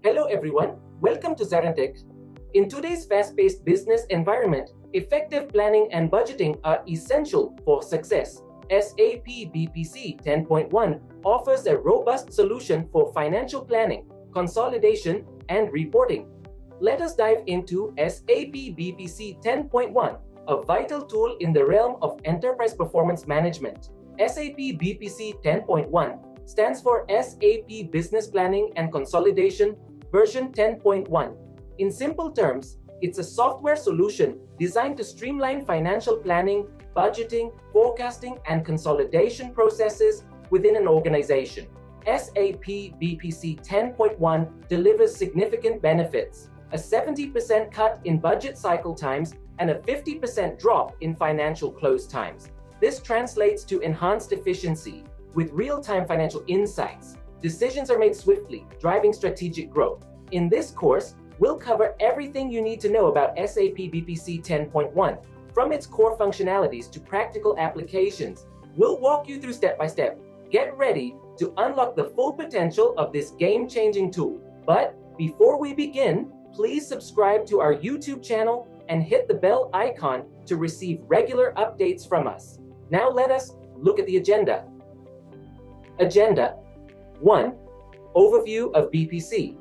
Hello everyone, welcome to ZaranTech. In today's fast-paced business environment, effective planning and budgeting are essential for success. SAP BPC 10.1 offers a robust solution for financial planning, consolidation, and reporting. Let us dive into SAP BPC 10.1, a vital tool in the realm of enterprise performance management. SAP BPC 10.1 stands for SAP Business Planning and Consolidation version 10.1. In simple terms, it's a software solution designed to streamline financial planning, budgeting, forecasting, and consolidation processes within an organization. SAP BPC 10.1 delivers significant benefits: a 70% cut in budget cycle times and a 50% drop in financial close times. This translates to enhanced efficiency. With real-time financial insights, decisions are made swiftly, driving strategic growth. In this course, we'll cover everything you need to know about SAP BPC 10.1, from its core functionalities to practical applications. We'll walk you through step by step. Get ready to unlock the full potential of this game-changing tool. But before we begin, please subscribe to our YouTube channel and hit the bell icon to receive regular updates from us. Now let us look at the agenda. Agenda 1. Overview of BPC.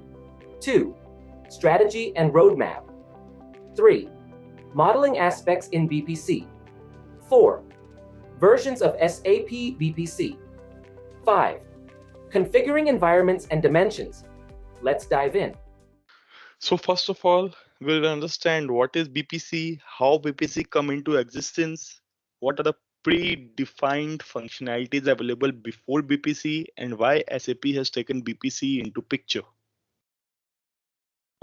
2. Strategy and roadmap. 3. Modeling aspects in BPC. 4. Versions of SAP BPC. 5. Configuring environments and dimensions. Let's dive in. So first of all, we'll understand what is BPC, how BPC come into existence, what are the predefined functionalities available before BPC, and why SAP has taken BPC into picture.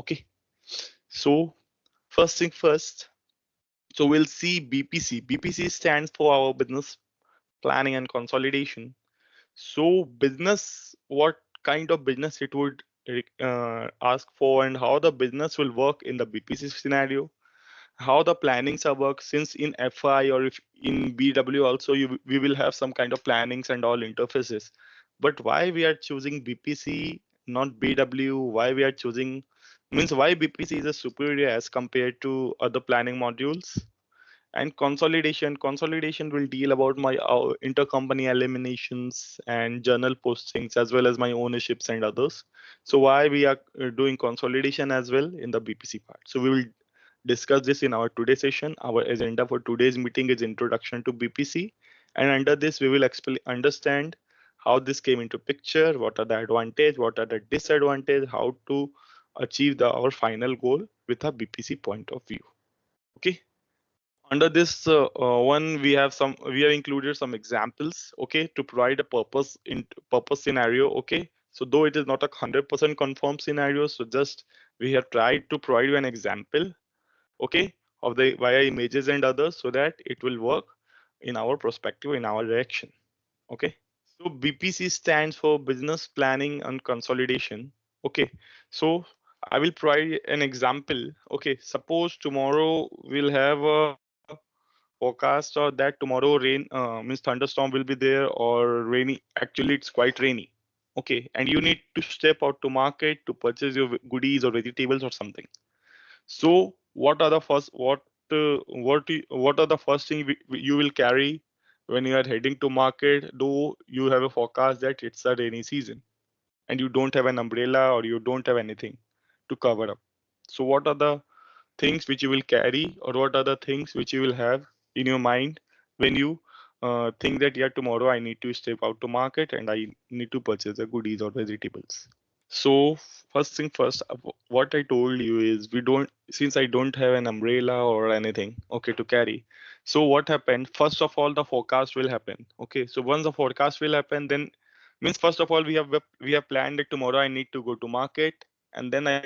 Okay, so first thing first, so we'll see BPC. BPC stands for our business planning and consolidation. So business, what kind of business it would ask for, and how the business will work in the BPC scenario, how the plannings are work, since in FI or if in BW also we will have some kind of plannings and all interfaces. But why we are choosing BPC, not BW? Why we are choosing, means why BPC is a superior as compared to other planning modules? And consolidation will deal about my intercompany eliminations and journal postings as well as my ownerships and others. So why we are doing consolidation as well in the BPC part. So we will discuss this in our today's session. Our agenda for today's meeting is introduction to BPC, and under this we will understand how this came into picture, what are the advantage, what are the disadvantage, how to achieve our final goal with a BPC point of view. Okay. Under this one, we have included some examples, okay, to provide a purpose scenario, okay. So though it is not a 100% confirmed scenario, so just we have tried to provide you an example, okay, of the via images and others, so that it will work in our perspective, in our direction. Okay, so BPC stands for business planning and consolidation. Okay, so I will provide an example. Okay, suppose tomorrow we'll have a forecast or that tomorrow rain means thunderstorm will be there, or rainy, actually it's quite rainy. Okay, and you need to step out to market to purchase your goodies or vegetables or something. So what are the first what are the first thing you will carry when you are heading to market, though you have a forecast that it's a rainy season and you don't have an umbrella or you don't have anything to cover up? So what are the things which you will carry, or what are the things which you will have in your mind when you think that, yeah, tomorrow I need to step out to market and I need to purchase the goodies or vegetables? So first thing first, what I told you is since I don't have an umbrella or anything, okay, to carry. So what happened? First of all, the forecast will happen. Okay, so once the forecast will happen, then means first of all we have planned that tomorrow I need to go to market, and then I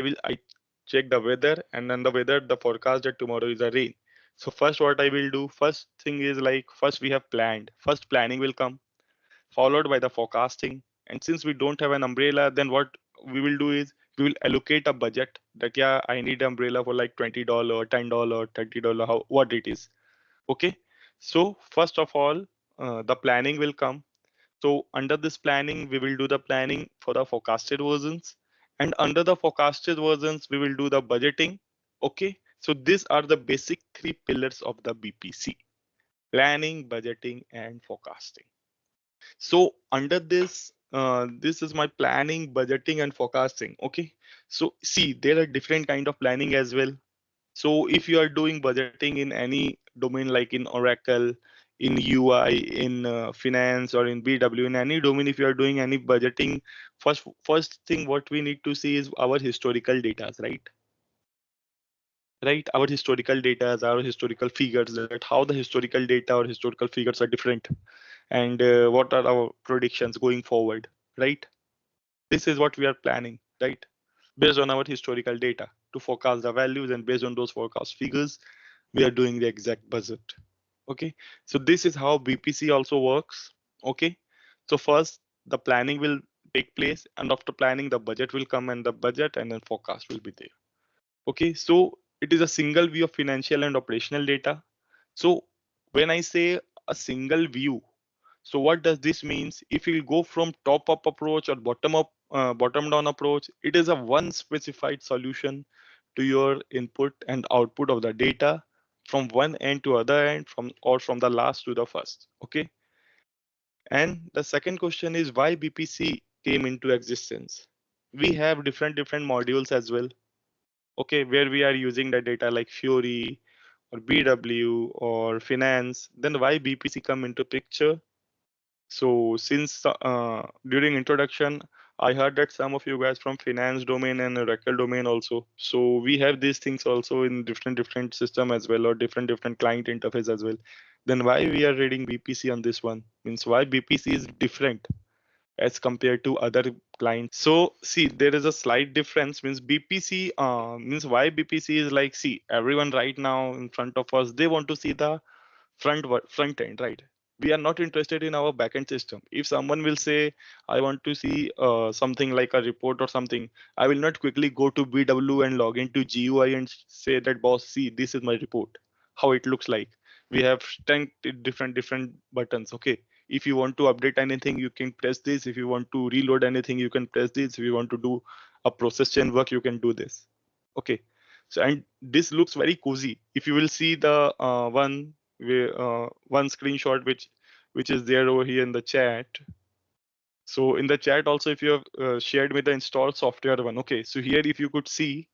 check the weather, and then the forecast that tomorrow is a rain. So first what I will do, first thing is like, first we have planned. First planning will come, followed by the forecasting. And since we don't have an umbrella, then what we will do is we will allocate a budget that, yeah, I need umbrella for like $20, $10, $30, what it is. Okay, so first of all, the planning will come. So under this planning, we will do the planning for the forecasted versions, And under the forecasted versions, we will do the budgeting. Okay, so these are the basic three pillars of the BPC: planning, budgeting, and forecasting. So under this, this is my planning, budgeting, and forecasting. Okay, so see, there are different kind of planning as well. So if you are doing budgeting in any domain, like in Oracle, in UI, in finance, or in BW, in any domain, if you are doing any budgeting, first thing what we need to see is our historical data, right? Right, our historical data, our historical figures, that how the historical data or historical figures are different, and what are our predictions going forward, right? This is what we are planning, right? Based on our historical data to forecast the values, and based on those forecast figures, we are doing the exact budget. Okay, so this is how BPC also works. Okay, so first the planning will take place, and after planning the budget will come, and the budget and then forecast will be there. Okay, so it is a single view of financial and operational data. So when I say a single view, so what does this means? If you go from top up approach or bottom up, bottom down approach, it is a one specified solution to your input and output of the data from one end to other end, from the last to the first. Okay. And the second question is why BPC came into existence. We have different modules as well. Okay, where we are using the data like Fury or BW or finance. Then why BPC come into picture? So since during introduction, I heard that some of you guys from finance domain and Oracle domain also. So we have these things also in different system as well, or different client interface as well. Then why we are reading BPC on this one? Means why BPC is different as compared to other clients. So see, there is a slight difference. Means BPC means why BPC is like, see, everyone right now in front of us, they want to see the front end, right? We are not interested in our backend system. If someone will say, I want to see something like a report or something, I will not quickly go to BW and log into GUI and say that, boss, see, this is my report, how it looks like. We have 10 different buttons. Okay, if you want to update anything, you can press this. If you want to reload anything, you can press this. If you want to do a process chain work, you can do this. Okay, so and this looks very cozy. If you will see the one screenshot which is there over here in the chat. So in the chat also, if you have shared me the install software one. Okay, so here if you could see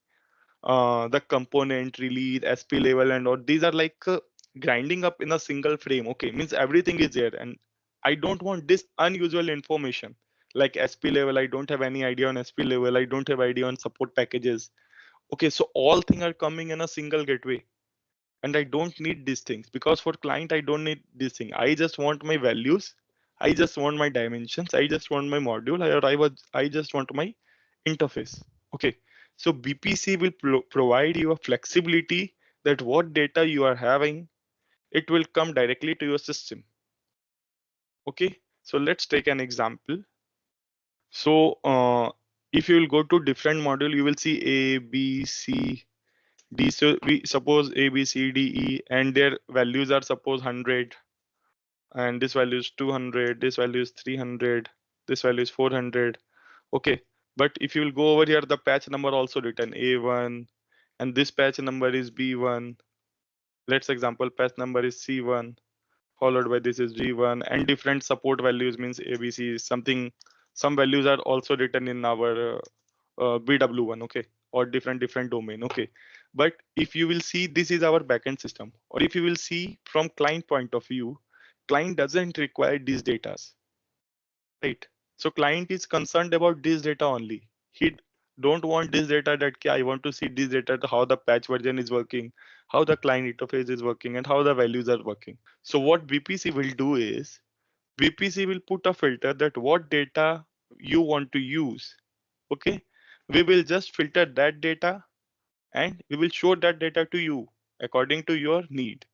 the component release, SP level, and all these are like grinding up in a single frame. Okay, means everything is there, and I don't want this unusual information like SP level. I don't have any idea on SP level. I don't have idea on support packages. Okay, so all things are coming in a single gateway, and I don't need these things, because for client I don't need this thing. I just want my values, I just want my dimensions, I just want my module, or I just want my interface. Okay, so BPC will provide you a flexibility that what data you are having, it will come directly to your system. Okay, so let's take an example. So if you will go to different module, you will see A, B, C, D. So we suppose A, B, C, D, E, and their values are suppose 100, and this value is 200, this value is 300, this value is 400. Okay, but if you will go over here, the patch number also written A1, and this patch number is B1. Let's example patch number is C1, followed by this is G1, and different support values means ABC something. Some values are also written in our BW1. Okay, or different domain. Okay, but if you will see, this is our backend system, or if you will see from client point of view, client doesn't require these datas, right? So client is concerned about this data only. He don't want this data that, "Okay, I want to see this data, how the patch version is working, how the client interface is working, and how the values are working." So what BPC will do is, BPC will put a filter that what data you want to use. Okay, we will just filter that data, and we will show that data to you according to your need.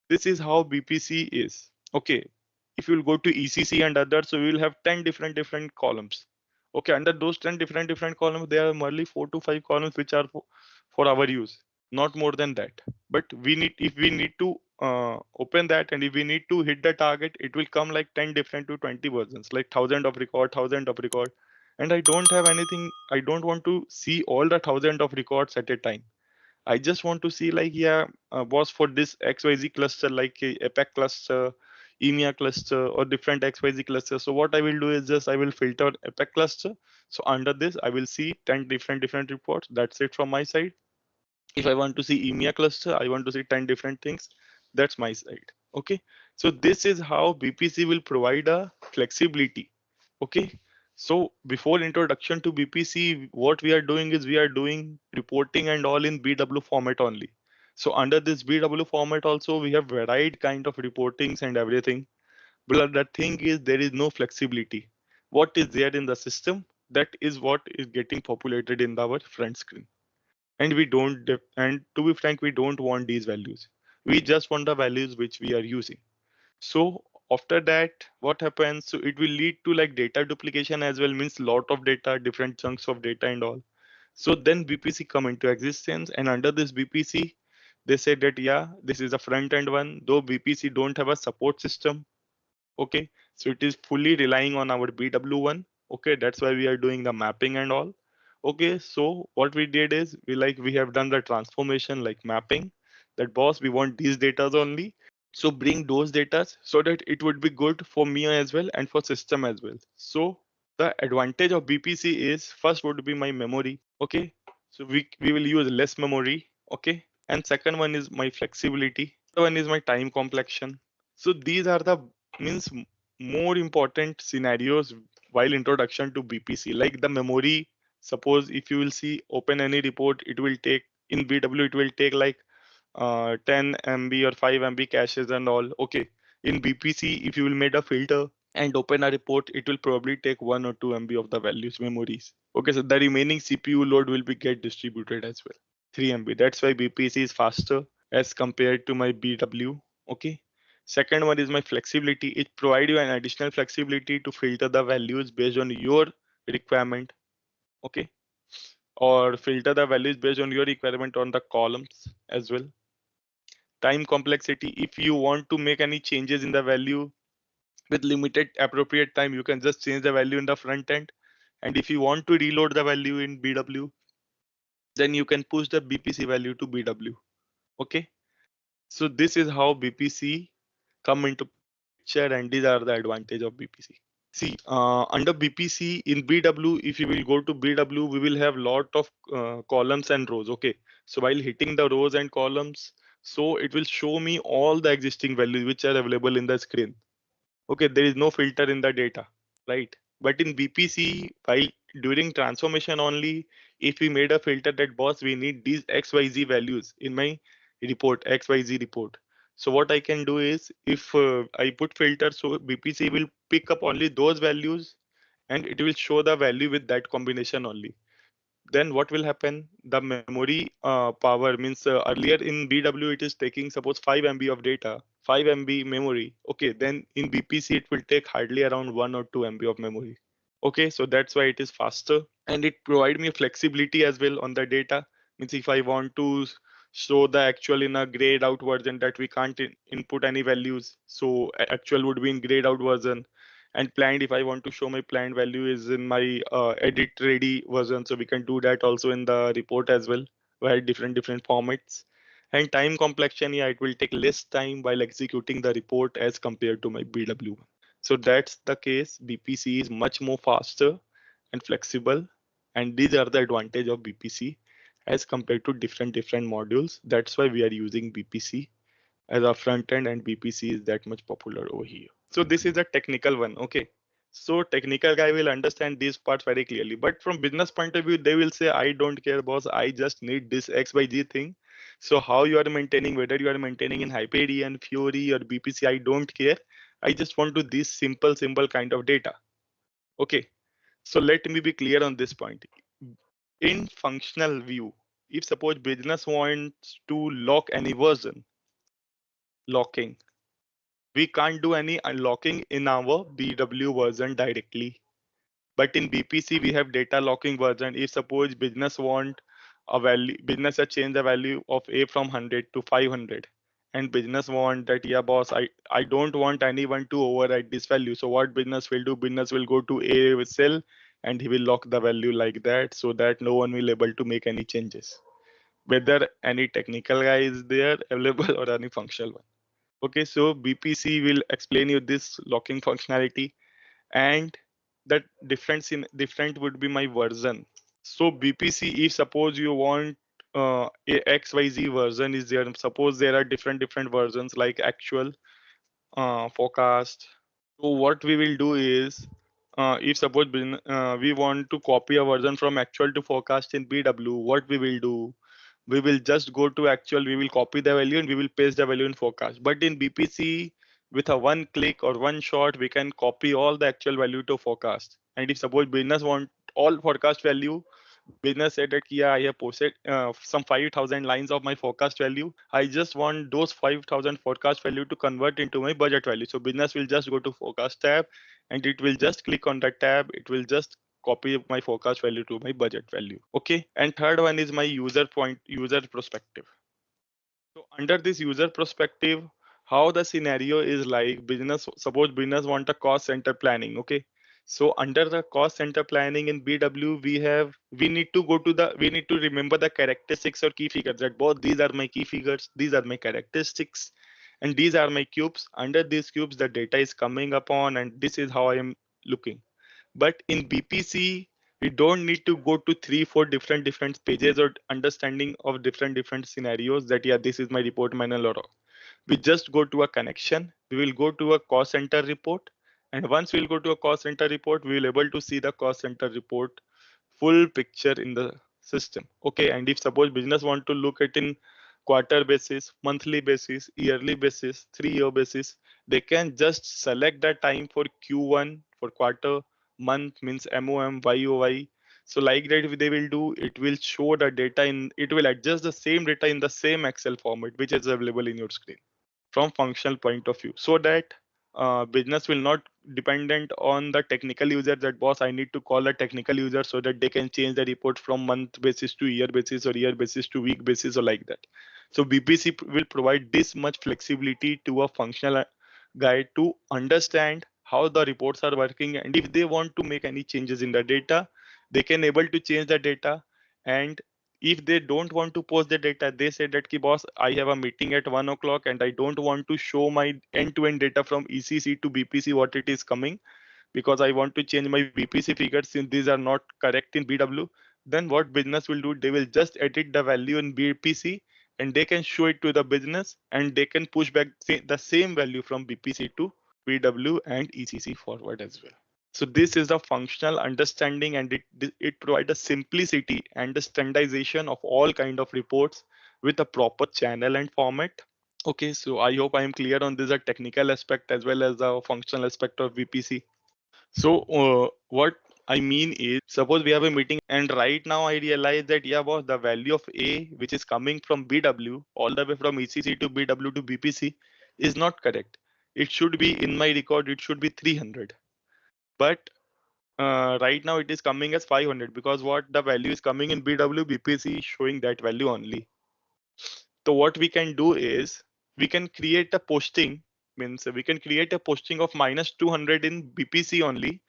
This is how BPC is. Okay, if you will go to ECC and others, so we will have 10 different columns. Okay, under those 10 different columns, there are merely 4 to 5 columns which are for our use, not more than that. But we need, if we need to open that, and if we need to hit the target, it will come like 10 different to 20 versions, like 1000 of record, 1000 of record, and I don't have anything. I don't want to see all the thousand of records at a time. I just want to see like, yeah, was for this XYZ cluster, like a APAC cluster, EMEA cluster, or different XYZ cluster. So what I will do is just I will filter APAC cluster. So under this, I will see 10 different reports. That's it from my side. If I want to see EMEA cluster, I want to see 10 different things. That's my side. Okay. So this is how BPC will provide a flexibility. Okay. So before introduction to BPC, what we are doing is we are doing reporting and all in BW format only. So under this BW format also, we have varied kind of reportings and everything. But the thing is there is no flexibility. What is there in the system, that is what is getting populated in our front screen. And we don't and to be frank, we don't want these values. We just want the values which we are using. So after that, what happens? So it will lead to like data duplication as well, means lot of data, different chunks of data and all. So then BPC come into existence, and under this BPC, they said that yeah, this is a front end one, though BPC don't have a support system. Okay, so it is fully relying on our BW1. Okay, that's why we are doing the mapping and all. Okay, so what we did is we have done the transformation like mapping. That boss, we want these datas only. So bring those datas so that it would be good for me as well and for system as well. So the advantage of BPC is first would be my memory. Okay, so we will use less memory. Okay, and second one is my flexibility. Third one is my time complexion. So these are the means more important scenarios while introduction to BPC. Like the memory, suppose if you will see open any report, it will take in BW, it will take like 10 MB or 5 MB caches and all. Okay. In BPC, if you will make a filter and open a report, it will probably take 1 or 2 MB of the values memories. Okay, so the remaining CPU load will be get distributed as well. 3 MB. That's why BPC is faster as compared to my BW. Okay. Second one is my flexibility. It provides you an additional flexibility to filter the values based on your requirement. Okay. Or filter the values based on your requirement on the columns as well. Time complexity. If you want to make any changes in the value with limited appropriate time, you can just change the value in the front end. And if you want to reload the value in BW, then you can push the BPC value to BW. Okay. So this is how BPC come into picture, and these are the advantage of BPC. See, under BPC in BW, if you will go to BW, we will have lot of columns and rows. Okay, so while hitting the rows and columns, so it will show me all the existing values which are available in the screen. Okay, there is no filter in the data, right? But in BPC, while during transformation only, if we made a filter that boss, we need these XYZ values in my report, XYZ report. So what I can do is if I put filter, so BPC will pick up only those values and it will show the value with that combination only. Then what will happen? The memory power means earlier in BW it is taking suppose 5 MB of data, 5 MB memory. Okay, then in BPC it will take hardly around 1 or 2 MB of memory. Okay, so that's why it is faster, and it provide me flexibility as well on the data. Means if I want to show the actual in a grayed out version that we can't input any values, so actual would be in grayed out version, and planned if I want to show my planned value is in my edit ready version, so we can do that also in the report as well via different formats. And time complexion, yeah, it will take less time while executing the report as compared to my BW. So that's the case. BPC is much more faster and flexible, and these are the advantage of BPC as compared to different modules. That's why we are using BPC as our front end, and BPC is that much popular over here. So this is a technical one. Okay. So technical guy will understand these parts very clearly. But from business point of view, they will say, I don't care, boss. I just need this XYZ thing. So how you are maintaining, whether you are maintaining in Hyperion, Fury, or BPC, I don't care. I just want to this simple kind of data. Okay. So let me be clear on this point. In functional view, if suppose business wants to lock any version, locking, we can't do any unlocking in our BW version directly. But in BPC, we have data locking version. If suppose business want a value, business has changed the value of A from 100 to 500, and business want that, yeah boss, I don't want anyone to override this value. So what business will do, business will go to A with cell and he will lock the value like that, so that no one will able to make any changes, whether any technical guy is there available or any functional one. Okay, so BPC will explain you this locking functionality, and that different would be my version. So BPC, if suppose you want a XYZ version is there, suppose there are different versions like actual, forecast. So what we will do is, if suppose we want to copy a version from actual to forecast in BW, what we will do, we will just go to actual, we will copy the value and we will paste the value in forecast. But in BPC, with a one click or one shot, we can copy all the actual value to forecast. And if suppose business want all forecast value, business said that, yeah, I have posted some 5,000 lines of my forecast value. I just want those 5,000 forecast value to convert into my budget value. So business will just go to forecast tab and it will just click on that tab. It will just copy my forecast value to my budget value. Okay. And third one is my user perspective. So under this user perspective, how the scenario is like, business, suppose business want a cost center planning. Okay. So under the cost center planning in BW, we need to remember the characteristics or key figures, that both these are my key figures, these are my characteristics, and these are my cubes. Under these cubes, the data is coming upon, and this is how I am looking. But in BPC, we don't need to go to 3 4 different pages or understanding of different scenarios, that yeah, this is my report manual or all. We just go to a connection, we will go to a cost center report, and once we'll go to a cost center report, we will able to see the cost center report full picture in the system. Okay, and if suppose business want to look at in quarter basis, monthly basis, yearly basis, 3 year basis, they can just select the time for Q1 for quarter, month means MOM, YOY. So like that they will do, it will show the data in, it will adjust the same data in the same Excel format which is available in your screen from functional point of view, so that business will not dependent on the technical user, that boss, I need to call a technical user so that they can change the report from month basis to year basis or year basis to week basis or like that. So BPC will provide this much flexibility to a functional guy to understand how the reports are working, and if they want to make any changes in the data, they can able to change the data. And if they don't want to post the data, they say that, ki boss, I have a meeting at 1 o'clock and I don't want to show my end-to-end data from ECC to BPC what it is coming, because I want to change my BPC figures since these are not correct in BW. Then what business will do, they will just edit the value in BPC and they can show it to the business, and they can push back the same value from BPC to BW and ECC forward as well. So this is the functional understanding, and it provides a simplicity and the standardization of all kind of reports with a proper channel and format. Okay, so I hope I am clear on this, a technical aspect as well as the functional aspect of VPC. So what I mean is, suppose we have a meeting and right now I realize that, yeah boss, the value of A which is coming from BW all the way from ECC to BW to BPC is not correct. It should be in my record, it should be 300. But right now it is coming as 500, because what the value is coming in BW, BPC is showing that value only. So what we can do is, we can create a posting, means we can create a posting of minus 200 in BPC only,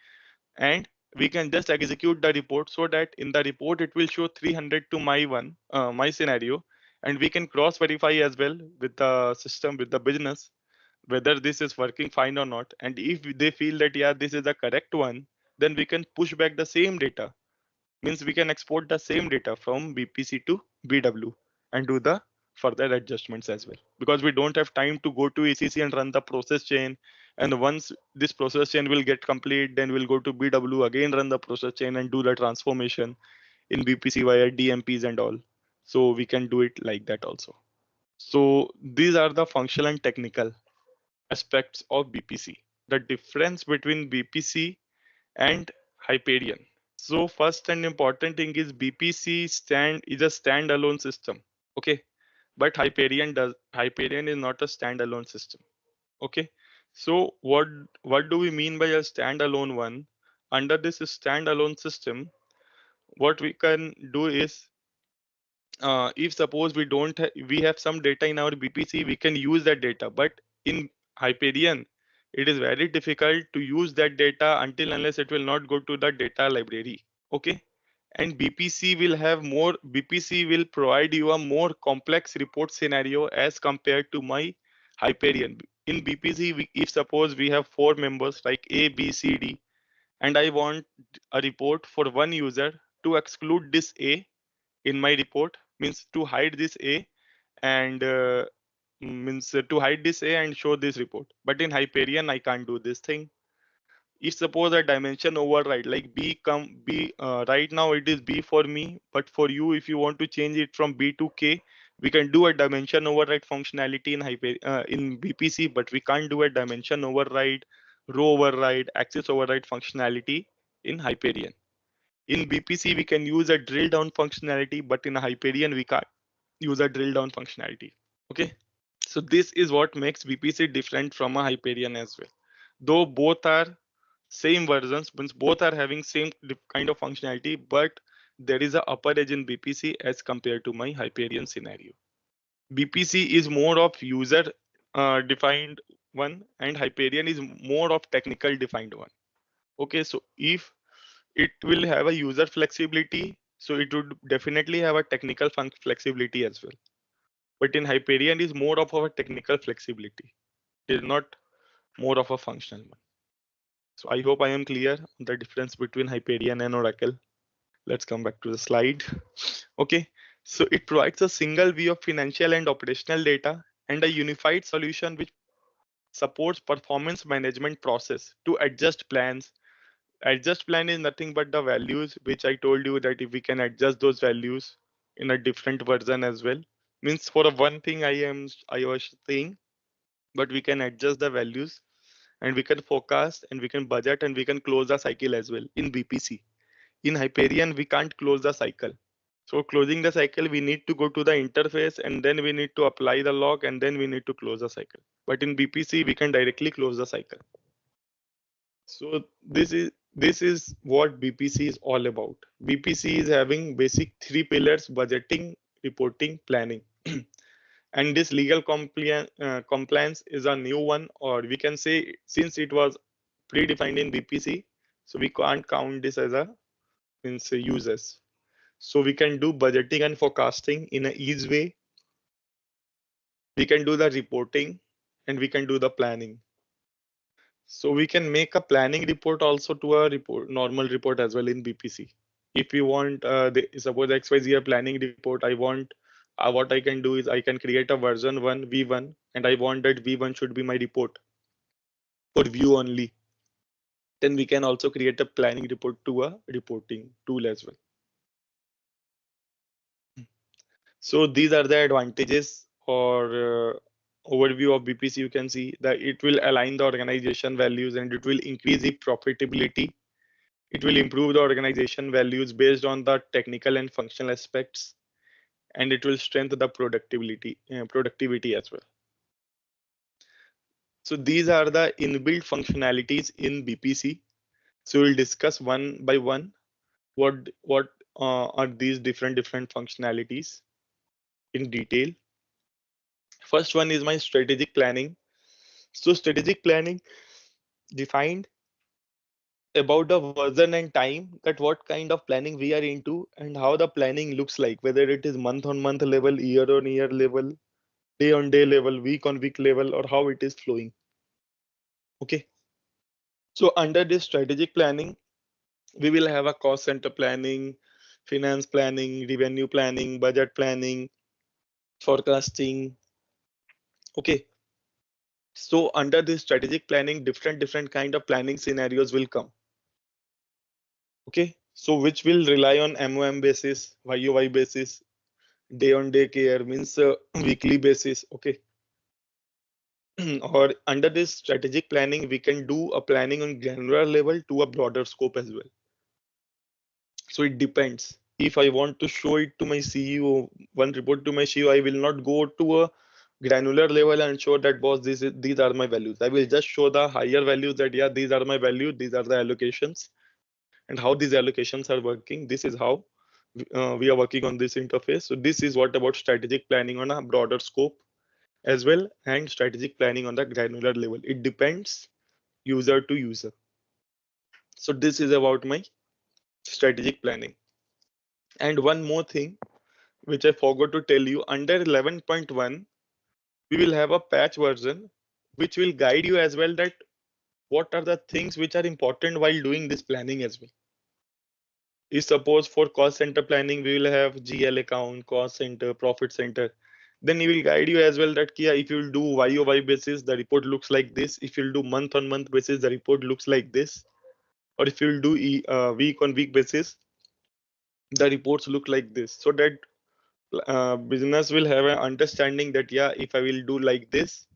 and we can just execute the report so that in the report it will show 300 to my scenario, and we can cross verify as well with the system, with the business, whether this is working fine or not. And if they feel that, yeah, this is the correct one, then we can push back the same data, means we can export the same data from BPC to BW and do the further adjustments as well, because we don't have time to go to ECC and run the process chain. And once this process chain will get complete, then we'll go to BW, again run the process chain and do the transformation in BPC via DMPs and all. So we can do it like that also. So these are the functional and technical aspects of BPC. The difference between BPC and Hyperion. So first and important thing is, BPC is a standalone system. Okay. But Hyperion is not a standalone system. Okay. So what do we mean by a standalone one? Under this standalone system, what we can do is, if suppose we have some data in our BPC, we can use that data, but in Hyperion it is very difficult to use that data until unless it will not go to the data library. Okay, and BPC will provide you a more complex report scenario as compared to my Hyperion. In BPC, if suppose we have 4 members like A, B, C, D, and I want a report for one user to exclude this A in my report, means to hide this A and to hide this A and show this report. But in Hyperion, I can't do this thing. If suppose a dimension override like B, right now it is B for me, but for you, if you want to change it from B to K, we can do a dimension override functionality in BPC, but we can't do a dimension override, row override, axis override functionality in Hyperion. In BPC, we can use a drill down functionality, but in Hyperion, we can't use a drill down functionality. Okay, so this is what makes BPC different from a Hyperion as well. Though both are same versions, means both are having same kind of functionality, but there is a upper edge in BPC as compared to my Hyperion scenario. BPC is more of user defined one, and Hyperion is more of technical defined one. Okay, so if it will have a user flexibility, so it would definitely have a technical flexibility as well. But in Hyperion is more of a technical flexibility. It is not more of a functional one. So I hope I am clear on the difference between Hyperion and Oracle. Let's come back to the slide. Okay, so it provides a single view of financial and operational data and a unified solution which supports performance management process to adjust plans. Adjust plan is nothing but the values which I told you that if we can adjust those values in a different version as well. Means for a one thing I was saying, but we can adjust the values and we can forecast and we can budget and we can close the cycle as well in BPC. In Hyperion, we can't close the cycle. So closing the cycle, we need to go to the interface and then we need to apply the log and then we need to close the cycle. But in BPC, we can directly close the cycle. So this is what BPC is all about. BPC is having basic 3 pillars: budgeting, reporting, planning. And this legal compliance is a new one, or we can say since it was predefined in BPC, so we can't count this as a users. So we can do budgeting and forecasting in an easy way. We can do the reporting and we can do the planning. So we can make a planning report also to a normal report as well in BPC. If you want, suppose XYZ planning report, I want, what I can do is I can create a version 1 V1 and I want that V1 should be my report for view only. Then we can also create a planning report to a reporting tool as well. So these are the advantages or overview of BPC. You can see that it will align the organization values and it will increase the profitability. It will improve the organization values based on the technical and functional aspects, and it will strengthen the productivity as well. So these are the inbuilt functionalities in BPC. So we'll discuss one by one what are these different functionalities in detail. First one is my strategic planning. So strategic planning defined about the version and time, that what kind of planning we are into and how the planning looks like, whether it is month on month level, year on year level, day on day level, week on week level, or how it is flowing. Okay. So under this strategic planning, we will have a cost center planning, finance planning, revenue planning, budget planning, forecasting. Okay. So under this strategic planning, different kind of planning scenarios will come. Okay. So which will rely on MOM basis, YOY basis, day on day care, means weekly basis. Okay. Or under this strategic planning, we can do a planning on granular level to a broader scope as well. So it depends. If I want to show it to my CEO, one report to my CEO, I will not go to a granular level and show that boss, these are my values. I will just show the higher values that yeah, these are my values, these are the allocations, and how these allocations are working. This is how we are working on this interface. So this is what about strategic planning on a broader scope as well, and strategic planning on the granular level. It depends user to user. So this is about my strategic planning. And one more thing which I forgot to tell you, under 11.1 we will have a patch version which will guide you as well that what are the things which are important while doing this planning as well. If suppose for cost center planning we will have GL account, cost center, profit center, then he will guide you as well that yeah, if you will do YOY basis the report looks like this, if you'll do month on month basis the report looks like this, or if you'll do week on week basis the reports look like this, so that business will have an understanding that yeah, if I will do like this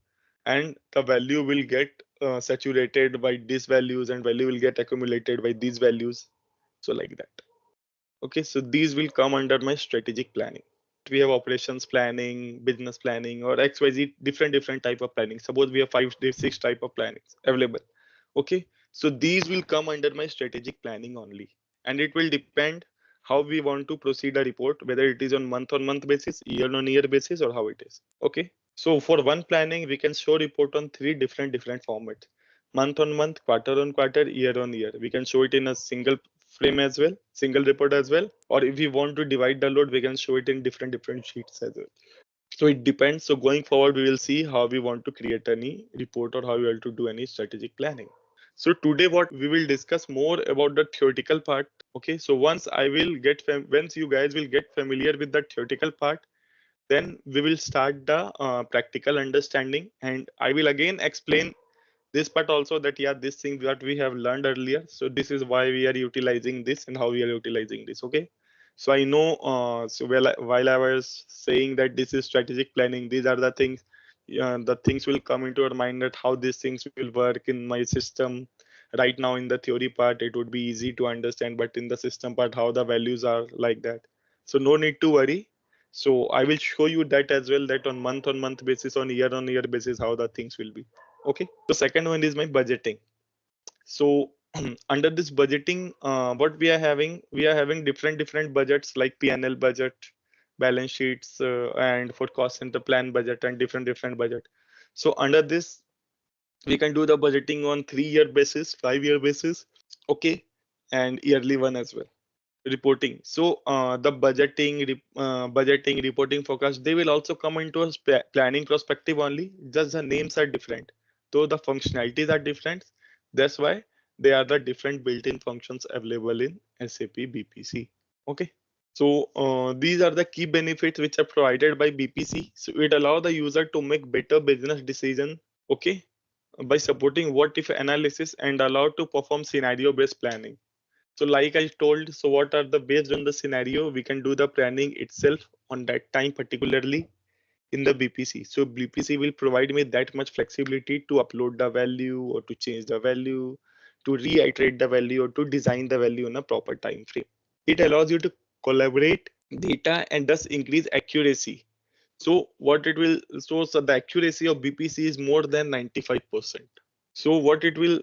and the value will get saturated by these values and value will get accumulated by these values, so like that. Okay, so these will come under my strategic planning. We have operations planning, business planning, or XYZ different type of planning. Suppose we have 5 6 type of plannings available. Okay, so these will come under my strategic planning only, and it will depend how we want to proceed a report, whether it is on month basis, year on year basis, or how it is. Okay, so for one planning we can show report on three different formats: month on month, quarter on quarter, year on year. We can show it in a single frame as well, single report as well, or if we want to divide the load we can show it in different sheets as well. So it depends. So going forward we will see how we want to create any report or how we want to do any strategic planning. So today what we will discuss more about the theoretical part. Okay, so once once you guys will get familiar with the theoretical part, then we will start the practical understanding, and I will again explain this part also, that yeah, this thing that we have learned earlier, so this is why we are utilizing this and how we are utilizing this. Okay, so I know while I was saying that this is strategic planning, these are the things will come into our mind, that how these things will work in my system. Right now in the theory part it would be easy to understand, but in the system part how the values are like that, so no need to worry. So I will show you that as well, that on month basis, on year basis, how the things will be. Okay, so second one is my budgeting. So under this budgeting, what we are having different budgets like P&L budget, balance sheets, and for cost center plan budget, and different budget. So under this we can do the budgeting on 3-year basis, 5-year basis. Okay, and yearly one as well. Reporting. So the budgeting, reporting, forecast, they will also come into a planning perspective only. Just the names are different, though the functionalities are different. That's why they are the different built-in functions available in SAP BPC. Okay. So these are the key benefits which are provided by BPC. So it allows the user to make better business decision. Okay, by supporting what if analysis and allow to perform scenario-based planning. So like I told, so what are the based on the scenario, we can do the planning itself on that time, particularly in the BPC. So BPC will provide me that much flexibility to upload the value or to change the value, to reiterate the value or to design the value in a proper time frame. It allows you to collaborate data and thus increase accuracy. So what it will, so the accuracy of BPC is more than 95%. So what it will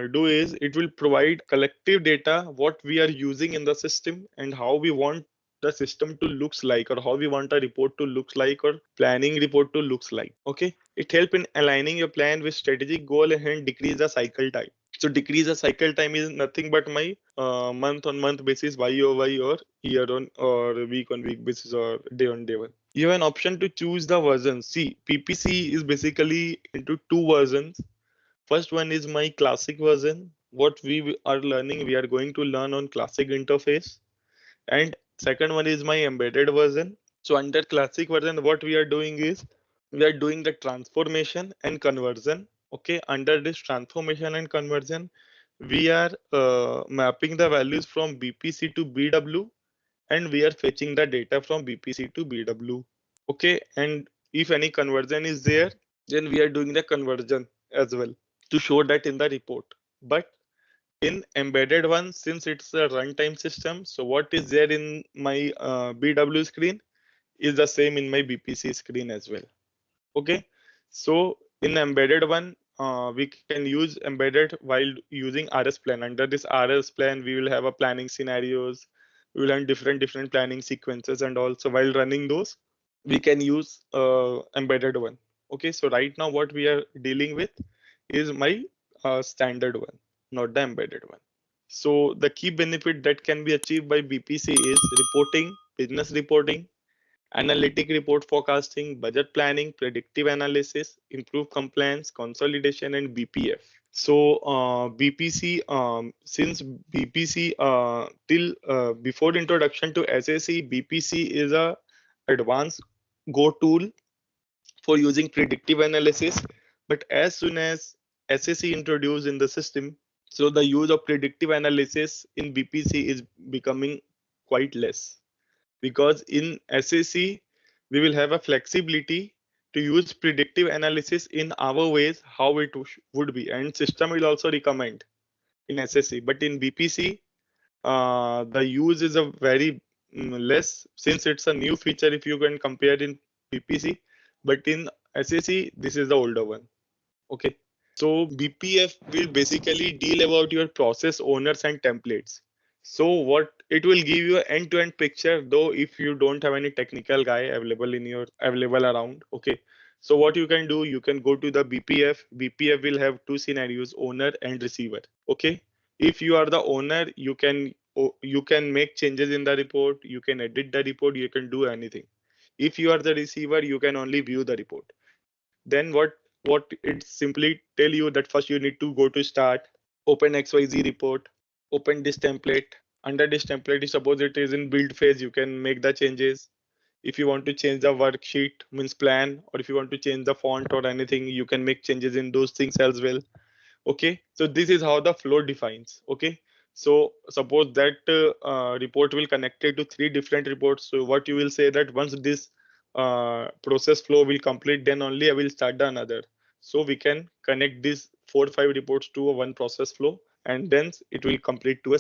do is it will provide collective data, what we are using in the system and how we want the system to looks like, or how we want a report to looks like, or planning report to looks like. Okay, it help in aligning your plan with strategic goal and decrease the cycle time. So decrease the cycle time is nothing but my month on month basis, YOY, or year on or week on week basis, or day on day one. You have an option to choose the version. See, PPC is basically into two versions. First one is my classic version. What we are learning, we are going to learn on classic interface. And second one is my embedded version. So under classic version, what we are doing is we are doing the transformation and conversion. Okay, under this transformation and conversion, we are mapping the values from BPC to BW, and we are fetching the data from BPC to BW. Okay, and if any conversion is there, then we are doing the conversion as well to show that in the report. But in embedded one, since it's a runtime system, so what is there in my BW screen is the same in my BPC screen as well. Okay, so in embedded one, we can use embedded while using RS plan. Under this RS plan, we will have a planning scenarios, We will have different planning sequences, and also while running those, we can use embedded one. Okay, so right now what we are dealing with is my standard one, not the embedded one. So the key benefit that can be achieved by BPC is reporting, business reporting, analytic report forecasting, budget planning, predictive analysis, improve compliance, consolidation, and BPF. So BPC, since BPC till before introduction to SAC, BPC is a advanced Go tool for using predictive analysis. But as soon as SAC introduced in the system, so the use of predictive analysis in BPC is becoming quite less, because in SAC we will have a flexibility to use predictive analysis in our ways how it would be, and system will also recommend in SAC. But in BPC, the use is a very less, since it's a new feature if you can compare in BPC. But in SAC, this is the older one. Okay. So BPF will basically deal about your process owners and templates. So what it will give you an end-to-end picture, though if you don't have any technical guy available around. Okay. So what you can do, you can go to the BPF. BPF will have two scenarios, owner and receiver. Okay. If you are the owner, you can make changes in the report, you can edit the report, you can do anything. If you are the receiver, you can only view the report. Then what it simply tell you that first you need to go to start, open XYZ report, open this template. Under this template, suppose it is in build phase, you can make the changes. If you want to change the worksheet, means plan, or if you want to change the font or anything, you can make changes in those things as well. Okay, so this is how the flow defines. Okay, so suppose that report will connect it to three different reports. So what you will say that once this process flow will complete, then only I will start the another. So we can connect these 4 or 5 reports to a one process flow, and then it will complete to a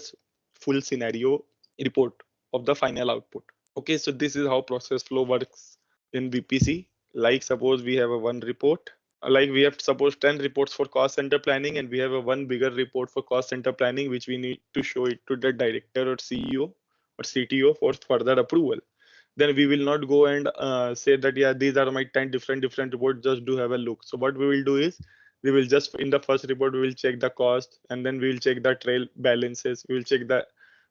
full scenario report of the final output. Okay, so this is how process flow works in BPC. Like suppose we have a one report, like we have suppose 10 reports for cost center planning, and we have a one bigger report for cost center planning, which we need to show it to the director or CEO or CTO for further approval. Then we will not go and say that, yeah, these are my 10 different reports, just do have a look. So what we will do is, we will just in the first report we will check the cost, and then we will check the trail balances, we will check the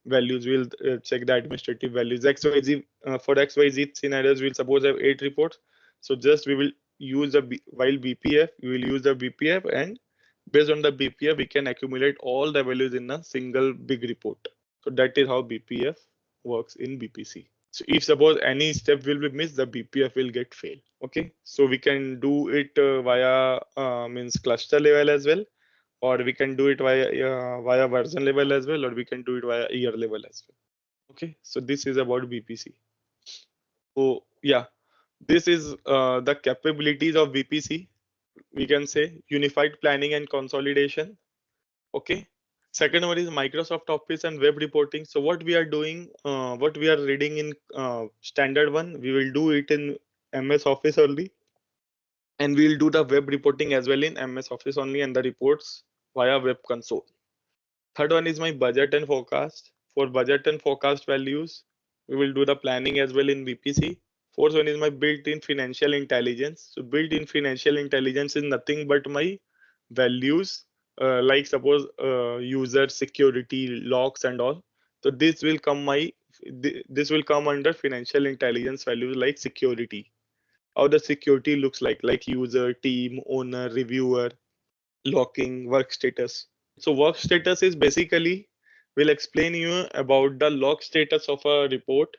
values, we will check the administrative values. XYZ for XYZ scenarios, we'll suppose have 8 reports. So just we will use while BPF, we will use the BPF, and based on the BPF we can accumulate all the values in a single big report. So that is how BPF works in BPC. So if suppose any step will be missed, the BPF will get fail. Okay, so we can do it via means cluster level as well, or we can do it via version level as well, or we can do it via year level as well. Okay, so this is about BPC. So yeah, this is the capabilities of BPC. We can say unified planning and consolidation. Okay. Second one is Microsoft Office and web reporting. So what we are doing, what we are reading in standard one, we will do it in MS Office only, and we will do the web reporting as well in MS Office only, and the reports via web console. Third one is my budget and forecast. For budget and forecast values, we will do the planning as well in BPC. Fourth one is my built-in financial intelligence. So built-in financial intelligence is nothing but my values, like suppose user security logs and all. So this will come under financial intelligence values, like security, how the security looks like user, team, owner, reviewer, locking, work status. So work status is basically, will explain you about the log status of a report.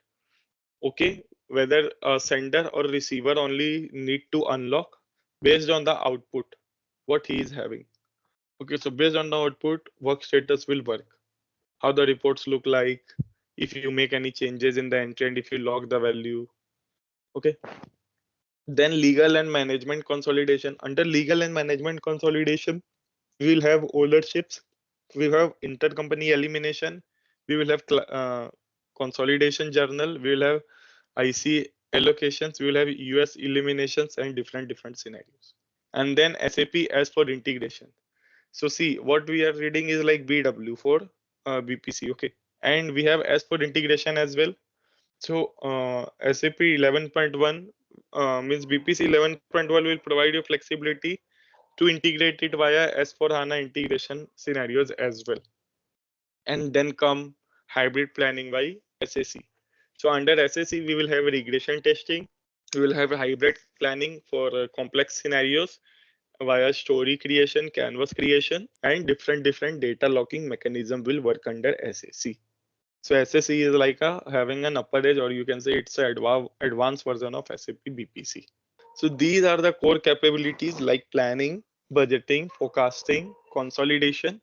Okay, whether a sender or receiver only need to unlock based on the output what he is having. Okay, so based on the output, work status will work. How the reports look like, if you make any changes in the entry, and if you log the value. Okay. Then legal and management consolidation. Under legal and management consolidation, we will have ownerships, we will have intercompany elimination, we will have consolidation journal, we will have IC allocations, we will have US eliminations, and different scenarios. And then SAP as for integration. So see, what we are reading is like BW for BPC. Okay. and we have S4 integration as well. So SAP 11.1 means BPC 11.1 will provide you flexibility to integrate it via S4 HANA integration scenarios as well. And then come hybrid planning by SAC. So under SAC, we will have regression testing. We will have a hybrid planning for complex scenarios via story creation, canvas creation, and different data locking mechanism will work under SAC. So SAC is like having an upper edge, or you can say it's an advanced version of SAP BPC. So these are the core capabilities like planning, budgeting, forecasting, consolidation,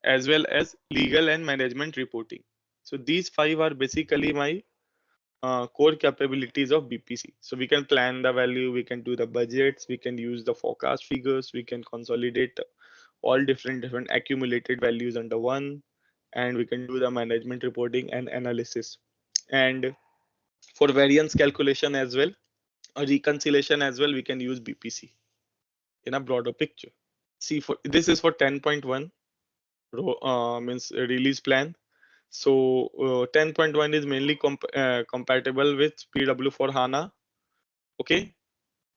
as well as legal and management reporting. So these five are basically my core capabilities of BPC. So we can plan the value, we can do the budgets, we can use the forecast figures, we can consolidate all different accumulated values under one, and we can do the management reporting and analysis. And for variance calculation as well, or reconciliation as well, we can use BPC in a broader picture. See, for this is for 10.1 means release plan. So 10.1 is mainly compatible with PW for HANA. Okay,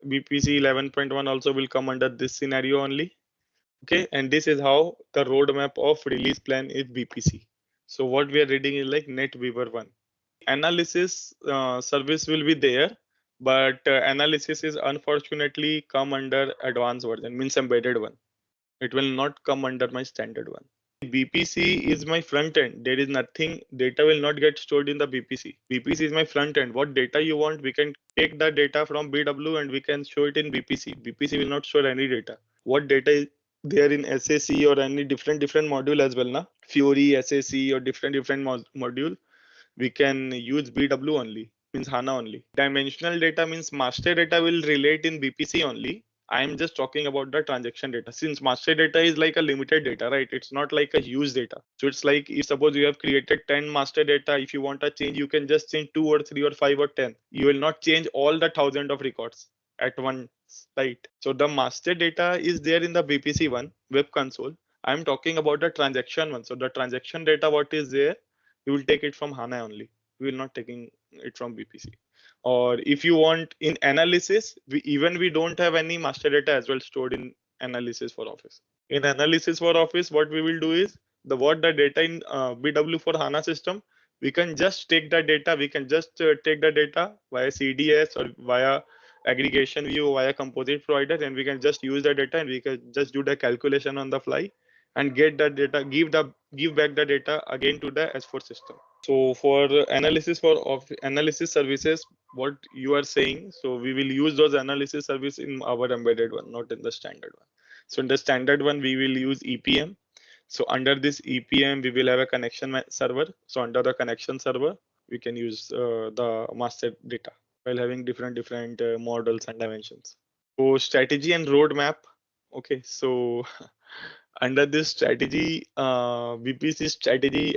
BPC 11.1 also will come under this scenario only. Okay, and this is how the roadmap of release plan is BPC. So what we are reading is like NetWeaver 1. Analysis service will be there, but analysis is unfortunately come under advanced version, means embedded one. It will not come under my standard one. BPC is my front end. There is nothing, data will not get stored in the BPC. BPC is my front end. What data you want, we can take the data from BW and we can show it in BPC. BPC will not store any data. What data is there in SAC or any different module as well, na? Fury, SAC or different module, we can use BW only, means HANA only. Dimensional data means master data will relate in BPC only. I am just talking about the transaction data. Since master data is like a limited data, right? It's not like a huge data. So it's like if suppose you have created 10 master data, if you want a change, you can just change 2 or 3 or 5 or 10. You will not change all the thousand of records at once, right? So the master data is there in the BPC one, web console. I'm talking about the transaction one. So the transaction data, what is there, you will take it from HANA only. We will not taking it from BPC. Or if you want in analysis, we don't have any master data as well stored in analysis for Office. In analysis for Office, what we will do is the data in BW for HANA system, we can just take the data. We can just take the data via CDS or via aggregation view, via composite provider, and we can just use the data and we can just do the calculation on the fly and get the data, give back the data again to the S4 system. So for analysis of analysis services, what you are saying, so we will use those analysis service in our embedded one, not in the standard one. So in the standard one, we will use EPM. So under this EPM, we will have a connection server. So under the connection server, we can use the master data while having different models and dimensions. So strategy and roadmap. Okay, so under this strategy, BPC strategy,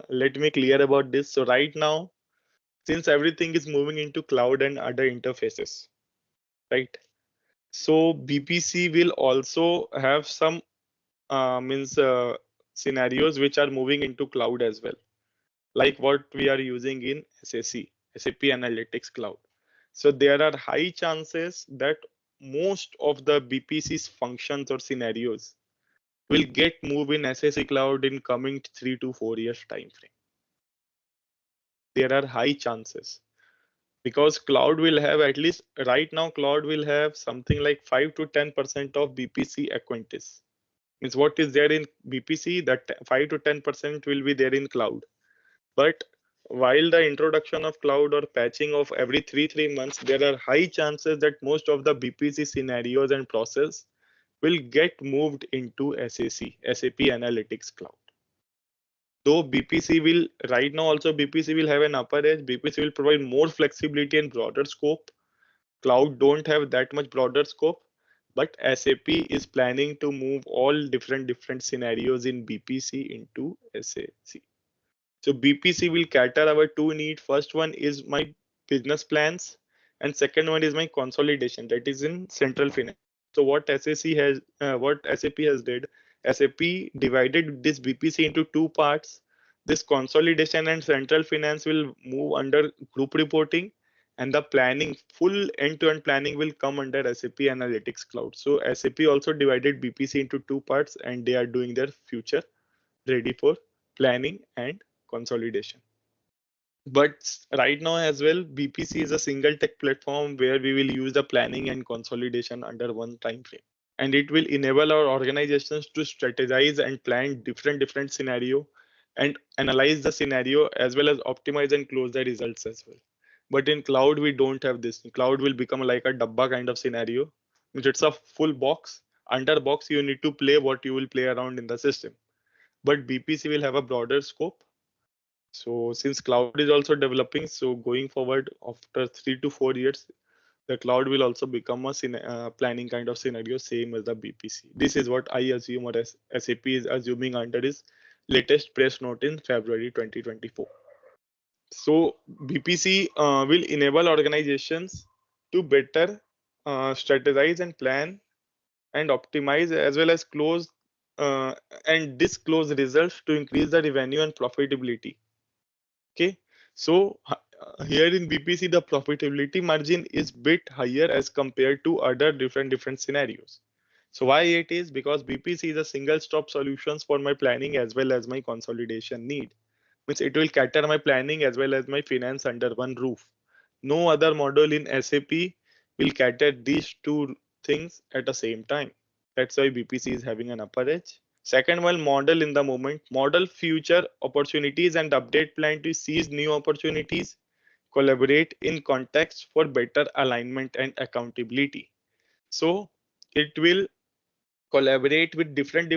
let me clear about this. So right now, since everything is moving into cloud and other interfaces, right? So BPC will also have some scenarios which are moving into cloud as well, like what we are using in SAP Analytics Cloud. So there are high chances that most of the BPC's functions or scenarios will get moved in SAC Cloud in coming 3 to 4 years time frame. There are high chances because cloud will have, at least right now, cloud will have something like 5 to 10% of BPC acquaintance. Means what is there in BPC, that 5 to 10% will be there in cloud. But while the introduction of cloud or patching of every 3 months, there are high chances that most of the BPC scenarios and process will get moved into SAP Analytics Cloud. Though BPC will, right now also BPC will have an upper edge, BPC will provide more flexibility and broader scope. Cloud don't have that much broader scope, but SAP is planning to move all different scenarios in BPC into SAC. So BPC will cater our two needs. First one is my business plans, and second one is my consolidation, that is in central finance. So what SAP has did, SAP divided this BPC into two parts. This consolidation and central finance will move under group reporting, and the planning, full end-to-end planning will come under SAP Analytics Cloud. So SAP also divided BPC into two parts, and they are doing their future ready for planning and consolidation. But right now as well, BPC is a single tech platform where we will use the planning and consolidation under one time frame. And it will enable our organizations to strategize and plan different scenario and analyze the scenario as well as optimize and close the results as well. But in cloud, we don't have this. Cloud will become like a dabba kind of scenario, which it's a full box. Under box, you need to play what you will play around in the system. But BPC will have a broader scope. So since cloud is also developing, so going forward after 3 to 4 years, the cloud will also become a planning kind of scenario, same as the BPC. This is what I assume, or SAP is assuming under its latest press note in February 2024. So BPC will enable organizations to better strategize and plan and optimize as well as close uh, and disclose results to increase the revenue and profitability. Okay, so here in BPC, the profitability margin is bit higher as compared to other different scenarios. So why it is? Because BPC is a single stop solutions for my planning as well as my consolidation need. Means it will cater my planning as well as my finance under one roof. No other model in SAP will cater these two things at the same time. That's why BPC is having an upper edge. Second one, model in the moment, model future opportunities and update plan to seize new opportunities, collaborate in context for better alignment and accountability. So it will collaborate with different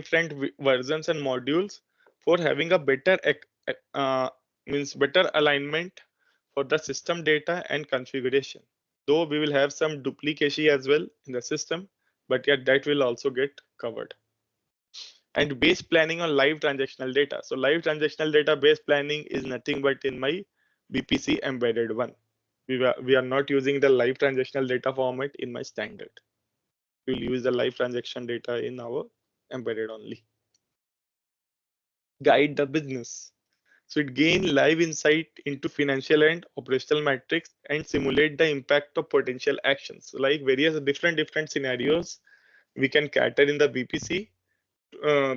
versions and modules for having a better means better alignment for the system data and configuration. Though we will have some duplication as well in the system, but yet that will also get covered. And base planning on live transactional data. So live transactional data based planning is nothing but in my BPC embedded one. We are not using the live transactional data format in my standard. We'll use the live transaction data in our embedded only. Guide the business. So it gain live insight into financial and operational metrics and simulate the impact of potential actions. So like various different scenarios we can cater in the BPC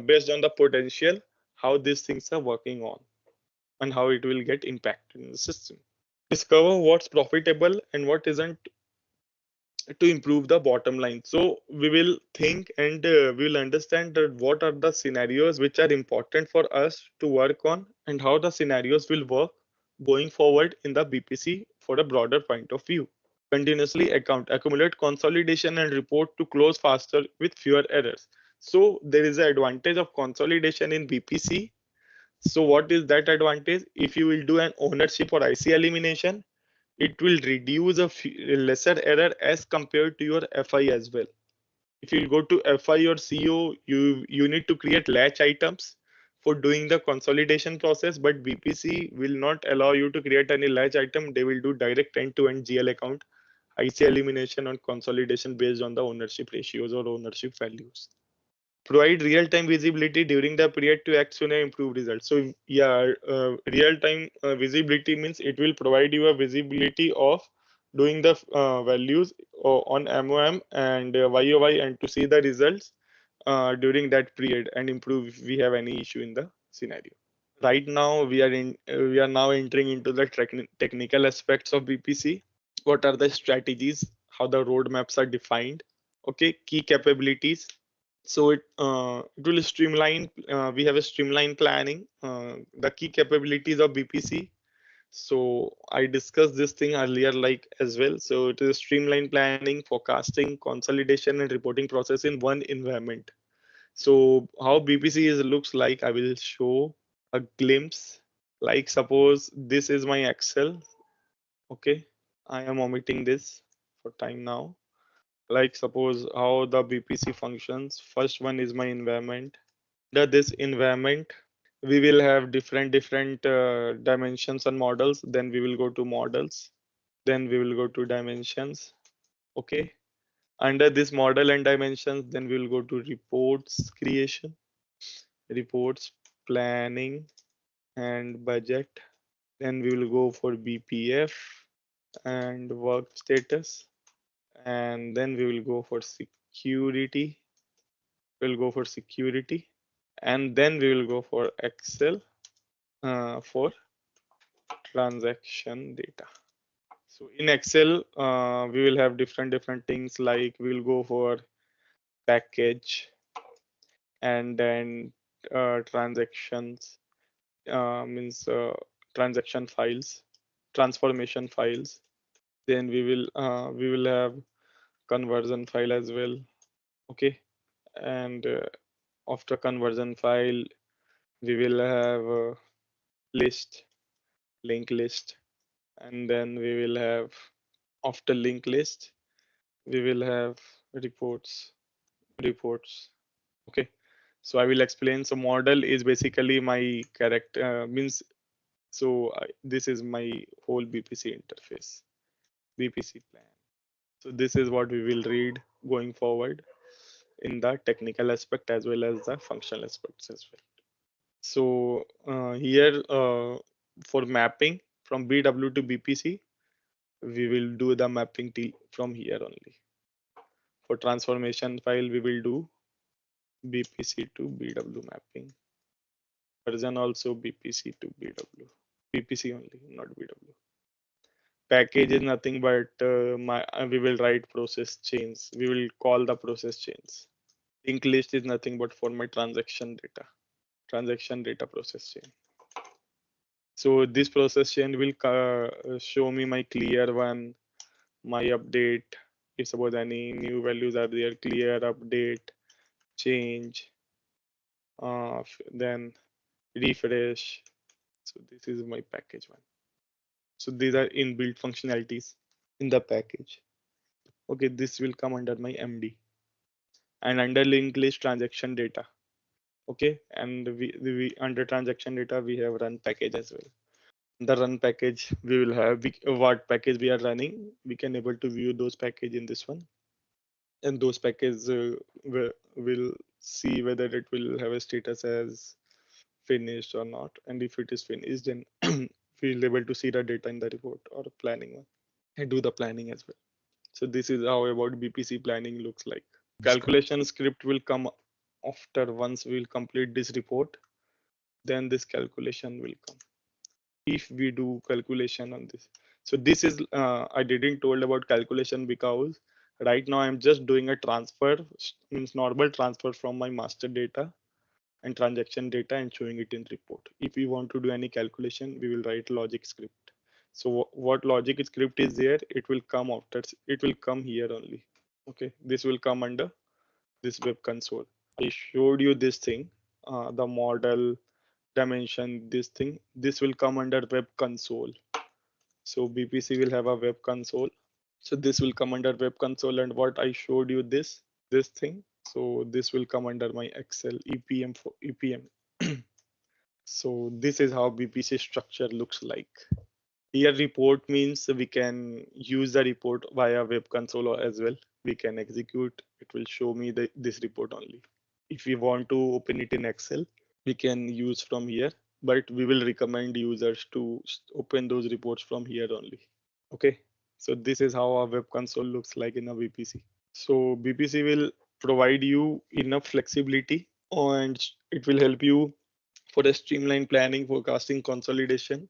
based on the potential, how these things are working on and how it will get impacted in the system. Discover what's profitable and what isn't to improve the bottom line. So we will think and we will understand that what are the scenarios which are important for us to work on and how the scenarios will work going forward in the BPC for a broader point of view. Continuously accumulate consolidation and report to close faster with fewer errors. So there is an advantage of consolidation in BPC. So what is that advantage? If you will do an ownership or IC elimination, it will reduce a lesser error as compared to your FI as well. If you go to FI or CO, you need to create latch items for doing the consolidation process, but BPC will not allow you to create any latch item. They will do direct end-to-end GL account, IC elimination and consolidation based on the ownership ratios or ownership values. Provide real-time visibility during the period to act sooner, improve results. So yeah, real-time visibility means it will provide you a visibility of doing the values on MOM and YOY and to see the results during that period and improve if we have any issue in the scenario. Right now we are now entering into the technical aspects of BPC. What are the strategies? How the roadmaps are defined? Okay, key capabilities. So it will streamline. We have a streamline planning. The key capabilities of BPC. So I discussed this thing earlier, like as well. So it is streamline planning, forecasting, consolidation, and reporting process in one environment. So how BPC looks like, I will show a glimpse. Like suppose this is my Excel. Okay, I am omitting this for time now. Like suppose how the BPC functions. First one is my environment. Under this environment, we will have different dimensions and models. Then we will go to models. Then we will go to dimensions. Okay. Under this model and dimensions, then we will go to reports creation, reports planning, and budget. Then we will go for BPF and work status. And then we will go for security. We'll go for security. And then we will go for Excel for transaction data. So in Excel, we will have different things like we will go for package and then transactions means transaction files, transformation files. Then we will have conversion file as well. Okay, and after conversion file, we will have a list, link list, and then we will have after link list, we will have reports. Okay, so I will explain. So model is basically my character means. So this is my whole BPC interface, BPC plan. So this is what we will read going forward in the technical aspect as well as the functional aspects as well. So here for mapping from BW to BPC, we will do the mapping from here only. For transformation file, we will do BPC to BW mapping. Version also BPC to BW. BPC only, not BW. Package is nothing but we will write process chains. We will call the process chains. Link list is nothing but for my transaction data process chain. So this process chain will show me my clear one, my update. If suppose any new values are there, clear, update, change, then refresh. So this is my package one. So these are inbuilt functionalities in the package. Okay, this will come under my MD and under linked list transaction data. Okay, and we under transaction data we have run package as well. The run package we will have what package we are running. We can able to view those package in this one, and those packages will see whether it will have a status as finished or not. And if it is finished, then we'll able to see the data in the report or planning one and do the planning as well. So this is how about BPC planning looks like. Calculation script will come after once we'll complete this report, then this calculation will come. If we do calculation on this. So this is, I didn't told about calculation because right now I'm just doing a transfer, means normal transfer from my master data and transaction data and showing it in report. If we want to do any calculation, we will write logic script. So what logic script is there, it will come after, it will come here only. Okay, this will come under this web console. I showed you this thing, the model dimension, this thing, this will come under web console. So BPC will have a web console. So this will come under web console, and what I showed you this thing. So this will come under my Excel EPM for EPM. So this is how BPC structure looks like. Here report means we can use the report via web console as well. We can execute, it will show me this report only. If we want to open it in Excel, we can use from here, but we will recommend users to open those reports from here only. Okay, so this is how a web console looks like in a BPC. So BPC will provide you enough flexibility and it will help you for a streamline planning, forecasting, consolidation,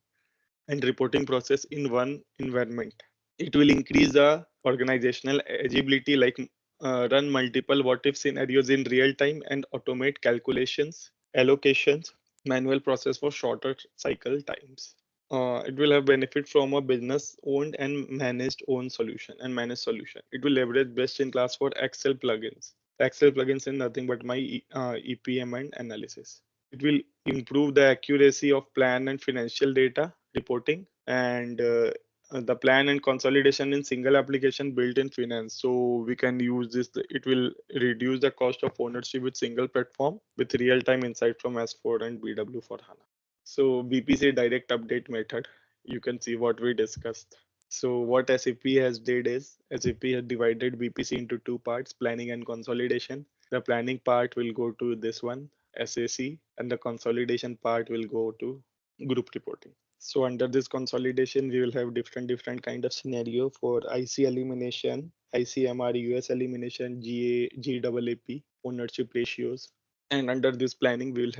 and reporting process in one environment. It will increase the organizational agility, like run multiple what if scenarios in real time and automate calculations, allocations, manual process for shorter cycle times. It will have benefit from a business owned and managed own solution and managed solution. It will leverage best in class for Excel plugins. Excel plugins is nothing but my EPM and analysis. It will improve the accuracy of plan and financial data reporting, and the plan and consolidation in single application built in finance. So we can use this. It will reduce the cost of ownership with single platform with real-time insight from S4 and BW for HANA. So BPC direct update method, you can see what we discussed. So what SAP has did is SAP has divided BPC into two parts, planning and consolidation. The planning part will go to this one, SAC, and the consolidation part will go to group reporting. So under this consolidation, we will have different kind of scenario for IC elimination, ICMR, US elimination, GAAP, ownership ratios. And under this planning, we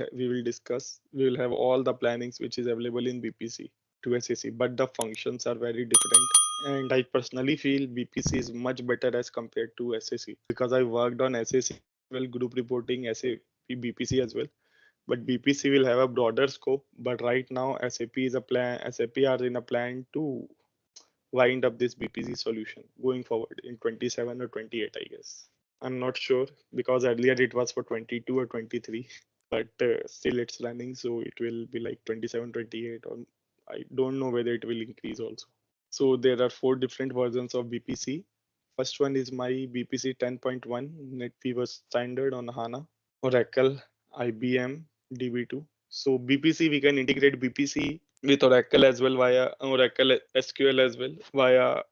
will have all the plannings which is available in BPC to SAC, but the functions are very different. And I personally feel BPC is much better as compared to SAC because I worked on SAC, well, group reporting, SAP BPC as well, but BPC will have a broader scope. But right now, SAP are in a plan to wind up this BPC solution going forward in 27 or 28, I guess. I'm not sure because earlier it was for 22 or 23, but still it's running, so it will be like 27, 28, or I don't know whether it will increase also. So there are four different versions of BPC. First one is my BPC 10.1 NetWeaver standard on HANA. Oracle, IBM, DB2. So BPC, we can integrate BPC with Oracle as well via Oracle SQL as well via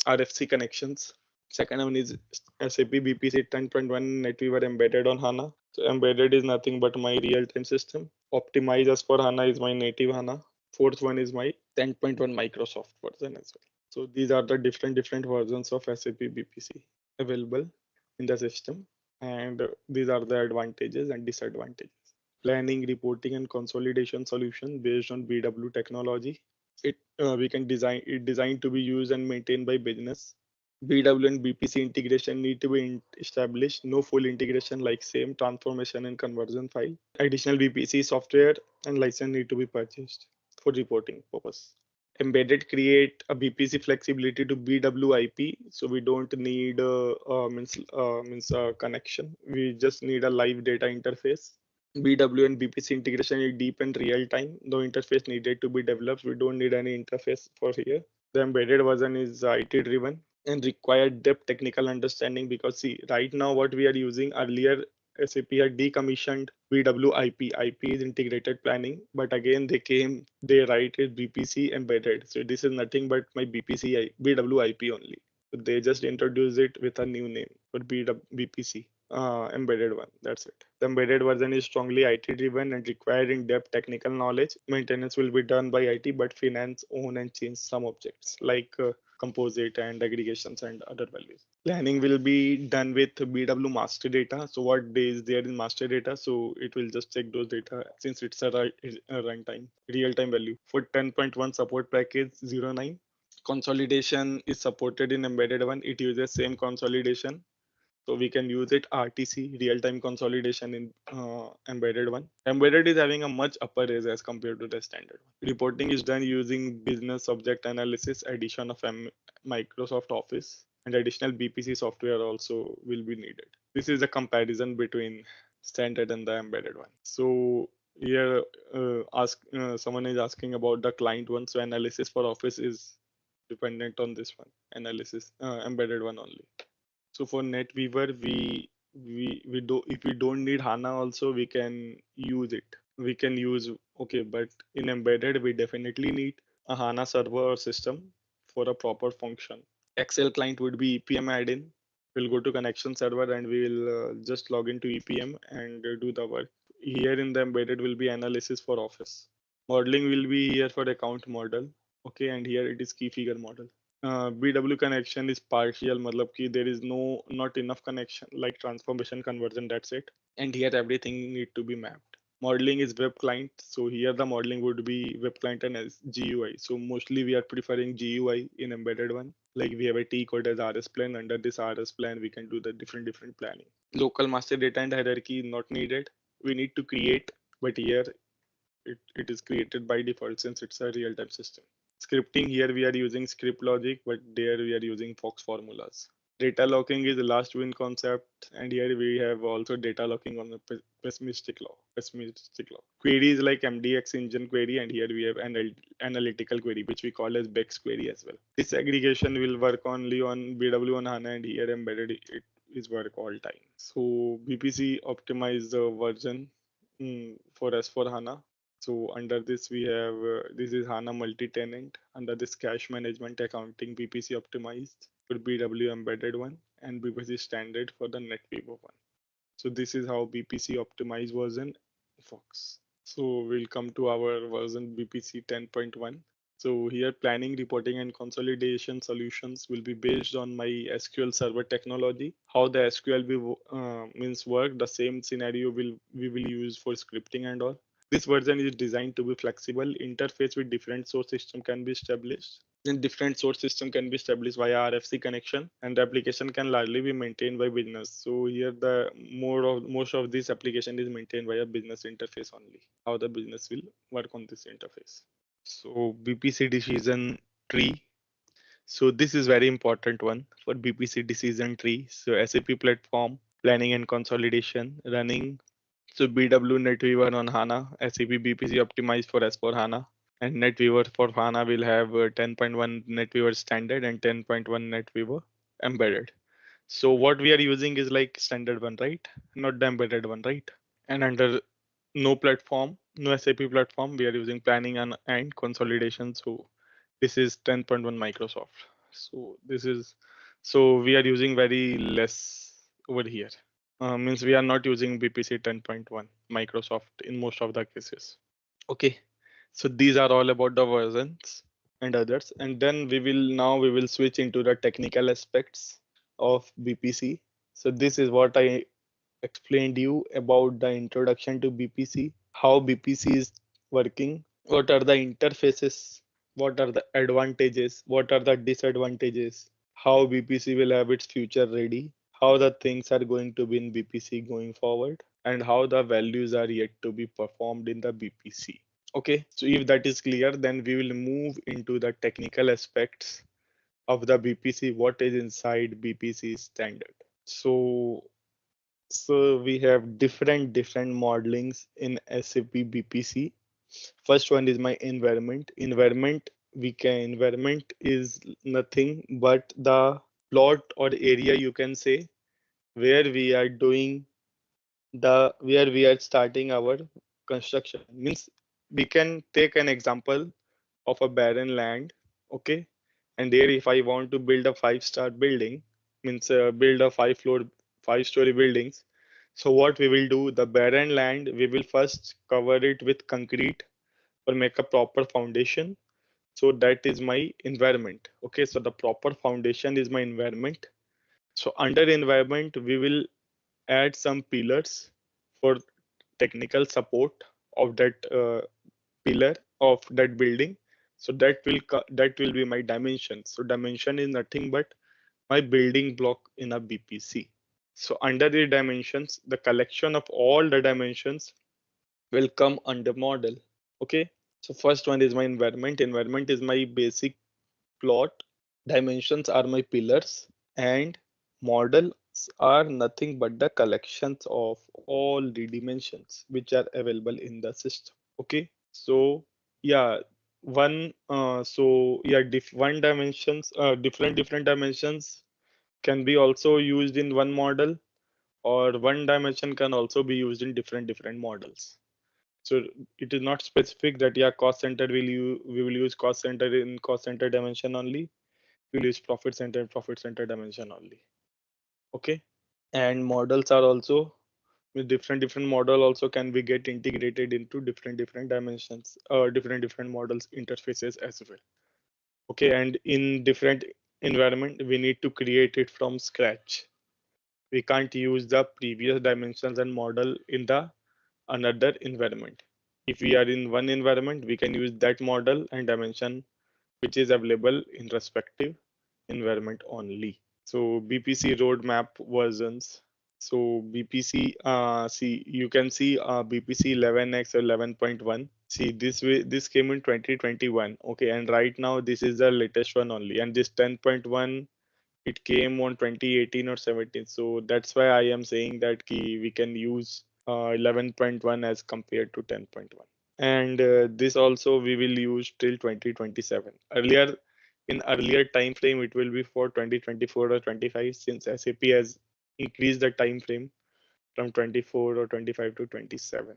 RFC connections. Second one is SAP BPC 10.1 NetWeaver embedded on HANA. So embedded is nothing but my real-time system. Optimize as for HANA is my native HANA. Fourth one is my 10.1 Microsoft version as well. So these are the different versions of SAP BPC available in the system, and these are the advantages and disadvantages. Planning, reporting, and consolidation solution based on BW technology. We can design it designed to be used and maintained by business. BW and BPC integration need to be established. No full integration like same transformation and conversion file. Additional BPC software and license need to be purchased for reporting purpose. Embedded create a BPC flexibility to BWIP, so we don't need connection. We just need a live data interface. BW and BPC integration is deep and real time. No interface needed to be developed. We don't need any interface for here. The embedded version is IT driven and require depth technical understanding because see right now what we are using earlier SAP had decommissioned BWIP. IP is integrated planning, but again they write it BPC embedded. So this is nothing but my BWIP only. So they just introduce it with a new name for BPC embedded one. That's it. The embedded version is strongly IT driven and required in-depth technical knowledge. Maintenance will be done by IT, but finance own and change some objects like composite and aggregations and other values. Planning will be done with BW master data. So what is there in master data? So it will just check those data since it's a runtime, real-time value. For 10.1 support package 09, consolidation is supported in embedded one. It uses same consolidation. So we can use it RTC, real-time consolidation in embedded one. Embedded is having a much upper edge as compared to the standard one. Reporting is done using business object analysis, addition of Microsoft Office, and additional BPC software also will be needed. This is a comparison between standard and the embedded one. So here, someone is asking about the client one. So analysis for Office is dependent on this one, analysis embedded one only. So for NetWeaver, we do if we don't need HANA also we can use it. We can use okay, but in embedded we definitely need a HANA server or system for a proper function. Excel client would be EPM add-in. We'll go to connection server and we'll just log into EPM and do the work. Here in the embedded will be analysis for Office. Modeling will be here for account model. Okay, and here it is key figure model. BW connection is partial, matlab ki there is not enough connection like transformation conversion, that's it. And here everything need to be mapped. Modeling is web client, so here the modeling would be web client and as GUI. So mostly we are preferring GUI in embedded one. Like we have a T code as RS plan. Under this RS plan, we can do the different planning. Local master data and hierarchy not needed. We need to create, but here it is created by default since it's a real-time system. Scripting here we are using script logic, but there we are using Fox formulas. Data locking is the last win concept, and here we have also data locking on the pessimistic law. Query is like MDX engine query, and here we have analytical query, which we call as Bex query as well. This aggregation will work only on BW on HANA, and here embedded it is work all time. So BPC optimized the version for S4 HANA. So under this we have this is HANA multi-tenant. Under this cache management accounting BPC optimized for BW embedded one and BPC standard for the NetWeaver one. So this is how BPC optimized version works. So we'll come to our version BPC 10.1. So here planning, reporting and consolidation solutions will be based on my SQL Server technology. How the SQL means work, the same scenario we will use for scripting and all. This version is designed to be flexible. Interface with different source system can be established. Then different source system can be established via RFC connection, and the application can largely be maintained by business. So here the most of this application is maintained via business interface only. How the business will work on this interface. So BPC decision tree. So this is very important one for BPC decision tree. So SAP platform planning and consolidation running. So BW NetWeaver on HANA, SAP BPC optimized for S4 HANA, and NetWeaver for HANA will have 10.1 NetWeaver standard and 10.1 NetWeaver embedded. So what we are using is like standard one, right? Not the embedded one, right? And under no platform, no SAP platform, we are using planning and consolidation. So this is 10.1 Microsoft. So this is, so we are using very less over here. Means we are not using BPC 10.1 Microsoft in most of the cases. Okay, so these are all about the versions and others, and then we will switch into the technical aspects of BPC. So this is what I explained you about the introduction to BPC, how BPC is working, what are the interfaces, what are the advantages, what are the disadvantages, how BPC will have its future ready, how the things are going to be in BPC going forward, and how the values are yet to be performed in the BPC. Okay, so if that is clear, then we will move into the technical aspects of the BPC, what is inside BPC standard. So we have different modelings in SAP BPC. First one is my environment. Environment is nothing but the plot or area, you can say, where we are doing where we are starting our construction. Means we can take an example of a barren land, okay? And there, if I want to build a 5-star building, means build a 5-story buildings. So what we will do, the barren land, we will first cover it with concrete or make a proper foundation. So that is my environment. Okay, so the proper foundation is my environment. So under environment, we will add some pillars for technical support of that pillar of that building. So that will be my dimension. So dimension is nothing but my building block in a BPC. So under the dimensions, the collection of all the dimensions will come under model. Okay, so first one is my environment. Environment is my basic plot. Dimensions are my pillars, and models are nothing but the collections of all the dimensions which are available in the system. Okay, so yeah, one dimensions, different dimensions can be also used in one model, or one dimension can also be used in different models. So it is not specific that yeah, cost center we will use cost center in cost center dimension only. We'll use profit center in profit center dimension only. Okay, and models are also with different model also can be get integrated into different dimensions, different models interfaces as well. Okay, and in different environment we need to create it from scratch. We can't use the previous dimensions and model in the another environment. If we are in one environment, we can use that model and dimension which is available in respective environment only. So BPC roadmap versions. So BPC, see, you can see BPC 11x or 11.1. See, this came in 2021. Okay, and right now this is the latest one only, and this 10.1 it came on 2018 or 17. So that's why I am saying that we can use 11.1 as compared to 10.1. And this also we will use till 2027. Earlier time frame it will be for 2024 or 25, since SAP has increased the time frame from 24 or 25 to 27,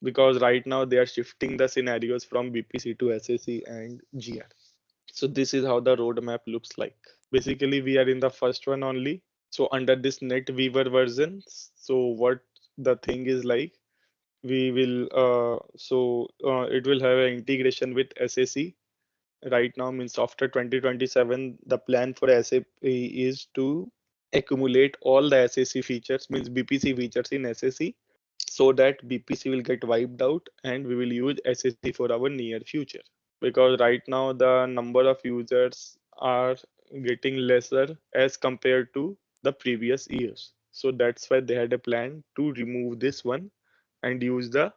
because right now they are shifting the scenarios from BPC to SAC and GR. So this is how the roadmap looks like. Basically, we are in the first one only. So under this NetWeaver version, so what the thing is like, we will it will have an integration with SAC. Right now means after 2027, the plan for SAP is to accumulate all the SAC features, means BPC features in SAC, so that BPC will get wiped out and we will use SAC for our near future. Because right now the number of users are getting lesser as compared to the previous years. So that's why they had a plan to remove this one and use the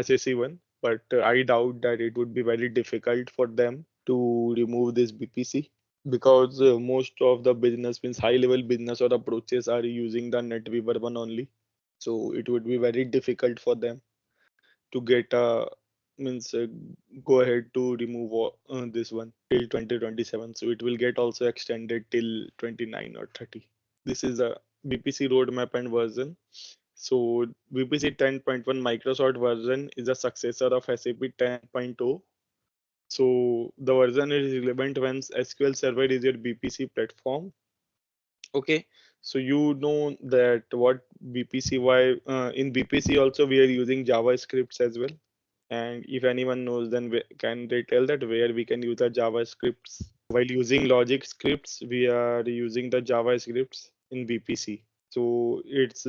SAC one. But I doubt that it would be very difficult for them to remove this BPC, because most of the business means high level business or approaches are using the NetWeaver one only. So it would be very difficult for them to get means go ahead to remove this one till 2027. So it will get also extended till 29 or 30. This is a BPC roadmap and version. So BPC 10.1 Microsoft version is a successor of SAP 10.0. So the version is relevant when SQL Server is your BPC platform. Okay, so you know that what BPC, why in BPC also we are using JavaScripts as well. And if anyone knows, then can they tell that where we can use the JavaScripts? While using logic scripts, we are using the JavaScripts in BPC. So its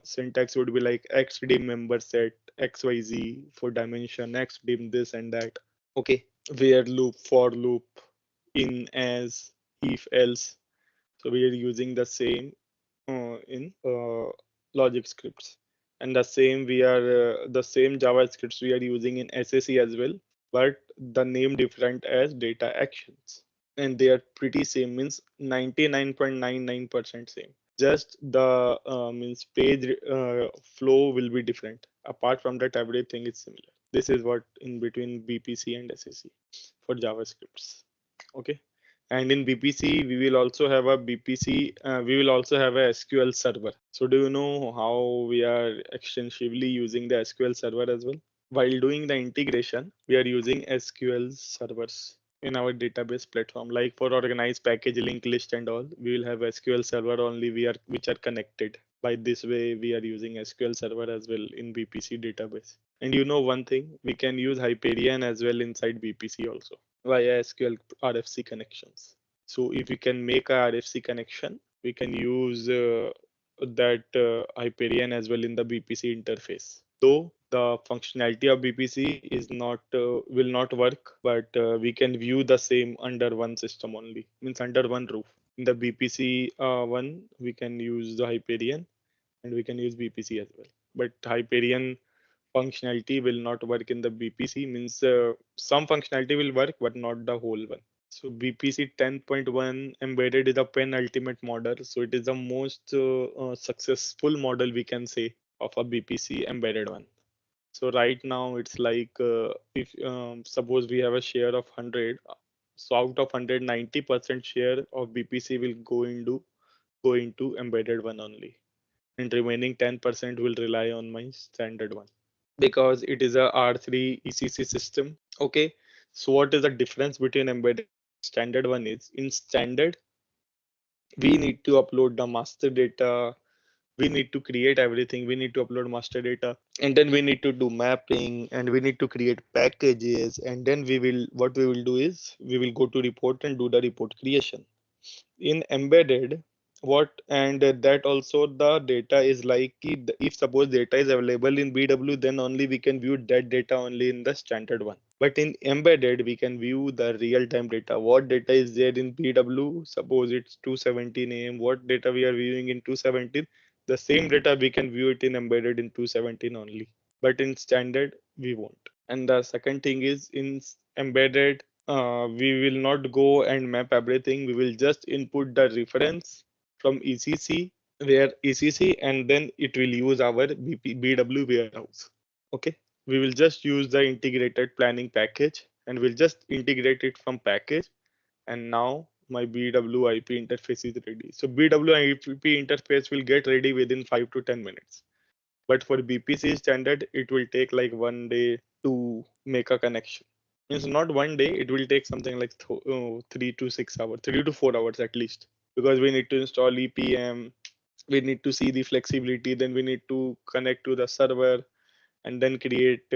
syntax would be like xdim member set xyz for dimension, xdim this and that. Okay, where loop, for loop, in, as, if, else. So we are using the same in logic scripts, and the same JavaScripts we are using in SAC as well, but the name different as data actions, and they are pretty same, means 99.99% same. Just the means page flow will be different. Apart from that, everything is similar. This is what in between BPC and SAC for JavaScripts. Okay. And in BPC, we will also have a BPC, we will also have a SQL server. So do you know how we are extensively using the SQL server as well? While doing the integration, we are using SQL servers in our database platform. Like for organized package, link list and all, we will have SQL server only which are connected. By this way, we are using SQL server as well in BPC database. And you know one thing, we can use Hyperion as well inside BPC also via SQL RFC connections. So if we can make a RFC connection, we can use that Hyperion as well in the BPC interface. Though the functionality of BPC is not will not work, but we can view the same under one system only, means under one roof. In the BPC one, we can use the Hyperion and we can use BPC as well. But Hyperion functionality will not work in the BPC, means some functionality will work, but not the whole one. So BPC 10.1 embedded is the penultimate model. So it is the most successful model we can say of a BPC embedded one. So right now it's like if suppose we have a share of 100, so out of 100, 90% share of BPC will go into embedded one only, and remaining 10% will rely on my standard one, because it is a R3 ECC system. Okay, so what is the difference between embedded and standard one is, in standard, we need to upload the master data, we need to create everything, we need to upload master data, and then we need to do mapping, and we need to create packages, and then what we will do is we will go to report and do the report creation. In embedded, what, and that also the data is like, if suppose data is available in BW, then only we can view that data only in the standard one. But in embedded, we can view the real time data. What data is there in BW? Suppose it's 217 AM. What data we are viewing in 217? The same data we can view it in embedded in 217 only. But in standard, we won't. And the second thing is, in embedded, we will not go and map everything. We will just input the reference from ECC, where ECC, and then it will use our BW warehouse. Okay, we will just use the integrated planning package, and we'll just integrate it from package. And now my BWIP interface is ready. So BWIP interface will get ready within 5 to 10 minutes. But for BPC standard, it will take like 1 day to make a connection. Means not 1 day, it will take something like 3 to 6 hours, 3 to 4 hours at least, because we need to install EPM, we need to see the flexibility, then we need to connect to the server and then create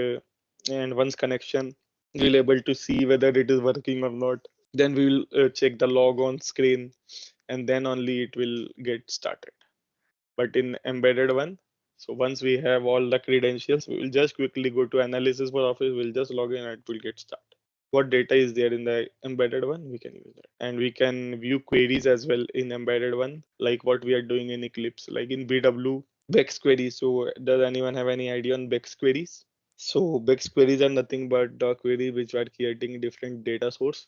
and once connection, we'll able to see whether it is working or not. Then we will check the log on screen, and then only it will get started. But in embedded one, so once we have all the credentials, we will just quickly go to analysis for office, we'll just log in and it will get started. What data is there in the embedded one, we can use that. And we can view queries as well in embedded one, like what we are doing in Eclipse, like in BW Bex queries. So does anyone have any idea on Bex queries? So Bex queries are nothing but the query which are creating different data source.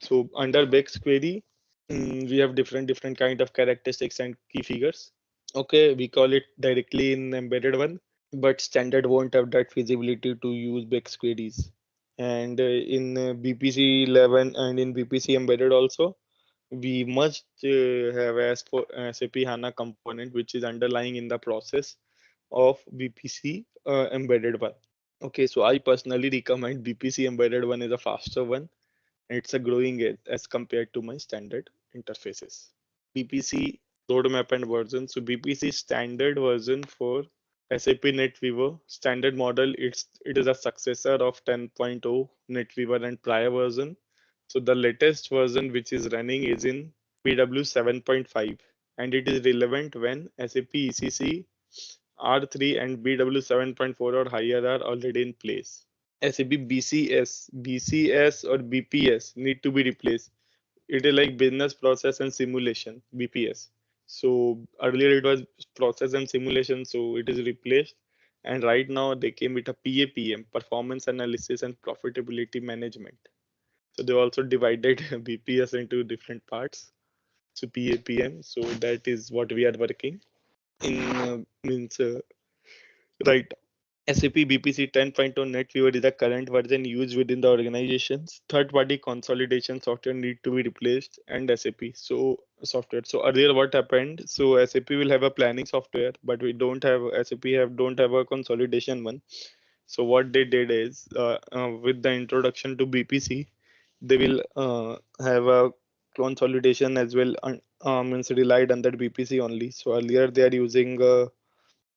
So under Bex query, we have different kind of characteristics and key figures. Okay, we call it directly in embedded one, but standard won't have that feasibility to use Bex queries. And in BPC 11 and in BPC embedded also, we must have as for SAP HANA component, which is underlying in the process of BPC embedded one. Okay, so I personally recommend BPC embedded one is a faster one, and it's a growing edge as compared to my standard interfaces. BPC roadmap and version. So BPC standard version for SAP NetWeaver standard model. It is a successor of 10.0 NetWeaver and prior version. So the latest version which is running is in BW 7.5, and it is relevant when SAP ECC R3 and BW 7.4 or higher are already in place. SAP BCS or BPS need to be replaced. It is like business process and simulation, BPS. So earlier it was process and simulation, so it is replaced. And right now they came with a PAPM, performance analysis and profitability management. So they also divided BPS into different parts. So PAPM. So that is what we are working in. Means right. SAP BPC 10.0 NetWeaver is the current version used within the organizations. Third-party consolidation software need to be replaced and SAP software. So earlier what happened? So SAP will have a planning software, but we don't have don't have a consolidation one. So what they did is with the introduction to BPC, they will have a consolidation as well. Means relied on that BPC only. So earlier they are using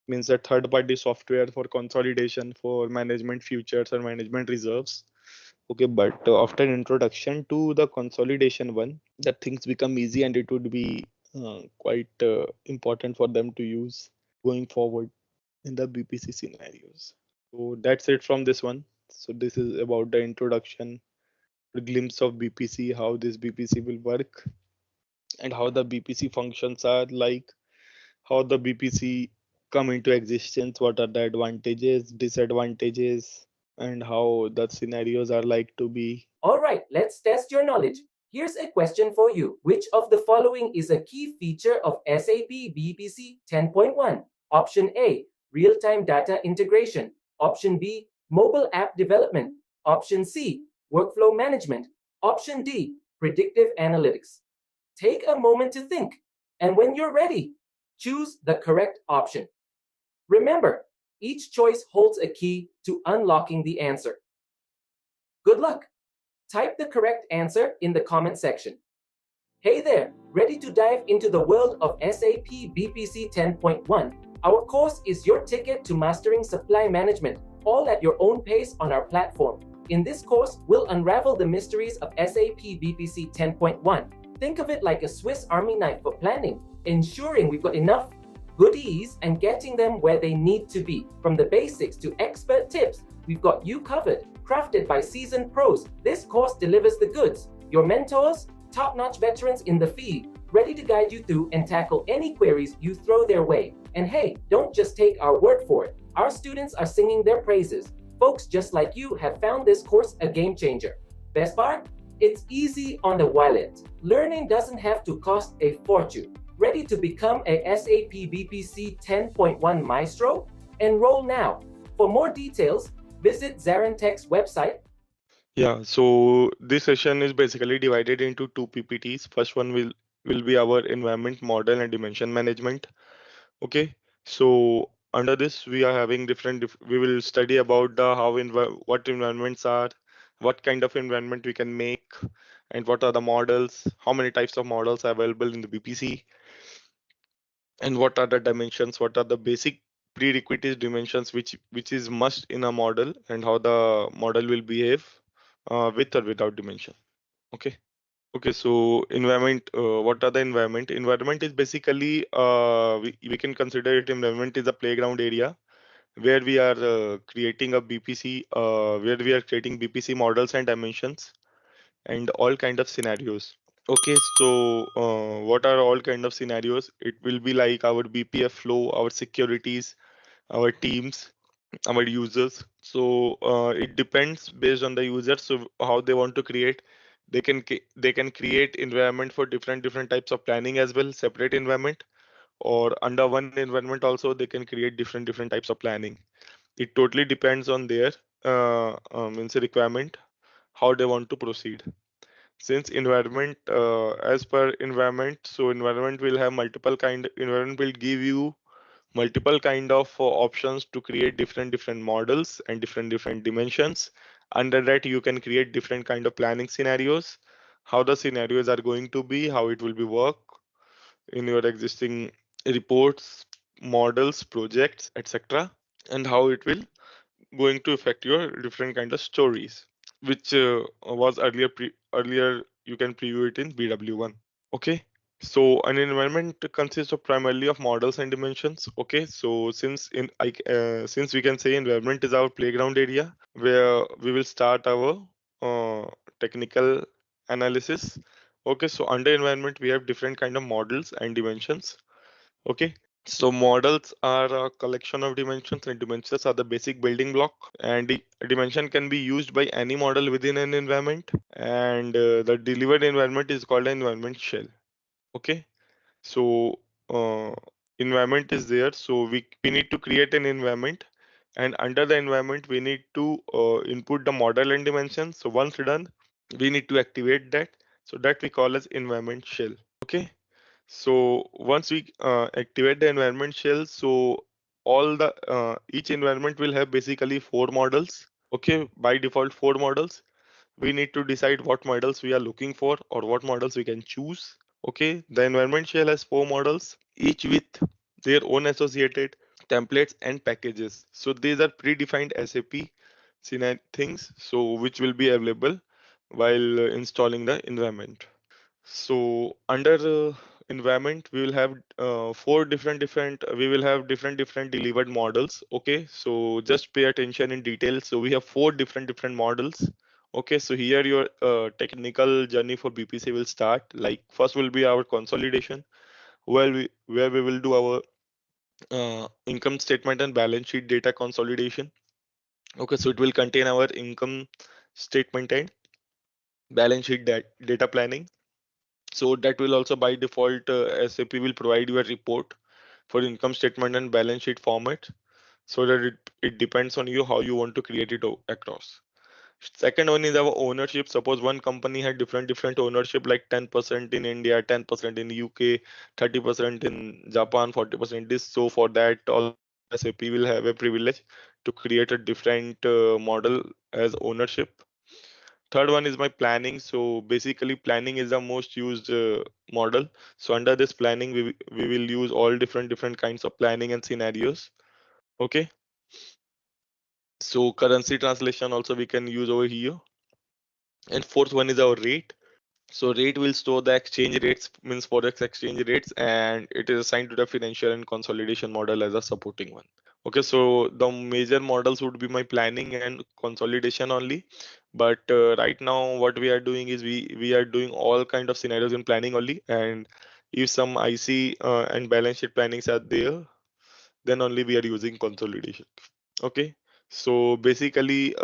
means a third party software for consolidation for management futures or management reserves. Okay, but after introduction to the consolidation one, that things become easy and it would be quite important for them to use going forward in the BPC scenarios. So that's it from this one. So this is about the introduction, a glimpse of BPC, how this BPC will work, and how the BPC functions are like, how the BPC come into existence, what are the advantages, disadvantages, and how the scenarios are like to be. Alright, let's test your knowledge. Here's a question for you. Which of the following is a key feature of SAP BPC 10.1? Option A, real-time data integration. Option B, mobile app development. Option C, workflow management. Option D, predictive analytics. Take a moment to think, and when you're ready, choose the correct option. Remember, each choice holds a key to unlocking the answer. Good luck! Type the correct answer in the comment section. Hey there, ready to dive into the world of SAP BPC 10.1? Our course is your ticket to mastering supply management, all at your own pace on our platform. In this course, we'll unravel the mysteries of SAP BPC 10.1. Think of it like a Swiss Army knife for planning, ensuring we've got enough goodies and getting them where they need to be. From the basics to expert tips, we've got you covered. Crafted by seasoned pros, this course delivers the goods. Your mentors, top-notch veterans in the field, ready to guide you through and tackle any queries you throw their way. And hey, don't just take our word for it. Our students are singing their praises. Folks just like you have found this course a game changer. Best part? It's easy on the wallet. Learning doesn't have to cost a fortune. Ready to become a SAP BPC 10.1 Maestro? Enroll now. For more details, visit ZaranTech's website. Yeah, so this session is basically divided into two PPTs. First one will be our environment model and dimension management. Okay, so under this we are having we will study about the what environments are, what kind of environment we can make, and what are the models, how many types of models are available in the BPC. and what are the dimensions, what are the basic prerequisite dimensions which is must in a model, and how the model will behave with or without dimension. Okay. Okay, so environment, what are the environment? Environment is basically, we can consider it environment is a playground area where we are creating a BPC, where we are creating BPC models and dimensions and all kind of scenarios. Okay, so what are all kind of scenarios? It will be like our BPF flow, our securities, our teams, our users. So it depends based on the user. So how they want to create, they can create environment for different types of planning as well, separate environment, or under one environment also they can create different types of planning. It totally depends on their means requirement, how they want to proceed. Since environment, as per environment, so environment will have multiple kind. Environment will give you multiple kind of options to create different models and different dimensions. Under that you can create different kind of planning scenarios, how the scenarios are going to be, how it will be work in your existing reports, models, projects, etc., and how it will going to affect your different kind of stories, which was earlier you can preview it in BW1. Okay. So an environment consists of primarily of models and dimensions. Okay. So since we can say environment is our playground area where we will start our uh, technical analysis. Okay. So under environment we have different kind of models and dimensions. Okay. So models are a collection of dimensions, and dimensions are the basic building block. And dimension can be used by any model within an environment. And the delivered environment is called an environment shell. Okay. So environment is there. So we need to create an environment. And under the environment, we need to input the model and dimensions. So once done, we need to activate that. So that we call as environment shell. Okay. So once we activate the environment shell, so all the each environment will have basically four models. Okay, by default four models. We need to decide what models we are looking for or what models we can choose. Okay, the environment shell has four models, each with their own associated templates and packages. So these are predefined SAP things, so which will be available while installing the environment. So under environment, we will have four different. We will have different delivered models. Okay, so just pay attention in detail. So we have four different models. Okay, so here your technical journey for BPC will start. Like first will be our consolidation, where we will do our income statement and balance sheet data consolidation. Okay, so it will contain our income statement and balance sheet data planning. So that will also by default SAP will provide you a report for income statement and balance sheet format, so that it depends on you how you want to create it across. Second one is our ownership. Suppose one company had different ownership, like 10% in India, 10% in UK, 30% in Japan, 40% this. So for that also SAP will have a privilege to create a different model as ownership. Third one is my planning. So basically planning is the most used model. So under this planning, we will use all different kinds of planning and scenarios. Okay. So currency translation also we can use over here. And fourth one is our rate. So rate will store the exchange rates, means forex exchange rates, and it is assigned to the financial and consolidation model as a supporting one. Okay, so the major models would be my planning and consolidation only. But right now, what we are doing is we are doing all kind of scenarios in planning only. And if some IC and balance sheet plannings are there, then only we are using consolidation. Okay, so basically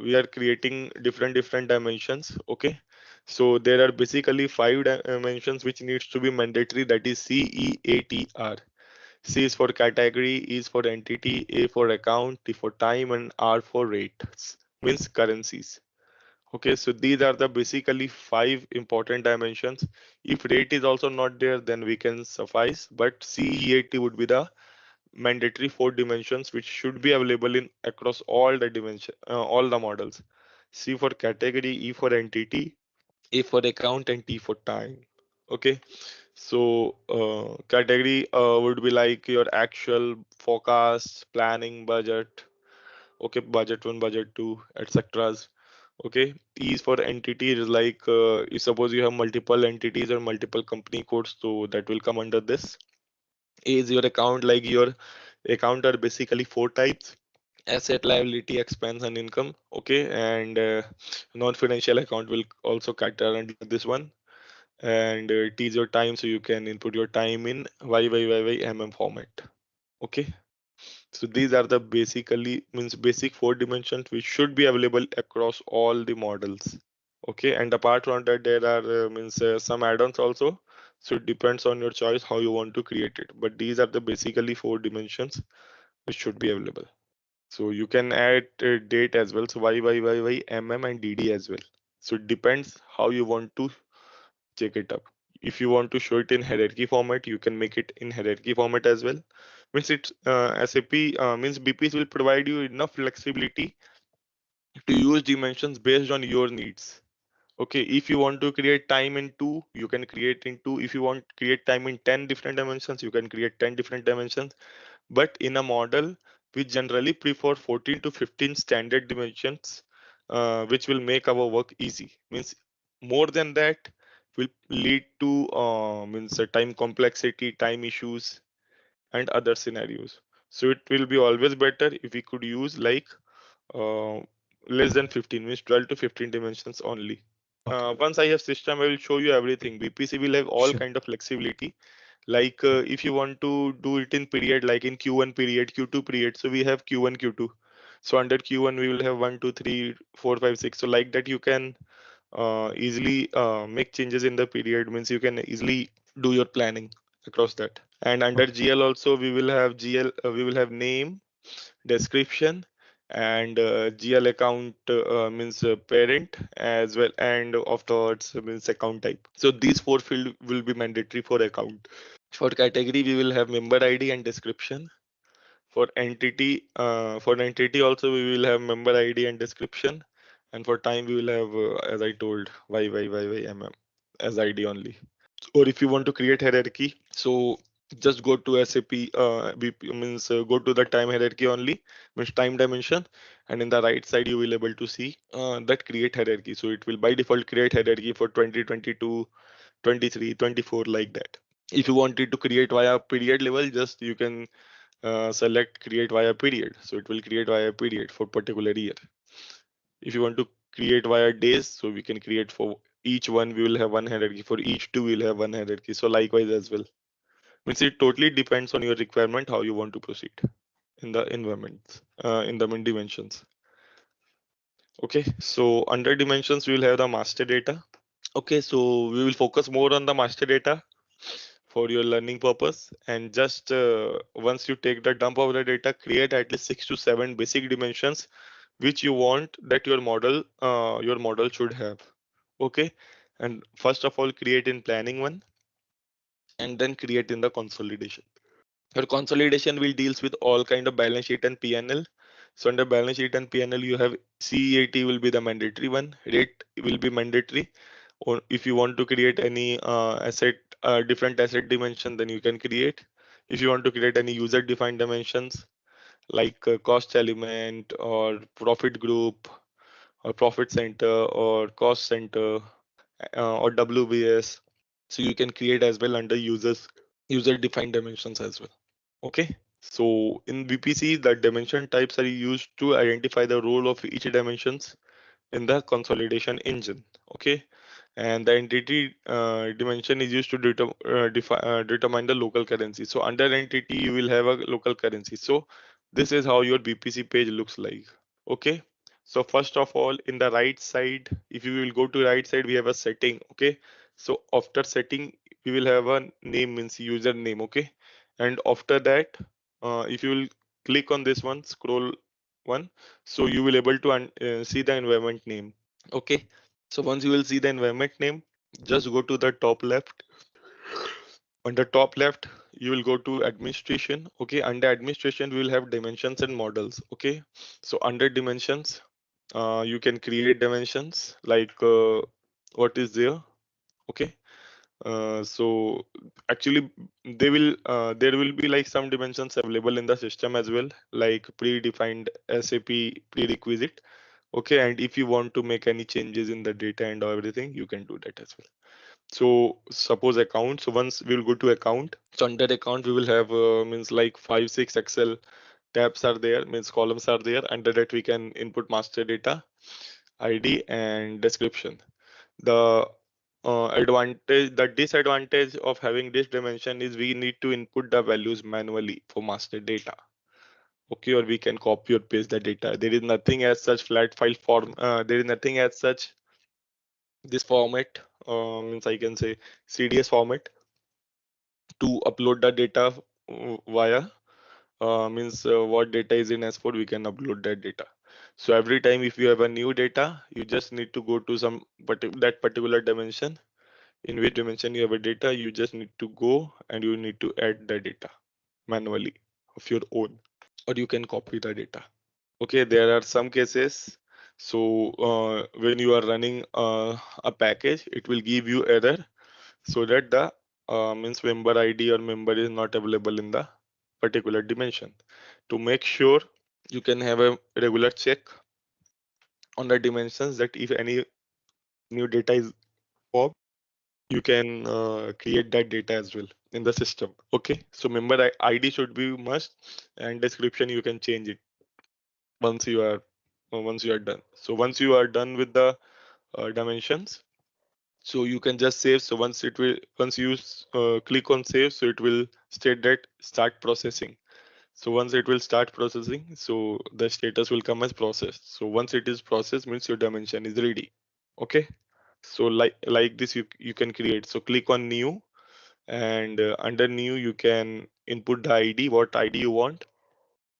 we are creating different dimensions. Okay, so there are basically five dimensions which needs to be mandatory, that is CEATR. C is for category, E is for entity, A for account, T for time, and R for rates, means currencies. Okay, so these are the basically five important dimensions. If rate is also not there, then we can suffice, but CEAT would be the mandatory four dimensions which should be available in across all the all the models. C for category, E for entity, A for account, and T for time. Okay, So category would be like your actual forecast, planning, budget. Okay, budget 1, budget 2, etc. Okay, E is for entity is like you suppose you have multiple entities or multiple company codes, so that will come under this. A is your account, like your account are basically four types: asset, liability, expense, and income. Okay, and non-financial account will also cater under this one. And it is your time, so you can input your time in YYYYMM format. Okay, so these are the basically means basic four dimensions which should be available across all the models. Okay, and apart from that, there are means some add-ons also. So it depends on your choice how you want to create it. But these are the basically four dimensions which should be available. So you can add date as well. So YYYYMM and DD as well. So it depends how you want to check it up. If you want to show it in hierarchy format, you can make it in hierarchy format as well. Means it's SAP means BPs will provide you enough flexibility to use dimensions based on your needs. Okay, if you want to create time in two, you can create in two. If you want create time in 10 different dimensions, you can create 10 different dimensions. But in a model, we generally prefer 14 to 15 standard dimensions, which will make our work easy. Means more than that will lead to means time complexity, time issues, and other scenarios. So it will be always better if we could use like uh, less than 15, means 12 to 15 dimensions only. Once I have system, I will show you everything. BPC will have all Sure. kind of flexibility. Like if you want to do it in period, like in Q1 period, Q2 period, so we have Q1, Q2. So under Q1 we will have 1, 2, 3, 4, 5, 6. So like that you can easily make changes in the period. Means you can easily do your planning across that. And under Okay. GL also we will have GL. We will have name, description, and GL account means parent as well, and afterwards means account type. So these four field will be mandatory for account. For category, we will have member ID and description. For entity also we will have member ID and description, and for time we will have as I told YYYYMM as ID only. Or if you want to create hierarchy, so just go to SAP BP, means go to the time hierarchy only, means time dimension, and in the right side you will able to see that create hierarchy. So it will by default create hierarchy for 2022, 23, 24, like that. If you wanted to create via period level, just you can select create via period, so it will create via period for particular year. If you want to create via days, so we can create for each one, we will have one hierarchy. For each two, we'll have one hierarchy. So likewise as well. Means it totally depends on your requirement how you want to proceed in the environments, in the main dimensions. Okay, so under dimensions we will have the master data. Okay, so we will focus more on the master data for your learning purpose, and just once you take the dump of the data, create at least 6 to 7 basic dimensions which you want that your model should have. Okay, and first of all create in planning one, and then create in the consolidation. Your consolidation will deals with all kind of balance sheet and PNL. So under balance sheet and PNL you have CEAT will be the mandatory one, rate will be mandatory. Or if you want to create any asset different asset dimension, then you can create. If you want to create any user defined dimensions like cost element or profit group or profit center or cost center or WBS, so you can create as well under user defined dimensions as well. Okay, so in BPC the dimension types are used to identify the role of each dimensions in the consolidation engine. Okay, and the entity dimension is used to determine the local currency. So under entity you will have a local currency. So this is how your BPC page looks like. Okay, so first of all, in the right side, if you will go to right side, we have a setting. Okay, so after setting we will have a name, means username. Okay, and after that if you will click on this one, scroll one, so you will able to see the environment name. Okay, so once you will see the environment name, just go to the top left. On the top left you will go to administration. Okay, under administration we will have dimensions and models. Okay, so under dimensions you can create dimensions like what is there. Okay, So actually there will be like some dimensions available in the system as well, like predefined SAP prerequisite. Okay, and if you want to make any changes in the data and everything, you can do that as well. So suppose account. So once we will go to account. So under account we will have means like 5 6 Excel tabs are there, means columns are there. Under that we can input master data, ID and description. The the disadvantage of having this dimension is we need to input the values manually for master data. Okay, or we can copy or paste the data. There is nothing as such flat file form. There is nothing as such this format. Means I can say CDS format to upload the data via. Means what data is in S4, we can upload that data. So every time if you have a new data, you just need to go to that particular dimension. In which dimension you have a data, you just need to go and you need to add the data manually of your own, or you can copy the data. Okay, there are some cases. So when you are running a package, it will give you error so that the means member ID or member is not available in the particular dimension. To make sure, you can have a regular check on the dimensions that if any new data is formed, you can create that data as well in the system. Okay, so member ID should be must, and description you can change it once you are done. So once you are done with the dimensions, so you can just save. So once you click on save, so it will state that start processing. So once it will start processing, so the status will come as processed. So once it is processed, means your dimension is ready. Okay, so like this you can create. So click on new, and under new you can input the ID, what ID you want.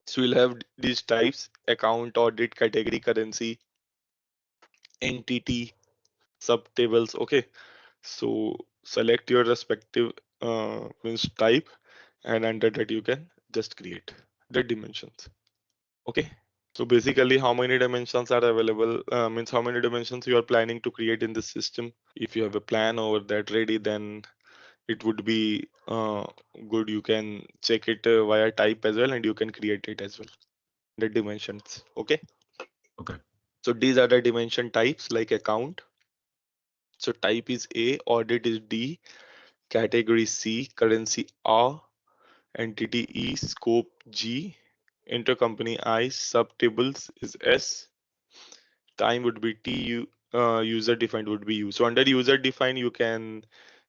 So you'll have these types: account, audit, category, currency, entity, subtables. Okay, so select your respective means type, and under that you can just create the dimensions. Okay, so basically how many dimensions are available, means how many dimensions you are planning to create in this system. If you have a plan over that ready, then it would be good. You can check it via type as well, and you can create it as well, the dimensions. Okay, so these are the dimension types, like account. So type is A, audit is D, category C, currency R, entity E, scope G, intercompany I, subtables is S, time would be T, user defined would be U. So under user defined, you can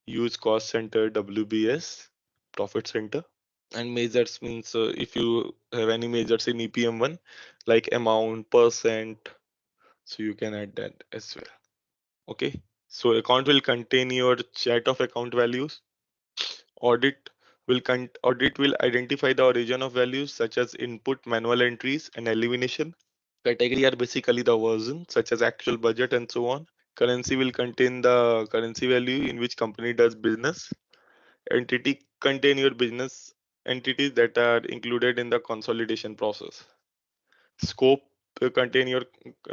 use cost center, WBS, profit center. And measures means if you have any measures in EPM1, like amount, percent, so you can add that as well. Okay, so account will contain your chat of account values. Audit will identify the origin of values such as input, manual entries, and elimination. Category are basically the version such as actual, budget, and so on. Currency will contain the currency value in which company does business. Entity contain your business entities that are included in the consolidation process. Scope contain your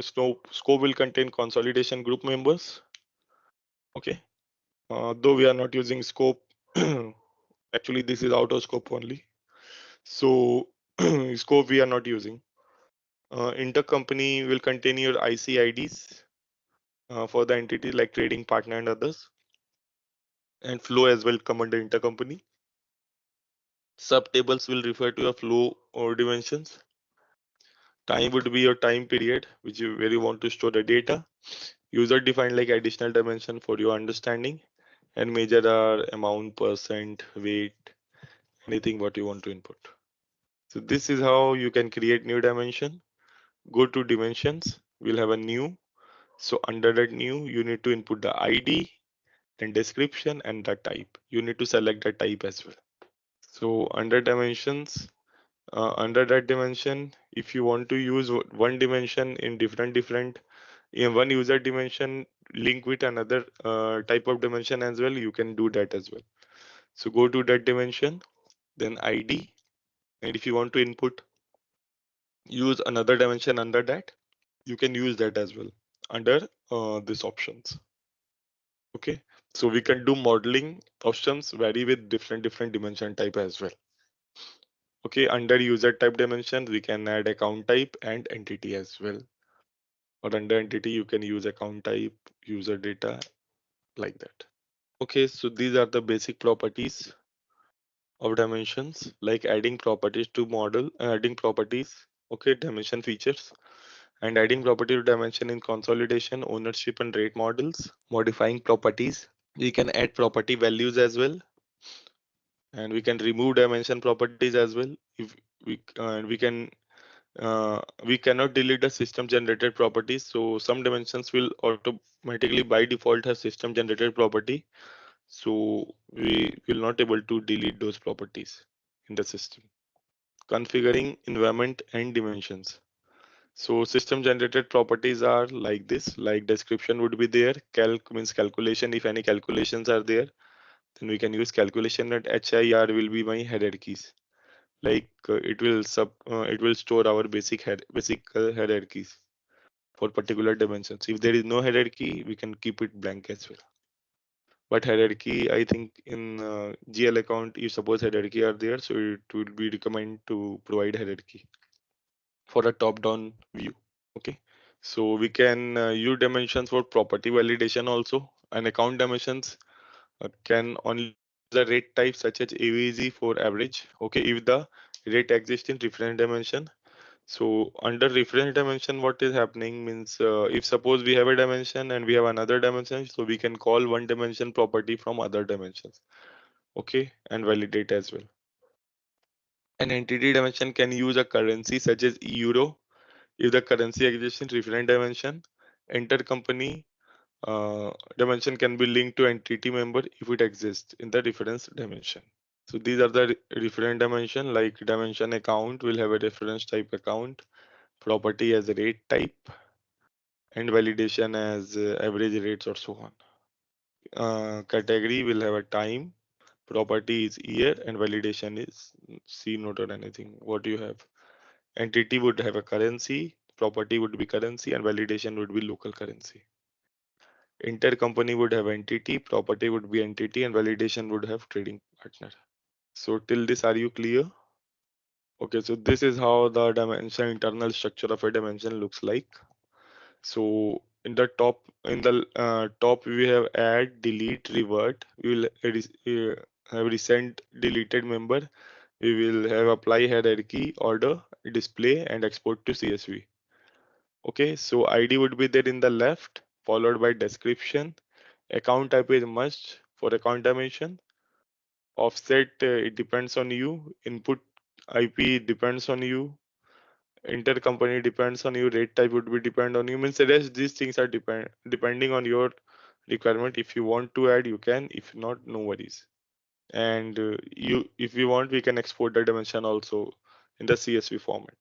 scope will contain consolidation group members. Okay, though we are not using scope. Actually, this is out of scope only. So scope we are not using. Intercompany will contain your IC IDs for the entity like trading partner and others, and flow as well come under intercompany. Subtables will refer to your flow or dimensions. Time would be your time period, where you want to store the data. User defined like additional dimension for your understanding, and major are amount, percent, weight, anything what you want to input. So this is how you can create new dimension. Go to dimensions, we'll have a new. So under that new, you need to input the ID, then description and the type. You need to select the type as well. So under dimensions, under that dimension, if you want to use one dimension in different in one user dimension link with another type of dimension as well, you can do that as well. So go to that dimension, then ID, and if you want to input use another dimension under that, you can use that as well under this options. Okay, so we can do modeling options vary with different dimension type as well. Okay, under user type dimension, we can add account type and entity as well. Or under entity, you can use account type, user data, like that. Okay, so these are the basic properties of dimensions, like adding properties to model, adding properties, okay, dimension features, and adding property to dimension in consolidation, ownership, and rate models, modifying properties. We can add property values as well, and we can remove dimension properties as well. If we cannot delete the system generated properties, so some dimensions will automatically by default have system generated property, so we will not able to delete those properties in the system. Configuring environment and dimensions. So system generated properties are like this, like description would be there, calc means calculation, if any calculations are there, then we can use calculation, and HIR will be my hierarchies. Like it will store our basic hierarchies for particular dimensions. If there is no hierarchy, we can keep it blank as well. But hierarchy, I think in GL account, if suppose hierarchy are there, so it will be recommend to provide hierarchy for a top-down view. Okay, so we can use dimensions for property validation also. And account dimensions can only use the rate type such as AVG for average. Okay, if the rate exists in reference dimension. So under reference dimension, what is happening means if suppose we have a dimension and we have another dimension, so we can call one dimension property from other dimensions. Okay, and validate as well. An entity dimension can use a currency such as euro if the currency exists in reference dimension. Intercompany dimension can be linked to entity member if it exists in the reference dimension. So these are the reference dimension, like dimension account will have a reference type account, property as a rate type, and validation as average rates or so on. Category will have a time, property is year, and validation is C note or anything. What you have? Entity would have a currency, property would be currency, and validation would be local currency. Intercompany would have entity, property would be entity, and validation would have trading partner. So till this, are you clear? Okay, so this is how the dimension internal structure of a dimension looks like. So in the top, we have add, delete, revert. We will have recent deleted member. We will have apply hierarchy, order, display, and export to CSV. Okay, so ID would be there in the left, followed by description. Account type is must for account dimension. Offset, it depends on you. Input IP depends on you. Intercompany depends on you. Rate type would be depend on you. Means the rest these things are depending on your requirement. If you want to add, you can. If not, no worries. And if you want, we can export the dimension also in the CSV format.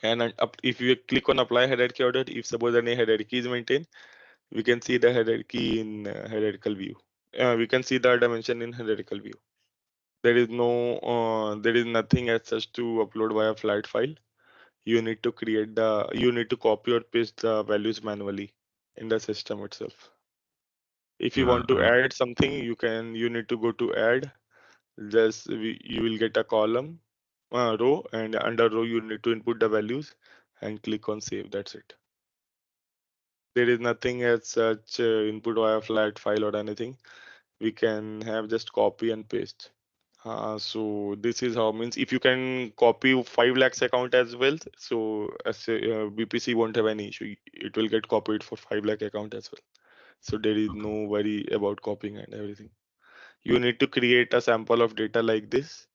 And if you click on apply hierarchy order, if suppose any hierarchy is maintained, we can see the hierarchy in hierarchical view. We can see the dimension in hierarchical view. There is nothing as such to upload via flat file. You need to you need to copy or paste the values manually in the system itself. If you want to add something, you need to go to add. You will get a column, row, and under row you need to input the values and click on save. That's it. There is nothing as such input via flat file or anything. We can have just copy and paste. So this is how means if you can copy 5 lakhs account as well, so as BPC won't have any issue. It will get copied for 5 lakh account as well. So there is no worry about copying and everything. You need to create a sample of data like this,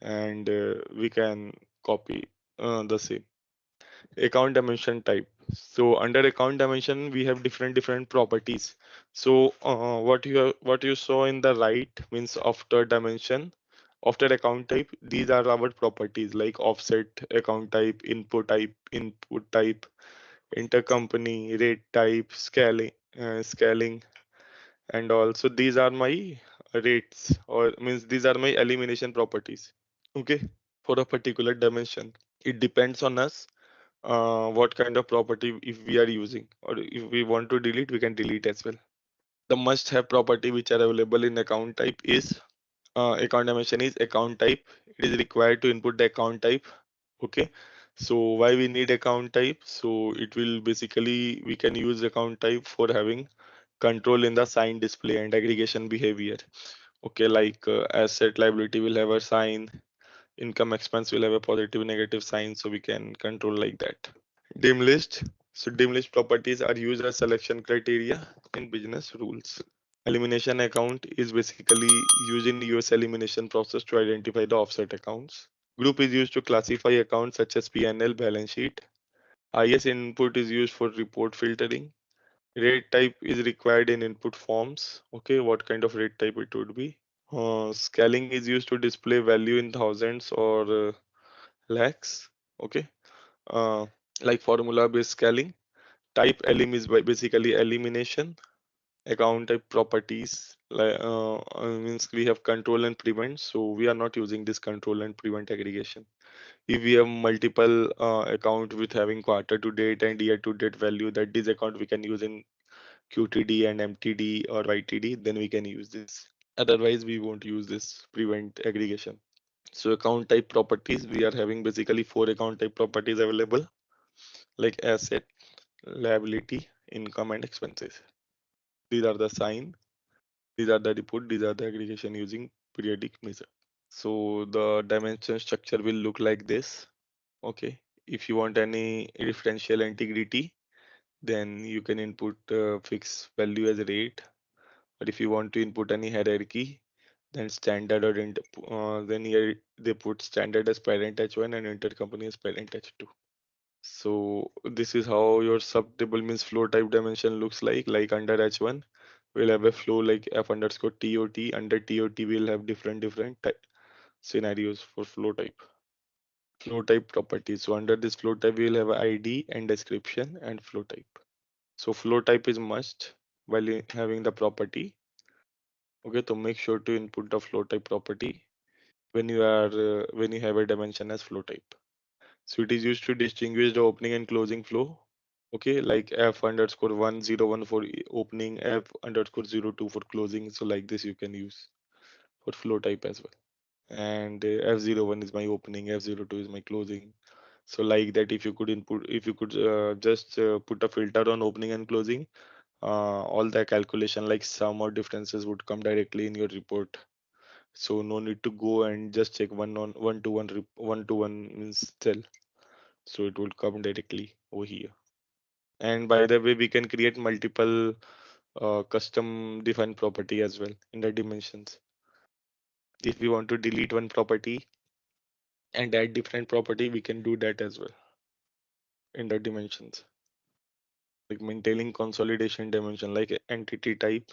and we can copy the same. Account dimension type. So under account dimension, we have different properties. So what you saw in the right means after dimension, after account type, these are our properties like offset, account input type, intercompany, rate type, scaling, and also these are my rates or means these are my elimination properties. Okay, for a particular dimension, it depends on us what kind of property if we are using, or if we want to delete, we can delete as well. The must-have property which are available in account type is account dimension is account type. It is required to input the account type. Okay. So why we need account type? So it will basically we can use account type for having control in the sign display and aggregation behavior. Okay, like asset liability will have a sign, income expense will have a positive negative sign, so we can control like that. Dim list. So dim list properties are used as selection criteria in business rules. Elimination account is basically used in US elimination process to identify the offset accounts. Group is used to classify accounts such as P&L balance sheet. IS input is used for report filtering. Rate type is required in input forms. Okay, what kind of rate type it would be? Scaling is used to display value in thousands or lakhs. Okay, uh, like formula based scaling. Type elim is basically elimination. Account type properties means we have control and prevent. So we are not using this control and prevent aggregation. If we have multiple account with having quarter to date and year to date value, that this account we can use in QTD and MTD or YTD, then we can use this. Otherwise, we won't use this prevent aggregation. So account type properties, we are having basically four account type properties available, like asset, liability, income, and expenses. These are the sign, these are the report, these are the aggregation using periodic measure. So the dimension structure will look like this. Okay. If you want any differential integrity, then you can input fixed value as a rate. But if you want to input any hierarchy, then standard or then here they put standard as parent H1 and intercompany as parent H2. So this is how your subtable means flow type dimension looks like. Like under H1, we'll have a flow like F underscore TOT. Under TOT, we'll have different scenarios for flow type. Flow type properties. So under this flow type, we'll have ID and description and flow type. So flow type is must while having the property. Okay, so make sure to input the flow type property when you have a dimension as flow type. So it is used to distinguish the opening and closing flow. Okay, like F underscore 101 for opening, F underscore 02 for closing. So like this you can use for flow type as well. And F01 is my opening, F02 is my closing. So like that, if you could just put a filter on opening and closing, all the calculation like sum or differences would come directly in your report. So no need to go and just check one to one means cell. So it will come directly over here. And by the way, we can create multiple custom defined property as well in the dimensions. If we want to delete one property and add different property, we can do that as well in the dimensions. Like maintaining consolidation dimension like entity type.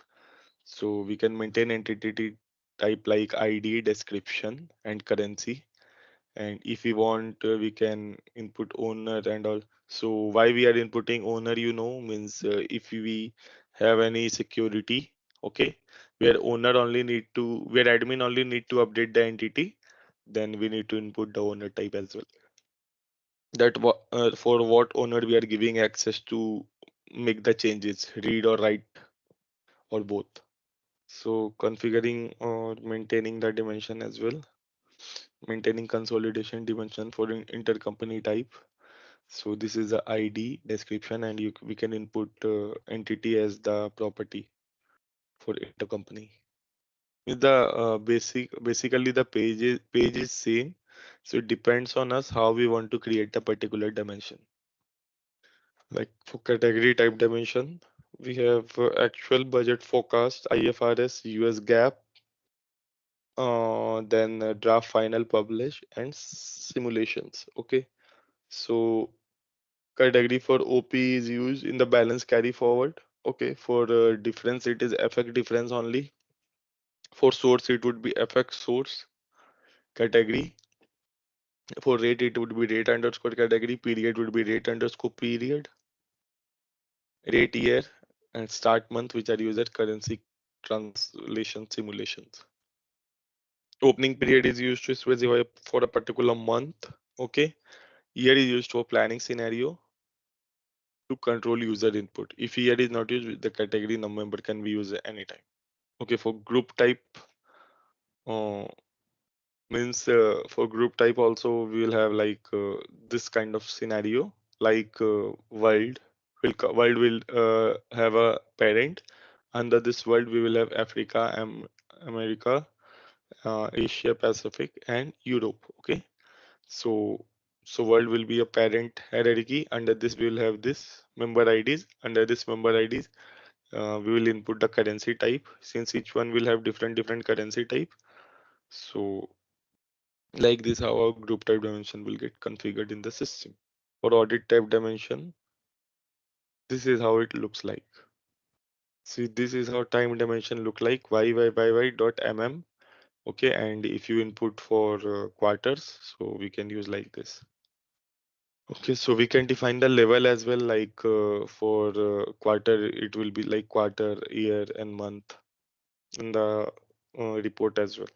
So we can maintain entity type like ID, description, and currency. And if we want, we can input owner and all. So why we are inputting owner, means if we have any security, okay, where admin only need to update the entity, then we need to input the owner type as well. For what owner we are giving access to make the changes, read or write or both. So configuring or maintaining the dimension as well, maintaining consolidation dimension for intercompany type. So this is the ID description, and we can input entity as the property for intercompany. With the basically the page is same, so it depends on us how we want to create a particular dimension. Like for category type dimension, we have actual budget forecast, IFRS, US GAAP, then draft final publish and simulations. Okay, so category for OP is used in the balance carry forward. Okay, for difference it is FX difference only. For source it would be FX source category. For rate it would be rate underscore category. Period would be rate underscore period. Rate year and start month, which are used as currency translation simulations. Opening period is used to specify for a particular month. Okay, year is used for planning scenario. to control user input. If here is not used, the category member can be used anytime. Okay, for group type, uh, means for group type also we will have like this kind of scenario, like world will have a parent. Under this world we will have Africa, America, Asia Pacific, and Europe. Okay, so world will be a parent hierarchy. Under this we will have this member IDs. Under this member IDs we will input the currency type, since each one will have different currency type. So like this, how our group type dimension will get configured in the system. For audit type dimension, this is how it looks like. See, this is how time dimension look like, y dot mm. Okay, and if you input for quarters, so we can use like this. Okay, so we can define the level as well, like for quarter, it will be like quarter, year, and month in the report as well.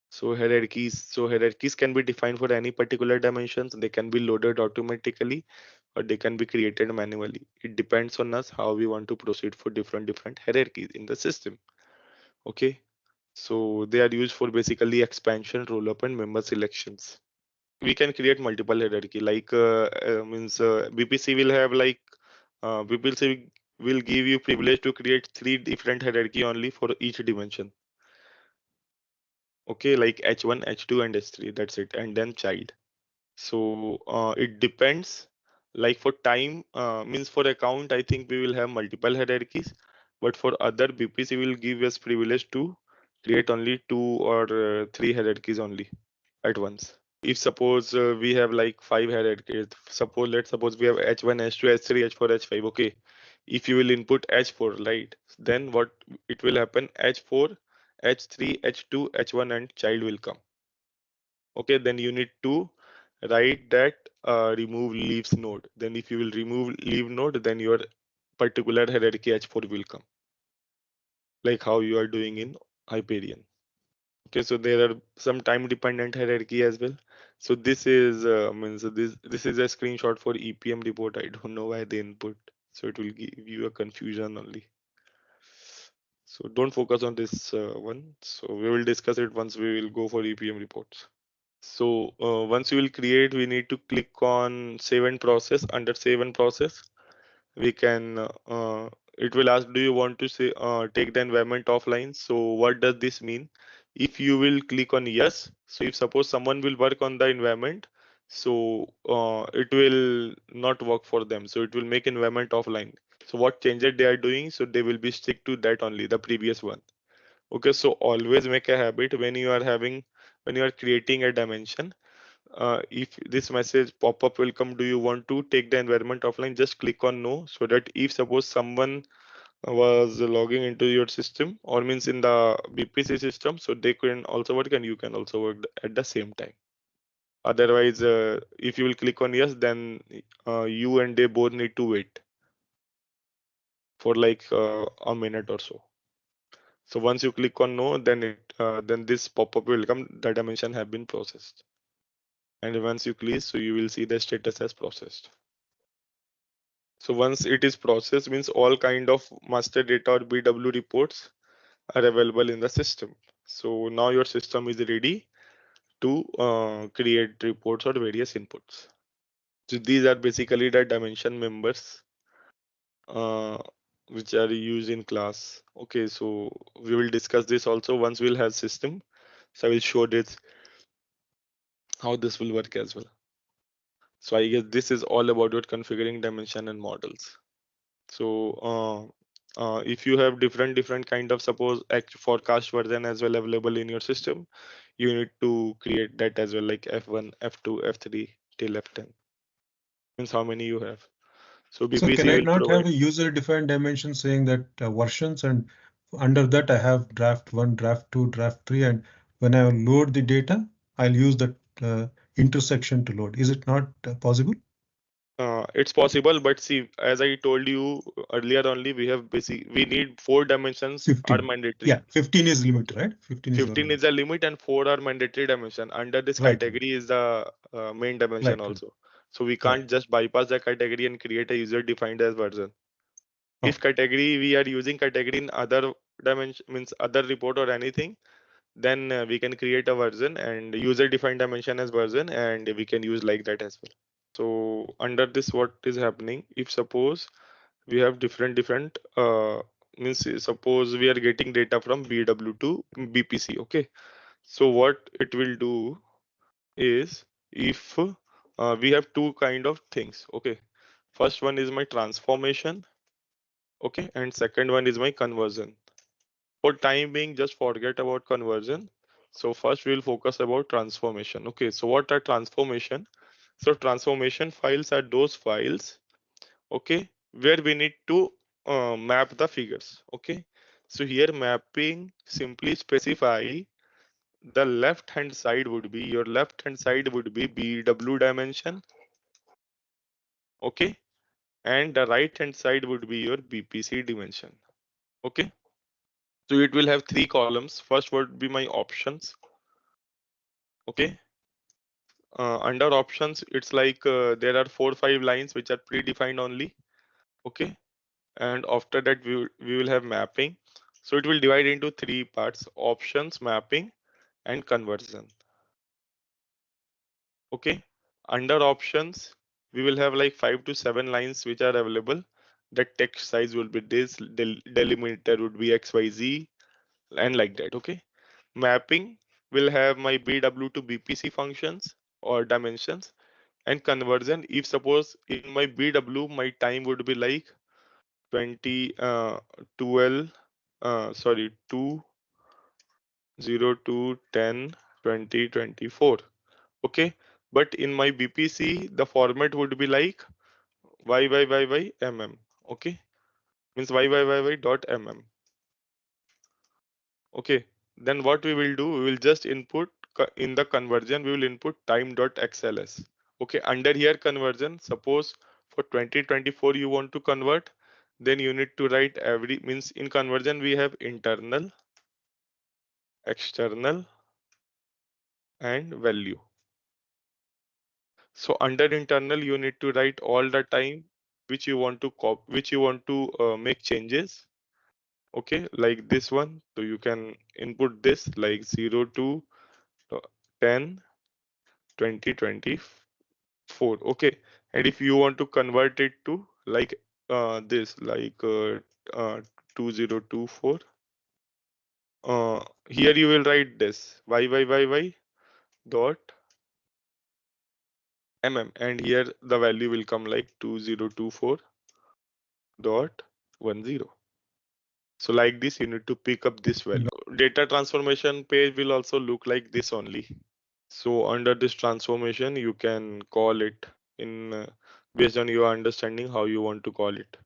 So hierarchies can be defined for any particular dimensions. They can be loaded automatically or they can be created manually. It depends on us how we want to proceed for different hierarchies in the system. Okay. So they are used for basically expansion, roll up, and member selections. We can create multiple hierarchy, like means BPC will have like BPC will give you privilege to create 3 different hierarchy only for each dimension. Okay, like H1, H2, and H3. That's it, and then child. So it depends. Like for time, means for account, I think we will have multiple hierarchies, but for other BPC will give us privilege to create only 2 or 3 hierarchies only at once. If suppose we have like 5 hierarchies, let's suppose we have H1, H2, H3, H4, H5. Okay, if you will input H4, right, then what it will happen? H4, H3, H2, H1, and child will come. Okay, then you need to write that remove leaves node. Then if you will remove leave node, then your particular hierarchy H4 will come, like how you are doing in Hyperion. Okay, so there are some time dependent hierarchy as well. So this is means this is a screenshot for EPM report. I don't know why they input, so it will give you a confusion only. So don't focus on this one. So we will discuss it once we will go for EPM reports. So once you will create, we need to click on save and process. Under save and process, we can it will ask, do you want to say take the environment offline? So what does this mean? If you will click on yes, so if suppose someone will work on the environment, so it will not work for them, so it will make environment offline. So what changes they are doing, so they will be stick to that only, the previous one. Okay, so always make a habit when you are creating a dimension, if this message pop up will come, do you want to take the environment offline, just click on no, so that if suppose someone was logging into your system or means in the BPC system, so they can also work and you can also work at the same time. Otherwise if you will click on yes, then you and they both need to wait for like a minute or so. So once you click on no, then this pop-up will come, the dimension have been processed. And once you click, so you will see the status as processed. So once it is processed, means all kind of master data or BW reports are available in the system. So now your system is ready to create reports or various inputs. So these are basically the dimension members uh, which are used in class. Okay, so we will discuss this also once we'll have system. So I will show this how this will work as well. So I guess this is all about your configuring dimension and models. So if you have different kind of, suppose forecast version as well available in your system, you need to create that as well, like F1, F2, F3 till F10. Means how many you have. So So BPC can I will not provide. have a user-defined dimension saying that versions, and under that I have draft 1, draft 2, draft 3, and when I load the data, I'll use that intersection to load. Is it not possible? It's possible, but see, as I told you earlier, only we need 4 dimensions are 15. mandatory. Yeah, 15 is limit, right? 15 is a limit and 4 are mandatory dimension. Under this Right. category is the main dimension Right. also. So we can't just bypass the category and create a user defined as version. If Okay. category, we are using category in other dimension, means other report or anything, then we can create a version and user defined dimension as version, and we can use like that as well. So under this, what is happening, if suppose we have different means suppose we are getting data from BW to BPC. Okay, so what it will do is, if we have two kind of things. Okay, first one is my transformation. Okay, and second one is my conversion. For time being, just forget about conversion. So first we'll focus about transformation. Okay, so what are transformation? So transformation files are those files, okay, where we need to map the figures. Okay, so here mapping simply specify the left hand side would be, your left hand side would be BW dimension. Okay, and the right hand side would be your BPC dimension. Okay, so it will have three columns. First would be my options. Okay, under options, it's like there are 4 or 5 lines which are predefined only. Okay, and after that we will have mapping. So it will divide into 3 parts: options, mapping, and conversion. Okay, under options we will have like 5 to 7 lines which are available. The text size will be this, delimiter would be XYZ, and like that. Okay, mapping will have my BW to BPC functions or dimensions, and conversion, if suppose in my BW my time would be like 20 12 sorry 2 0 2 10 20 24. Okay, but in my BPC the format would be like YYYY okay, means YYYY dot mm. Okay, then what we will do, we will just input in the conversion, we will input time.xls. Okay, under here conversion, suppose for 2024 you want to convert, then you need to write every, means in conversion we have internal, external, and value. So under internal you need to write all the time which you want to make changes. Okay, like this one, so you can input this like 0 to 10 2024. Okay, and if you want to convert it to like this, like 2024, here you will write this YYYY dot and here the value will come like 2024 dot 10. So like this you need to pick up this value. Data transformation page will also look like this only. So under this transformation, you can call it in based on your understanding how you want to call it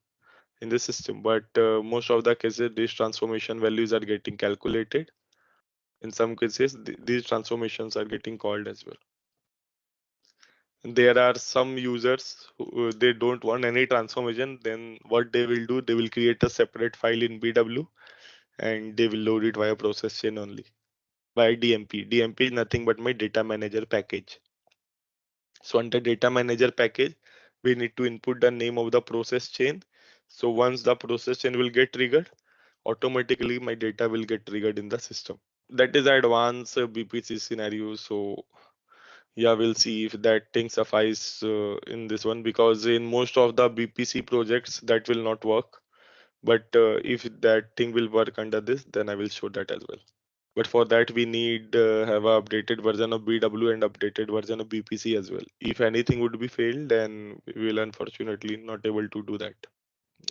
in the system. But most of the cases, these transformation values are getting calculated. In some cases, these transformations are getting called as well. There are some users who they don't want any transformation. Then what they will do, they will create a separate file in BW and they will load it via process chain only, via DMP. DMP is nothing but my data manager package. So under data manager package, we need to input the name of the process chain. So once the process chain will get triggered, automatically my data will get triggered in the system. That is advanced BPC scenario. So yeah, we'll see if that thing suffice in this one, because in most of the BPC projects that will not work. But if that thing will work under this, then I will show that as well. But for that, we need have a updated version of BW and updated version of BPC as well. If anything would be failed, then we will unfortunately not able to do that.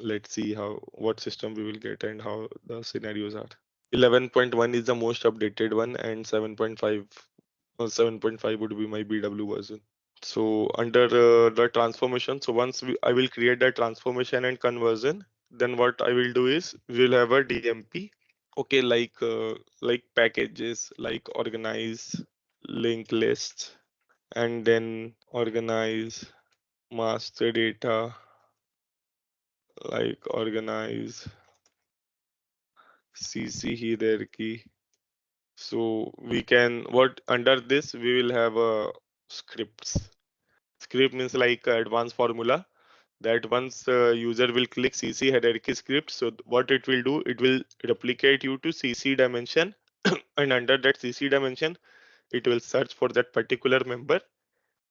Let's see what system we will get and how the scenarios are. 11.1 is the most updated one, and 7.5 would be my BW version. So under the transformation, so once I will create that transformation and conversion, then what I will do is we'll have a DMP. Okay, like packages, like organize, link list, and then organize master data, like organize CC hierarchy. So we can, what under this we will have a scripts script means like advanced formula, that once user will click CC hierarchy script, so what it will do, it will replicate you to CC dimension and under that CC dimension it will search for that particular member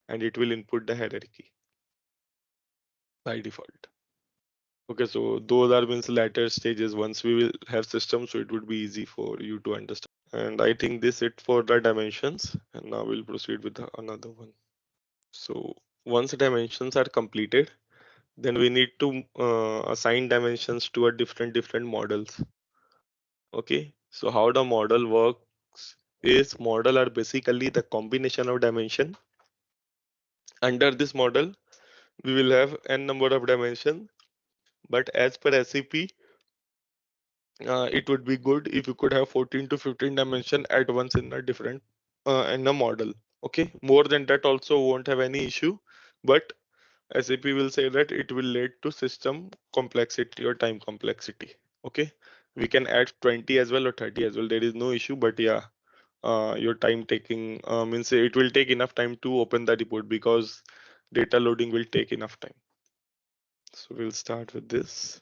and it will input the hierarchy by default. Okay, so those are means later stages. Once we will have systems, so it would be easy for you to understand. And I think this it for the dimensions, and now we'll proceed with another one. So once the dimensions are completed, then we need to assign dimensions to a different models. Okay, so how the model works is model are basically the combination of dimension. Under this model, we will have n number of dimension, but as per SAP, it would be good if you could have 14 to 15 dimension at once in a different in a model. Okay, more than that also won't have any issue, but SAP will say that it will lead to system complexity or time complexity. Okay, we can add 20 as well or 30 as well. There is no issue, but yeah, your time taking means it will take enough time to open the report because data loading will take enough time. So we'll start with this.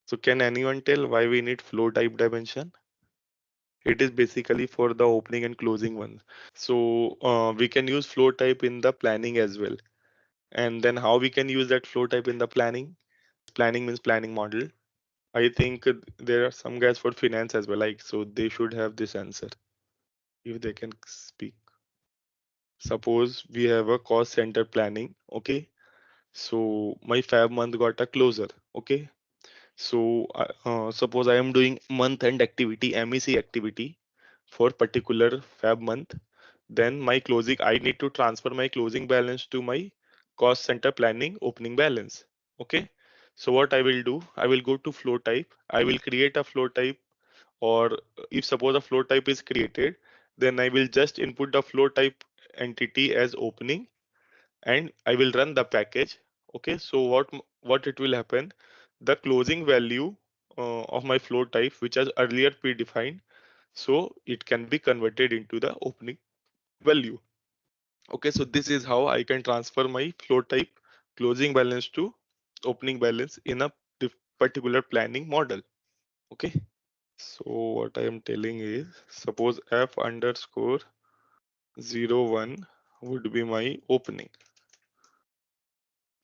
So can anyone tell why we need flow type dimension? It is basically for the opening and closing one. So we can use flow type in the planning as well. And then how we can use that flow type in the planning? Planning means planning model. I think there are some guys for finance as well, like so they should have this answer if they can speak. Suppose we have a cost center planning. Okay, so my fab month got a closer. Okay, so suppose I am doing month end activity, MEC activity for particular fab month. Then my closing, I need to transfer my closing balance to my cost center planning opening balance. Okay, so what I will do, I will go to flow type. I will create a flow type, or if suppose a flow type is created, then I will just input the flow type entity as opening and I will run the package. Okay, so what it will happen, the closing value of my flow type, which was earlier predefined, so it can be converted into the opening value. Okay, so this is how I can transfer my flow type closing balance to opening balance in a particular planning model. Okay, so what I am telling is, suppose f underscore 01 would be my opening,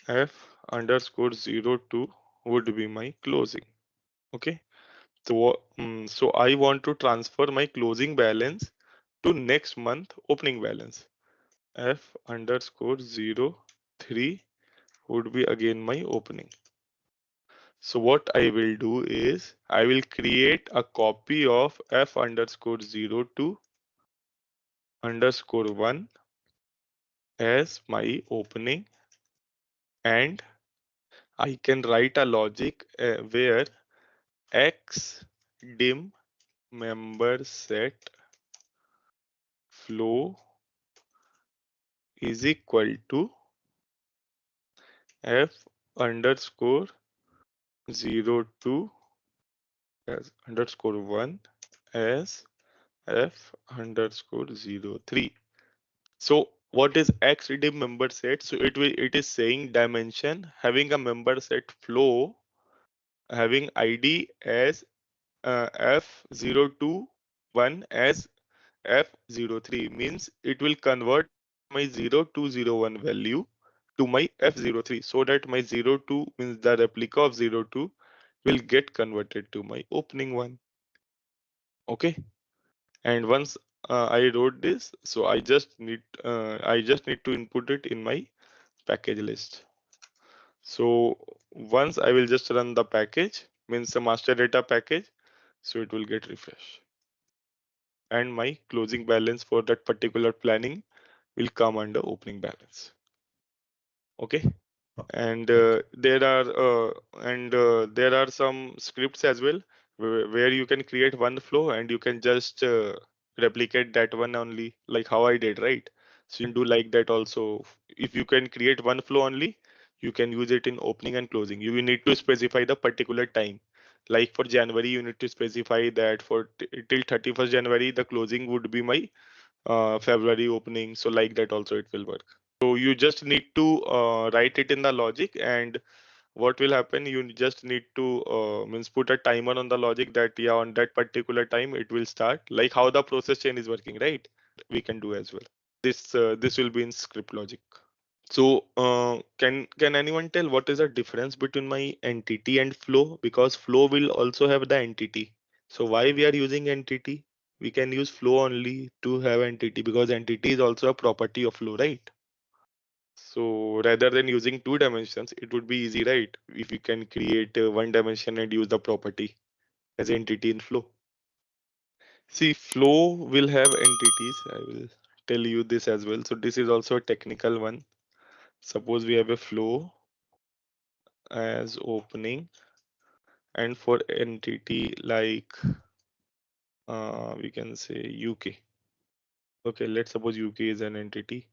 f underscore 02 would be my closing. Okay, so so I want to transfer my closing balance to next month opening balance. F underscore 03 would be again my opening. So what I will do is I will create a copy of F underscore 02 underscore 1 as my opening, and I can write a logic where X dim member set flow is equal to F underscore 02 as underscore 1 as F underscore 03. So what is X dim member set? So it is saying dimension having a member set flow having ID as F021 as F03, means it will convert my 0201 value to my F03, so that my 02 means the replica of 02 will get converted to my opening one. Okay, and once I wrote this, so I just need to input it in my package list. So once I will just run the package, means the master data package, so it will get refreshed and my closing balance for that particular planning will come under opening balance. Okay, and there are some scripts as well where you can create one flow and you can just replicate that one only, like how I did, right? So you can do like that also. If you can create one flow only, you can use it in opening and closing. You will need to specify the particular time. Like for January, you need to specify that for till 31st January, the closing would be my February opening. So like that also it will work. So you just need to write it in the logic, and what will happen, you just need to means put a timer on the logic that yeah, on that particular time it will start, like how the process chain is working, right? We can do as well. This will be in script logic. So can anyone tell what is the difference between my entity and flow? Because flow will also have the entity. So why we are using entity? We can use flow only to have entity, because entity is also a property of flow, right? So rather than using two dimensions, it would be easy, right? If you can create one dimension and use the property as entity in flow. See, flow will have entities. I will tell you this as well. So this is also a technical one. Suppose we have a flow as opening, and for entity like we can say UK. Okay, let's suppose UK is an entity,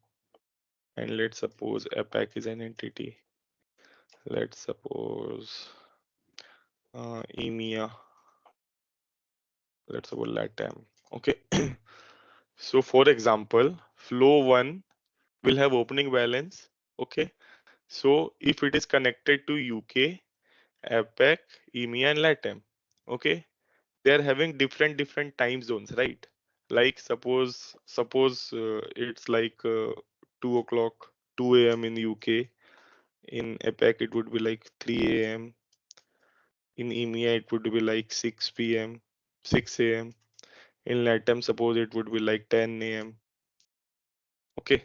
and let's suppose APAC is an entity. Let's suppose EMEA. Let's suppose LATAM. Okay. So for example, flow 1 will have opening balance. Okay. So if it is connected to UK, APAC, EMEA, and LATAM, okay, they are having different time zones, right? Like suppose it's like 2 o'clock, 2 a.m. in UK. In APAC, it would be like 3 a.m. In EMEA, it would be like 6 p.m., 6 a.m. In LATAM, suppose it would be like 10 a.m. Okay.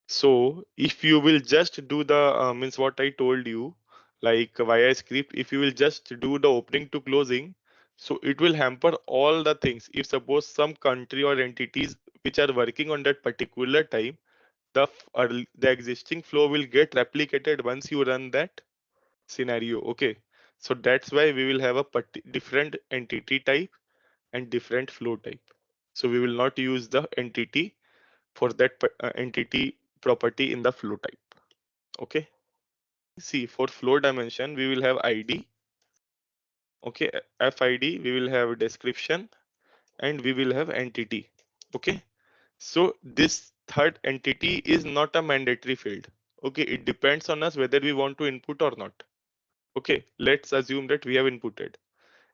So if you will just do the means what I told you, like via script, if you will just do the opening to closing, so it will hamper all the things. If suppose some country or entities which are working on that particular time, the existing flow will get replicated once you run that scenario. Okay. So that's why we will have a different entity type and different flow type. So we will not use the entity for that entity property in the flow type. Okay. See, for flow dimension, we will have ID. Okay. FID, we will have description, and we will have entity. Okay. So this third entity is not a mandatory field. Okay. It depends on us whether we want to input or not. Okay. Let's assume that we have inputted,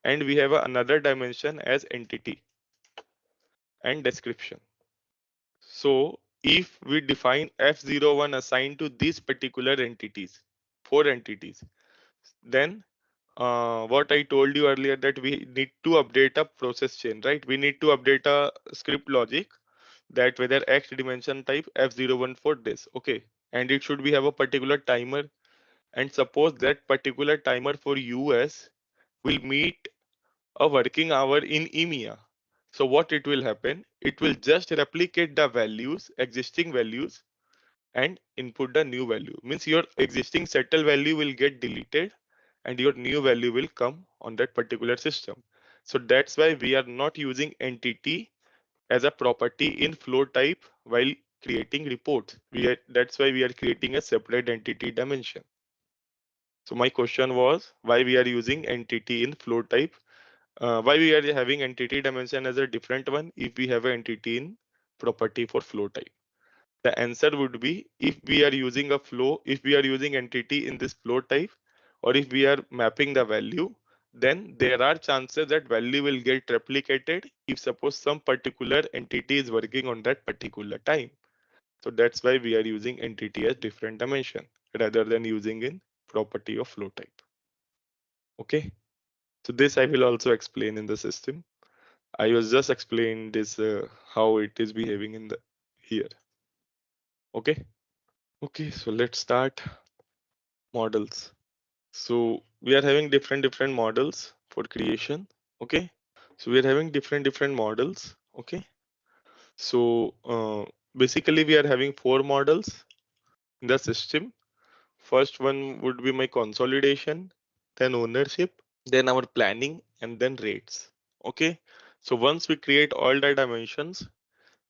and we have another dimension as entity and description. So if we define F01 assigned to these particular entities, 4 entities, then what I told you earlier, that we need to update a process chain, right? We need to update a script logic that whether X dimension type F01 for this, okay, and it should be have a particular timer. And suppose that particular timer for US will meet a working hour in EMEA. So what it will happen? It will just replicate the values, existing values, and input the new value. Means your existing settle value will get deleted and your new value will come on that particular system. So that's why we are not using entity as a property in flow type while creating reports. That's why we are creating a separate entity dimension. So my question was why we are using entity in flow type, why we are having entity dimension as a different one if we have an entity in property for flow type. The answer would be, if we are using a flow, if we are using entity in this flow type, or if we are mapping the value, then there are chances that value will get replicated if suppose some particular entity is working on that particular time. So that's why we are using entity as different dimension rather than using in property of flow type. Okay. So this I will also explain in the system. I was just explaining this how it is behaving in the here. Okay. Okay, so let's start models. So we are having different models for creation. Okay. So we are having different models. Okay. So basically we are having 4 models in the system. First one would be my consolidation, then ownership, then our planning, and then rates. Okay. So once we create all the dimensions,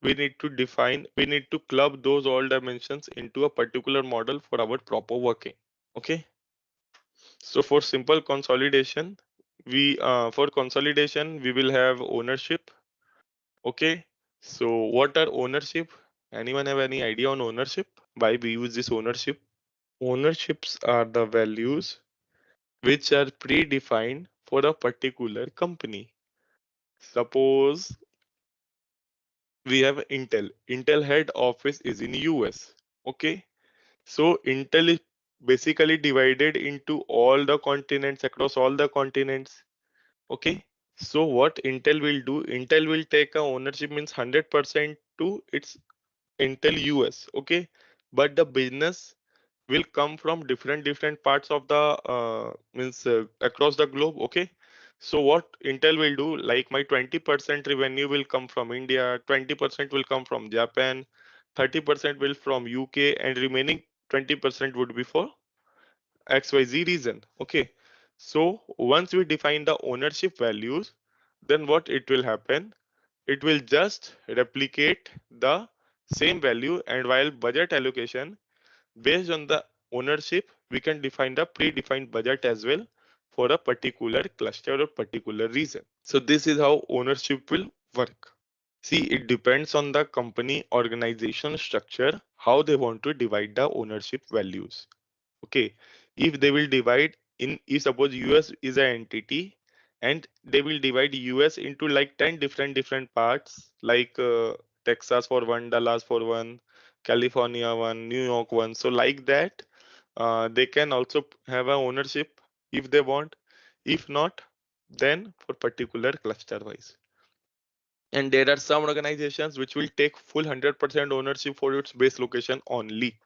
we need to club those all dimensions into a particular model for our proper working. Okay. So for simple consolidation, we will have ownership. Okay. So what are ownership? Anyone have any idea on ownership? Why we use this ownership? Ownerships are the values which are predefined for a particular company. Suppose we have Intel. Intel head office is in US. Okay. So Intel is basically divided into all the continents, across all the continents. Okay. So what Intel will do, Intel will take a ownership means 100% to its Intel US. Okay. But the business will come from different parts of the means across the globe. Okay. So what Intel will do, like my 20% revenue will come from India, 20% will come from Japan, 30% will from UK, and remaining 20% would be for XYZ reason. Okay. So once we define the ownership values, then what it will happen, it will just replicate the same value, and while budget allocation, based on the ownership, we can define the predefined budget as well for a particular cluster or particular region. So this is how ownership will work. See, it depends on the company organization structure, how they want to divide the ownership values. Okay, if they will divide in, if suppose US is an entity and they will divide US into like 10 different parts, like Texas for one, Dallas for one, California one, New York one. So like that, they can also have a ownership if they want. If not, then for particular cluster wise. And there are some organizations which will take full 100% ownership for its base location only,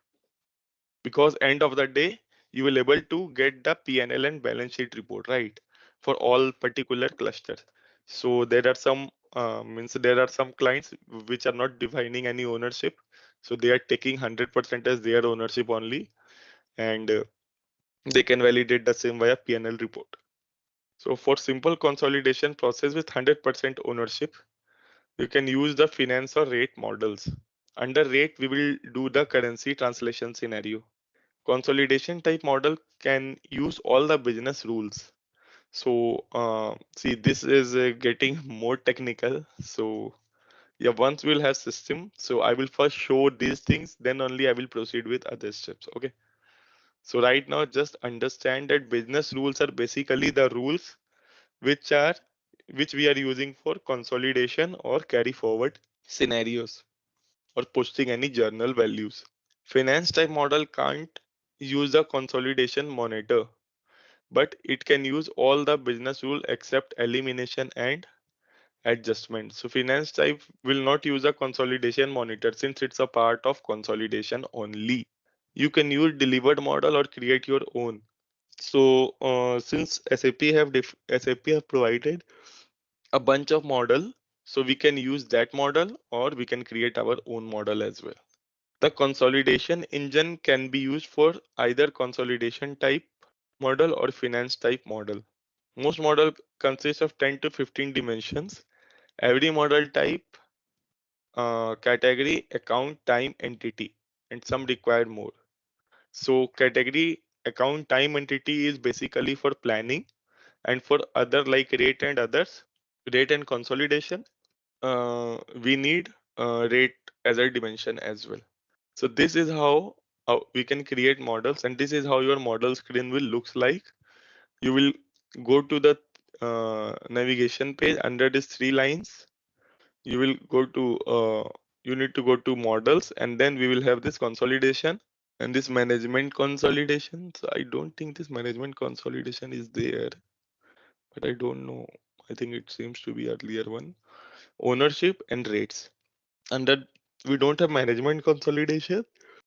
because end of the day you will able to get the P&L and balance sheet report, right, for all particular clusters. So there are some means there are some clients which are not defining any ownership, so they are taking 100% as their ownership only, and they can validate the same via P&L report. So for simple consolidation process with 100% ownership, you can use the finance or rate models. Under rate, we will do the currency translation scenario. Consolidation type model can use all the business rules. So see, this is getting more technical. So yeah, once we'll have system, so I will first show these things, then only I will proceed with other steps. Okay. So right now, just understand that business rules are basically the rules which are which we are using for consolidation or carry forward scenarios or posting any journal values. Finance type model can't use the consolidation monitor, but it can use all the business rule except elimination and adjustment. So finance type will not use a consolidation monitor since it's a part of consolidation only. You can use delivered model or create your own. So since SAP have provided a bunch of model, so we can use that model or we can create our own model as well. The consolidation engine can be used for either consolidation type model or finance type model. Most model consists of 10 to 15 dimensions. Every model type, category, account, time, entity, and some require more. So category, account, time, entity is basically for planning, and for other like rate and others, rate and consolidation, we need rate as a dimension as well. So this is how we can create models, and this is how your model screen will looks like. You will go to the navigation page. Under these three lines, you will go to you need to go to models, and then we will have this consolidation and this management consolidation. So I don't think this management consolidation is there, but I don't know. I think it seems to be earlier one. Ownership and rates. Under we don't have management consolidation.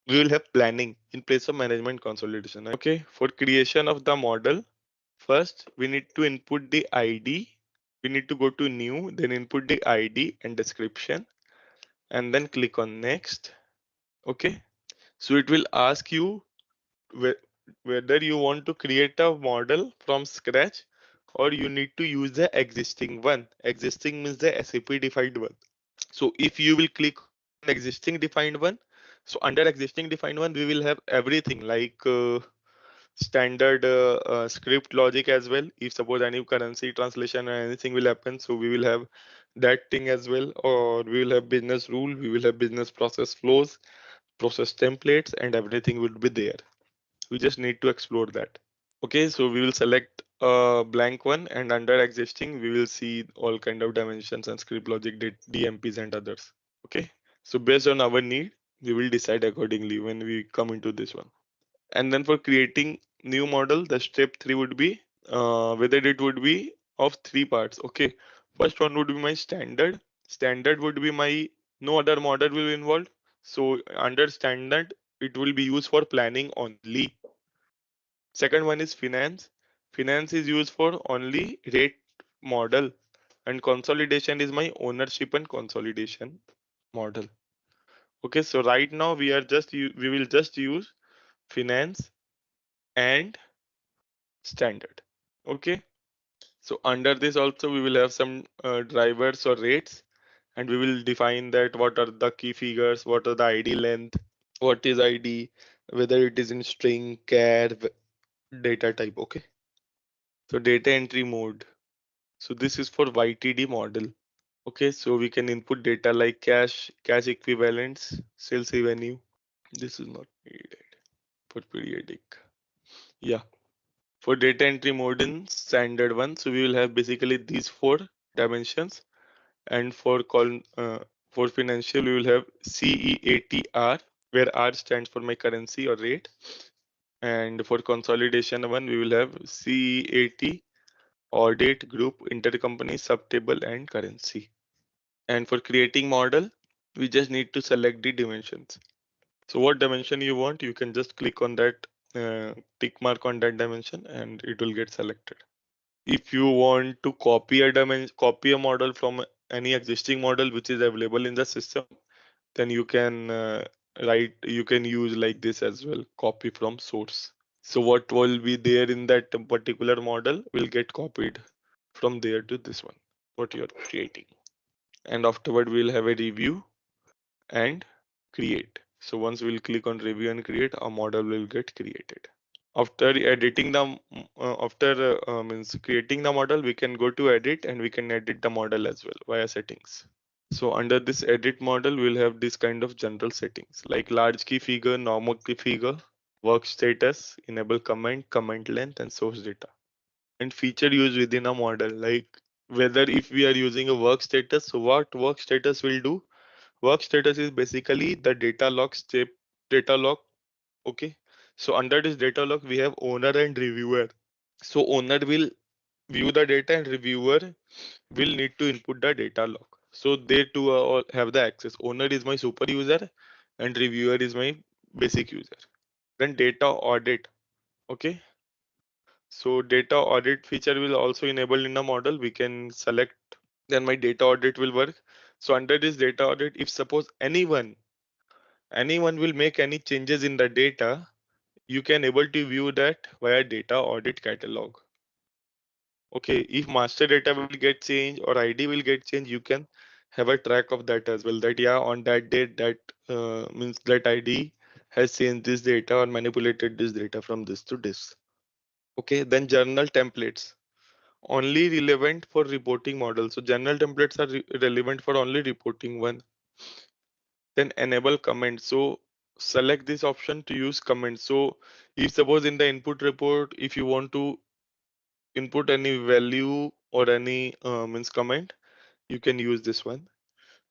We will have planning in place of management consolidation. Okay, for creation of the model, first we need to input the ID. We need to go to new, then input the ID and description, and then click on next. Okay, so it will ask you whether you want to create a model from scratch or you need to use the existing one. Existing means the SAP defined one. So if you will click on existing defined one, so under existing defined one, we will have everything like standard script logic as well. If suppose any currency translation or anything will happen, so we will have that thing as well. Or we will have business rule, we will have business process flows, process templates, and everything will be there. We just need to explore that. Okay, so we will select a blank one, and under existing we will see all kind of dimensions and script logic, DMPs and others. Okay, so based on our need, we will decide accordingly when we come into this one. And then for creating new model, the step 3 would be whether it would be of 3 parts. Okay, first one would be my standard. Standard would be my no other model will be involved. So under standard, it will be used for planning only. Second one is finance. Finance is used for only rate model, and consolidation is my ownership and consolidation model. Okay, so right now we will just use finance and standard. Okay, so under this also we will have some drivers or rates, and we will define that what are the key figures, what are the ID length, what is ID, whether it is in string, char, data type. Okay, so data entry mode. So this is for YTD model. Okay, so we can input data like cash equivalents, sales revenue. This is not needed for periodic. Yeah, for data entry mode in standard one, so we will have basically these 4 dimensions, and for financial we will have CEATR, where R stands for my currency or rate, and for consolidation one we will have CEAT, audit, group, intercompany, subtable, and currency. And for creating model, we just need to select the dimensions. So what dimension you want, you can just click on that tick mark on that dimension and it will get selected. If you want to copy a model from any existing model which is available in the system, then you can you can use like this as well, copy from source. So what will be there in that particular model will get copied from there to this one, what you are creating. And afterward we'll have a review and create. So once we'll click on review and create, a model will get created. After editing the means creating the model, we can go to edit and we can edit the model as well via settings. So under this edit model, we'll have this kind of general settings like large key figure, normal key figure, work status, enable comment length, and source data. And feature used within a model, like whether if we are using a work status, so what work status will do? Work status is basically the data log step, data log. Okay, so under this data log we have owner and reviewer. So owner will view the data and reviewer will need to input the data log. So they two all have the access. Owner is my super user and reviewer is my basic user. Then data audit. Okay, so data audit feature will also enable in a model. We can select, then my data audit will work. So under this data audit, if suppose anyone will make any changes in the data, you can able to view that via data audit catalog. Okay, if master data will get changed or ID will get changed, you can have a track of that as well, that yeah, on that date that means that ID has changed this data or manipulated this data from this to this. Okay, then journal templates only relevant for reporting models. So journal templates are relevant for only reporting one. Then enable comments. So select this option to use comments. So if suppose in the input report, if you want to input any value or any means comment, you can use this one.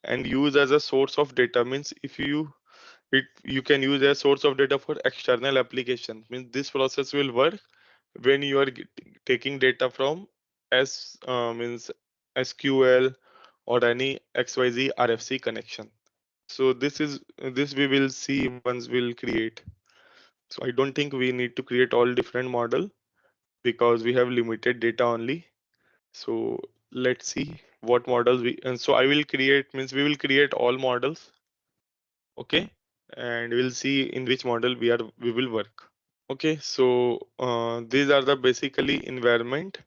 And use as a source of data means if you can use as source of data for external application, means this process will work when you are taking data from means SQL or any XYZ RFC connection. So this we will see once we'll create. So I don't think we need to create all different model because we have limited data only. So let's see what models and so I will create, means we will create all models. Okay, and we'll see in which model we will work. Okay, so these are the basically environment.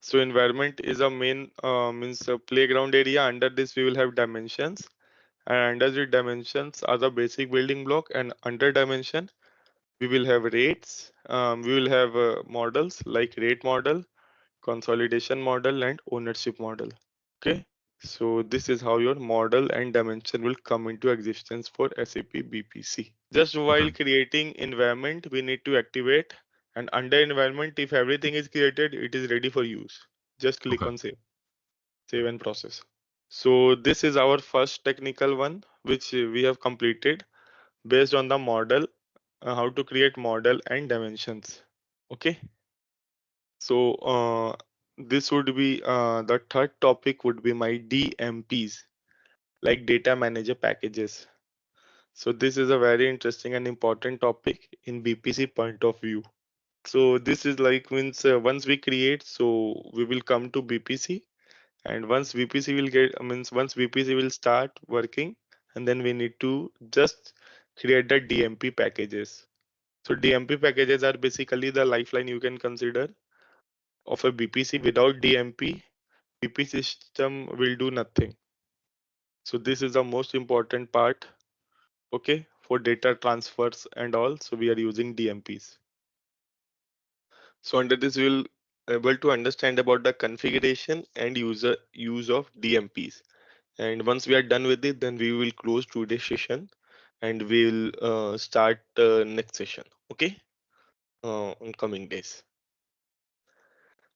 So environment is a main means a playground area. Under this we will have dimensions, and under the dimensions are the basic building block, and under dimension We will have rates. We will have models like rate model, consolidation model, and ownership model. Okay. So this is how your model and dimension will come into existence for SAP BPC. Just while creating environment, we need to activate, and under environment, if everything is created, it is ready for use. Just click on save and process. So this is our first technical one, which we have completed based on the model, how to create model and dimensions. Okay. So this would be the third topic would be my DMPs, like data manager packages. So this is a very interesting and important topic in BPC point of view. So this is like means once we create, so we will come to BPC, and once BPC will get means once BPC will start working, and then we need to just create the DMP packages. So DMP packages are basically the lifeline you can consider of a BPC. Without DMP, BP system will do nothing. So this is the most important part, okay, for data transfers and all. So we are using DMPs. So under this, we will able to understand about the configuration and user use of DMPs. And once we are done with it, then we will close today's session and we'll start next session. Okay, on coming days.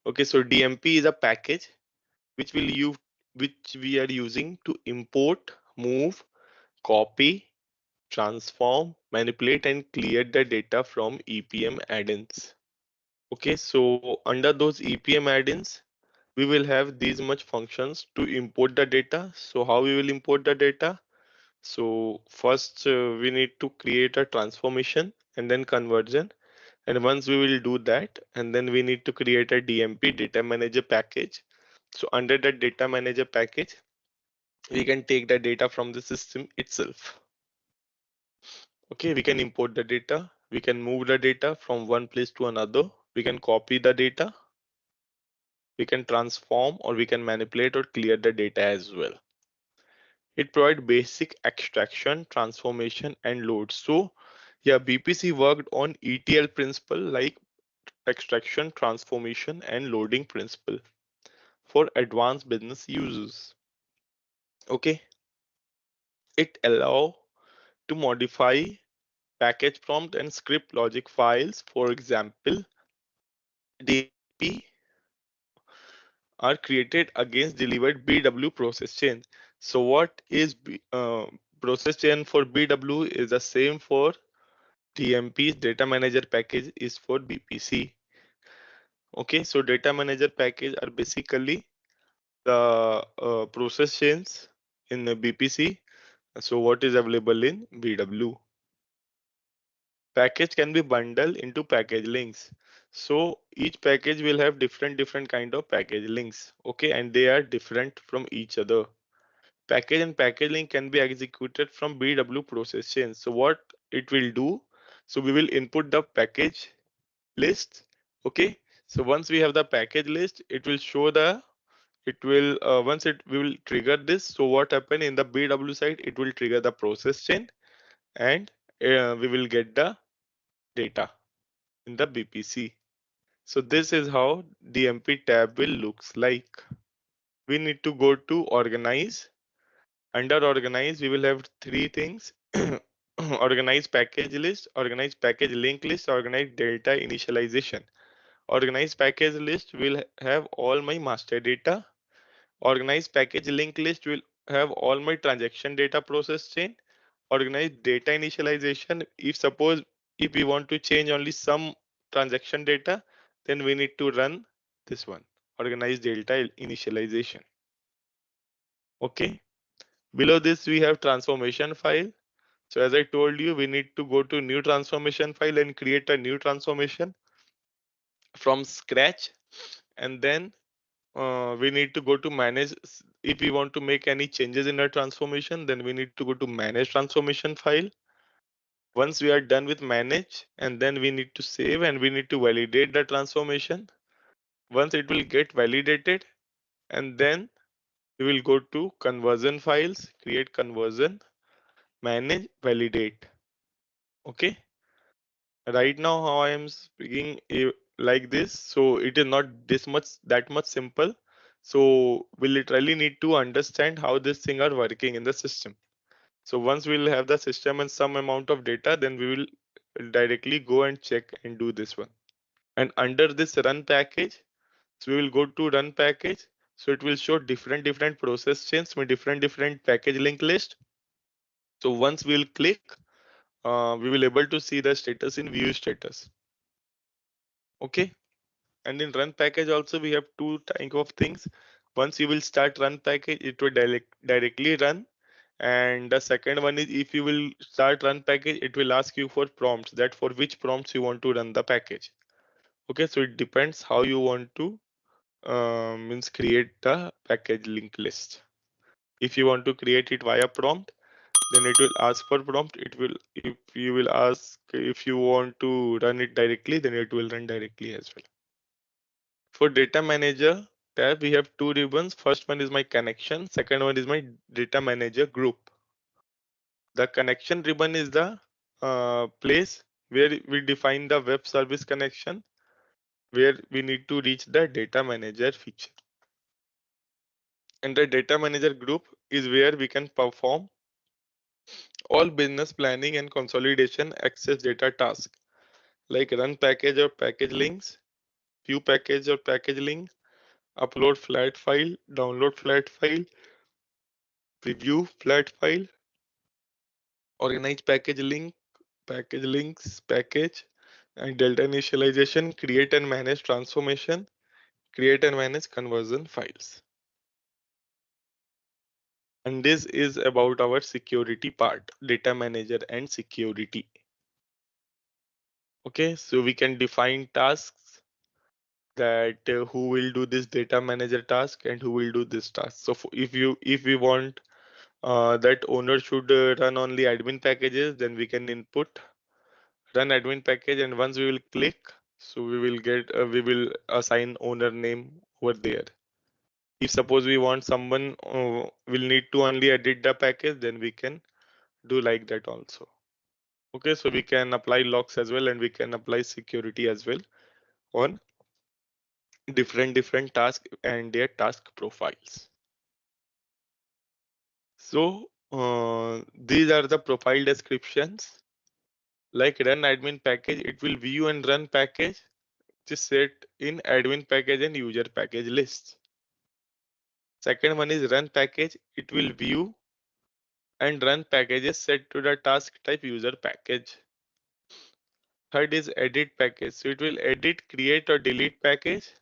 Okay, so DMP is a package which will use which we are using to import, move, copy, transform, manipulate, and clear the data from EPM add-ins. Okay, so under those EPM add-ins, we will have these much functions to import the data. So how we will import the data? So first we need to create a transformation and then conversion. And once we will do that, and then we need to create a DMP data manager package. So under that data manager package, we can take the data from the system itself. Okay, we can import the data. We can move the data from one place to another. We can copy the data. We can transform or we can manipulate or clear the data as well. It provides basic extraction, transformation, and load. So yeah, BPC worked on ETL principle like extraction, transformation, and loading principle for advanced business users. Okay, it allow to modify package prompt and script logic files. For example, DMP are created against delivered BW process chain. So what is process chain for BW is the same for DMP's data manager package is for BPC. Okay, so data manager package are basically the process chains in the BPC. So what is available in BW? Package can be bundled into package links. So each package will have different kind of package links. Okay, and they are different from each other. Package and package link can be executed from BW process chain. So what it will do? So we will input the package list. Okay, so once we have the package list, it will show the it will once it we will trigger this. So what happen in the BW side? It will trigger the process chain and we will get the data in the BPC. So this is how DMP tab will looks like. We need to go to organize. Under organize, we will have three things. Organize package list, organize package link list, organize data initialization. Organize package list will have all my master data. Organize package link list will have all my transaction data process chain. Organize data initialization. If suppose if we want to change only some transaction data, then we need to run this one. Organize data initialization. Okay. Below this we have transformation file. So as I told you, we need to go to new transformation file and create a new transformation from scratch. And then we need to go to manage. If we want to make any changes in our transformation, then we need to go to manage transformation file. Once we are done with manage, and then we need to save and we need to validate the transformation. Once it will get validated, and then we will go to conversion files, create conversion, manage, validate. Okay. Right now, how I am speaking like this, so it is not that much simple. So we literally need to understand how this thing are working in the system. So once we'll have the system and some amount of data, then we will directly go and check and do this one. And under this run package, so we will go to run package. So it will show different process chains with different package link list. So once we'll click, we will able to see the status in view status. Okay. And in run package also we have two type of things. Once you will start run package, it will directly run. And the second one is if you will start run package, it will ask you for prompts, that for which prompts you want to run the package. Okay, so it depends how you want to means create the package link list. If you want to create it via prompt, then it will ask for prompt. It will, if you will ask if you want to run it directly, then it will run directly as well. For data manager tab, we have two ribbons. First one is my connection. Second one is my data manager group. The connection ribbon is the place where we define the web service connection, where we need to reach the data manager feature. And the data manager group is where we can perform all business planning and consolidation access data tasks like run package or package links, view package or package link, upload flat file, download flat file, preview flat file, organize package link, package links, package, and delta initialization, create and manage transformation, create and manage conversion files. And this is about our security part, data manager and security. Okay, so we can define tasks that who will do this data manager task and who will do this task. So if we want that owner should run only admin packages, then we can input run admin package, and once we will click, so we will assign owner name over there. If suppose we want someone will need to only edit the package, then we can do like that also. Okay, so we can apply locks as well, and we can apply security as well on different tasks and their task profiles. So these are the profile descriptions. Like run admin package, it will view and run package, which is set in admin package and user package lists. Second one is run package, it will view and run packages set to the task type user package. Third is edit package, so it will edit, create or delete package,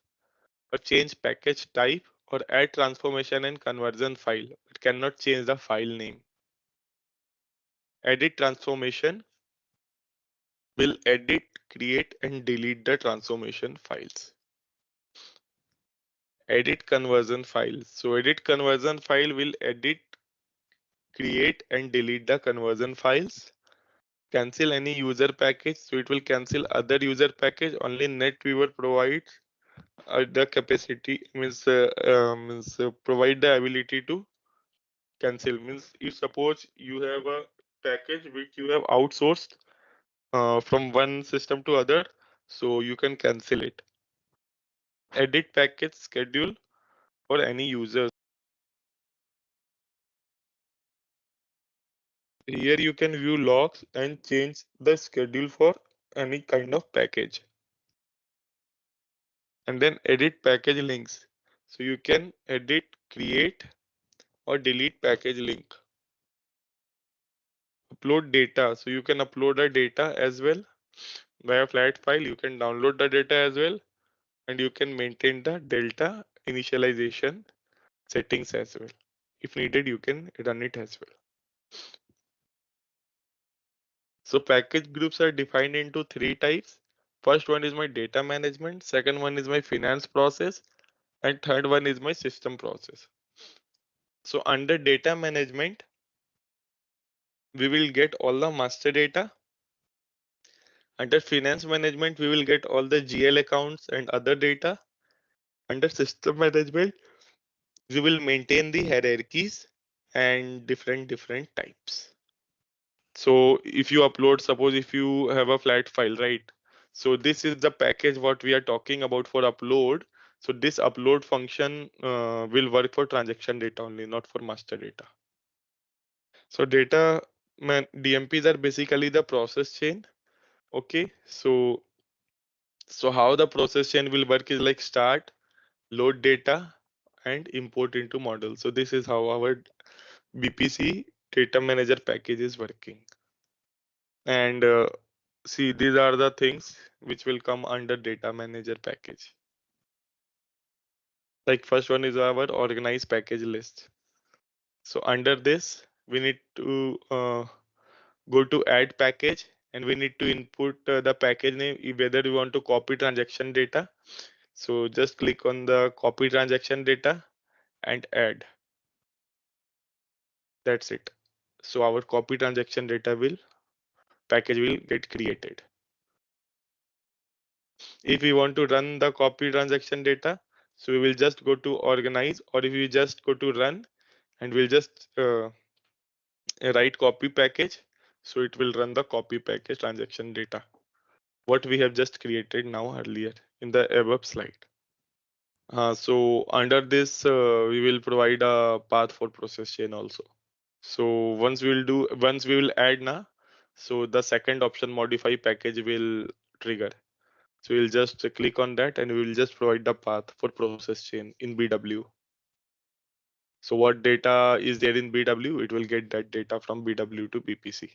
or change package type, or add transformation and conversion file. It cannot change the file name. Edit transformation will edit, create and delete the transformation files. Edit conversion files. So edit conversion file will edit, create and delete the conversion files. Cancel any user package, so it will cancel other user package. Only NetWeaver provides the capacity, means provide the ability to cancel. Means if suppose you have a package which you have outsourced from one system to other, so you can cancel it. Edit package schedule for any users. Here you can view logs and change the schedule for any kind of package. And then edit package links. So you can edit, create or delete package link. Upload data. So you can upload the data as well via flat file. You can download the data as well, and you can maintain the delta initialization settings as well. If needed, you can run it as well. So package groups are defined into three types. First one is my data management, second one is my finance process, and third one is my system process. So under data management, we will get all the master data. Under finance management, we will get all the GL accounts and other data. Under system management, we will maintain the hierarchies and different types. So if you upload, suppose if you have a flat file, right? So this is the package what we are talking about for upload. So this upload function will work for transaction data only, not for master data. So DMPs are basically the process chain. Okay, so how the process chain will work is like start, load data, and import into model. So this is how our BPC data manager package is working. And see, these are the things which will come under data manager package. Like first one is our organized package list. So under this, we need to go to add package, and we need to input the package name, whether we want to copy transaction data. So just click on the copy transaction data and add. That's it. So our copy transaction data package will get created. If we want to run the copy transaction data, so we will just go to organize, or if we just go to run, and we'll just write copy package, so it will run the copy package transaction data, what we have just created now earlier in the above slide. So under this, we will provide a path for process chain also. So once we will add now, so the second option, modify package, will trigger. So we'll just click on that, and we will just provide the path for process chain in BW. So what data is there in BW, it will get that data from BW to BPC.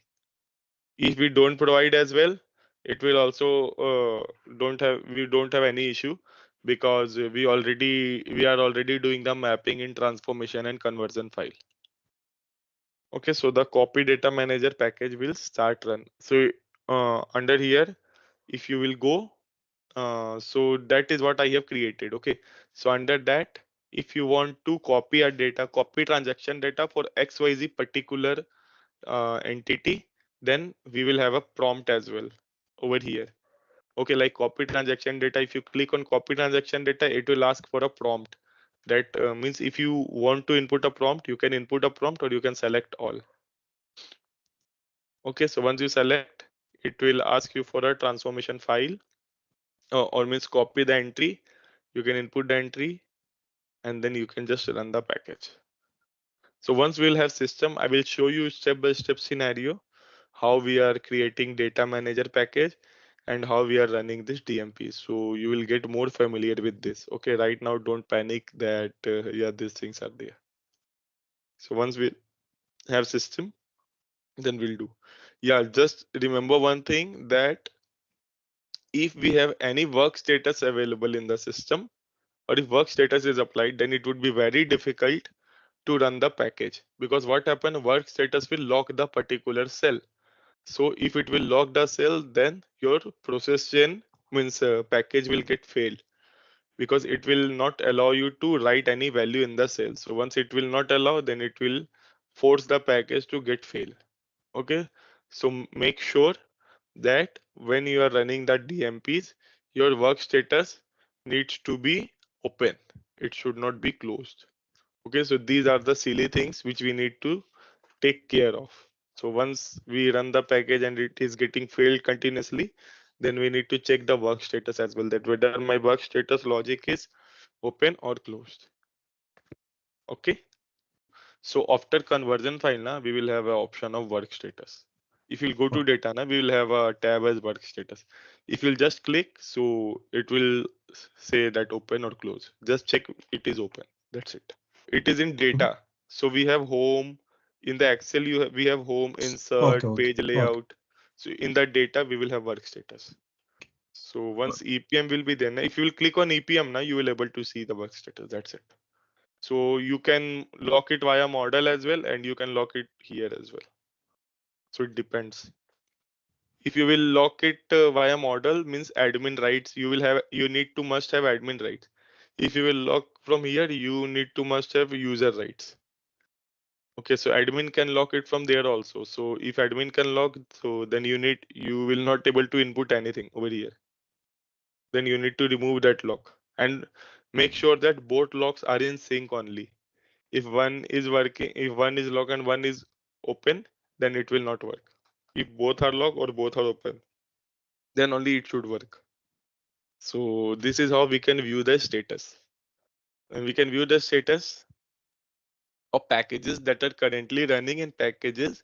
If we don't provide as well, it will also we don't have any issue, because we are already doing the mapping in transformation and conversion file. Okay, so the copy data manager package will start run. So under here, if you will go, so that is what I have created. Okay, so under that, if you want to copy copy transaction data for XYZ particular entity, then we will have a prompt as well over here. Okay, like copy transaction data, if you click on copy transaction data, it will ask for a prompt. That means if you want to input a prompt, you can input a prompt, or you can select all. Okay, so once you select, it will ask you for a transformation file, or means copy the entry. You can input the entry, and then you can just run the package. So once we'll have system, I will show you step-by-step scenario how we are creating data manager package and how we are running this DMP. So you will get more familiar with this. Okay, right now don't panic that yeah, these things are there. So once we have system, then we'll do. Yeah, just remember one thing, that if we have any work status available in the system, or if work status is applied, then it would be very difficult to run the package, because what happens, work status will lock the particular cell. So if it will lock the cell, then your process chain means package will get failed, because it will not allow you to write any value in the cell. So once it will not allow, then it will force the package to get failed. Okay, so make sure that when you are running the DMPs, your work status needs to be open. It should not be closed. Okay, so these are the silly things which we need to take care of. So once we run the package and it is getting failed continuously, then we need to check the work status as well, that whether my work status logic is open or closed. Okay, so after conversion file now, we will have an option of work status. If you go to data now, we will have a tab as work status. If you'll just click, so it will say that open or close. Just check it is open. That's it. It is in data. So we have home. In the Excel, we have home, insert, page layout. So in the data, we will have work status. So once EPM will be there, now if you will click on EPM now, you will able to see the work status. That's it. So you can lock it via model as well, and you can lock it here as well. So it depends. If you will lock it via model, means admin rights, you need to must have admin rights. If you will lock from here, you need to must have user rights. Okay, so admin can lock it from there also. So if admin can lock, so then you will not able to input anything over here. Then you need to remove that lock and make sure that both locks are in sync only. If one is working, if one is locked and one is open, then it will not work. If both are locked or both are open, then only it should work. So this is how we can view the status. And we can view the status of packages that are currently running and packages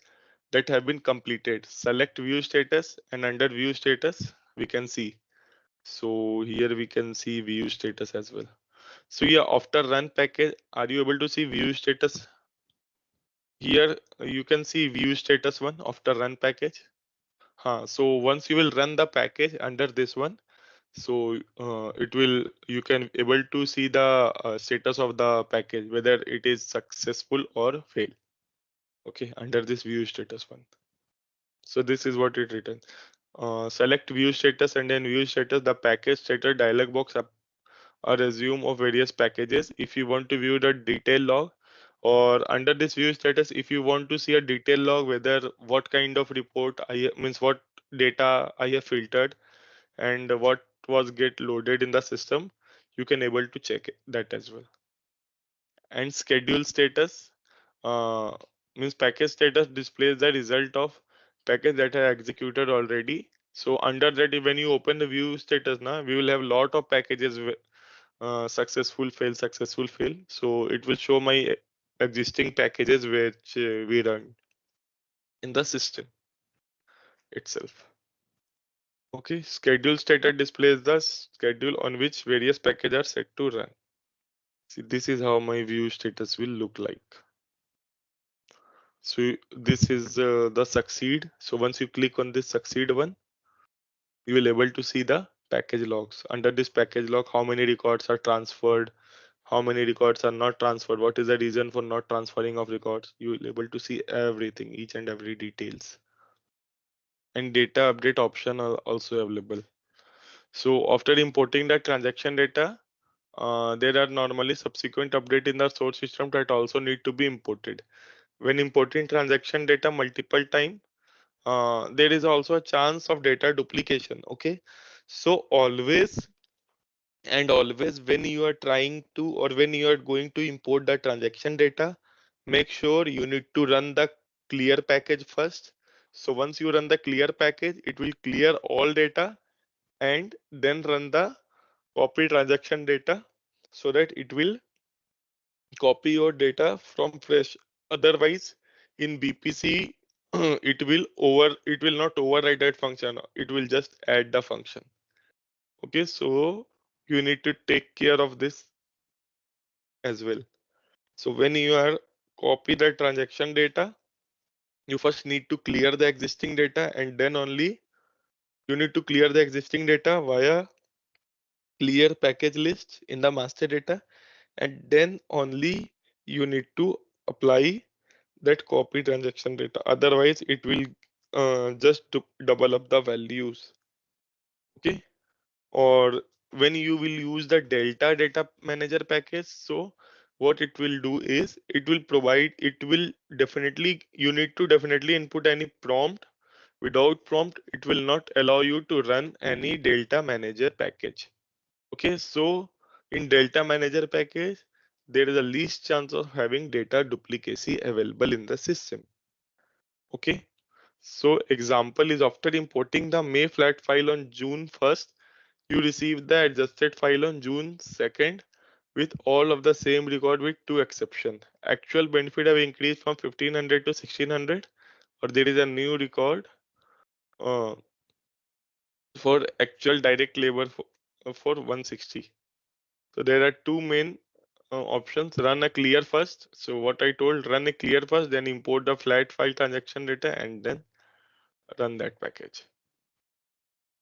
that have been completed. Select view status, and under view status we can see. So here we can see view status as well. So yeah, after run package, are you able to see view status? Here you can see view status one after run package. So once you will run the package under this one, so it will, you can able to see the status of the package, whether it is successful or fail. Okay, under this view status one. So this is what it written. Select view status, and then view status, the package status dialog box up a resume of various packages. If you want to view the detail log, or under this view status, if you want to see a detail log, whether what kind of report I means what data I have filtered and what was get loaded in the system, you can able to check that as well. And schedule status uh, means package status displays the result of package that are executed already. So under that, when you open the view status now, we will have lot of packages successful fail. So it will show my existing packages which we run in the system itself. Okay, schedule status displays the schedule on which various packages are set to run. See, this is how my view status will look like. So this is the succeed. So once you click on this succeed one, you will able to see the package logs. Under this package log, how many records are transferred, how many records are not transferred, what is the reason for not transferring of records. You will able to see everything, each and every details. And data update option are also available. So after importing the transaction data, there are normally subsequent update in the source system that also need to be imported. When importing transaction data multiple time, there is also a chance of data duplication. Okay, so always when you are trying to, or when you are going to import the transaction data, make sure you need to run the clear package first. So once you run the clear package, it will clear all data, and then run the copy transaction data, so that it will copy your data from fresh. Otherwise, in BPC, it will not override that function. It will just add the function. Okay, so you need to take care of this as well. So when you are copy the transaction data, you first need to clear the existing data, and then only you need to clear the existing data via clear package list in the master data, and then only you need to apply that copy transaction data. Otherwise, it will just to double up the values. Okay, or when you will use the delta data manager package, so what it will do is it will definitely, you need to definitely input any prompt. Without prompt, it will not allow you to run any delta manager package. Okay, so in delta manager package, there is a least chance of having data duplicacy available in the system. Okay, so example is, after importing the May flat file on June 1st, you receive the adjusted file on June 2nd with all of the same record with two exceptions. Actual benefit have increased from 1500 to 1600, or there is a new record uh, for actual direct labor for 160. So there are two main options. Run a clear first. So what I told, run a clear first, then import the flat file transaction data, and then run that package.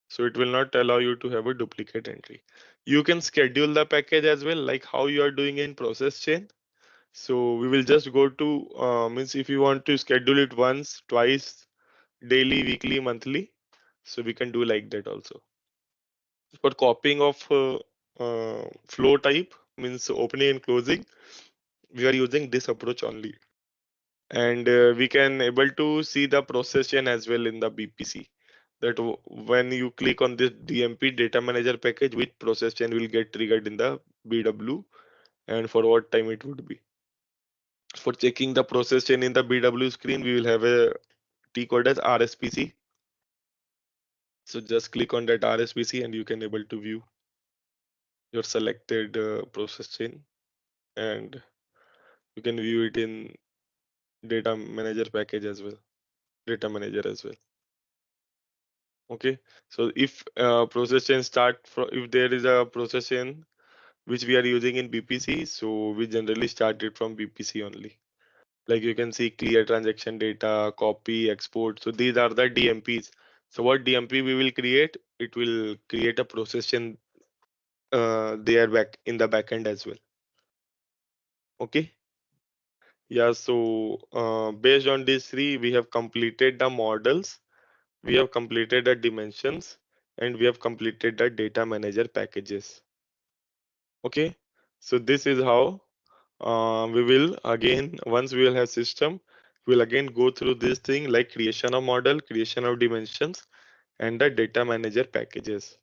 So it will not allow you to have a duplicate entry. You can schedule the package as well, like how you are doing in process chain. So we will just go to means if you want to schedule it once, twice, daily, weekly, monthly. So we can do like that also. For copying of flow type, means opening and closing, we are using this approach only. And we can able to see the process chain as well in the BPC. That when you click on this DMP data manager package, which process chain will get triggered in the BW, and for what time it would be. For checking the process chain in the BW screen, we will have a T code as RSPC. So just click on that RSPC and you can able to view your selected process chain, and you can view it in data manager package as well, data manager as well. Okay, so if process chain start from, if there is a process chain which we are using in BPC, so we generally start it from BPC only. Like you can see clear transaction data, copy, export. So these are the DMPs. So what DMP we will create? It will create a process chain there back in the backend as well. Okay. Yeah. So based on these three, we have completed the models, we have completed the dimensions, and we have completed the data manager packages. Okay. So this is how we will again, once we will have system, we'll again go through this thing like creation of model, creation of dimensions, and the data manager packages.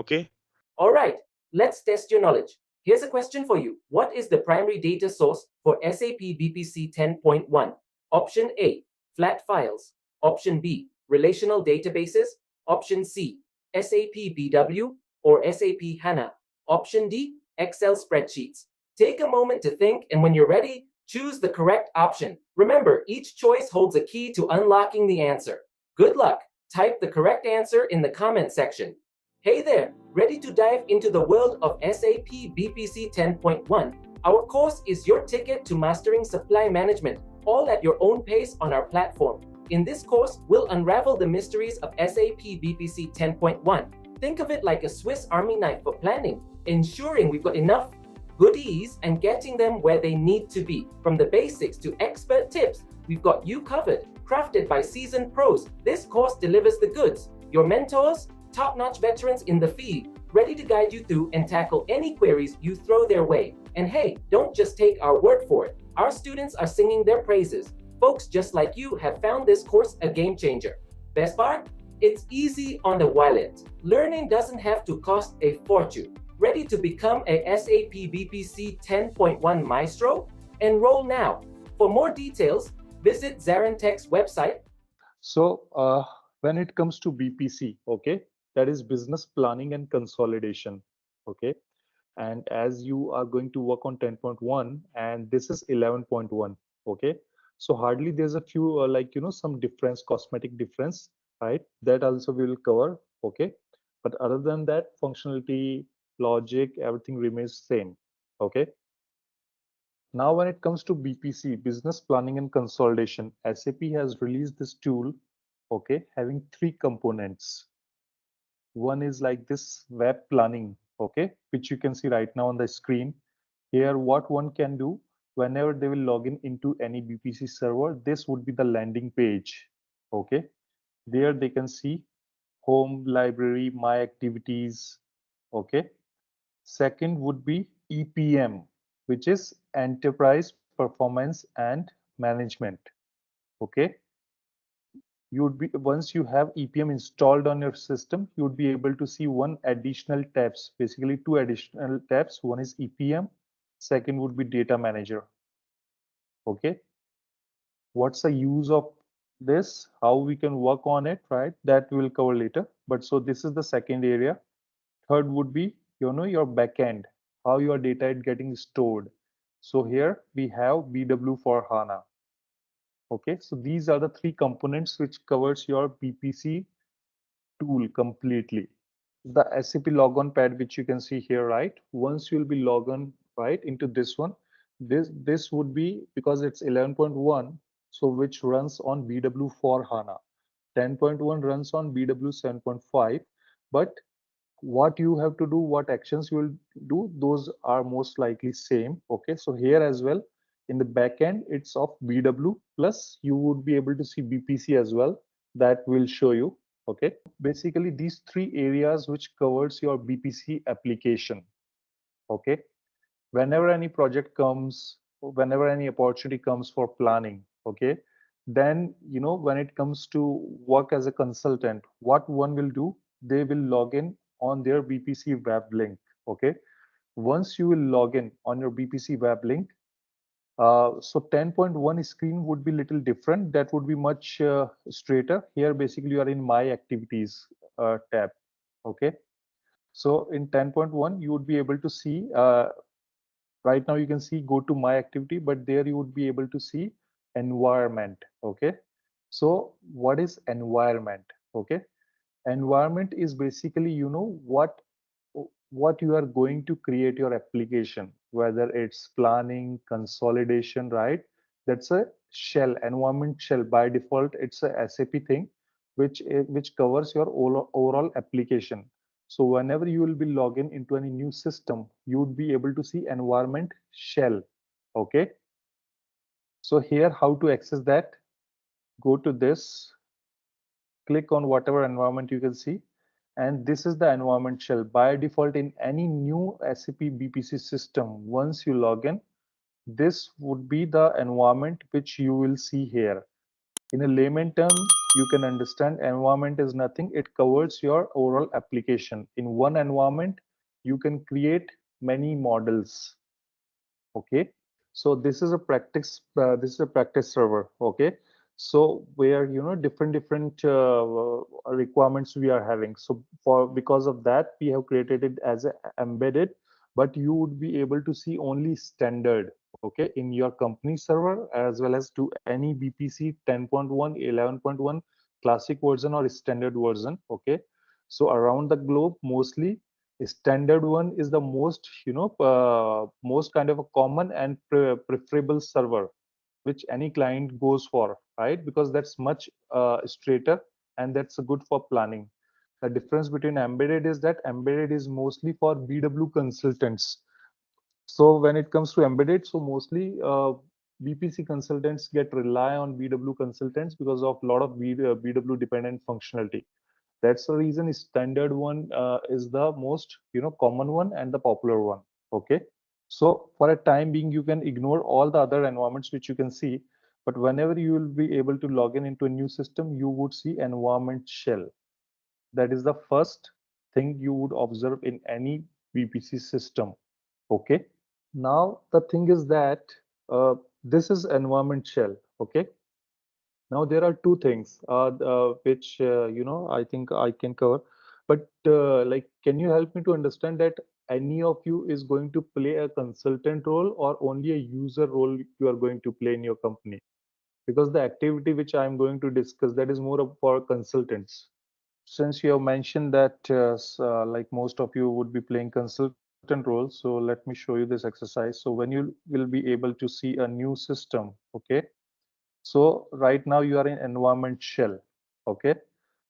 Okay. All right, let's test your knowledge. Here's a question for you. What is the primary data source for SAP BPC 10.1? Option A, flat files. Option B, relational databases. Option C, SAP BW or SAP HANA. Option D, Excel spreadsheets. Take a moment to think, and when you're ready, choose the correct option. Remember, each choice holds a key to unlocking the answer. Good luck. Type the correct answer in the comment section. Hey there, ready to dive into the world of SAP BPC 10.1? Our course is your ticket to mastering supply management, all at your own pace on our platform. In this course, we'll unravel the mysteries of SAP BPC 10.1. Think of it like a Swiss Army knife for planning, ensuring we've got enough goodies and getting them where they need to be. From the basics to expert tips, we've got you covered. Crafted by seasoned pros, this course delivers the goods. Your mentors, top-notch veterans in the field, ready to guide you through and tackle any queries you throw their way. And hey, don't just take our word for it. Our students are singing their praises. Folks just like you have found this course a game changer. Best part? It's easy on the wallet. Learning doesn't have to cost a fortune. Ready to become a SAP BPC 10.1 maestro? Enroll now. For more details, visit ZaranTech's website. So when it comes to BPC, okay, that is business planning and consolidation. Okay. And as you are going to work on 10.1 and this is 11.1. Okay. So hardly there's a few some difference, cosmetic difference, right? That also we will cover. Okay. But other than that, functionality, logic, everything remains same. Okay. Now, when it comes to BPC, business planning and consolidation, SAP has released this tool, okay, having three components. One is like this web planning, okay, which you can see right now on the screen. Here, what one can do whenever they will log in into any BPC server, this would be the landing page, okay. There they can see home, library, my activities, okay. Second would be EPM, which is Enterprise Performance and Management, okay. You would be, once you have EPM installed on your system, you would be able to see one additional tabs, basically two additional tabs. One is EPM, second would be Data Manager. Okay. What's the use of this? How we can work on it, right? That we'll cover later. But so this is the second area. Third would be, your backend, how your data is getting stored. So here we have BW for HANA. Okay, so these are the three components which covers your BPC tool completely. The SAP logon pad, which you can see here, right? Once you'll be logged on right into this one, this would be, because it's 11.1, so which runs on BW for HANA. 10.1 runs on BW 7.5, but what you have to do, what actions you will do, those are most likely same. Okay, so here as well in the backend it's of BW, plus you would be able to see BPC as well, that will show you. Okay, basically these three areas which covers your BPC application. Okay, whenever any project comes, whenever any opportunity comes for planning, okay, then when it comes to work as a consultant, what one will do, they will log in on their BPC web link. Okay, once you will log in on your BPC web link, So 10.1 screen would be little different. That would be much straighter. Here, basically, you are in My Activities tab. Okay. So in 10.1, you would be able to see, right now you can see go to My Activity, but there you would be able to see environment. Okay. So what is environment? Okay. Environment is basically, you know, what you are going to create your application, whether it's planning, consolidation, right? That's a shell, environment shell. By default, it's a SAP thing, which covers your overall application. So whenever you will be logging into any new system, you would be able to see environment shell. Okay. So here, how to access that? Go to this, click on whatever environment you can see, and this is the environment shell. By default, in any new SAP BPC system, once you log in, this would be the environment which you will see here. In a layman term, you can understand environment is nothing. It covers your overall application. In one environment, you can create many models. Okay, so this is a practice server. Okay, so where, you know, different requirements we are having. So for because of that, we have created it as a embedded, but you would be able to see only standard, okay, in your company server, as well as to any BPC 10.1, 11.1 classic version or standard version. Okay, so around the globe, mostly standard one is the most, you know, most kind of a common and preferable server which any client goes for, right? Because that's much straighter, and that's good for planning. The difference between embedded is that embedded is mostly for BW consultants. So when it comes to embedded, so mostly BPC consultants get rely on BW consultants because of a lot of BW dependent functionality. That's the reason standard one is the most, you know, common one and the popular one. Okay, so for a time being, you can ignore all the other environments which you can see, but whenever you will be able to log in into a new system, you would see environment shell. That is the first thing you would observe in any BPC system. Okay, now the thing is that this is environment shell. Okay, now there are two things which you know, I think I can cover, but like, can you help me to understand that any of you is going to play a consultant role or only a user role you are going to play in your company? Because the activity which I'm going to discuss, that is more for consultants. Since you have mentioned that like most of you would be playing consultant roles, so let me show you this exercise. So when you will be able to see a new system, okay, so right now you are in environment shell. Okay.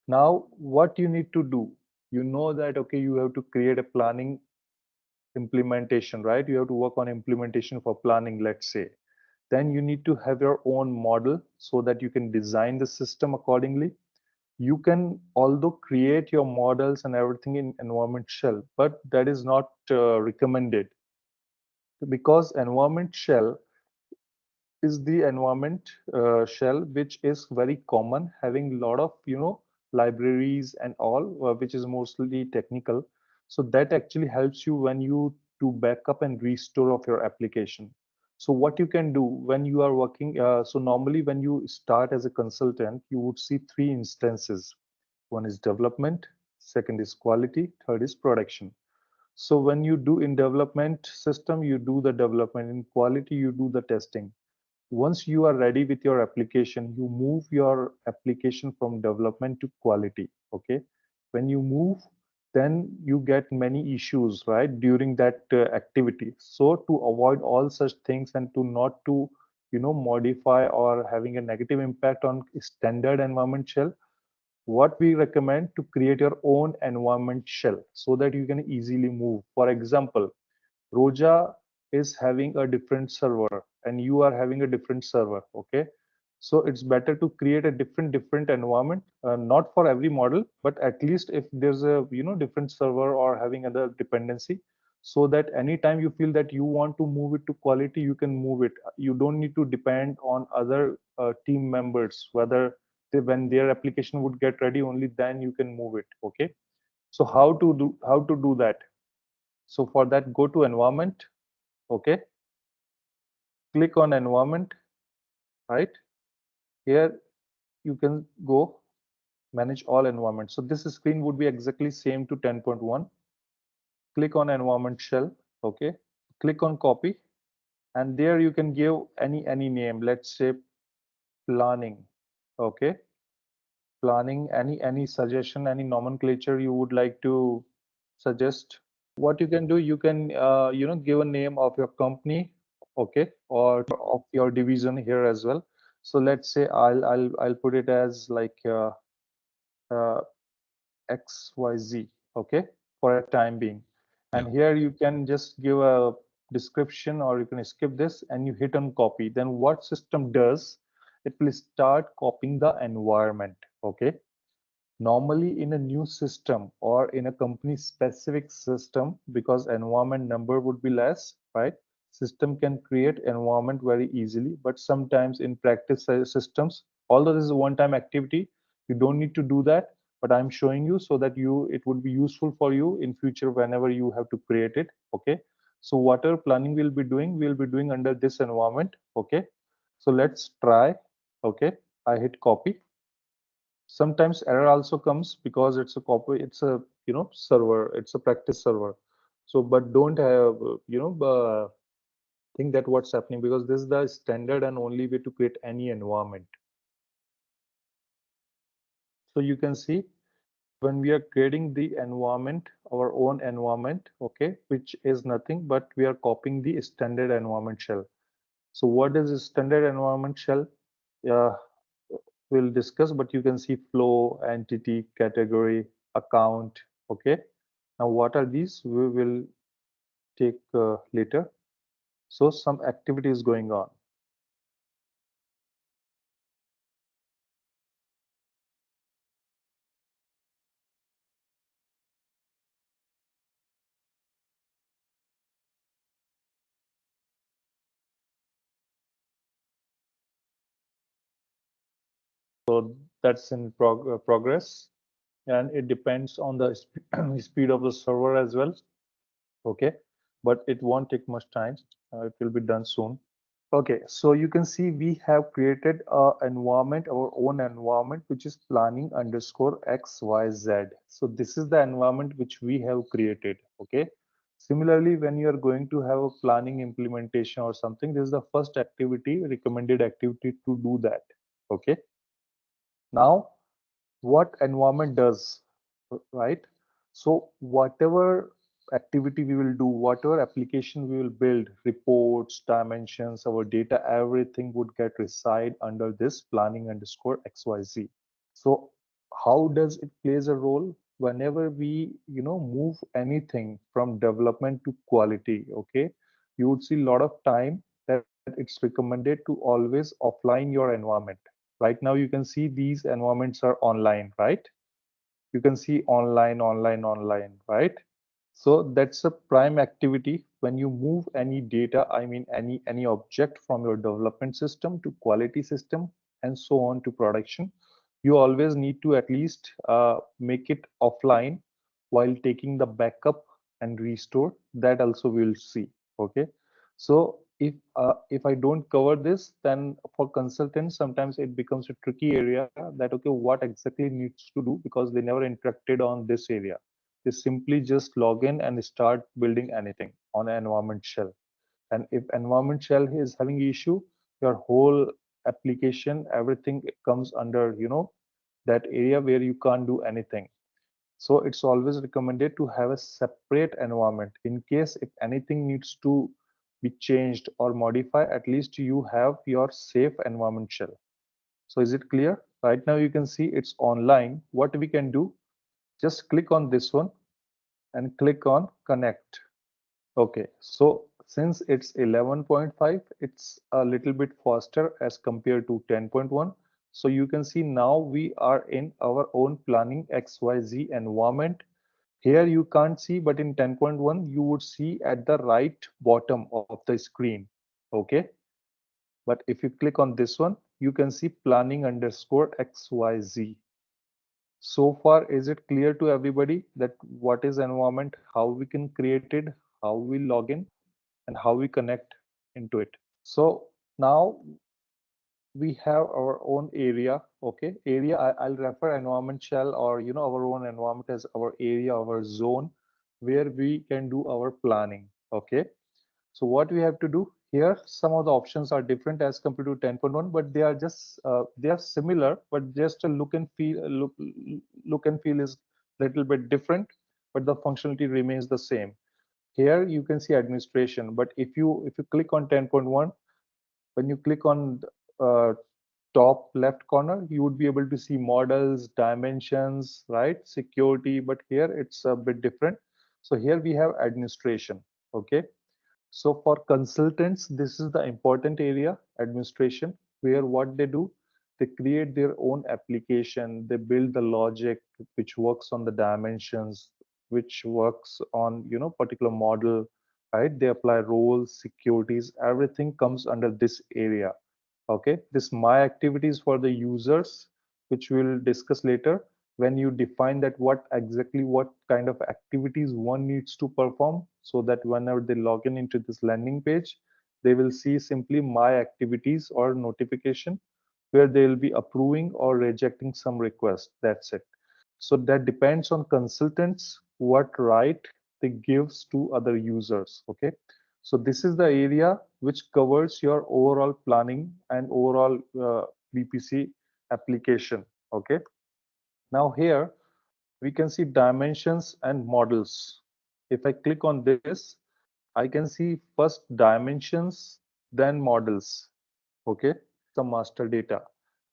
Now what you need to do, you know that, okay, you have to create a planning implementation, right? You have to work on implementation for planning, let's say. Then you need to have your own model so that you can design the system accordingly. You can although create your models and everything in environment shell, but that is not recommended, because environment shell is the environment shell which is very common, having a lot of, you know, libraries and all, which is mostly technical. So that actually helps you when you to backup and restore of your application. So what you can do when you are working, so normally when you start as a consultant, you would see three instances. One is development, second is quality, third is production. So when you do in development system, you do the development. In quality, you do the testing. Once you are ready with your application, you move your application from development to quality. Okay, when you move, then you get many issues, right, during that activity. So to avoid all such things and to not to, you know, modify or having a negative impact on standard environment shell, what we recommend to create your own environment shell so that you can easily move. For example, Roja is having a different server and you are having a different server. Okay, so it's better to create a different environment, not for every model, but at least if there's a, you know, different server or having other dependency, so that anytime you feel that you want to move it to quality, you can move it. You don't need to depend on other team members, whether when their application would get ready, only then you can move it. Okay, so how to do that? So for that, go to environment. Okay, click on environment, right? Here you can go manage all environments. So this screen would be exactly same to 10.1. Click on environment shell, okay? Click on copy, and there you can give any name. Let's say planning, okay? Planning, any suggestion, any nomenclature you would like to suggest. What you can do, you can give a name of your company, okay, or of your division here as well. So let's say I'll put it as like uh, XYZ, okay, for a time being. And here you can just give a description, or you can skip this and you hit on copy. Then what system does, it will start copying the environment, okay. Normally in a new system or in a company specific system, because environment number would be less, right? System can create environment very easily, but sometimes in practice systems, although this is a one-time activity, you don't need to do that. But I'm showing you so that it would be useful for you in future whenever you have to create it, okay? So whatever planning we'll be doing under this environment, okay? So let's try, okay? I hit copy. Sometimes error also comes because it's a copy, it's a server, it's a practice server. So but don't have think that what's happening, because this is the standard and only way to create any environment. So you can see when we are creating the environment, our own environment, okay, which is nothing but we are copying the standard environment shell. So what is a standard environment shell? Yeah, we'll discuss, but you can see flow, entity, category, account, okay. Now what are these? We will take later. So some activity is going on. So that's in progress, and it depends on the speed of the server as well, okay, but it won't take much time. It will be done soon. Okay, so you can see we have created a environment, our own environment, which is planning underscore XYZ. So this is the environment which we have created, okay. Similarly, when you are going to have a planning implementation or something, this is the first activity, recommended activity to do that, okay. Now what environment does, right? So whatever activity we will do, whatever application we will build, reports, dimensions, our data, everything would get reside under this planning underscore XYZ. So how does it plays a role whenever we move anything from development to quality, okay? You would see a lot of time that it's recommended to always offline your environment. Right now you can see these environments are online, right? You can see online, online, online, right? So that's a prime activity when you move any data, I mean any object from your development system to quality system and so on to production. You always need to at least make it offline while taking the backup and restore. That also we'll see, okay. So if I don't cover this, then for consultants sometimes it becomes a tricky area, that okay, what exactly needs to do, because they never interacted on this area. They simply just log in and start building anything on an environment shell. And if environment shell is having issue, your whole application, everything comes under that area where you can't do anything. So it's always recommended to have a separate environment in case if anything needs to be changed or modified, at least you have your safe environment shell. So is it clear? Right now you can see it's online. What we can do, just click on this one and click on connect. Okay, so since it's 11.5, it's a little bit faster as compared to 10.1. So you can see now we are in our own planning XYZ environment. Here you can't see, but in 10.1, you would see at the right bottom of the screen. Okay, but if you click on this one, you can see planning underscore XYZ. So far, is it clear to everybody that what is environment, how we can create it, how we log in, and how we connect into it? So now we have our own area. Okay, area, I'll refer environment shell, or our own environment as our area, our zone, where we can do our planning. Okay, so what we have to do here, some of the options are different as compared to 10.1, but they are just they are similar, but just a look and feel is little bit different, but the functionality remains the same. Here you can see administration, but if you click on 10.1, when you click on uh, top left corner, you would be able to see models, dimensions, right? Security, but here it's a bit different. So here we have administration. Okay. So for consultants, this is the important area, administration, where what they do, they create their own application, they build the logic which works on the dimensions, which works on particular model, right? They apply roles, securities, everything comes under this area. Okay, this my activities for the users, which we'll discuss later. When you define that what kind of activities one needs to perform, so that whenever they log in into this landing page, they will see simply my activities or notification, where they will be approving or rejecting some request. That's it. So that depends on consultants what right they gives to other users. Okay, so this is the area which covers your overall planning and overall BPC application. Okay, now here we can see dimensions and models. If I click on this, I can see first dimensions, then models. Okay, the master data.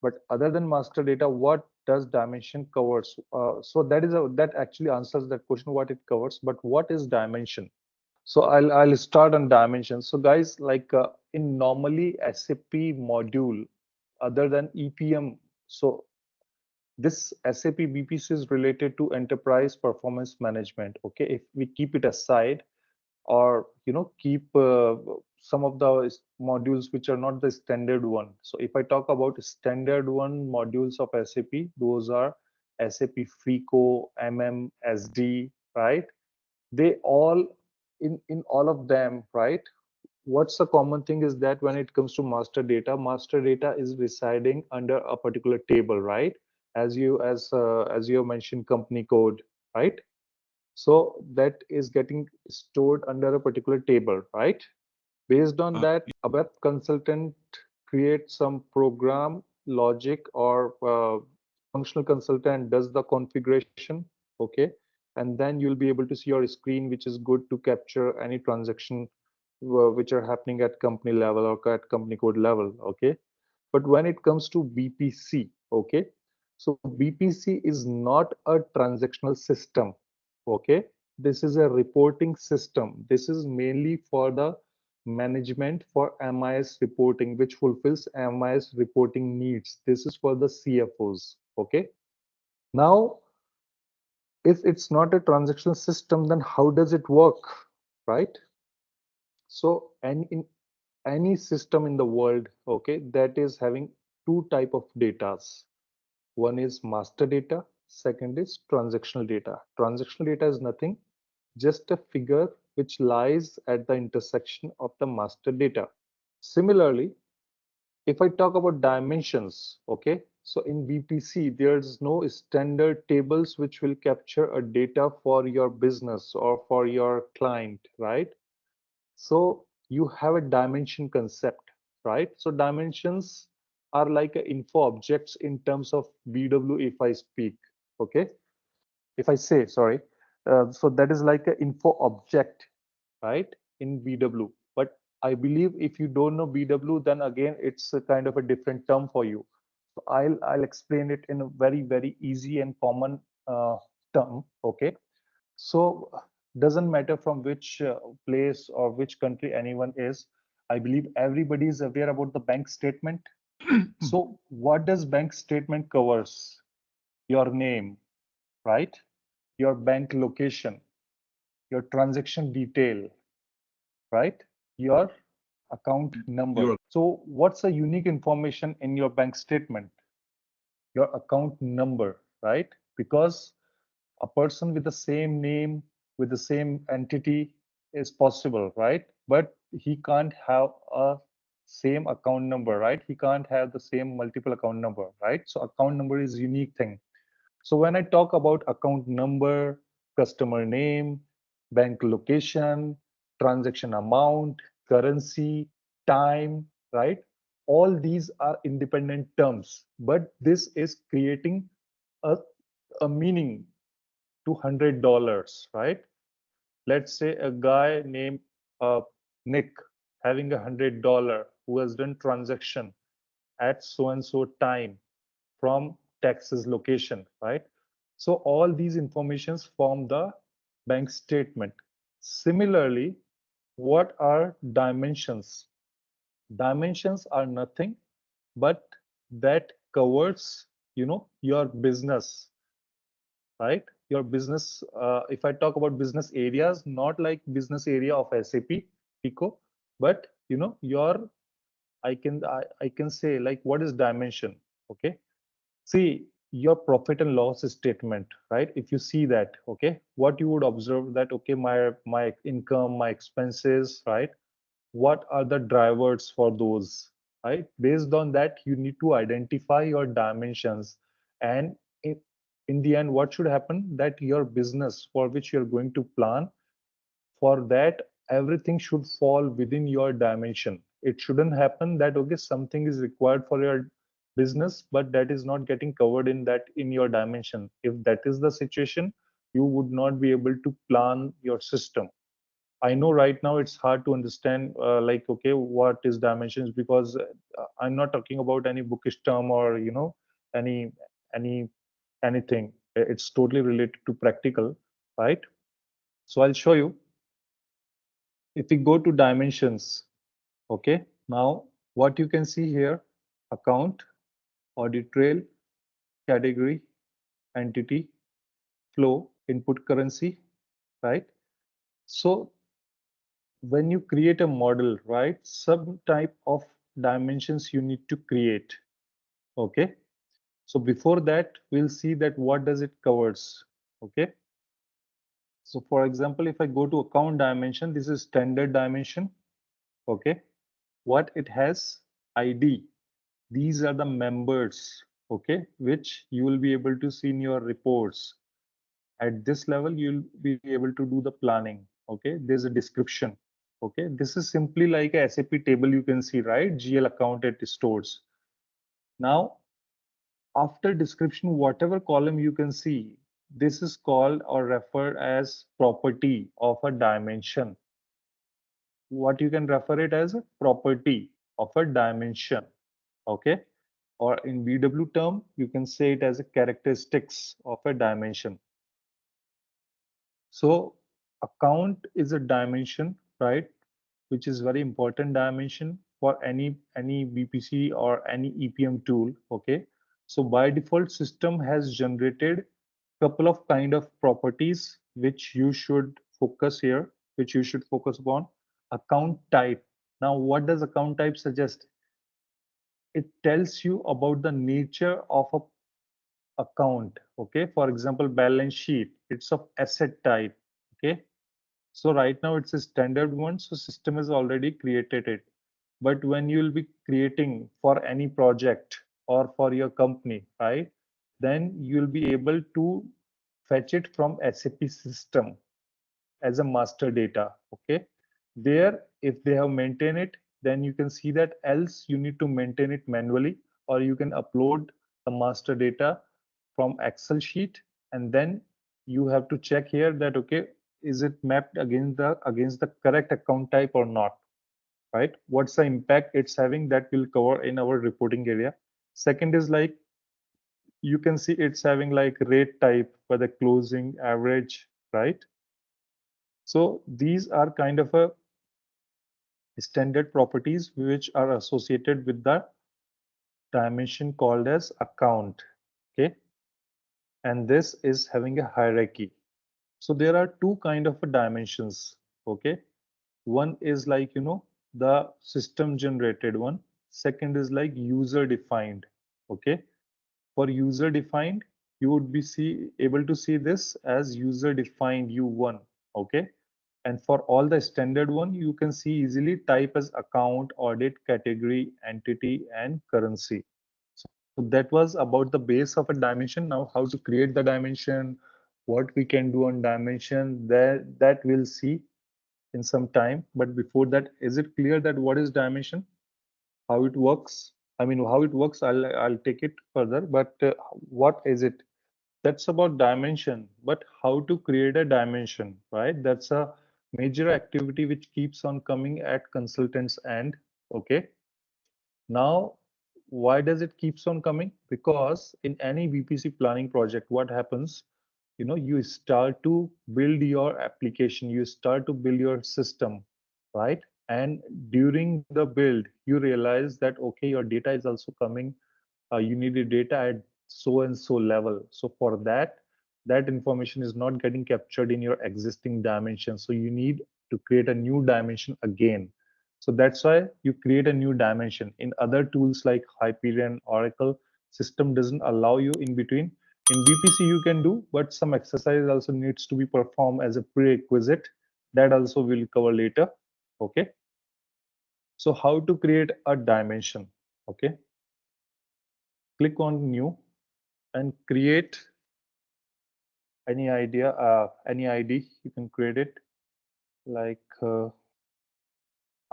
But other than master data, what does dimension covers? So that actually answers that question, what it covers. But what is dimension? So I'll start on dimensions. So guys, like in normally SAP module, other than EPM, so this SAP BPC is related to Enterprise Performance Management. Okay, if we keep it aside, or keep some of the modules which are not the standard one. So if I talk about standard one modules of SAP, those are SAP FICO, SD, right? They all, in all of them, right? What's the common thing is that when it comes to master data is residing under a particular table, right? As you mentioned, company code, right? So that is getting stored under a particular table, right? Based on that, a web consultant creates some program logic, or functional consultant does the configuration. Okay, and then you'll be able to see your screen, which is good to capture any transaction which are happening at company level or at company code level. Okay, but when it comes to BPC, okay, so BPC is not a transactional system. Okay, this is a reporting system. This is mainly for the management, for MIS reporting, which fulfills MIS reporting needs. This is for the CFOs. Okay, now if it's not a transactional system, then how does it work, right? So, and in any system in the world, okay, that is having two type of datas. One is master data, second is transactional data. Transactional data is nothing, just a figure which lies at the intersection of the master data. Similarly, if I talk about dimensions, okay, so in BPC, there's no standard tables which will capture a data for your business or for your client, right? So you have a dimension concept, right? So dimensions are like a info objects in terms of BW if I speak, okay? If I say, sorry, so that is like an info object, right, in BW. But I believe if you don't know BW, then again, it's a kind of a different term for you. So I'll explain it in a very easy and common term, okay? So doesn't matter from which place or which country anyone is. I believe everybody is aware about the bank statement. So what does bank statement covers? Your name, right? Your bank location, your transaction detail, right? Your account number. So what's the unique information in your bank statement? Your account number, right? Because a person with the same name, with the same entity is possible, right? But he can't have a same account number, right? He can't have the same multiple account number, right? So account number is unique thing. So when I talk about account number, customer name, bank location, transaction amount, currency, time, right? All these are independent terms, but this is creating a, a meaning to $100, right? Let's say a guy named Nick having $100 who has done transaction at so and so time from Texas location, right? So all these informations form the bank statement. Similarly, what are dimensions? Dimensions are nothing but that covers, your business, right? Your business. If I talk about business areas, not like business area of SAP Pico, but your I can say like what is dimension? Okay, see your profit and loss statement, right? If you see that, okay, what you would observe that okay, my income, my expenses, right? What are the drivers for those, right? Based on that, you need to identify your dimensions, and in the end, what should happen that your business for which you're going to plan, for that everything should fall within your dimension. It shouldn't happen that okay, something is required for your business but that is not getting covered in your dimension. If that is the situation, you would not be able to plan your system. I know right now it's hard to understand like okay, what is dimensions, because I'm not talking about any bookish term or any any anything. It's totally related to practical, right? So I'll show you. If we go to dimensions, okay, now what you can see here: account, audit trail, category, entity, flow, input currency, right? So when you create a model, right, some type of dimensions you need to create. Okay, so before that we'll see that what does it covers. Okay, so for example, if I go to account dimension, this is standard dimension. Okay, what it has: ID. These are the members, okay, which you will be able to see in your reports. At this level, you'll be able to do the planning. Okay, there's a description. Okay, this is simply like a SAP table you can see, right? GL account at stores. Now, after description, whatever column you can see, this is called or referred as property of a dimension. What you can refer it as a property of a dimension. Okay, or in BW term, you can say it as a characteristics of a dimension. So account is a dimension, right, which is very important dimension for any BPC or any EPM tool. Okay, so by default, system has generated couple of kind of properties which you should focus here, which you should focus upon. Account type. Now, what does account type suggest? It tells you about the nature of a account. Okay, for example, balance sheet, it's of asset type. Okay, so right now it's a standard one, so system has already created it. But when you'll be creating for any project or for your company, right, then you'll be able to fetch it from SAP system as a master data. Okay, there if they have maintained it, then you can see that, else you need to maintain it manually, or you can upload the master data from Excel sheet, and then you have to check here that okay, is it mapped against the correct account type or not, right? What's the impact it's having, that will cover in our reporting area. Second is like, you can see it's having like rate type, whether closing, average, right? So these are kind of a standard properties which are associated with the dimension called as account. Okay, and this is having a hierarchy. So there are two kind of dimensions. Okay, one is like the system generated one. Second is like user defined. Okay, for user defined, you would be able to see this as user defined U1. Okay, And for all the standard one, you can see easily type as account, audit, category, entity, and currency. So that was about the base of a dimension. Now how to create the dimension, what we can do on dimension, that we'll see in some time. But before that, is it clear that what is dimension, how it works? I mean, how it works, I'll take it further, but what is it? That's about dimension, but how to create a dimension, right? That's a major activity which keeps on coming at consultants end. Okay. Now, why does it keeps on coming? Because in any BPC planning project, what happens? You start to build your application, you start to build your system, right? And during the build, you realize that okay, your data is also coming. You need the data at so and so level. So for that information is not getting captured in your existing dimension. So you need to create a new dimension again. So that's why you create a new dimension. In other tools like Hyperion, Oracle, system doesn't allow you in between. In BPC you can do, but some exercise also needs to be performed as a prerequisite. That also we'll cover later. Okay. So how to create a dimension? Okay. Click on new and create any any ID. You can create it. Like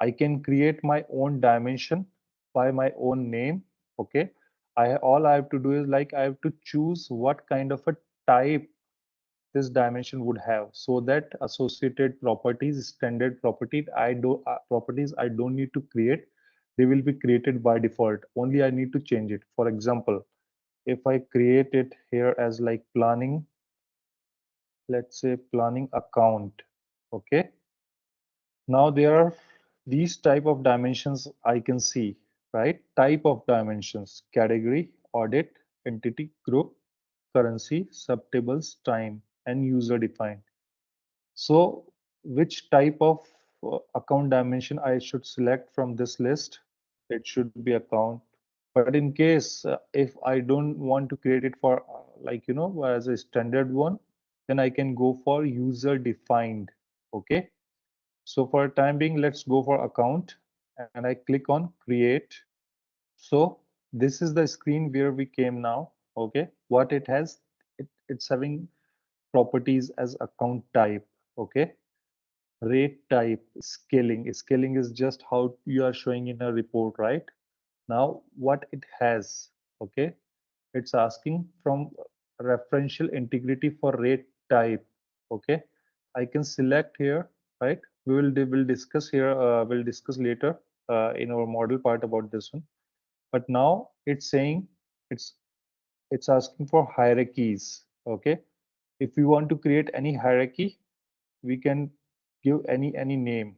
I can create my own dimension by my own name. Okay. All I have to do is like I have to choose what kind of a type this dimension would have, so that associated properties, standard properties I don't need to create. They will be created by default. Only I need to change it. For example, if I create it here as like planning, let's say planning account. Okay. Now there are these type of dimensions I can see, right? Type of dimensions: category, audit, entity, group, currency, subtables, time, and user defined. So which type of account dimension I should select from this list? It should be account. But in case if I don't want to create it for as a standard one, then I can go for user defined. Okay. So for time being, let's go for account and I click on create. So this is the screen where we came now. Okay. What it has, it's having properties as account type. Okay. Rate type, scaling. Scaling is just how you are showing in a report, right? Now what it has, okay, it's asking from referential integrity for rate type. Okay, I can select here, right? We'll discuss here, we'll discuss later in our model part about this one. But now it's saying it's it's asking for hierarchies. Okay, if we want to create any hierarchy, we can give any name.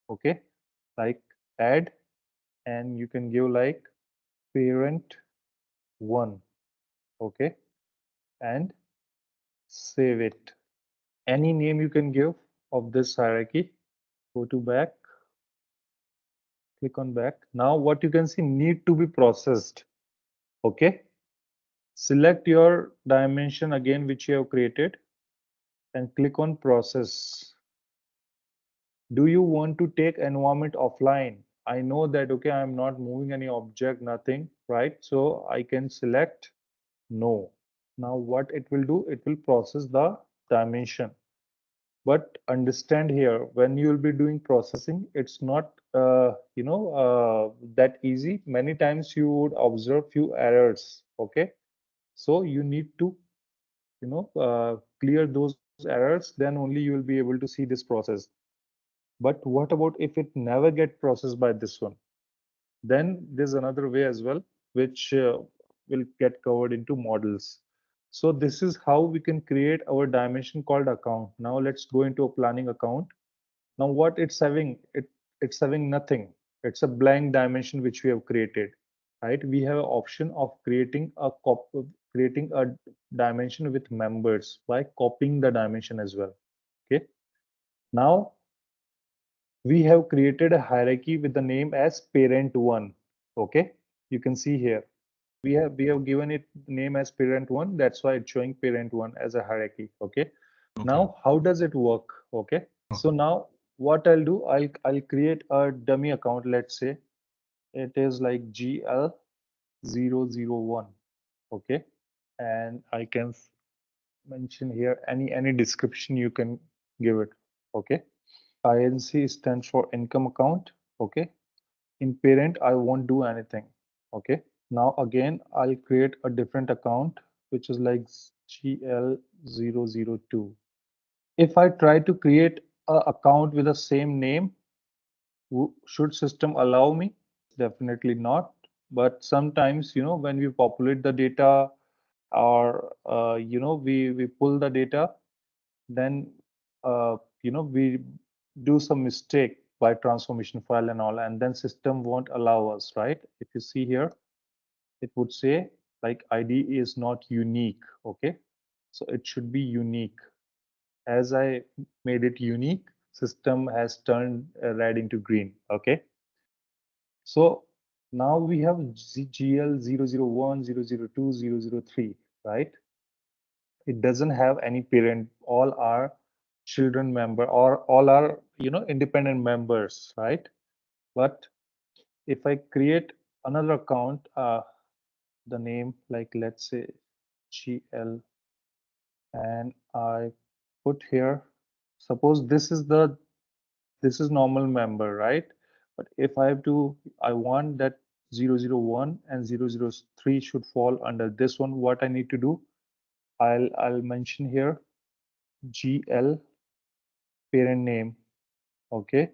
Okay, like add, and you can give like parent 1. Okay, and save it. Any name you can give of this hierarchy. Go to back, click on back. Now what you can see, need to be processed. Okay, select your dimension again which you have created and click on process. Do you want to take environment offline? I know that, okay, I'm not moving any object, nothing, right? So I can select no. Now what it will do, it will process the dimension. But understand here, when you will be doing processing, it's not that easy. Many times you would observe few errors. Okay, so you need to clear those errors, then only you will be able to see this process. But what about if it never get processed by this one? Then there's another way as well, which will get covered into models. So this is how we can create our dimension called account. Now let's go into a planning account. Now what it's having, it's having nothing. It's a blank dimension which we have created, right? We have an option of creating a dimension with members by copying the dimension as well. Okay. Now we have created a hierarchy with the name as parent 1. Okay, you can see here we have given it name as parent 1. That's why it's showing parent 1 as a hierarchy. Okay, Okay. now how does it work? Okay, So now what I'll do, I'll create a dummy account. Let's say it is like GL001. Okay, and I can mention here any description you can give it. Okay, INC stands for income account. Okay, in parent I won't do anything. Okay, now again I'll create a different account which is like GL002. If I try to create a account with the same name, should system allow me? Definitely not. But sometimes, when we populate the data or, we pull the data, then, we do some mistake by transformation file and all, and then system won't allow us, right? If you see here, it would say like ID is not unique. Okay, so it should be unique. As I made it unique, system has turned red into green. Okay, so now we have GL001, 002, 003, right? It doesn't have any parent. All are children member, or all are independent members, right? But if I create another account, the name, like let's say GL, and I put here, suppose this is normal member, right? But if I have to, I want that 001 and 003 should fall under this one. What I need to do, I'll mention here GL parent name. Okay,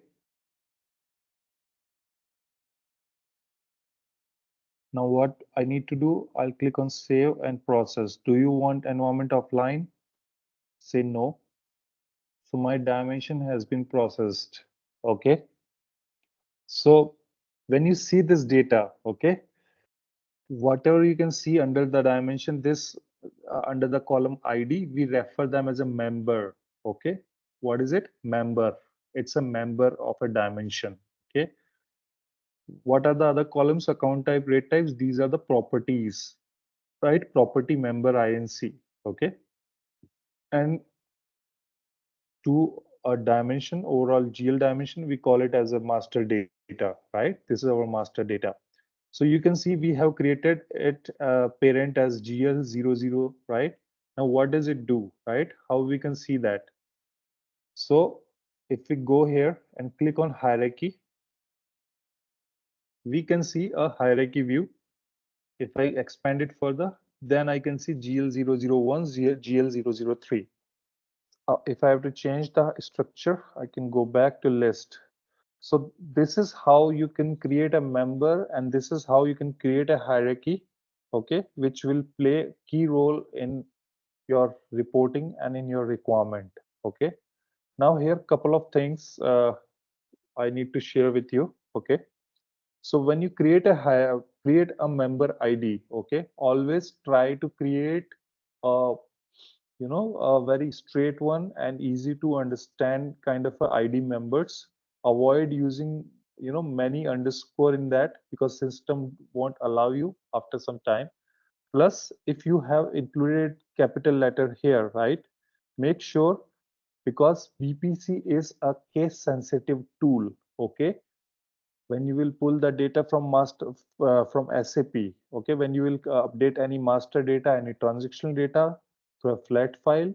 now what I need to do, I'll click on save and process. Do you want environment offline? Say no. So my dimension has been processed. Okay, so when you see this data, okay, whatever you can see under the dimension, this under the column ID, we refer them as a member. Okay, what is it? Member. It's a member of a dimension. Okay, what are the other columns? Account type, rate types. These are the properties, right? Property member INC. Okay, and to a dimension, overall GL dimension, we call it as a master data, right? This is our master data. So you can see we have created it parent as GL00, right? Now what does it do, right? How we can see that? So if we go here and click on hierarchy, we can see a hierarchy view. If I expand it further, then I can see GL001, GL003. If I have to change the structure, I can go back to list. So this is how you can create a member, and this is how you can create a hierarchy, okay, which will play key role in your reporting and in your requirement. Okay, now here couple of things I need to share with you. Okay, so when you create a member ID, okay, always try to create a a very straight one and easy to understand kind of a ID members. Avoid using many underscore in that, because system won't allow you after some time. Plus, if you have included capital letter here, right, make sure, because BPC is a case sensitive tool. Okay, when you will pull the data from from SAP, okay, when you will update any master data, any transactional data to a flat file,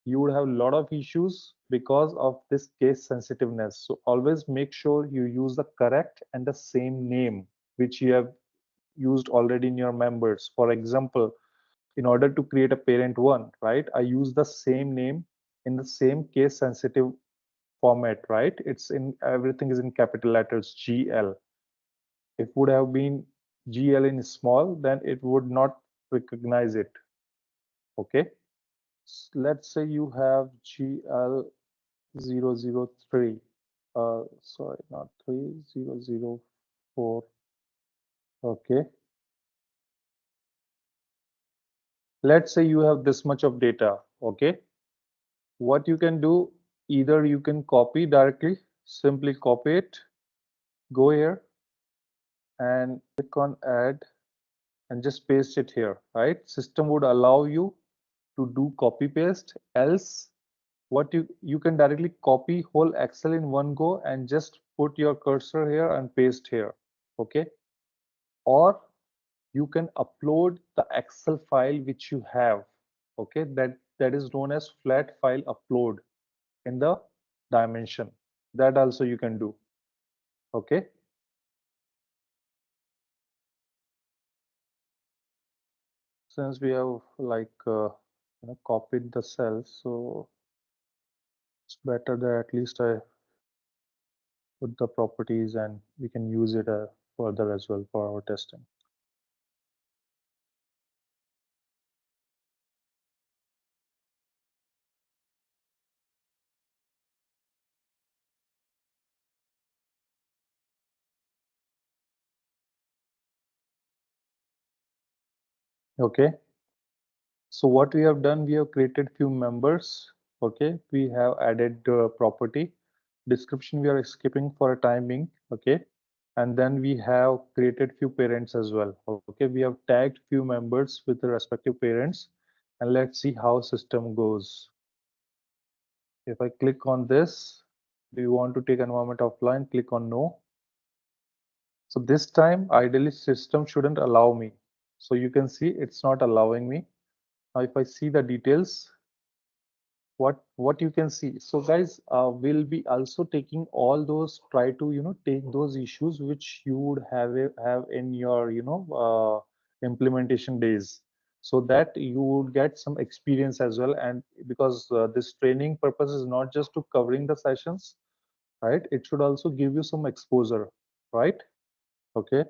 you would have a lot of issues because of this case sensitiveness. So always make sure you use the correct and the same name which you have used already in your members. For example, in order to create a parent one, right, I use the same name in the same case sensitive format, right? It's in, everything is in capital letters, GL. If would have been GL in small, then it would not recognize it. Okay, let's say you have GL003, sorry, not 3004. Okay, let's say you have this much of data. Okay, what you can do, either you can copy directly, simply copy it, go here and click on add and just paste it here, right? System would allow you to do copy paste. Else what you can directly copy whole Excel in one go and just put your cursor here and paste here, okay? Or you can upload the Excel file which you have, okay? That is known as flat file upload in the dimension. That also you can do, okay? Since we have like copied the cells, so it's better that at least I put the properties and we can use it further as well for our testing. Okay, so what we have done, we have created few members. Okay, we have added property description, we are skipping for a time being. Okay, and then we have created few parents as well. Okay, we have tagged few members with the respective parents, and let's see how system goes. If I click on this, do you want to take environment offline? Click on no. So this time ideally system shouldn't allow me. So you can see it's not allowing me. Now if I see the details, what you can see, so guys, we'll be also taking all those, try to take those issues which you would have in your implementation days, so that you would get some experience as well. And because this training purpose is not just to covering the sessions, right, it should also give you some exposure, right? Okay,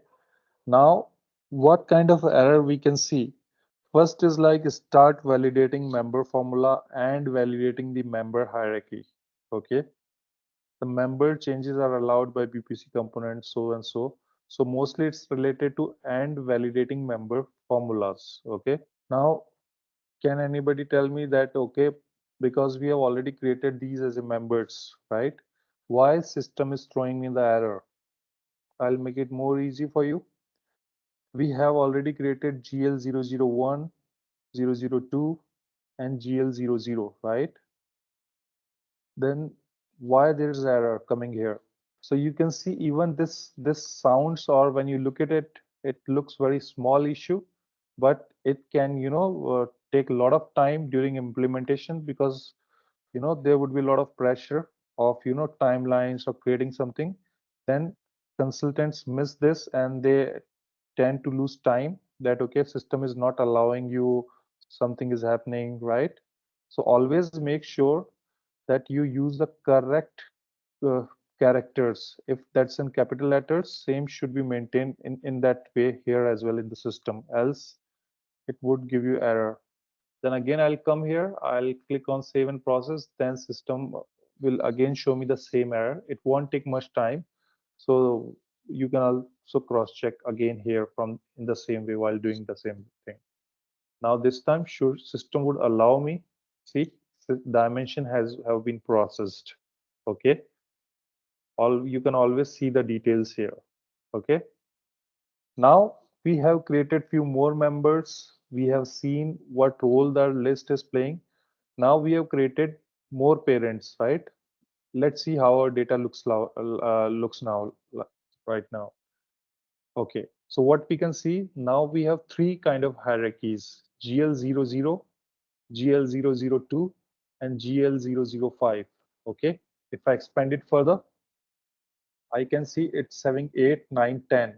now what kind of error we can see? First is like start validating member formula and validating the member hierarchy. Okay, the member changes are allowed by BPC component, so and so. So mostly it's related to and validating member formulas. Okay, now can anybody tell me that, okay, because we have already created these as a members, right? Why system is throwing me the error? I'll make it more easy for you. We have already created GL001, 002, and GL00, right? Then why there is error coming here? So you can see even this sounds, or when you look at it, it looks very small issue, but it can take a lot of time during implementation, because there would be a lot of pressure of timelines or creating something. Then consultants miss this and they tend to lose time, that okay, system is not allowing you, something is happening, right? So always make sure that you use the correct uh, characters. If that's in capital letters, same should be maintained in that way here as well in the system, else it would give you error. Then again I'll come here, I'll click on save and process, then system will again show me the same error. It won't take much time, so you can also cross check again here from in the same way while doing the same thing. Now this time sure system would allow me. See, dimension have been processed. Okay, all you can always see the details here. Okay, now we have created few more members, we have seen what role the list is playing. Now we have created more parents, right? Let's see how our data looks now, right now. Okay, so what we can see now, we have three kind of hierarchies: GL00, GL002, and GL005. Okay, if I expand it further, I can see it's having 8, 9, 10.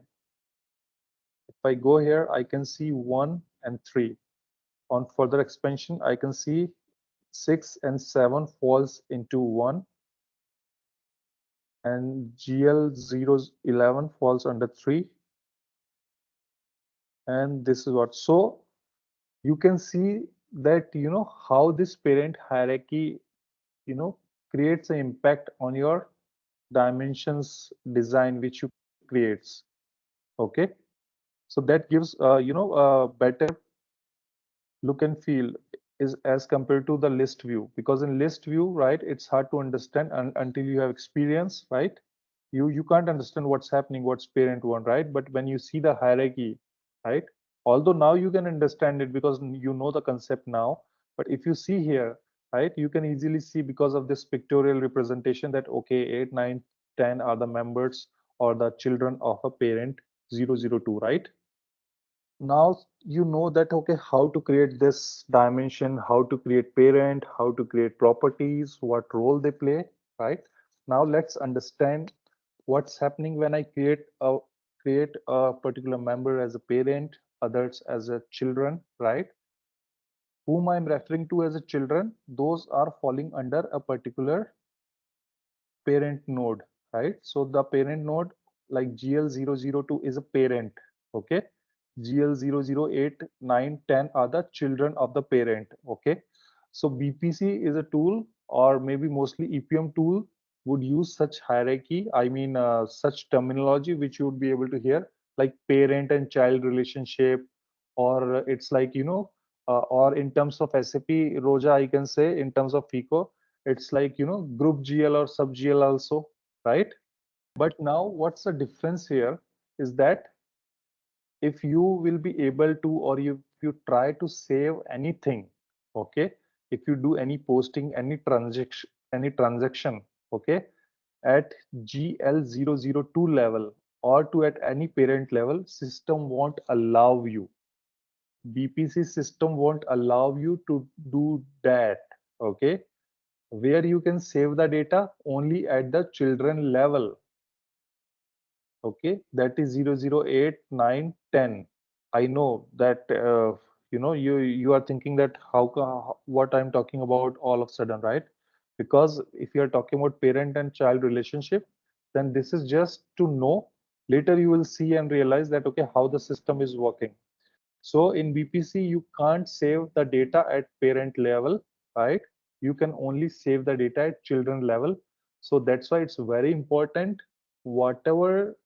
If I go here, I can see 1 and 3. On further expansion, I can see 6 and 7 falls into 1, and GL011 falls under 3. And this is what. So you can see that how this parent hierarchy you know creates an impact on your dimensions design which you creates. Okay, so that gives a better look and feel is as compared to the list view, because in list view, right, it's hard to understand until you have experience, right? You can't understand what's happening, what's parent one, right? But when you see the hierarchy, right, although now you can understand it because you know the concept now, but if you see here, right? You can easily see because of this pictorial representation that okay, 8, 9, 10 are the members or the children of a parent 002, right? Now you know that okay, how to create this dimension, how to create parent, how to create properties, what role they play, right? Now let's understand what's happening when I create a particular member as a parent, others as a children, right? Whom I'm referring to as a children, those are falling under a particular parent node, right? So the parent node like GL002 is a parent, okay? GL008, 9, 10 are the children of the parent, okay? So BPC is a tool or maybe mostly EPM tool would use such hierarchy, I mean such terminology which you would be able to hear like parent and child relationship, or it's like, or in terms of SAP Roja, I can say in terms of FICO, it's like, group GL or sub GL also, right? But now what's the difference here is that if you will be able to, or if you try to save anything, okay, if you do any posting, any transaction, okay, at GL002 level or to at any parent level, system won't allow you. BPC system won't allow you to do that, okay? Where you can save the data only at the children level, okay, that is 008, 9, 10. I know that you are thinking that what I'm talking about all of a sudden, right? Because if you are talking about parent and child relationship, then this is just to know. Later you will see and realize that okay, how the system is working. So in BPC, you can't save the data at parent level, right? You can only save the data at children level. So that's why it's very important, whatever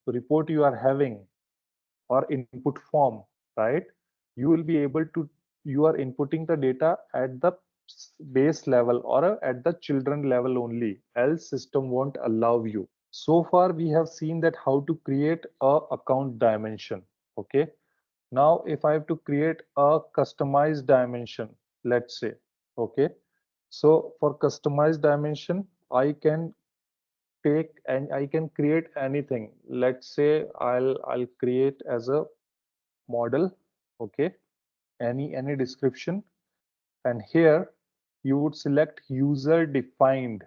report you are having or input form, right? You will be able to, you are inputting the data at the base level or at the children level only, else system won't allow you. So far we have seen that how to create a account dimension, okay? Now if I have to create a customized dimension, let's say, okay, so for customized dimension I can take and I can create anything. Let's say I'll create as a model, okay, any description, and here you would select user defined,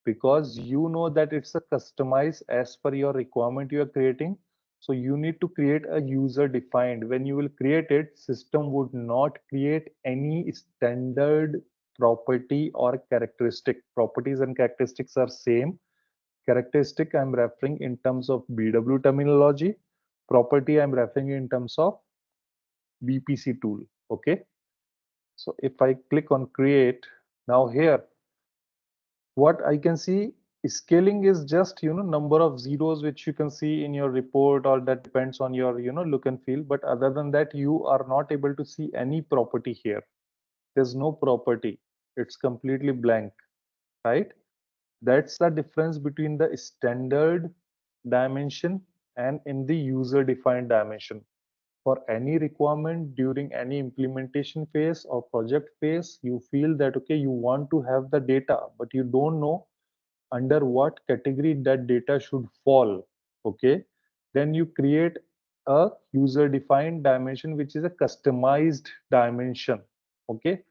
because you know that it's a customized as per your requirement you are creating. So you need to create a user defined. When you will create it, system would not create any standard property or characteristic. Properties and characteristics are same. Characteristic I'm referring in terms of BW terminology. Property I'm referring in terms of BPC tool, okay? So if I click on create, now here what I can see, scaling is just number of zeros which you can see in your report, or that depends on your look and feel. But other than that, you are not able to see any property here. There's no property, it's completely blank, right? That's the difference between the standard dimension and in the user defined dimension. For any requirement during any implementation phase or project phase, you feel that okay, you want to have the data but you don't know under what category that data should fall, okay, then you create a user defined dimension which is a customized dimension, okay.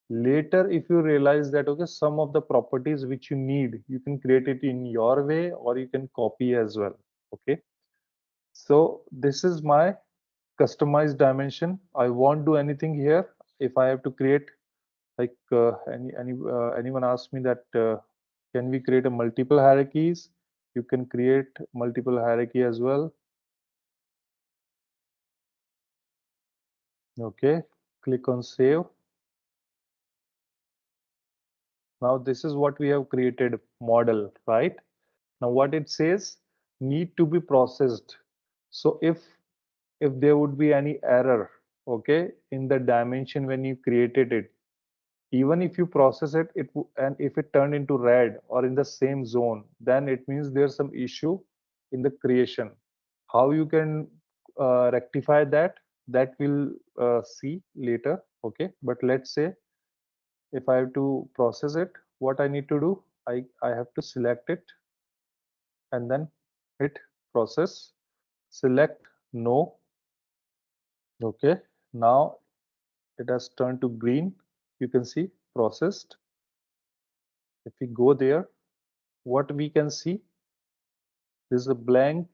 Later if you realize that okay, some of the properties which you need, you can create it in your way or you can copy as well, okay. So this is my customized dimension. I won't do anything here. If I have to create, like anyone asked me that can we create a multiple hierarchies, you can create multiple hierarchy as well, okay. Click on save. Now this is what we have created, model, right? Now what it says, need to be processed. So if there would be any error, okay, in the dimension when you created it, even if you process it, and if it turned into red or in the same zone, then it means there's some issue in the creation. How you can rectify that, that we'll see later, okay. But let's say if I have to process it, what I need to do, I have to select it and then hit process, select no. Okay, now it has turned to green. You can see processed. If we go there, what we can see, this is a blank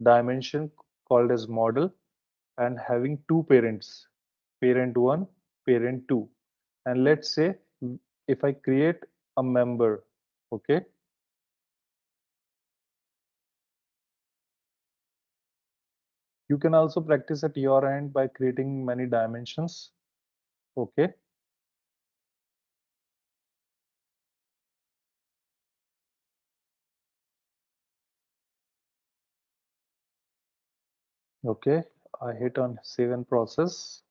dimension called as model and having two parents, parent 1, parent 2. And let's say if I create a member, okay, you can also practice at your end by creating many dimensions. Okay, okay, I hit on save and process.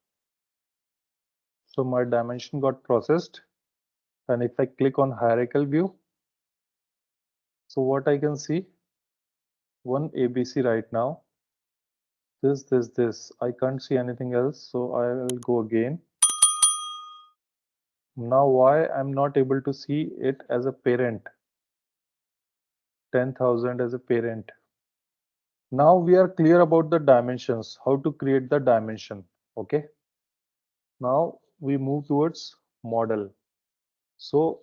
So my dimension got processed. And if I click on hierarchical view, so what I can see, one ABC right now, this. I can't see anything else, so I'll go again. Now why I'm not able to see it as a parent, 10,000 as a parent. Now we are clear about the dimensions, how to create the dimension. Okay. Now we move towards model. So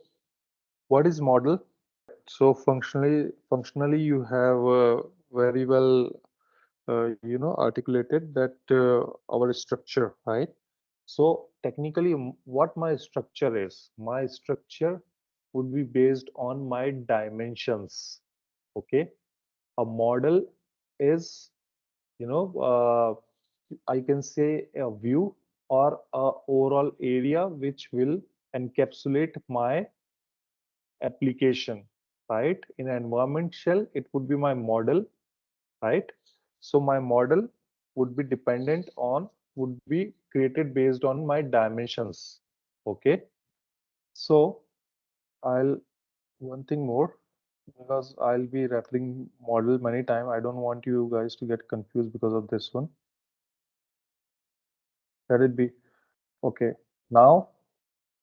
what is model? So functionally you have very well articulated that our structure, right? So technically what my structure is, my structure would be based on my dimensions. Okay, a model is, I can say a view or a overall area which will encapsulate my application, right? In an environment shell, it would be my model, right? So my model would be dependent on, would be created based on my dimensions. Okay. So I'll, one thing more, because I'll be referring model many times. I don't want you guys to get confused because of this one. Let it be. Okay. Now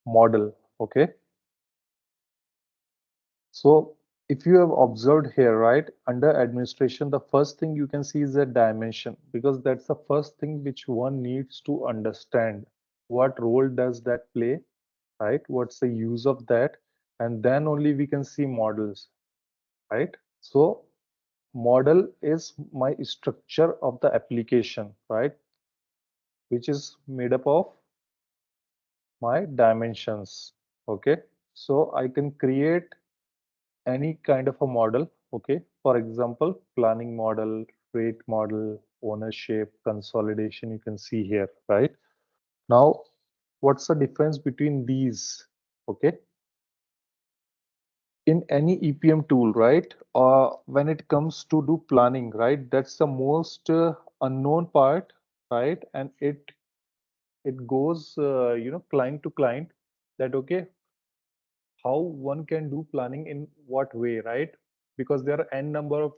model. Okay. So if you have observed here, right, under administration, the first thing you can see is a dimension, because that's the first thing which one needs to understand. What role does that play, right? What's the use of that? And then only we can see models, right? So model is my structure of the application, right? Which is made up of my dimensions. Okay. So I can create any kind of a model. Okay, for example, planning model, rate model, ownership, consolidation, you can see here, right? Now what's the difference between these? Okay, in any EPM tool, right, when it comes to do planning, right, that's the most unknown part, right? And it goes client to client, that okay, how one can do planning in what way, right? Because there are n number of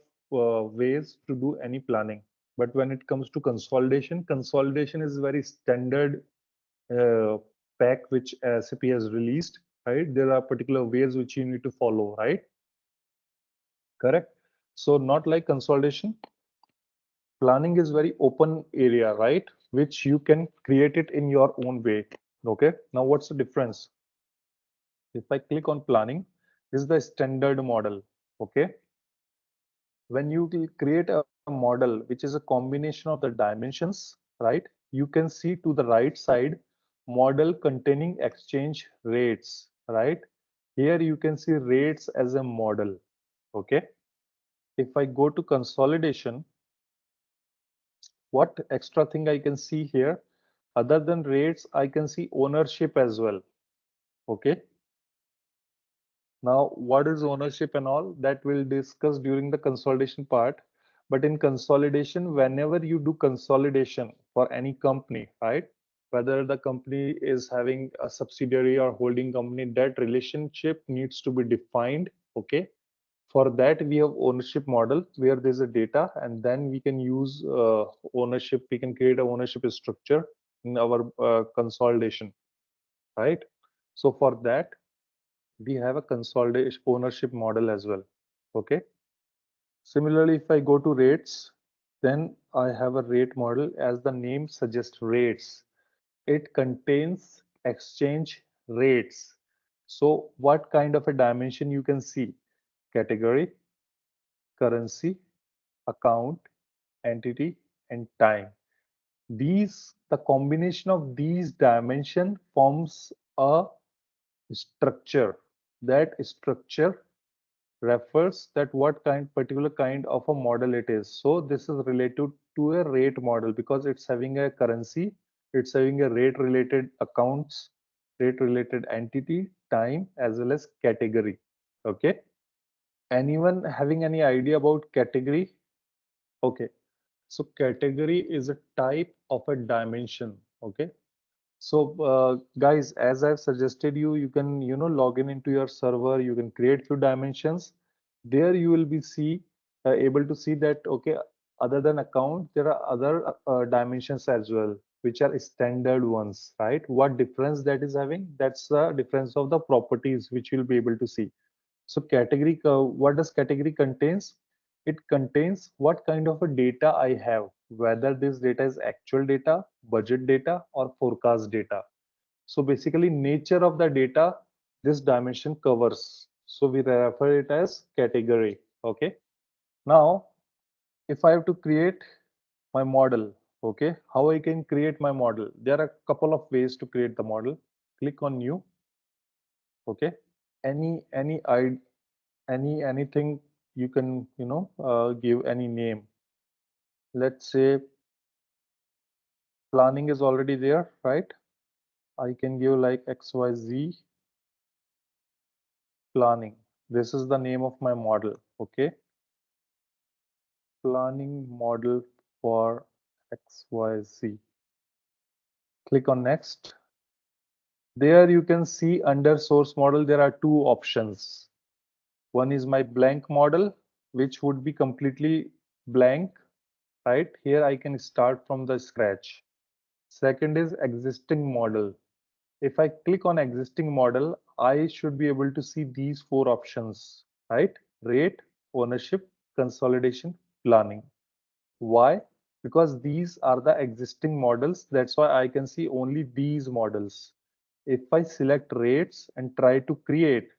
ways to do any planning. But when it comes to consolidation, consolidation is very standard uh, pack which SAP has released, right? There are particular ways which you need to follow, right? Correct. So not like consolidation, planning is very open area, right? Which you can create it in your own way. Okay. Now what's the difference? If I click on planning, this is the standard model. Okay. When you create a model which is a combination of the dimensions, right, you can see to the right side model containing exchange rates, right? Here you can see rates as a model. Okay, if I go to consolidation, what extra thing I can see here, other than rates, I can see ownership as well. Okay, now what is ownership and all, that we'll discuss during the consolidation part. But in consolidation, whenever you do consolidation for any company, right, whether the company is having a subsidiary or holding company, that relationship needs to be defined. Okay, for that we have ownership model where there's a data, and then we can use ownership, we can create a ownership structure in our consolidation, right? So for that, we have a consolidation ownership model as well. Okay. Similarly, if I go to rates, then I have a rate model. As the name suggests, rates. It contains exchange rates. So what kind of a dimension you can see? Category, currency, account, entity, and time. The combination of these dimension forms a structure. That structure refers that what particular kind of a model it is. So this is related to a rate model because it's having a currency, it's having a rate related accounts, rate related entity, time, as well as category. Okay. Anyone having any idea about category? Okay. So category is a type of a dimension. Okay. So guys, as I've suggested you, you can, log in into your server, you can create few dimensions. There you will be able to see that, okay, other than account, there are other dimensions as well, which are standard ones, right? What difference that is having? That's the difference of the properties, which you'll be able to see. So category, what does category contains? It contains what kind of a data I have, whether this data is actual data, budget data, or forecast data. So basically nature of the data, this dimension covers. So we refer it as category. Okay. Now, if I have to create my model, okay, how I can create my model? There are a couple of ways to create the model. Click on new. Okay. Anything you can, give any name. Let's say planning is already there, right? I can give like XYZ planning. This is the name of my model. Okay. Planning model for XYZ. Click on next. There you can see under source model, there are two options. One is my blank model, which would be completely blank, right? Here I can start from the scratch. Second is existing model. If I click on existing model, I should be able to see these four options, right? Rate, ownership, consolidation, planning. Why? Because these are the existing models. That's why I can see only these models. If I select rates and try to create,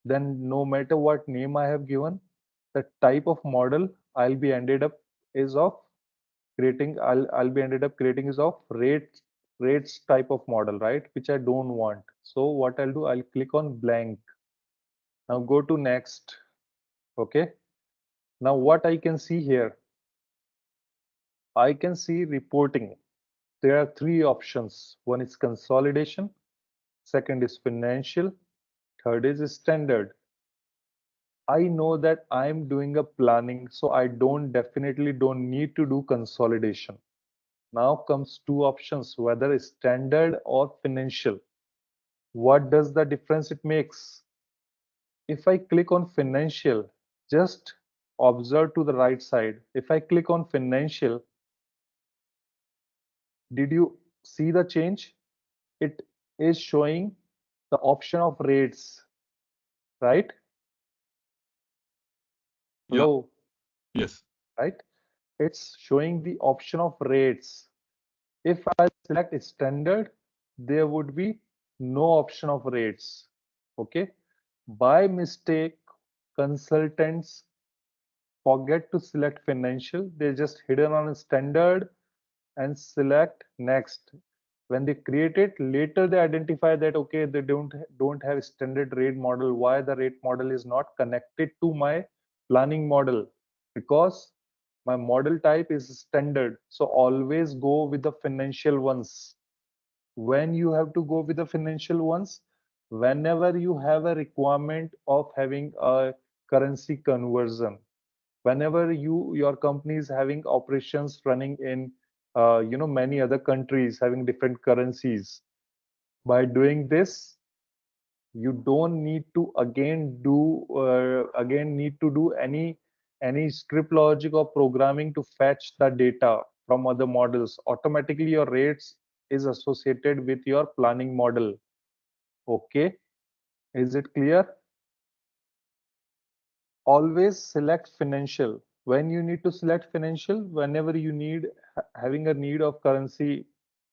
then no matter what name I have given, the type of model I'll be ended up is of creating. I'll be ended up creating is of rates type of model, right? Which I don't want. So what I'll do, I'll click on blank. Now go to next. Okay. Now what I can see here, I can see reporting. There are three options. One is consolidation, second is financial, third is standard. I know that I'm doing a planning, so I definitely don't need to do consolidation. Now comes two options, whether it's standard or financial. What does the difference it makes? If I click on financial, just observe to the right side. If I click on financial, did you see the change? It is showing the option of rates, right? Yeah. Hello, Yes. right? It's showing the option of rates. If I select standard, there would be no option of rates. Okay. By mistake, consultants forget to select financial. They just hidden on standard and select next. When they create it, later they identify that okay, they don't have standard rate model. Why the rate model is not connected to my planning model? Because my model type is standard. So always go with the financial ones. When you have to go with the financial ones, whenever you have a requirement of having a currency conversion, whenever your company is having operations running in many other countries having different currencies, by doing this you don't need to again need to do any script logic or programming to fetch the data from other models. Automatically your rates is associated with your planning model. Okay, is it clear? Always select financial. When you need to select financial, whenever you need having a need of currency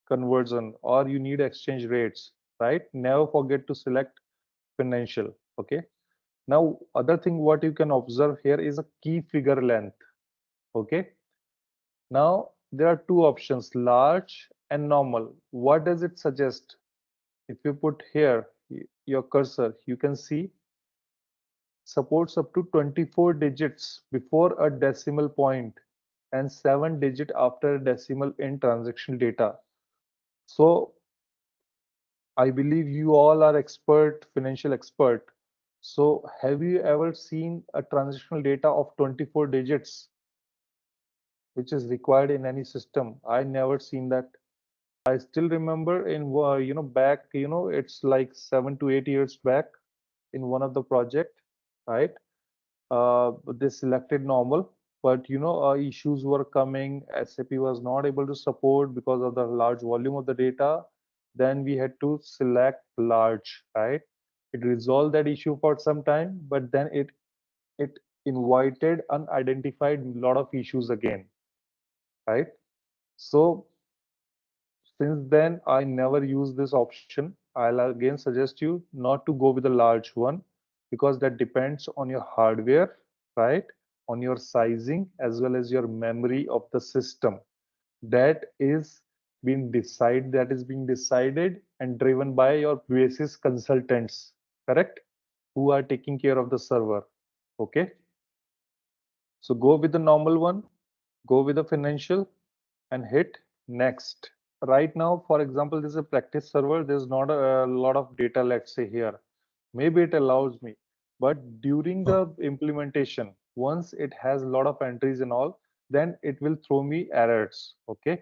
conversion or you need exchange rates, right? Never forget to select financial. Okay. Now, other thing what you can observe here is a key figure length. Okay. Now, there are two options, large and normal. What does it suggest? If you put here your cursor, you can see supports up to 24 digits before a decimal point and 7 digit after a decimal in transactional data. So I believe you all are expert, financial expert. So have you ever seen a transactional data of 24 digits, which is required in any system? I never seen that. I still remember in back, it's like 7 to 8 years back in one of the project, right? They selected normal, but issues were coming. SAP was not able to support because of the large volume of the data. Then we had to select large, right? It resolved that issue for some time, but then it invited unidentified lot of issues again, right? So since then, I never use this option. I'll again suggest you not to go with a large one because that depends on your hardware, right? On your sizing as well as your memory of the system. That is being decided and driven by your basis consultants, correct? Who are taking care of the server. Okay. So go with the normal one, go with the financial and hit next. Right now, for example, this is a practice server. There's not a lot of data, let's say here. Maybe it allows me, but during the implementation, once it has a lot of entries and all, then it will throw me errors. Okay.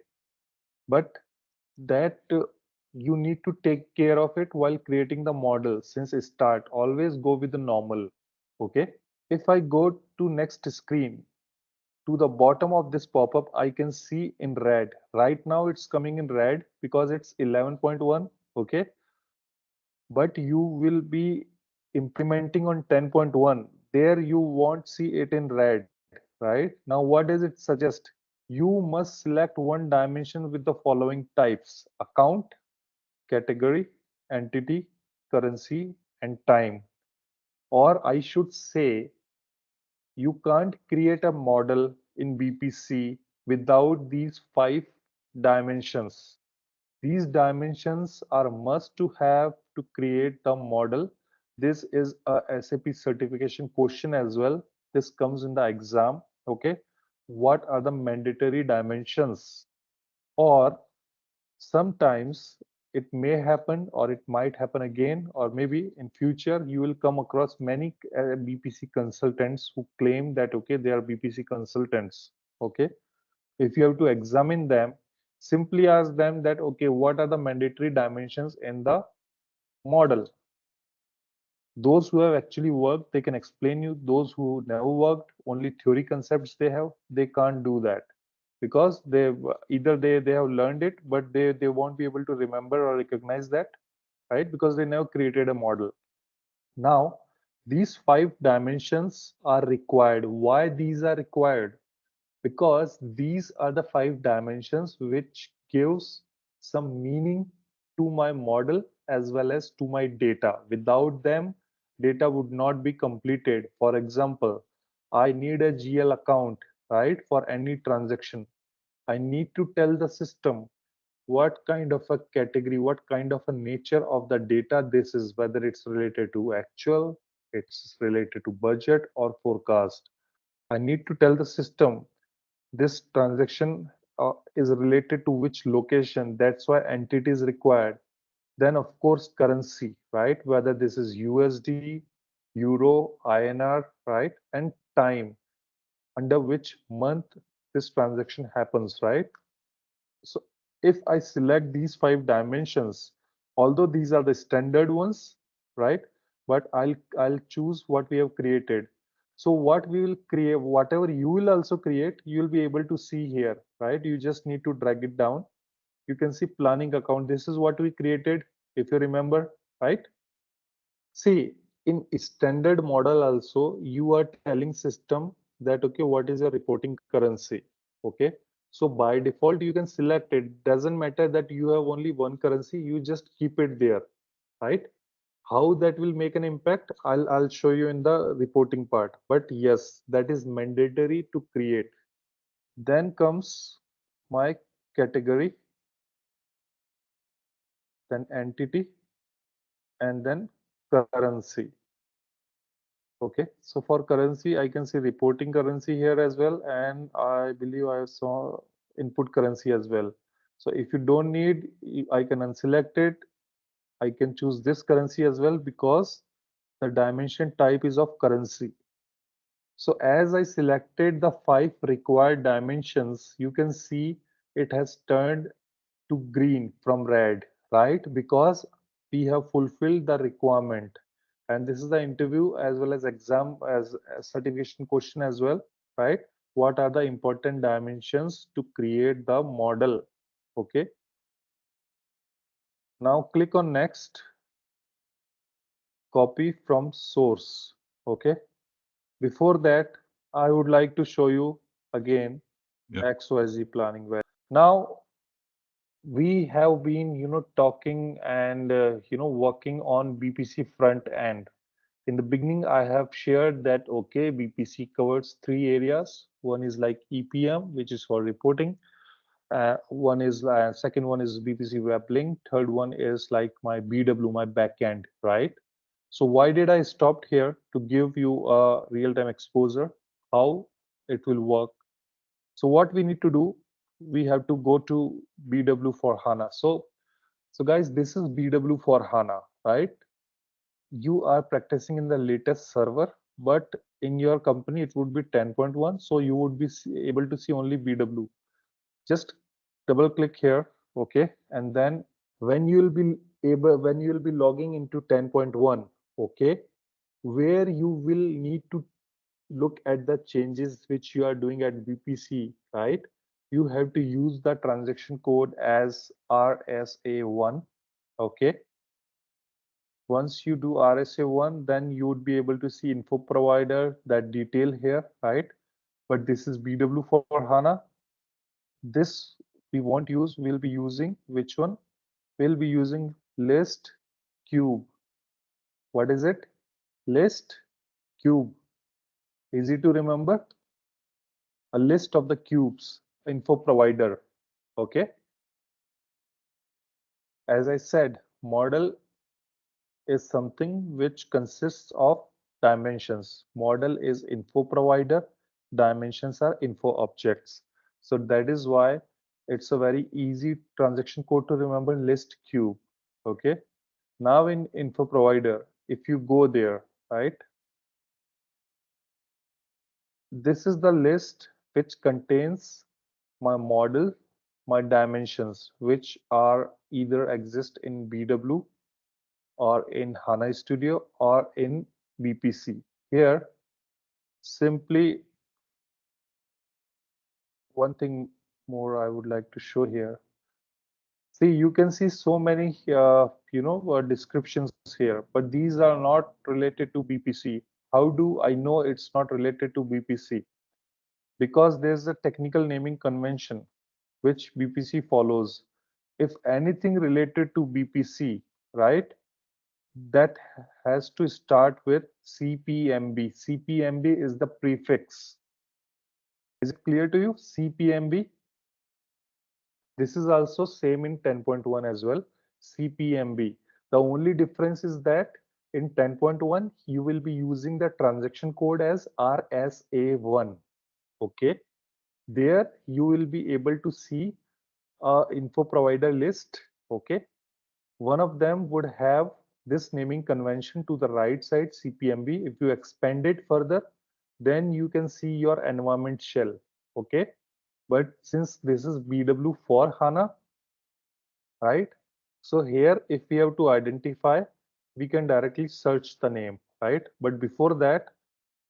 But that you need to take care of it while creating the model since start. Always go with the normal. Okay. If I go to next screen, to the bottom of this pop-up, I can see in red. Right now it's coming in red because it's 11.1, okay? But you will be implementing on 10.1. There you won't see it in red, right? Now what does it suggest? You must select one dimension with the following types: account, category, entity, currency, and time. Or I should say you can't create a model in BPC without these 5 dimensions. These dimensions are must to have to create the model. This is a SAP certification question as well. This comes in the exam. Okay. What are the mandatory dimensions? Or sometimes it may happen or it might happen again, or maybe in future you will come across many BPC consultants who claim that okay, they are BPC consultants. Okay. If you have to examine them, simply ask them that okay, what are the mandatory dimensions in the model? Those who have actually worked, they can explain you. Those who never worked, only theory concepts they have, they can't do that because they either they have learned it but they won't be able to remember or recognize that, right? Because they never created a model. Now these 5 dimensions are required. Why these are required? Because these are the 5 dimensions which gives some meaning to my model as well as to my data. Without them, data would not be completed. For example, I need a GL account, right? For any transaction. I need to tell the system what kind of a category, what kind of a nature of the data this is, whether it's related to actual, it's related to budget or forecast. I need to tell the system this transaction is related to which location. That's why entity is required. Then of course currency, right? Whether this is USD, Euro, INR, right? And time, under which month this transaction happens, right? So if I select these 5 dimensions, although these are the standard ones, right? But I'll choose what we have created. So what we will create, whatever you will also create, you will be able to see here, right? You just need to drag it down. You can see planning account. This is what we created, if you remember, right? See, in standard model also, you are telling system that, okay, what is your reporting currency? Okay. So by default, you can select it. Doesn't matter that you have only one currency, you just keep it there, right? How that will make an impact, I'll show you in the reporting part. But yes, that is mandatory to create. Then comes my category, then entity, and then currency. Okay, so for currency, I can see reporting currency here as well, and I believe I saw input currency as well. So if you don't need, I can unselect it. I can choose this currency as well because the dimension type is of currency. So as I selected the 5 required dimensions, you can see it has turned to green from red, right? Because we have fulfilled the requirement. And this is the interview as well as exam as a certification question as well, right? What are the important dimensions to create the model? Okay. Now click on next, copy from source. Okay. Before that, I would like to show you again XYZ planning. Now we have been talking and working on BPC front end. In the beginning I have shared that okay, BPC covers 3 areas. One is like EPM, which is for reporting. One is second one is BPC web link. Third one is like my BW, my backend, right? So why did I stop here? To give you a real-time exposure how it will work. So what we need to do, we have to go to BW for HANA. So guys, this is BW for HANA, right? You are practicing in the latest server, but in your company it would be 10.1, so you would be able to see only BW. Just double click here, okay? And then when you will be logging into 10.1, okay, where you will need to look at the changes which you are doing at BPC, right? You have to use the transaction code as RSA1. Okay. Once you do RSA1, then you would be able to see info provider, that detail here, right? But this is BW for HANA. This we won't use, we'll be using which one? We'll be using list cube. What is it? List cube. Easy to remember. A list of the cubes, info provider. Okay. As I said, model is something which consists of dimensions. Model is info provider, dimensions are info objects. So that is why it's a very easy transaction code to remember, list cube. Okay. Now in info provider, if you go there, right, this is the list which contains my model, my dimensions, which are either exist in BW or in HANA Studio or in BPC. Here, simply one thing more I would like to show here. See, you can see so many, descriptions here, but these are not related to BPC. How do I know it's not related to BPC? Because there's a technical naming convention which BPC follows. If anything related to BPC, right, that has to start with CPMB. CPMB is the prefix. Is it clear to you? CPMB. This is also same in 10.1 as well. CPMB. The only difference is that in 10.1 you will be using the transaction code as RSA1. Okay. There you will be able to see a info provider list. Okay. One of them would have this naming convention to the right side, CPMB. If you expand it further, then you can see your environment shell. Okay. But since this is BW for HANA, right? So here, if we have to identify, we can directly search the name, right? But before that,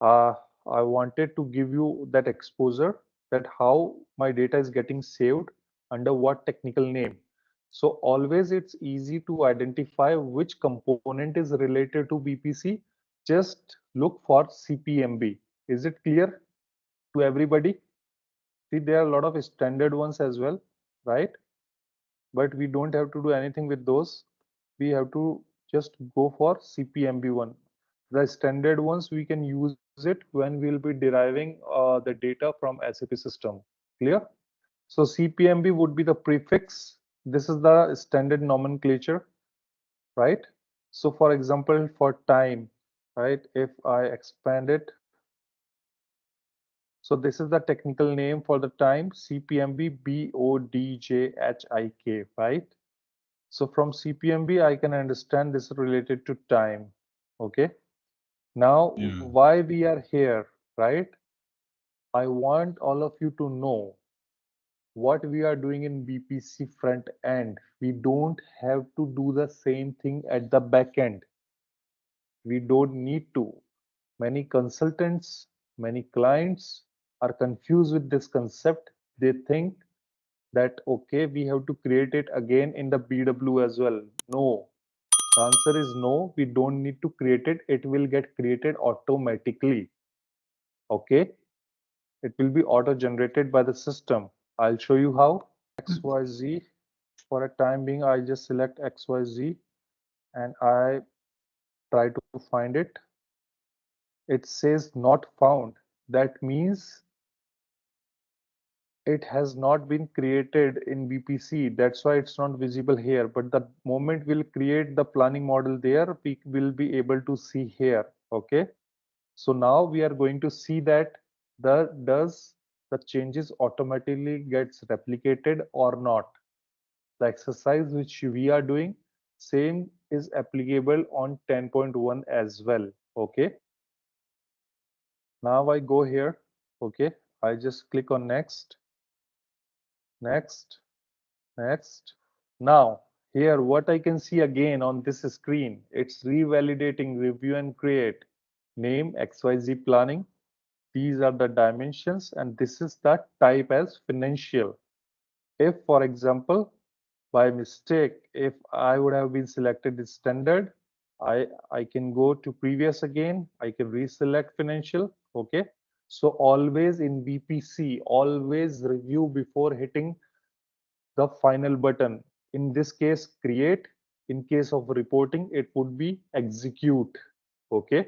I wanted to give you that exposure, that how my data is getting saved under what technical name. So always it's easy to identify which component is related to BPC. Just look for CPMB. Is it clear to everybody? See, there are a lot of standard ones as well, right? But we don't have to do anything with those. We have to just go for CPMB one. The standard ones, we can use it when we'll be deriving the data from SAP system. Clear? So CPMB would be the prefix. This is the standard nomenclature, right? So for example, for time, right? If I expand it, so this is the technical name for the time, CPMB BODJHIK, right? So from CPMB, I can understand this is related to time. Okay. Now, why we are here, right? I want all of you to know what we are doing in BPC front end. We don't have to do the same thing at the back end. We don't need to. Many consultants, many clients are confused with this concept. They think that, okay, we have to create it again in the BW as well. No, the answer is no, we don't need to create it. It will get created automatically. Okay, it will be auto generated by the system. I'll show you how. XYZ, for a time being, I just select XYZ and I try to find it. It says not found. That means it has not been created in BPC. That's why it's not visible here. But the moment we'll create the planning model there, we will be able to see here. Okay. So now we are going to see that does the changes automatically gets replicated or not. The exercise which we are doing, same is applicable on 10.1 as well. Okay. Now I go here. Okay. I just click on next, next, next. Now here what I can see again on this screen, it's revalidating review and create name XYZ planning. These are the dimensions and this is the type as financial. If for example, by mistake, if I would have been selected as standard, I can go to previous again. I can reselect financial. Okay. So always in BPC, always review before hitting the final button. In this case, create. In case of reporting, it would be execute. Okay.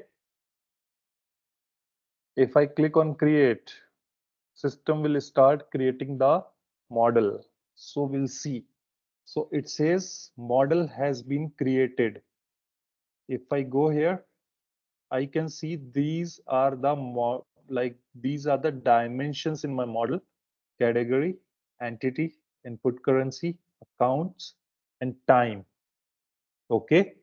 If I click on create, system will start creating the model. So we'll see. So it says model has been created. If I go here, I can see these are the these are the dimensions in my model: category, entity, input currency, accounts, and time. Okay.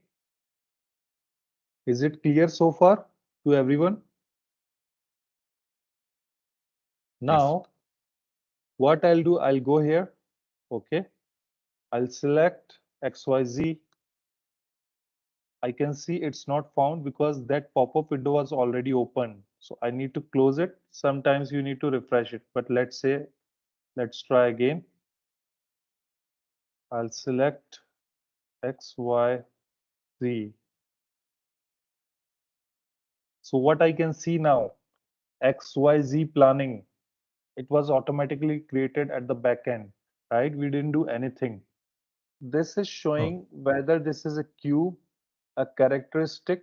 Is it clear so far to everyone? Now, what I'll do, I'll go here. Okay. I'll select XYZ. I can see it's not found because that pop-up window was already open. So I need to close it. Sometimes you need to refresh it. But let's try again. I'll select X, Y, Z. So what I can see now, XYZ planning, it was automatically created at the back end, right? We didn't do anything. This is showing whether this is a cube, a characteristic,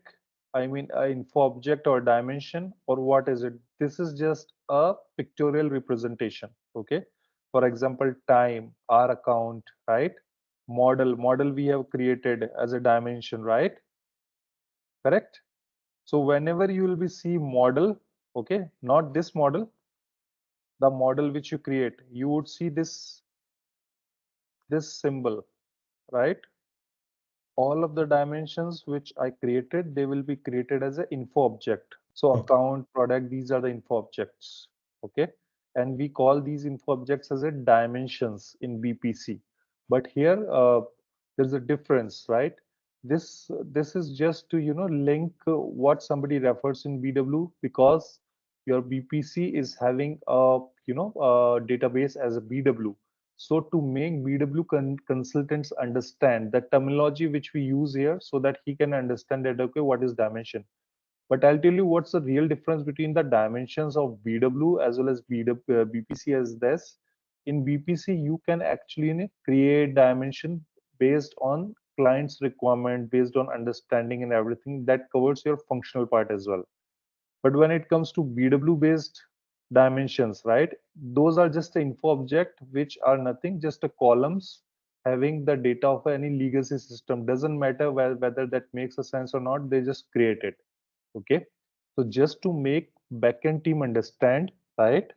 I mean, an info object or dimension, or what is it? This is just a pictorial representation. Okay. For example, time, our account, right? Model we have created as a dimension, right? Correct. So whenever you will be see model, okay, not this model, the model which you create, you would see this symbol, right? All of the dimensions which I created, they will be created as an info object. So account, product, these are the info objects. Okay. And we call these info objects as a dimensions in BPC. But here there's a difference, right? This is just to link what somebody refers in BW, because your BPC is having a a database as a BW. So to make BW consultants understand the terminology which we use here, so that he can understand that, okay, what is dimension. But I'll tell you what's the real difference between the dimensions of BW as well as BPC as this. In BPC, you can actually create dimension based on client's requirement, based on understanding and everything that covers your functional part as well. But when it comes to BW based dimensions, right, those are just the info object, which are nothing, just a columns having the data of any legacy system. Doesn't matter whether that makes a sense or not, they just create it. Okay, so just to make backend team understand, right,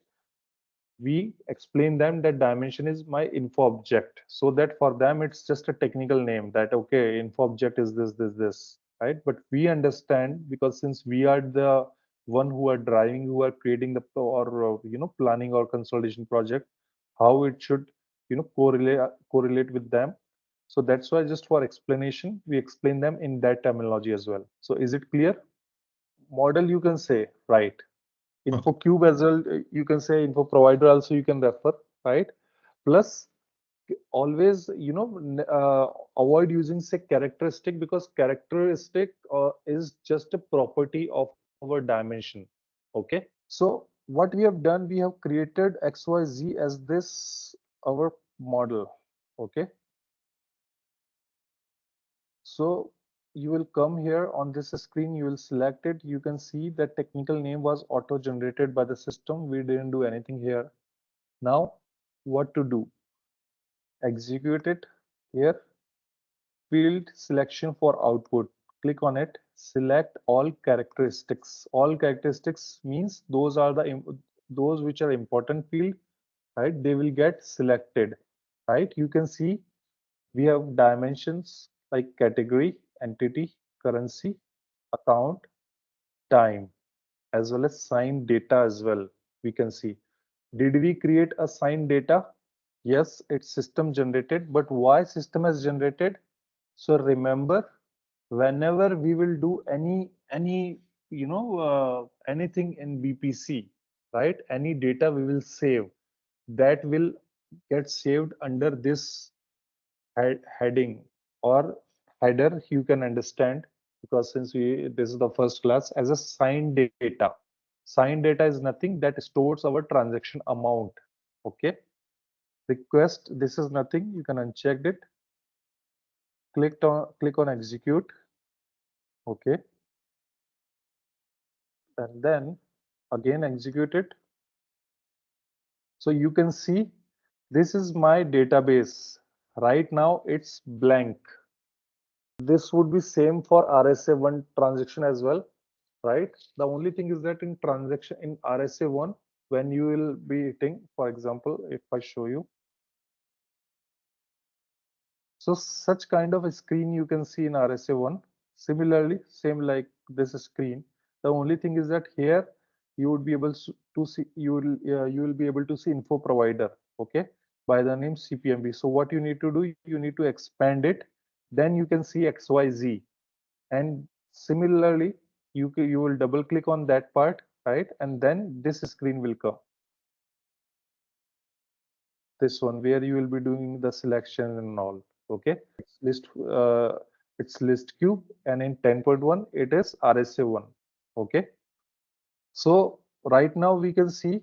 we explain them that dimension is my info object, so that for them it's just a technical name, that okay, info object is this, right? But we understand, because since we are the one who are driving, who are creating the or planning or consolidation project, how it should correlate with them. So that's why, just for explanation, we explain them in that terminology as well. So is it clear? Model, you can say, right? Info cube as well, you can say. Info provider also you can refer, right? Plus, always avoid using say characteristic, because characteristic is just a property of our dimension. Okay, so what we have done, we have created XYZ as this our model. Okay, so you will come here on this screen, you will select it. You can see that technical name was auto generated by the system. We didn't do anything here. Now what to do? Execute it. Here, field selection for output. Click on it. Select all characteristics. All characteristics means those are those which are important field, right? They will get selected, right? You can see we have dimensions like category, entity, currency, account, time, as well as signed data as well. We can see, did we create a signed data? Yes, it's system generated. But why system has generated? So remember, whenever we will do any anything in BPC, right, any data we will save, that will get saved under this heading or header, you can understand, because since this is the first class, as a signed data. Signed data is nothing that stores our transaction amount. Okay, request, this is nothing, you can uncheck it. Click on execute. Okay, and then again execute it. So you can see this is my database. Right now it's blank. This would be same for RSA1 transaction as well, right? The only thing is that in transaction in RSA1, when you will be hitting, for example, if I show you, so such kind of a screen you can see in RSA1. Similarly, same like this screen. The only thing is that here you would be able to see, you will be able to see info provider, okay, by the name CPMB. So what you need to do, you need to expand it, then you can see XYZ. And similarly, you will double click on that part, right, and then this screen will come, this one, where you will be doing the selection and all. Okay, it's list cube, and in 10.1 it is RSA1. Okay, so right now we can see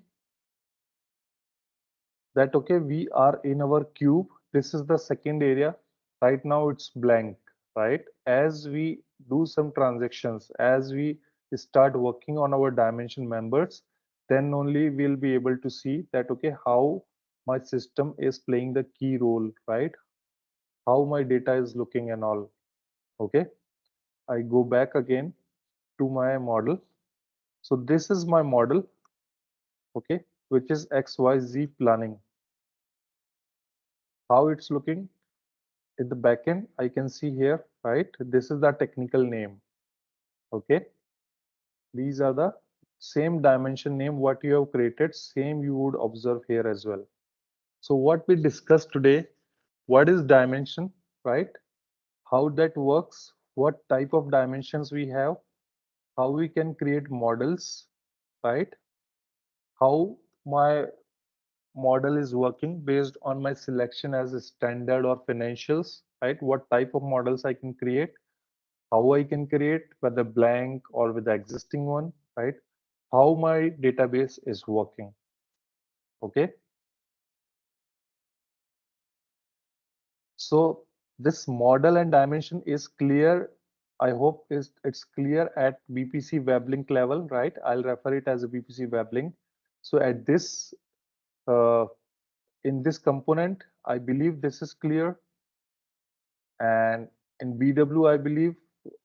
that, okay, we are in our cube. This is the second area. Right now it's blank, right? As we do some transactions, as we start working on our dimension members, then only we'll be able to see that, okay, how my system is playing the key role, right? How my data is looking and all. Okay, I go back again to my model. So this is my model, okay, which is XYZ planning. How it's looking in the backend, I can see here, right? This is the technical name. Okay, these are the same dimension name what you have created, same you would observe here as well. So what we discussed today, what is dimension, right? How that works, what type of dimensions we have, how we can create models, right? How my model is working based on my selection as a standard or financials, right? What type of models I can create, how I can create, whether blank or with the existing one, right? How my database is working. Okay. So this model and dimension is clear. I hope it's clear at BPC web link level, right? I'll refer it as a BPC web link. So at this in this component, I believe this is clear. And in BW, I believe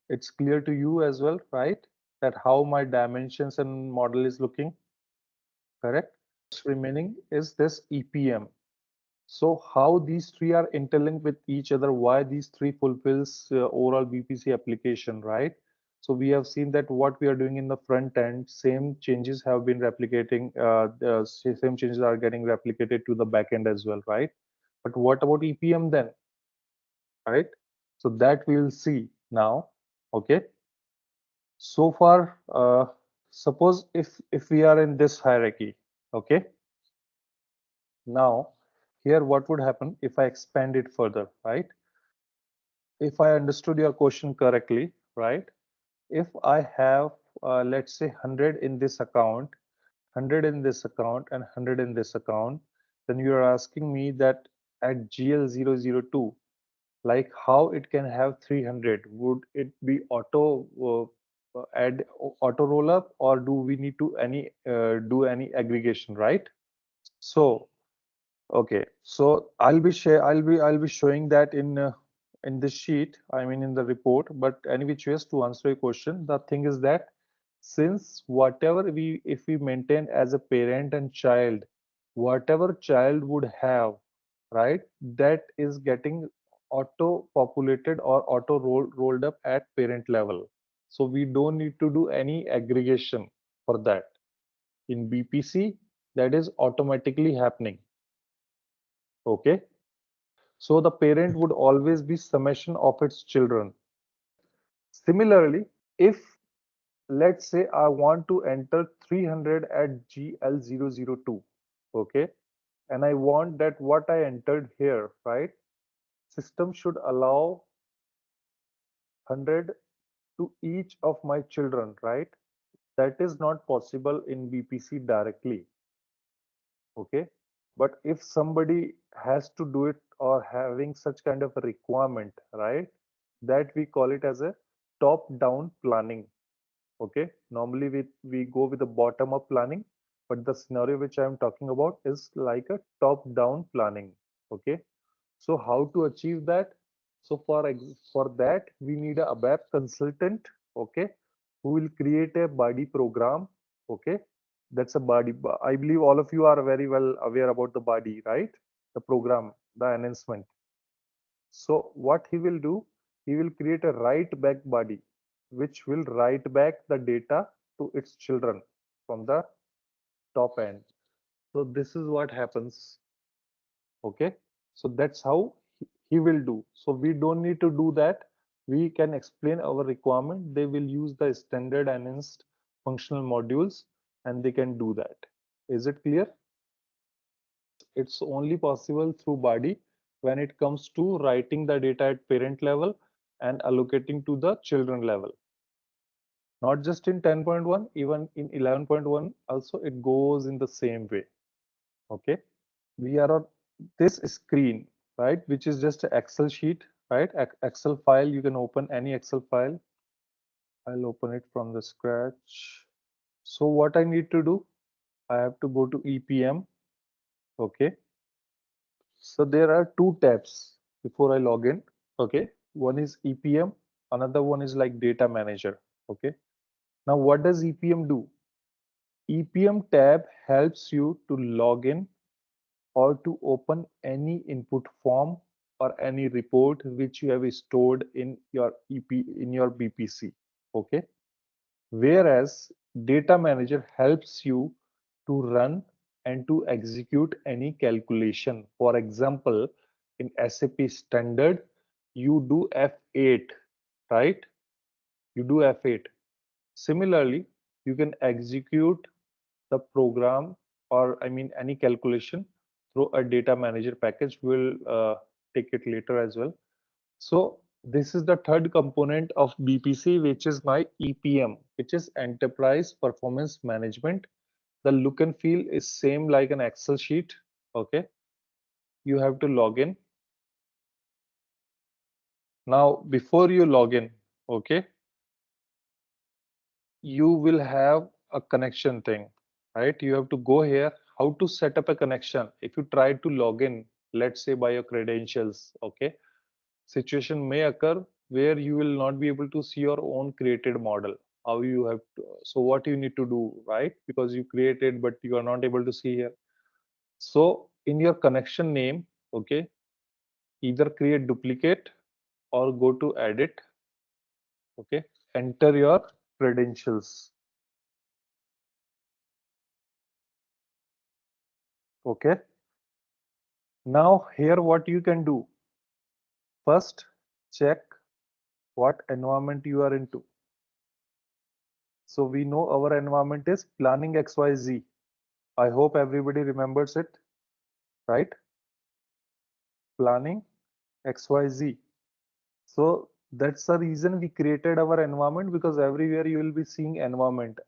it's clear to you as well, right? That how my dimensions and model is looking, correct? Remaining is this EPM. So how these three are interlinked with each other, why these three fulfills overall BPC application, right? So we have seen that what we are doing in the front end, same changes have been replicating, the same changes are getting replicated to the back end as well, right? But what about EPM then, right? So that we'll see now, okay? So far, suppose if we are in this hierarchy, okay? Now, here what would happen if I expand it further, right? If I understood your question correctly, right? If I have, let's say 100 in this account, 100 in this account and 100 in this account, then you are asking me that at GL002, like how it can have 300? Would it be add auto roll up, or do we need to do any aggregation, right? So okay, so I'll be showing that in this sheet, I mean in the report. But any which ways, to answer your question, the thing is that since whatever if we maintain as a parent and child, whatever child would have, right, that is getting auto populated or rolled up at parent level. So we don't need to do any aggregation for that. In BPC, that is automatically happening. Okay. So the parent would always be summation of its children. Similarly, if let's say I want to enter 300 at GL002, okay, and I want that what I entered here, right, system should allow 100 to each of my children, right? That is not possible in BPC directly, okay? But if somebody has to do it or having such kind of a requirement, right, that we call it as a top down planning. Okay, normally we go with the bottom up planning, but the scenario which I am talking about is like a top down planning. Okay, so how to achieve that? So for that we need a ABAP consultant, okay, who will create a body program. Okay, that's a body. I believe all of you are very well aware about the body, right? The program, the enhancement. So what he will do, he will create a write back body, which will write back the data to its children from the top end. So this is what happens. Okay. So that's how he will do. So we don't need to do that. We can explain our requirement. They will use the standard enhanced functional modules and they can do that. Is it clear? It's only possible through body when it comes to writing the data at parent level and allocating to the children level. Not just in 10.1, even in 11.1 also it goes in the same way. Okay, we are on this screen, right, which is just an Excel sheet, right? Excel file, you can open any Excel file. I'll open it from the scratch. So what I need to do, I have to go to EPM. Okay, so there are two tabs before I log in. Okay, one is EPM, another one is like data manager. Okay, now what does EPM do? EPM tab helps you to log in or to open any input form or any report which you have stored in your BPC. Okay, whereas data manager helps you to run and to execute any calculation. For example, in SAP standard, you do F8, right? You do F8. Similarly, you can execute the program or I mean any calculation through a data manager package. We'll take it later as well. So this is the third component of BPC, which is my EPM, which is Enterprise Performance Management. The look and feel is same like an Excel sheet. Okay, you have to log in. Now, before you log in, okay, you will have a connection thing, right? You have to go here, how to set up a connection. If you try to log in, let's say by your credentials, okay, situation may occur where you will not be able to see your own created model. How you have to, so what you need to do, right? Because you created, but you are not able to see here. So in your connection name, okay, either create duplicate or go to edit, okay, enter your credentials. Okay, now here what you can do, first check what environment you are into. So we know our environment is planning XYZ. I hope everybody remembers it, right? Planning XYZ. So that's the reason we created our environment, because everywhere you will be seeing environment.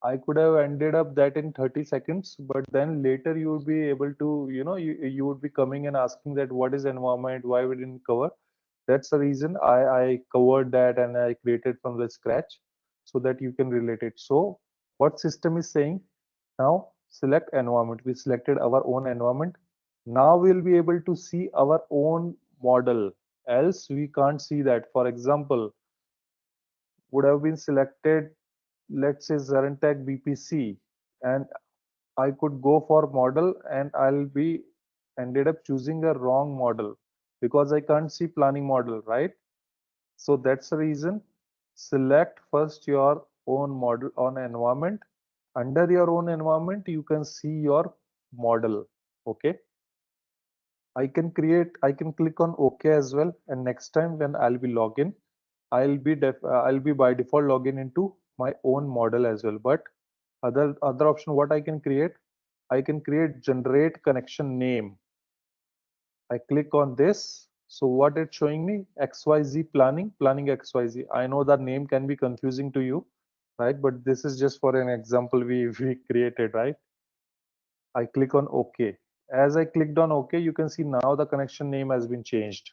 I could have ended up that in 30 seconds, but then later you would be able to, you would be coming and asking that what is environment, why we didn't cover. That's the reason I covered that and I created from the scratch so that you can relate it. So what system is saying, now select environment. We selected our own environment. Now we'll be able to see our own model, else we can't see that. For example, would have been selected, let's say ZaranTech BPC, and I could go for model and I'll be ended up choosing a wrong model because I can't see planning model, right? So that's the reason. Select first your own model on environment. Under your own environment, you can see your model. Okay. I can click on OK as well. And next time when I'll be login, I'll be by default login into my own model as well. But other option, what I can create generate connection name. I click on this. So what it's showing me, XYZ planning XYZ. I know that name can be confusing to you, right? But this is just for an example we created, right? I click on OK. As I clicked on OK, you can see now the connection name has been changed.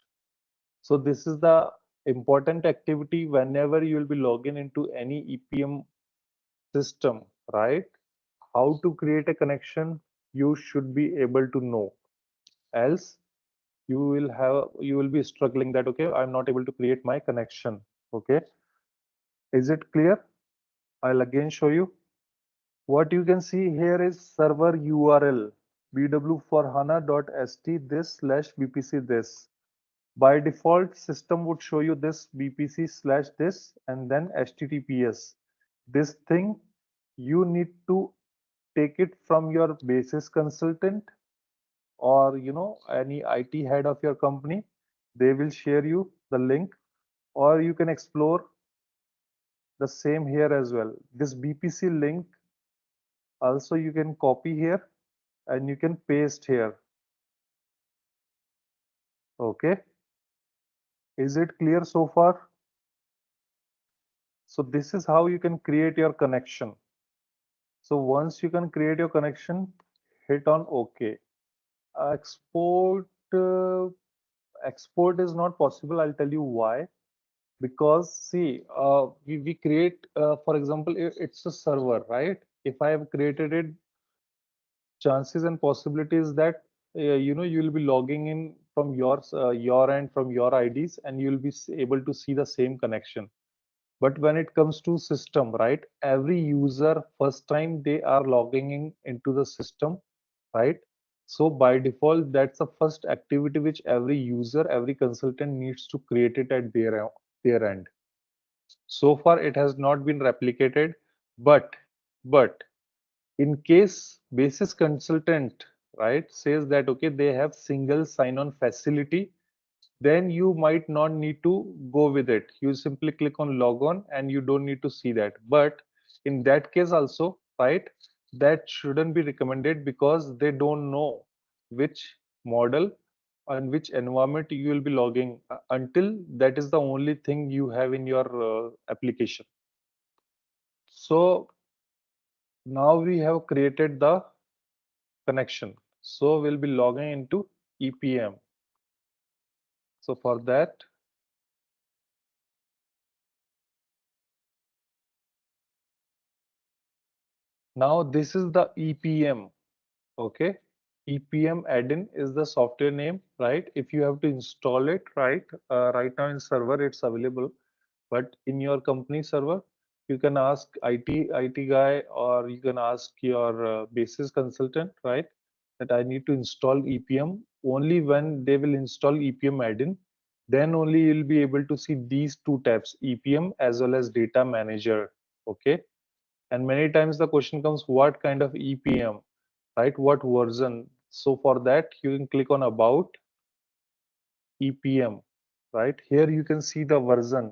So this is the important activity whenever you will be logging into any EPM system, right? How to create a connection, you should be able to know. Else you will be struggling that, okay, I'm not able to create my connection. Okay, is it clear? I'll again show you. What you can see here is server URL bw for hana.st this/bpc this. By default, system would show you this bpc/this and then https. This thing you need to take it from your basis consultant or any IT head of your company. They will share you the link, or you can explore the same here as well. This BPC link also you can copy here and you can paste here. Okay, is it clear so far? So this is how you can create your connection. So once you can create your connection, hit on OK. Export export is not possible. I'll tell you why. Because see, we create, for example, it's a server, right? If I have created it, chances and possibilities that you'll be logging in from your end, from your IDs, and you'll be able to see the same connection. But when it comes to system, right, every user first time they are logging in into the system, right? So by default, that's the first activity which every user, every consultant needs to create it at their end. So far it has not been replicated, but in case basis consultant, right, says that okay, they have single sign-on facility, then you might not need to go with it. You simply click on log on and you don't need to see that. But in that case also, right, that shouldn't be recommended because they don't know which model and which environment you will be logging until that is the only thing you have in your application. So now we have created the connection. So we'll be logging into EPM. So for that, now this is the EPM. Okay, EPM add-in is the software name, right? If you have to install it, right? Right now in server it's available, but in your company server, you can ask IT guy, or you can ask your basis consultant, right? That I need to install EPM. Only when they will install EPM add-in, then only you'll be able to see these two tabs, EPM as well as data manager. Okay, and many times the question comes, what kind of EPM, right? What version? So for that, you can click on about EPM, right? Here you can see the version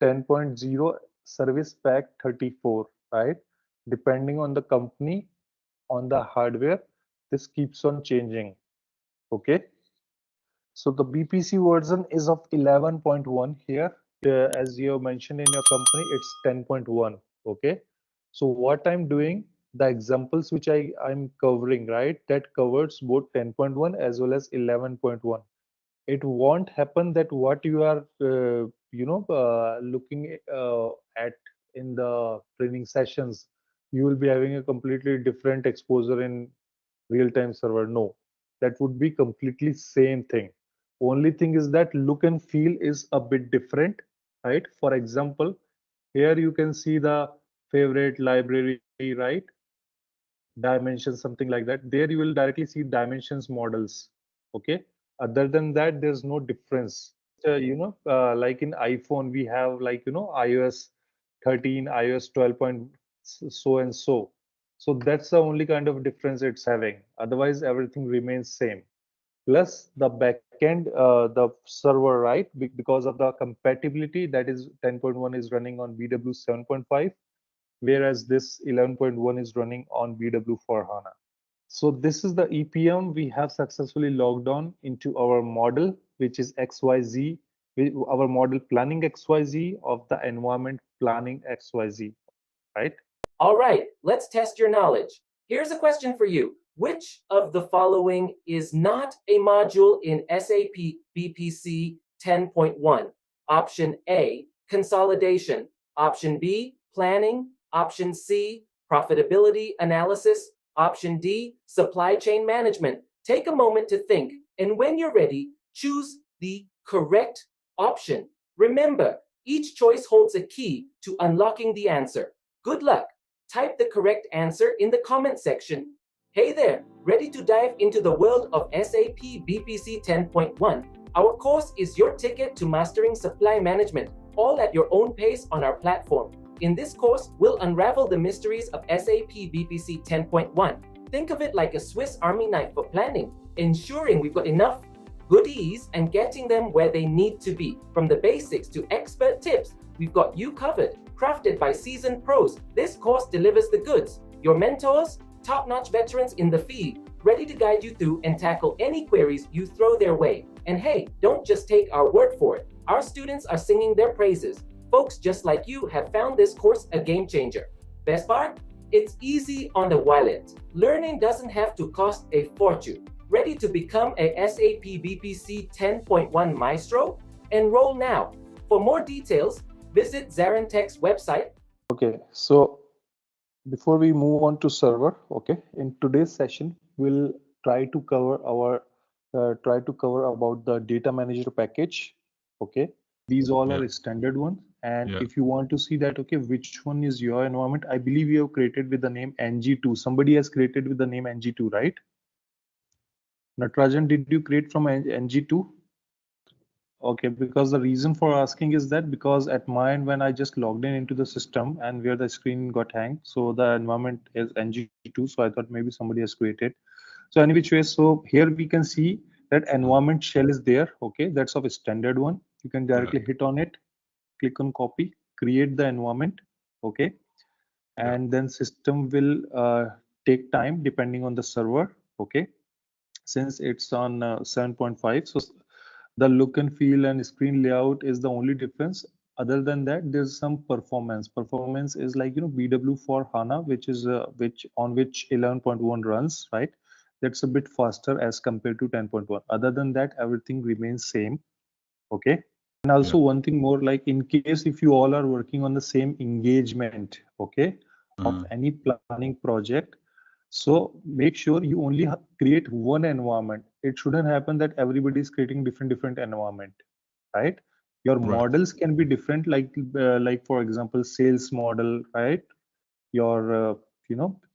10.0 service pack 34, right? Depending on the company, on the hardware, this keeps on changing. Okay, so the BPC version is of 11.1 here. As you have mentioned in your company, it's 10.1. Okay, so what I'm doing, the examples which I'm covering, right, that covers both 10.1 as well as 11.1. It won't happen that what you are looking at in the training sessions, you will be having a completely different exposure in real-time server. No, that would be completely same thing. Only thing is that look and feel is a bit different, right? For example, here you can see the favorite library, right? Dimensions, something like that. There you will directly see dimensions models. Okay, other than that, there's no difference. Like in iPhone, we have like iOS 13, iOS 12 point so and so. So that's the only kind of difference it's having. Otherwise, everything remains same. Plus the backend, the server, right? Because of the compatibility, that is 10.1 is running on BW 7.5, whereas this 11.1 is running on BW for HANA. So this is the EPM. We have successfully logged on into our model, which is XYZ, our model planning XYZ of the environment planning XYZ, right? All right, let's test your knowledge. Here's a question for you. Which of the following is not a module in SAP BPC 10.1? Option A, consolidation. Option B, planning. Option C, profitability analysis. Option D, supply chain management. Take a moment to think, and when you're ready, choose the correct option. Remember, each choice holds a key to unlocking the answer. Good luck. Type the correct answer in the comment section. Hey there, ready to dive into the world of SAP BPC 10.1? Our course is your ticket to mastering supply management, all at your own pace on our platform. In this course, we'll unravel the mysteries of SAP BPC 10.1. Think of it like a Swiss Army knife for planning, ensuring we've got enough goodies and getting them where they need to be. From the basics to expert tips, we've got you covered. Crafted by seasoned pros, this course delivers the goods. Your mentors, top-notch veterans in the field, ready to guide you through and tackle any queries you throw their way. And hey, don't just take our word for it. Our students are singing their praises. Folks just like you have found this course a game changer. Best part? It's easy on the wallet. Learning doesn't have to cost a fortune. Ready to become a SAP BPC 10.1 maestro? Enroll now. For more details, visit ZaranTech's website. Okay, so before we move on to server, okay, in today's session, we'll try to cover about the data manager package. Okay, these all are standard ones, and if you want to see that, okay, which one is your environment, I believe you have created with the name NG2. Somebody has created with the name NG2, right? Natarajan, did you create from NG2? Okay, because the reason for asking is that because at mine, when I just logged in into the system and where the screen got hanged, so the environment is NG2, so I thought maybe somebody has created. So any which way, so here we can see that environment shell is there. Okay, that's of a standard one. You can directly hit on it, click on copy, create the environment. Okay, and then system will take time depending on the server. Okay, since it's on 7.5. So the look and feel and screen layout is the only difference. Other than that, there's some performance. Performance is like, BW for HANA, which is which 11.1 runs, right? That's a bit faster as compared to 10.1. Other than that, everything remains same. Okay. And also one thing more, like in case if you all are working on the same engagement, okay, of any planning project, so make sure you only create one environment. It shouldn't happen that everybody is creating different environment, right? Your models can be different, like for example, sales model, right? Your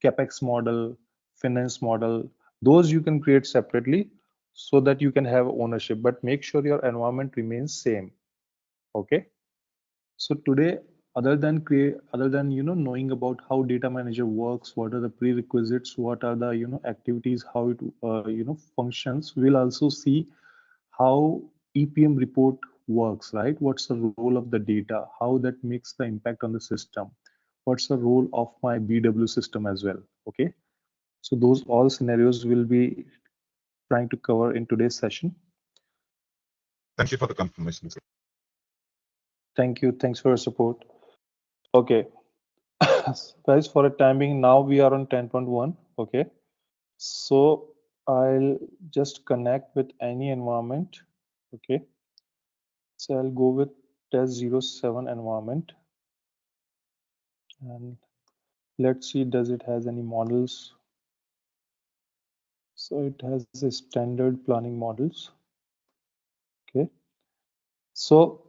capex model, finance model, those you can create separately so that you can have ownership. But make sure your environment remains same. Okay. So today, other than knowing about how data manager works, what are the prerequisites, what are the activities, how it functions, we'll also see how EPM report works, right? What's the role of the data, how that makes the impact on the system, what's the role of my BW system as well. Okay, so those all scenarios will be trying to cover in today's session. Thank you for the confirmation, sir. Thank you. Thanks for your support. Okay. Guys, for a timing, now we are on 10.1. Okay. So I'll just connect with any environment. Okay. So I'll go with test 07 environment. And let's see, does it has any models? So it has the standard planning models. Okay. So,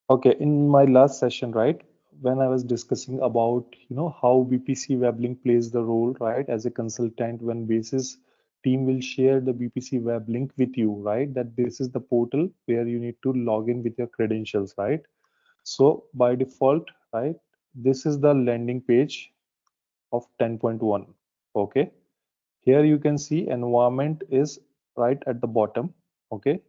okay, in my last session, right, when I was discussing about, how BPC WebLink plays the role, right, as a consultant, when basis team will share the BPC WebLink with you, right, that this is the portal where you need to log in with your credentials, right? So by default, right, this is the landing page of 10.1. Okay. Here you can see environment is right at the bottom. Okay.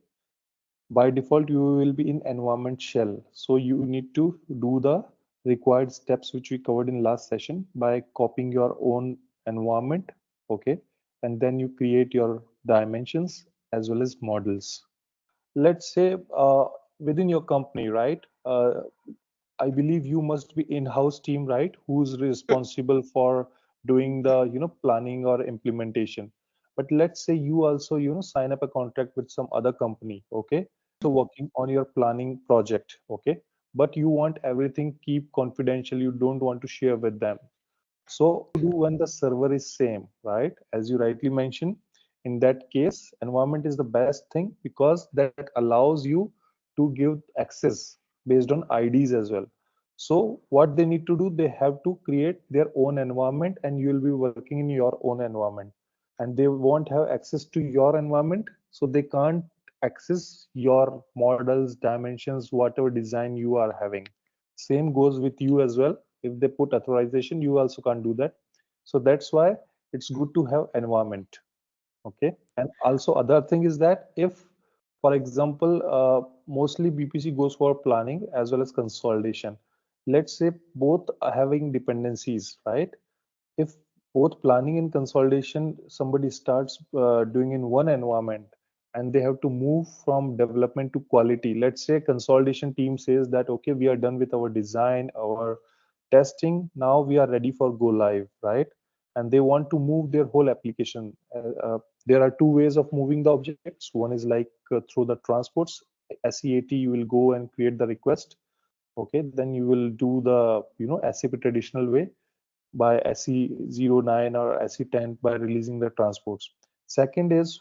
By default, you will be in environment shell. So you need to do the required steps which we covered in last session by copying your own environment. Okay. And then you create your dimensions as well as models. Let's say within your company, right? I believe you must be in-house team, right? Who's responsible for doing the planning or implementation. But let's say you also sign up a contract with some other company, okay? So working on your planning project, okay? But you want everything keep confidential. You don't want to share with them. So do when the server is same, right? As you rightly mentioned, in that case, environment is the best thing because that allows you to give access based on IDs as well. So what they need to do, they have to create their own environment and you will be working in your own environment. And they won't have access to your environment, so they can't access your models, dimensions, whatever design you are having. Same goes with you as well. If they put authorization, you also can't do that. So that's why it's good to have environment. Okay. And also other thing is that if, for example, mostly BPC goes for planning as well as consolidation. Let's say both are having dependencies, right? If both planning and consolidation, somebody starts doing in one environment and they have to move from development to quality. Let's say consolidation team says that, okay, we are done with our design, our testing. Now we are ready for go live, right? And they want to move their whole application. There are two ways of moving the objects. One is like through the transports, SEAT, you will go and create the request. Okay, then you will do the SAP traditional way by SE09 or SE10 by releasing the transports. Second is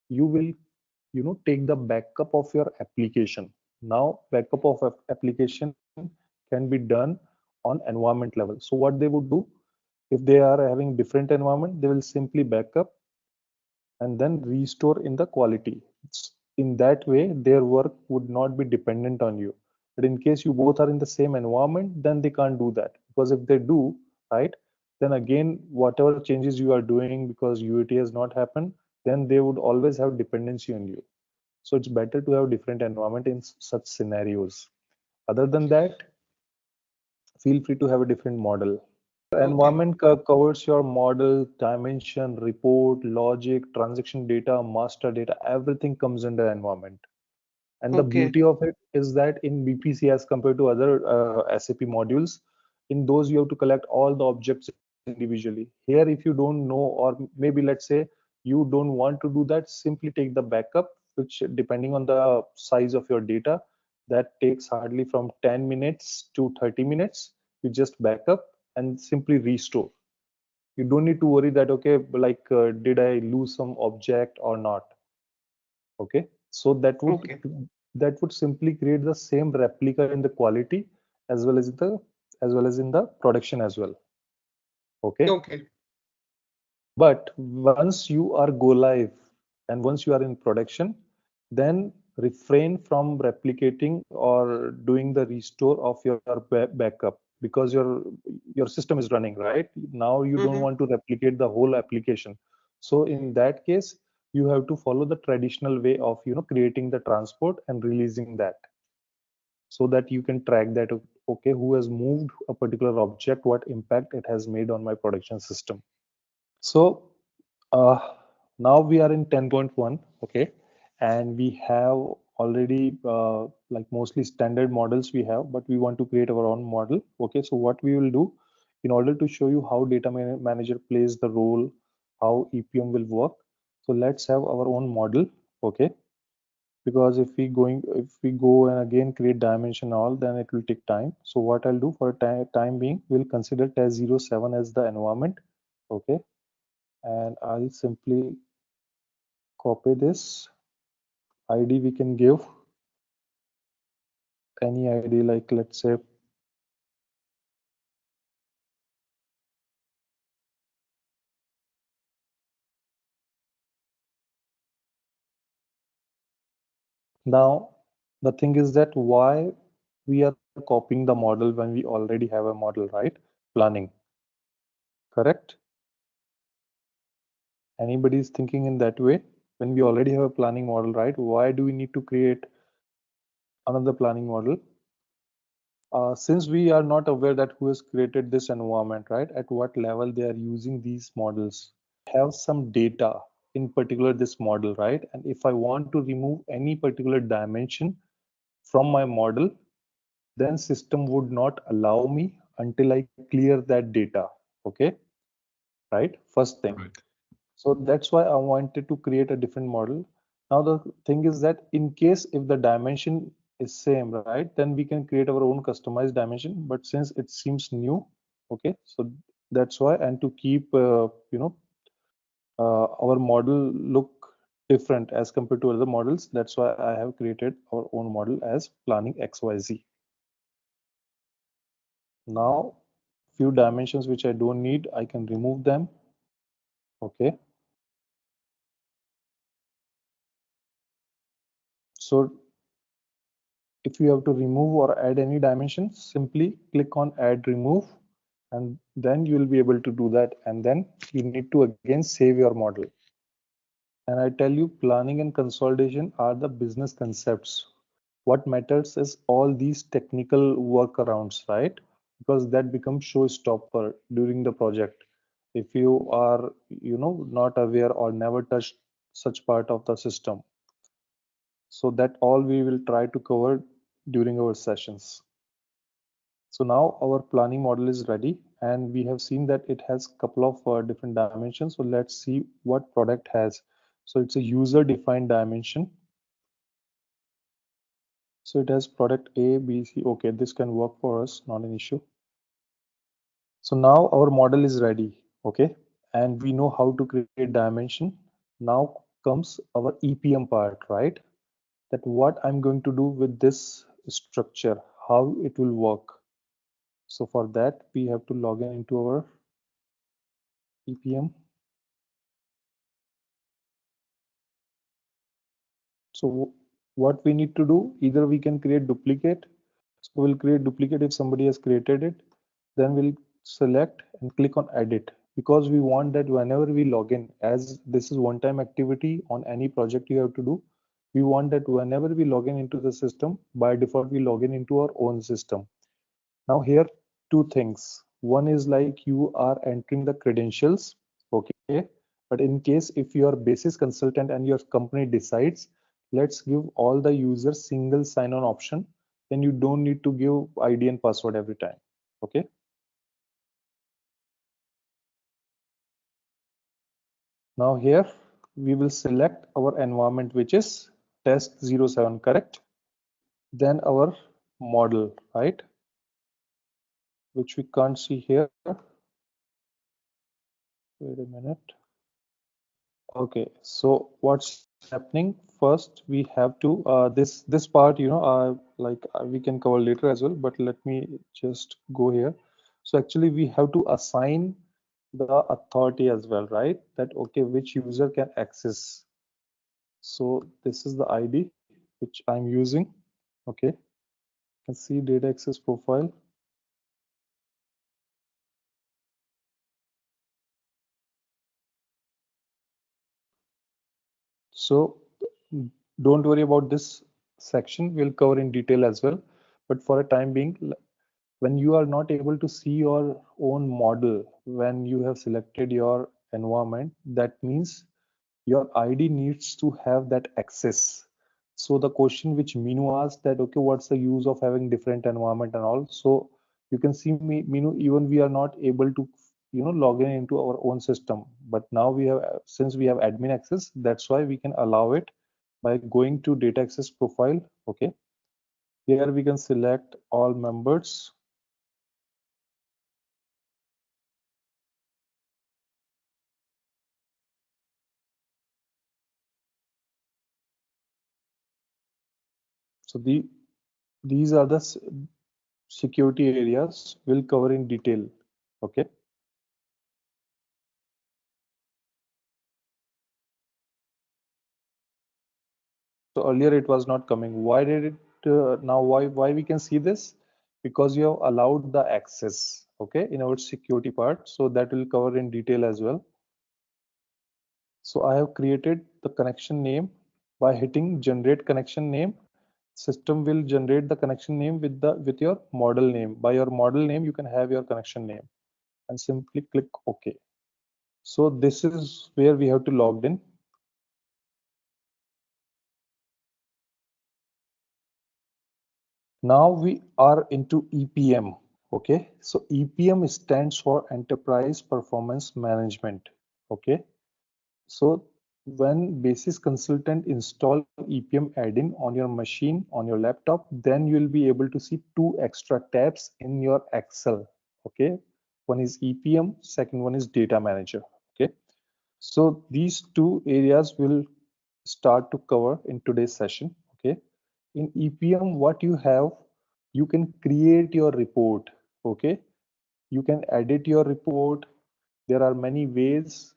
you will take the backup of your application. Now backup of application can be done on environment level. So what they would do, if they are having different environment, they will simply backup and then restore in the quality. In that way, their work would not be dependent on you. But in case you both are in the same environment, then they can't do that. Because if they do, right, then again, whatever changes you are doing because UAT has not happened, then they would always have dependency on you. So it's better to have different environment in such scenarios. Other than that, feel free to have a different model. Environment covers your model, dimension, report, logic, transaction data, master data, everything comes under environment. And the Okay. beauty of it is that in BPC, as compared to other SAP modules, in those you have to collect all the objects individually. Here, if you don't know, or maybe let's say you don't want to do that, simply take the backup, which depending on the size of your data, that takes hardly from 10 minutes to 30 minutes. You just backup and simply restore. You don't need to worry that, okay, like, did I lose some object or not? Okay, so Okay. that would simply create the same replica in the quality as well as in the production as well. Okay, Okay. but once you are go live and once you are in production, then refrain from replicating or doing the restore of your backup, because your system is running right now. You don't Mm-hmm. want to replicate the whole application. So in that case, you have to follow the traditional way of creating the transport and releasing that, so that you can track that, okay, who has moved a particular object, what impact it has made on my production system. So uh, now we are in 10.1, okay, and we have already like mostly standard models we have, but we want to create our own model. Okay, so what we will do in order to show you how data manager plays the role, how EPM will work. So let's have our own model, okay, because if we go and again create dimension all, then it will take time. So what I'll do for time being, we'll consider test 07 as the environment, okay, and I'll simply copy this ID. We can give any ID, like let's say now. The thing is that why we are copying the model when we already have a model, right? Planning, correct? Anybody is thinking in that way? When we already have a planning model, right? Why do we need to create another planning model? Since we are not aware that who has created this environment, right? At what level they are using these models, have some data in particular this model, right? And if I want to remove any particular dimension from my model, then system would not allow me until I clear that data. Okay, right? First thing. Right. So that's why I wanted to create a different model. Now the thing is that in case if the dimension is same, right, then we can create our own customized dimension. But since it seems new, okay, so that's why, and to keep our model look different as compared to other models, that's why I have created our own model as planning XYZ. Now few dimensions which I don't need, I can remove them. Okay, so if you have to remove or add any dimension, simply click on add remove, and then you will be able to do that, and then you need to again save your model. And I tell you, planning and consolidation are the business concepts. What matters is all these technical workarounds, right? Because that becomes showstopper during the project. If you are, not aware or never touched such part of the system. So that all we will try to cover during our sessions. So now our planning model is ready, and we have seen that it has a couple of different dimensions. So let's see what product has. So it's a user defined dimension. So it has product A, B, C. Okay, this can work for us, not an issue. So now our model is ready, okay, and we know how to create dimension. Now comes our EPM part, right? That what I'm going to do with this structure, how it will work. So for that, we have to log in into our EPM. So what we need to do, either we can create duplicate. So we'll create duplicate if somebody has created it. Then we'll select and click on edit, because we want that whenever we log in, as this is one-time activity on any project you have to do, we want that whenever we log in into the system, by default we log in into our own system. Now here, two things. One is like you are entering the credentials, okay? But in case if you are basis consultant and your company decides, let's give all the users single sign-on option, then you don't need to give ID and password every time, okay? Now here we will select our environment, which is test 07, correct? Then our model, right? Which we can't see here. Wait a minute. Okay, so what's happening? First, we have to this part, we can cover later as well. But let me just go here. So actually, we have to assign the authority as well, right? That okay, which user can access. So this is the ID which I'm using. Okay, you can see data access profile. So don't worry about this section. We'll cover in detail as well. But for a time being, when you are not able to see your own model, when you have selected your environment, that means your ID needs to have that access. So the question which Minu asked that, okay, what's the use of having different environment and all? So you can see Minu, even we are not able to, log in into our own system. But now we have, since we have admin access, that's why we can allow it by going to data access profile. Okay. Here we can select all members. So these are the security areas we'll cover in detail. Okay. So earlier it was not coming. Why did it now? Why we can see this? Because you have allowed the access. Okay, in our security part. So that will cover in detail as well. So I have created the connection name by hitting generate connection name. System will generate the connection name with your model name. By your model name, you can have your connection name and simply click OK. So this is where we have to log in. Now we are into EPM. Okay, so EPM stands for Enterprise Performance Management. Okay, so when basis consultant install EPM add-in on your machine, on your laptop, then you will be able to see two extra tabs in your Excel. Okay, one is EPM, second one is Data Manager. Okay, so these two areas will start to cover in today's session. Okay, in EPM, what you have, you can create your report. Okay, you can edit your report. There are many ways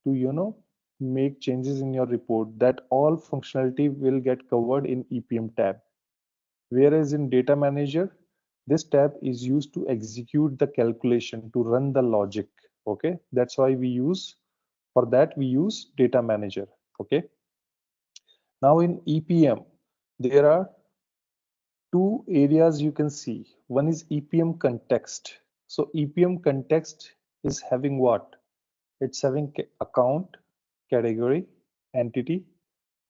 to make changes in your report. That all functionality will get covered in EPM tab. Whereas in Data Manager, this tab is used to execute the calculation, to run the logic. Okay, that's why we use, for that we use Data Manager. Okay, now in EPM there are two areas you can see. One is EPM context. So EPM context is having what? It's having account, category, entity,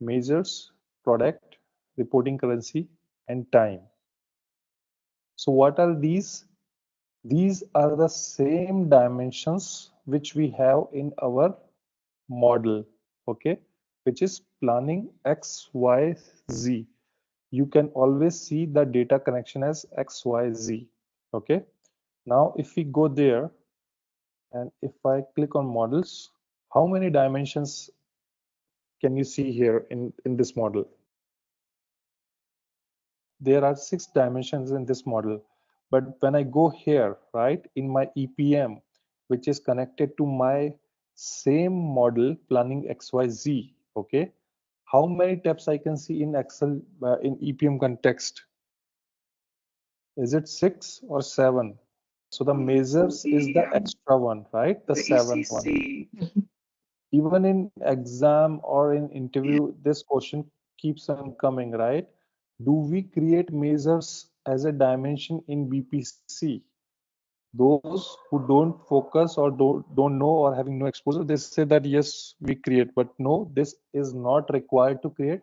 measures, product, reporting currency, and time. So what are these? These are the same dimensions which we have in our model, okay, which is planning X, Y, Z. You can always see the data connection as X, Y, Z. Okay. Now, if we go there and if I click on models, how many dimensions can you see here in this model? There are 6 dimensions in this model. But when I go here, right, in my EPM, which is connected to my same model planning XYZ, okay, how many tabs I can see in Excel in EPM context? Is it 6 or 7? So the measures is the extra one, right? The 7th one. Even in exam or in interview, this question keeps on coming, right? Do we create measures as a dimension in BPC? Those who don't focus or don't know or having no exposure, they say that yes, we create, but no, this is not required to create.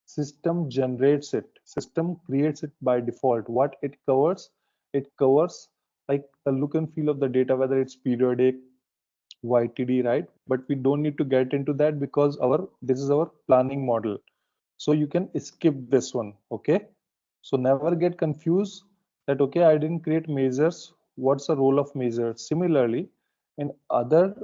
System generates it. System creates it by default. What it covers like the look and feel of the data, whether it's periodic, YTD, right? But we don't need to get into that because this is our planning model. So you can skip this one, okay? So never get confused that, okay, I didn't create measures. What's the role of measures? Similarly, in other,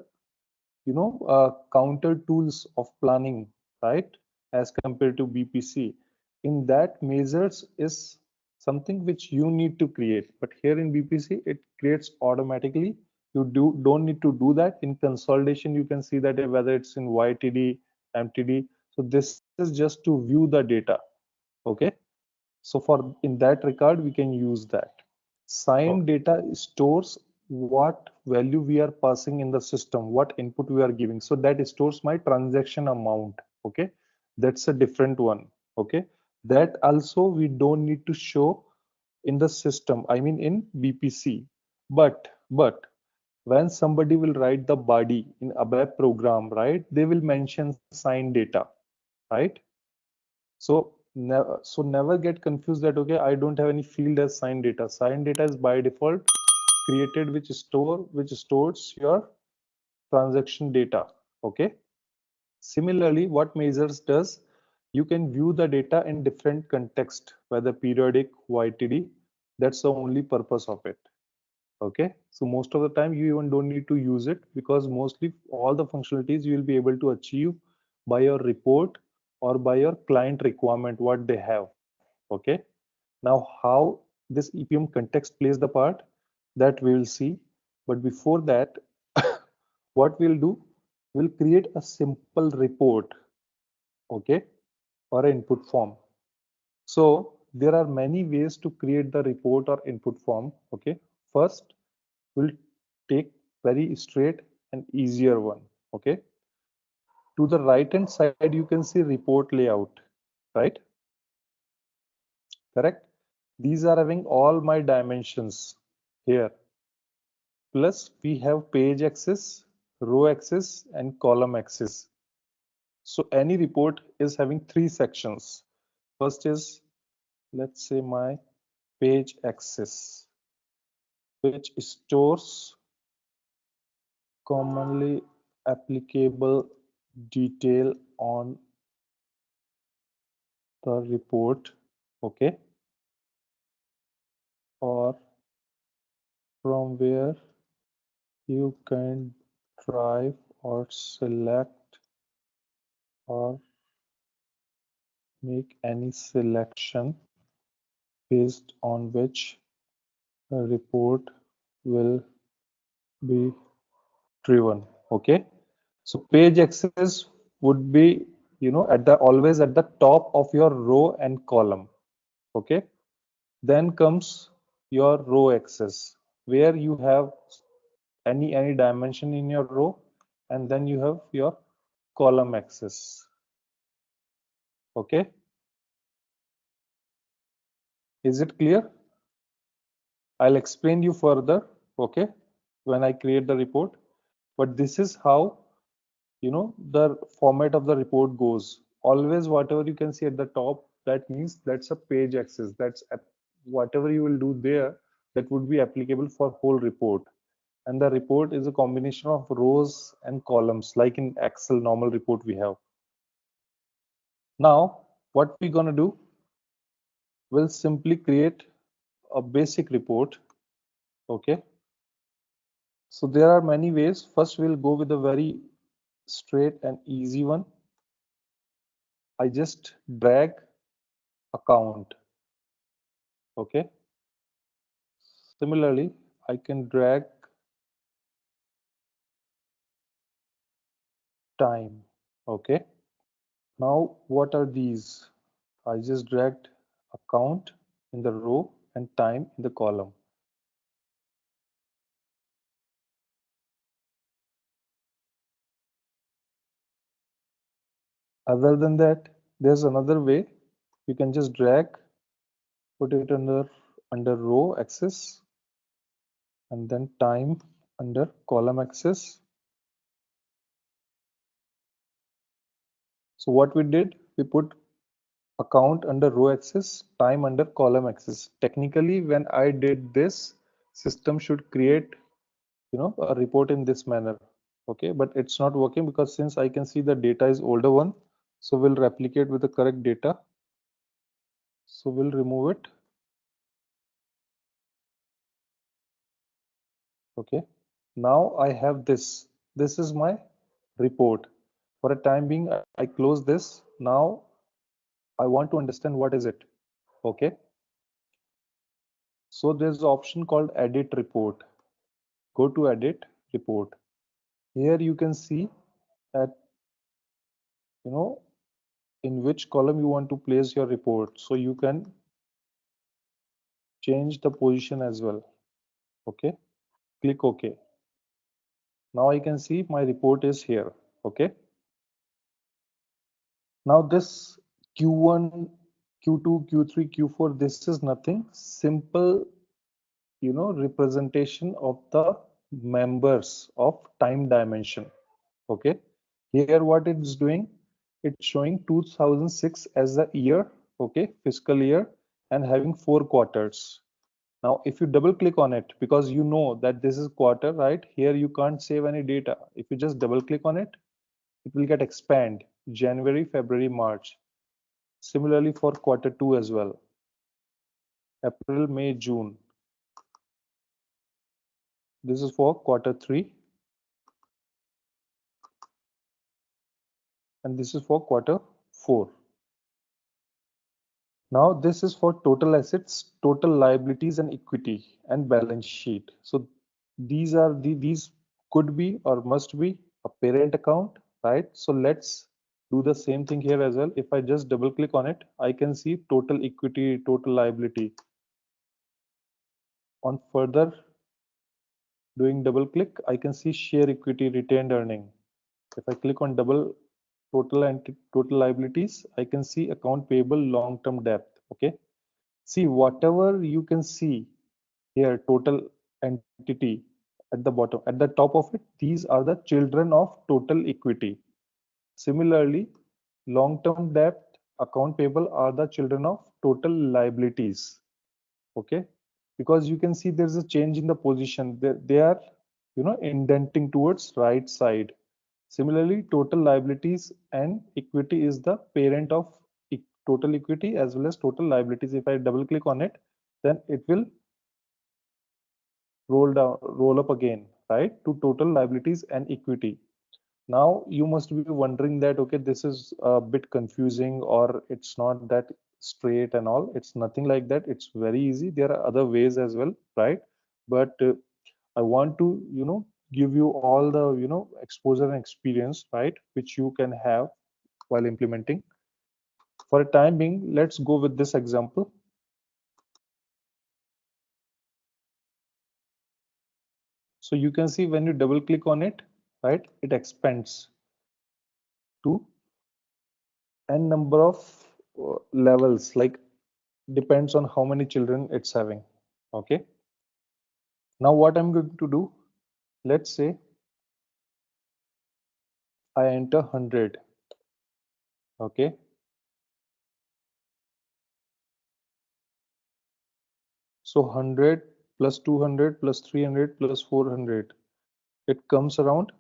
counter tools of planning, right? As compared to BPC, in that measures is something which you need to create. But here in BPC, it creates automatically. You don't need to do that. In consolidation, you can see that whether it's in YTD, MTD. So this is just to view the data, okay? So for in that regard, we can use that. Signed data stores what value we are passing in the system, what input we are giving. So that stores my transaction amount. Okay, that's a different one. Okay, that also we don't need to show in the system. I mean in BPC. But when somebody will write the body in ABAP program, right? They will mention signed data, right? So never get confused that, okay, I don't have any field as signed data. Signed data is by default created which stores your transaction data. Okay. Similarly, what measures does, you can view the data in different context, whether periodic, YTD. That's the only purpose of it. Okay. So most of the time you even don't need to use it because mostly all the functionalities you will be able to achieve by your report or by your client requirement, what they have. Okay. Now, how this EPM context plays the part, that we will see. But before that, what we'll do, we'll create a simple report, okay, or an input form. So there are many ways to create the report or input form. Okay, first we'll take very straight and easier one. Okay, to the right hand side you can see report layout, right? Correct. These are having all my dimensions here. Plus we have page axis, row axis, and column axis. So any report is having three sections. First is, let's say, my page axis, which stores commonly applicable detail on the report, okay, or from where you can drive or select or make any selection based on which the report will be driven. Okay, so page axis would be, at the always at the top of your row and column. Okay, then comes your row axis where you have any dimension in your row, and then you have your column axis. Okay, is it clear? I'll explain you further, okay, when I create the report. But this is how, the format of the report goes. Always whatever you can see at the top, that means that's a page axis. That's whatever you will do there, that would be applicable for whole report. And the report is a combination of rows and columns, like in Excel normal report we have. Now, what we're gonna do, we'll simply create a basic report. Okay. So there are many ways. First, we'll go with a very straight and easy one. I just drag account. Okay. Similarly, I can drag time. Okay. Now, what are these? I just dragged account in the row and time in the column. Other than that, there's another way. You can just drag, put it under row axis, and then time under column axis. So what we did, we put account under row axis, time under column axis. Technically, when I did this, system should create, a report in this manner. Okay, but it's not working because since I can see the data is older one, so we'll replicate with the correct data. So we'll remove it. Okay, now I have this. This is my report. For a time being, I close this. Now I want to understand what is it. Okay, so there's an option called edit report. Go to edit report. Here you can see that, in which column you want to place your report. So you can change the position as well. Okay, click OK. Now I can see my report is here. Okay, now this Q1, Q2, Q3, Q4, this is nothing, simple, representation of the members of time dimension. Okay, here what it's doing, it's showing 2006 as the year. Okay, fiscal year, and having 4 quarters. Now if you double click on it, because you know that this is quarter, right? Here you can't save any data. If you just double click on it, it will get expand January, February, March. Similarly for quarter 2 as well, April, May, June. This is for quarter 3, and this is for quarter 4. Now this is for total assets, total liabilities and equity, and balance sheet. So these are these could be or must be a parent account, right? So let's do the same thing here as well. If I just double click on it, I can see total equity, total liability. On further doing double click, I can see share equity, retained earning. If I click on double total and total liabilities, I can see account payable, long-term debt. Okay, see whatever you can see here, total entity at the bottom, at the top of it, these are the children of total equity. Similarly, long-term debt, account payable are the children of total liabilities. Okay, because you can see there's a change in the position. They are, indenting towards right side. Similarly, total liabilities and equity is the parent of total equity as well as total liabilities. If I double click on it, then it will roll up again, right, to total liabilities and equity. Now you must be wondering that, okay, this is a bit confusing, or it's not that straight and all. It's nothing like that. It's very easy. There are other ways as well, right? But I want to, give you all the, exposure and experience, right, which you can have while implementing. For a time being, let's go with this example. So you can see when you double click on it, right, it expands to n number of levels, like depends on how many children it's having. Okay, now what I'm going to do, let's say I enter 100. Okay, so 100 plus 200 plus 300 plus 400, it comes around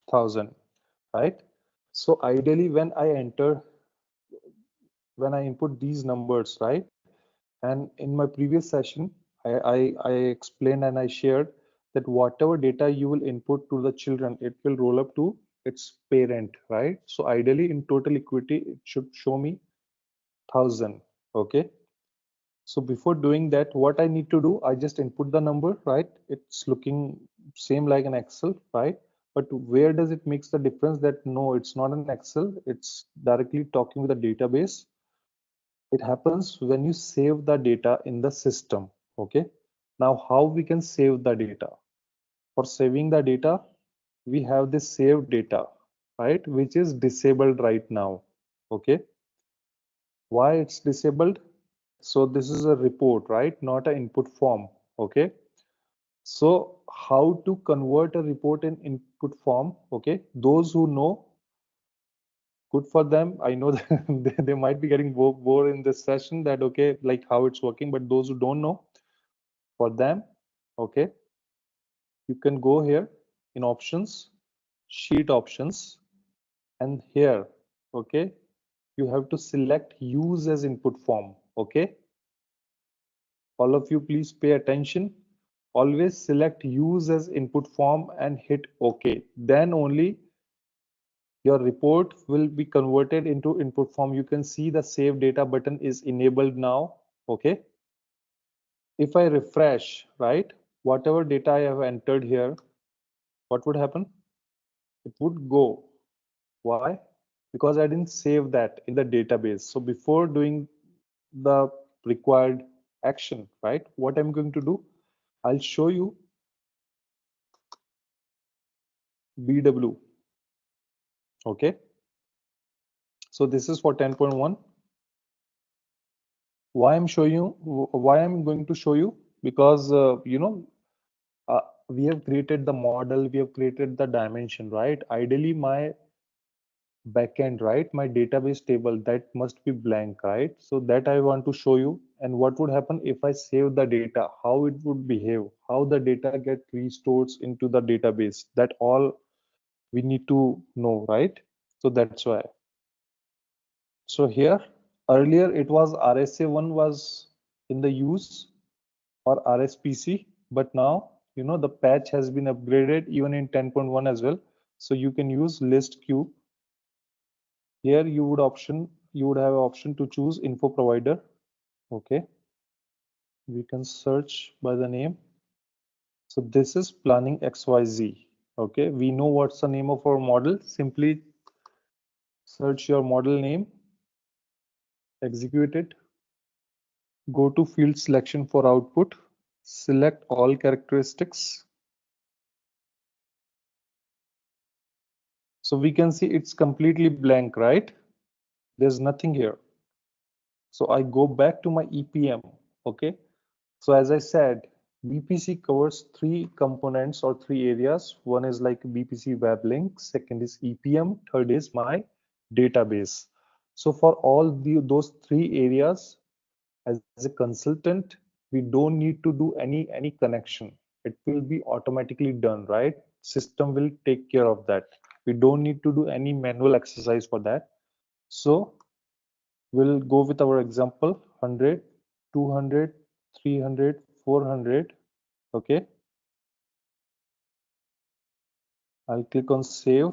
1000, right? So ideally when I input these numbers, right, and in my previous session I explained and I shared that whatever data you will input to the children, it will roll up to its parent, right? So ideally in total equity it should show me 1000. Okay, so before doing that, what I need to do, I just input the number, right? It's looking same like an Excel, right? But where does it makes the difference that no, it's not an Excel, it's directly talking with a database. It happens when you save the data in the system. Okay, now how we can save the data? For saving the data, we have this save data, right, which is disabled right now. Okay, why it's disabled? So this is a report, right? Not an input form. Okay. So how to convert a report in input form? Okay. Those who know, good for them. I know that they might be getting bored in this session that, okay, like how it's working, but those who don't know, for them, okay, you can go here in options, sheet options, and here, okay, you have to select use as input form. Okay, all of you please pay attention. Always select use as input form and hit OK. Then only your report will be converted into input form. You can see the save data button is enabled now. Okay, if I refresh, right, whatever data I have entered here, what would happen? It would go. Why? Because I didn't save that in the database. So before doing the required action, right, what I'm going to do, I'll show you BW. Okay, so this is for 10.1. Why I'm showing you, why I'm going to show you, because we have created the model, we have created the dimension, right? Ideally my backend, right, my database table, that must be blank, right? So that I want to show you. And what would happen if I save the data, how it would behave, how the data get restored into the database, that all we need to know, right? So that's why. So here earlier it was RSA1 was in the use, or RSPC, but now the patch has been upgraded even in 10.1 as well. So you can use list queue. Here you would have option to choose info provider. Okay, we can search by the name. So this is planning XYZ. Okay, we know what's the name of our model. Simply search your model name, execute it, go to field selection for output, select all characteristics. So we can see it's completely blank, right? There's nothing here. So I go back to my EPM. Okay, so as I said, BPC covers three components or three areas. One is like BPC web link, second is EPM, third is my database. So for all those three areas, as a consultant, we don't need to do any connection. It will be automatically done, right? System will take care of that. We don't need to do any manual exercise for that. So we'll go with our example: 100, 200, 300, 400. Okay, I'll click on save.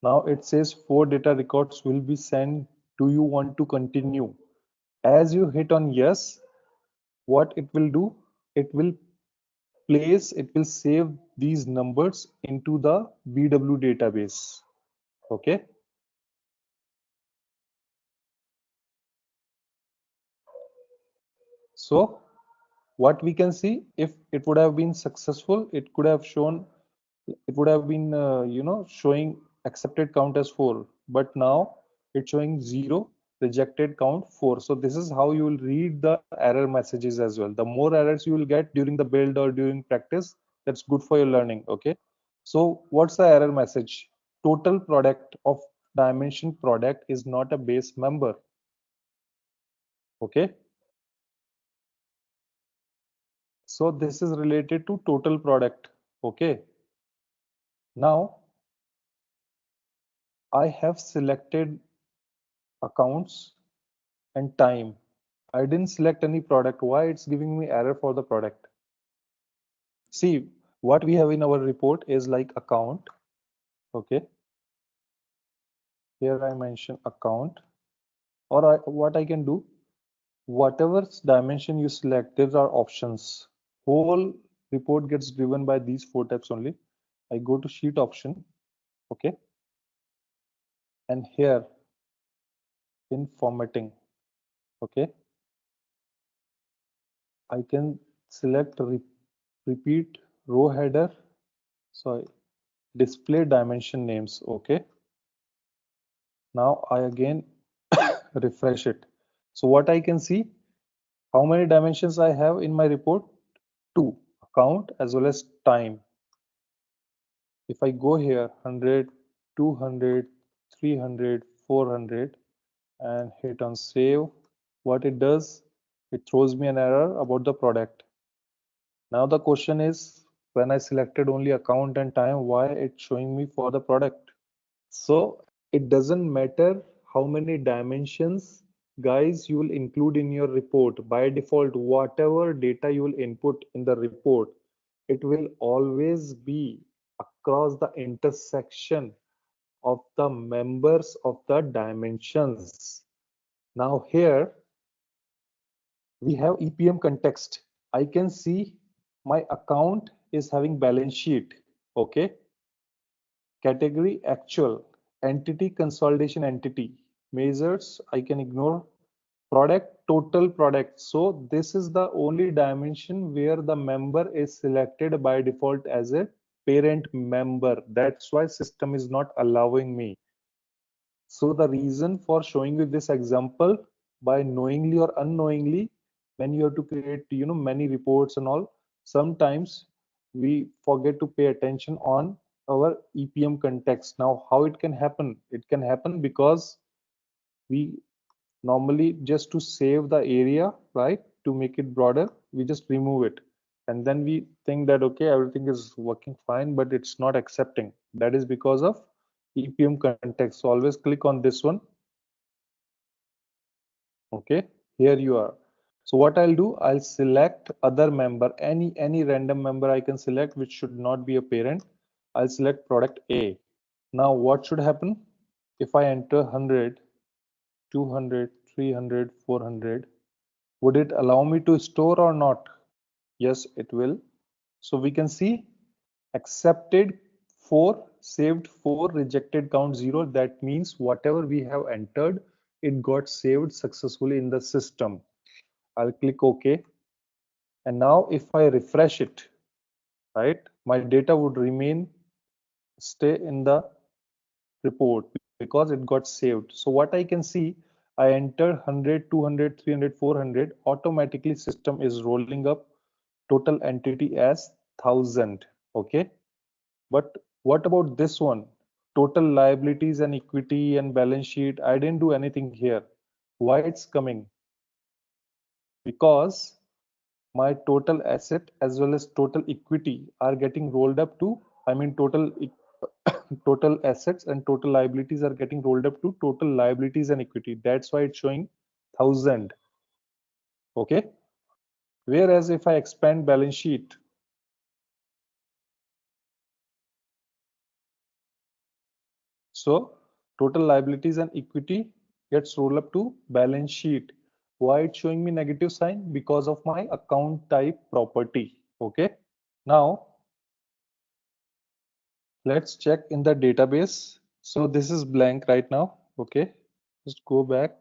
Now it says 4 data records will be sent. Do you want to continue? As you hit on yes, what it will do, it will save these numbers into the BW database. Okay, so what we can see, if it would have been successful, it could have shown, it would have been showing accepted count as 4, but now it's showing 0, rejected count 4. So this is how you will read the error messages as well. The more errors you will get during the build or during practice, that's good for your learning. Okay, so what's the error message? Total product of dimension product is not a base member. Okay, so this is related to total product. Okay, now I have selected accounts and time. I didn't select any product. Why it's giving me error for the product? See, what we have in our report is like account. Okay, here I mention account, or what I can do, whatever dimension you select, there are options. Whole report gets driven by these 4 tabs only. I go to sheet option. Okay, and here in formatting, okay, I can select repeat row header. So display dimension names. Okay, now I again refresh it. So what I can see, How many dimensions I have in my report? 2, account as well as time. If I go here 100, 200, 300, 400 and hit on save, what it does, it throws me an error about the product. Now the question is, when I selected only account and time, why it's showing me for the product? So it doesn't matter how many dimensions guys you will include in your report. By default, whatever data you will input in the report, it will always be across the intersection of the members of the dimensions. Now here we have EPM context. I can see my account is having balance sheet. Okay. Category actual, entity consolidation entity, measures I can ignore, product total product. So this is the only dimension where the member is selected by default as a parent member. That's why system is not allowing me. So the reason for showing you this example, by knowingly or unknowingly, when you have to create many reports and all, sometimes we forget to pay attention on our EPM context. Now how it can happen? It can happen because we normally, just to save the area, right, to make it broader, we just remove it, and then we think that okay, everything is working fine, but it's not accepting. That is because of EPM context. So always click on this one. Okay, here you are. So what I'll do, I'll select other member, any random member I can select, which should not be a parent. I'll select product A. Now what should happen if I enter 100, 200, 300, 400? Would it allow me to store or not? Yes, it will. So we can see accepted 4, saved 4, rejected count 0. That means whatever we have entered, it got saved successfully in the system. I'll click OK. And now if I refresh it, right, my data would stay in the report because it got saved. So what I can see, I entered 100, 200, 300, 400, automatically system is rolling up total entity as 1000. Okay, but what about this one? Total liabilities and equity and balance sheet, I didn't do anything here. Why it's coming? Because my total asset as well as total equity are getting rolled up to, I mean total assets and total liabilities are getting rolled up to total liabilities and equity. That's why it's showing 1000. Okay, whereas if I expand balance sheet, so total liabilities and equity gets rolled up to balance sheet. Why it's showing me negative sign? Because of my account type property. Okay, now let's check in the database. So this is blank right now. Okay, just go back,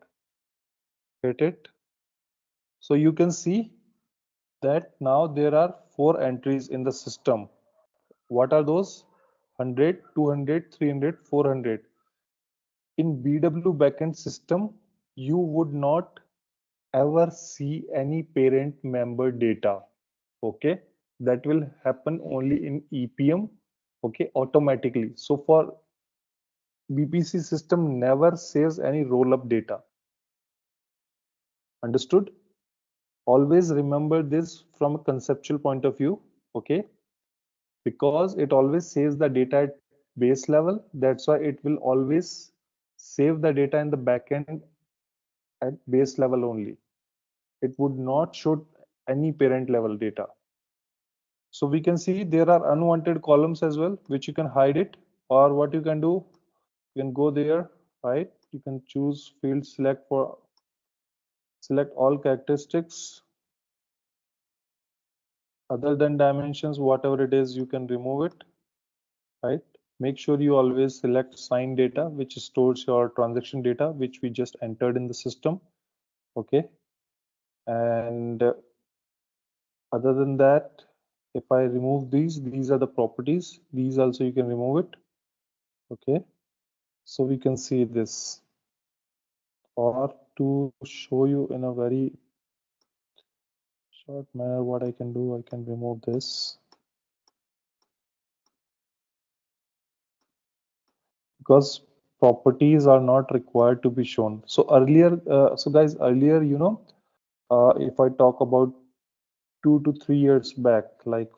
hit it. So you can see that now there are 4 entries in the system. What are those? 100, 200, 300, 400. In BW backend system, you would not ever see any parent member data. Okay, that will happen only in EPM. Okay, automatically. So for BPC system never saves any roll-up data. Understood? Always remember this from a conceptual point of view. Okay, because it always saves the data at base level. That's why it will always save the data in the backend at base level only. It would not show any parent level data. So we can see there are unwanted columns as well, which you can hide it, or what you can do, you can go there, right? You can choose field select all characteristics other than dimensions, whatever it is, you can remove it, right? Make sure you always select sign data, which stores your transaction data, which we just entered in the system. Okay, and other than that, if I remove these are the properties. These also you can remove it. Okay, so we can see this, or to show you in a very Short manner, what I can do, I can remove this. Because properties are not required to be shown. So earlier, so guys, earlier, if I talk about 2 to 3 years back, like,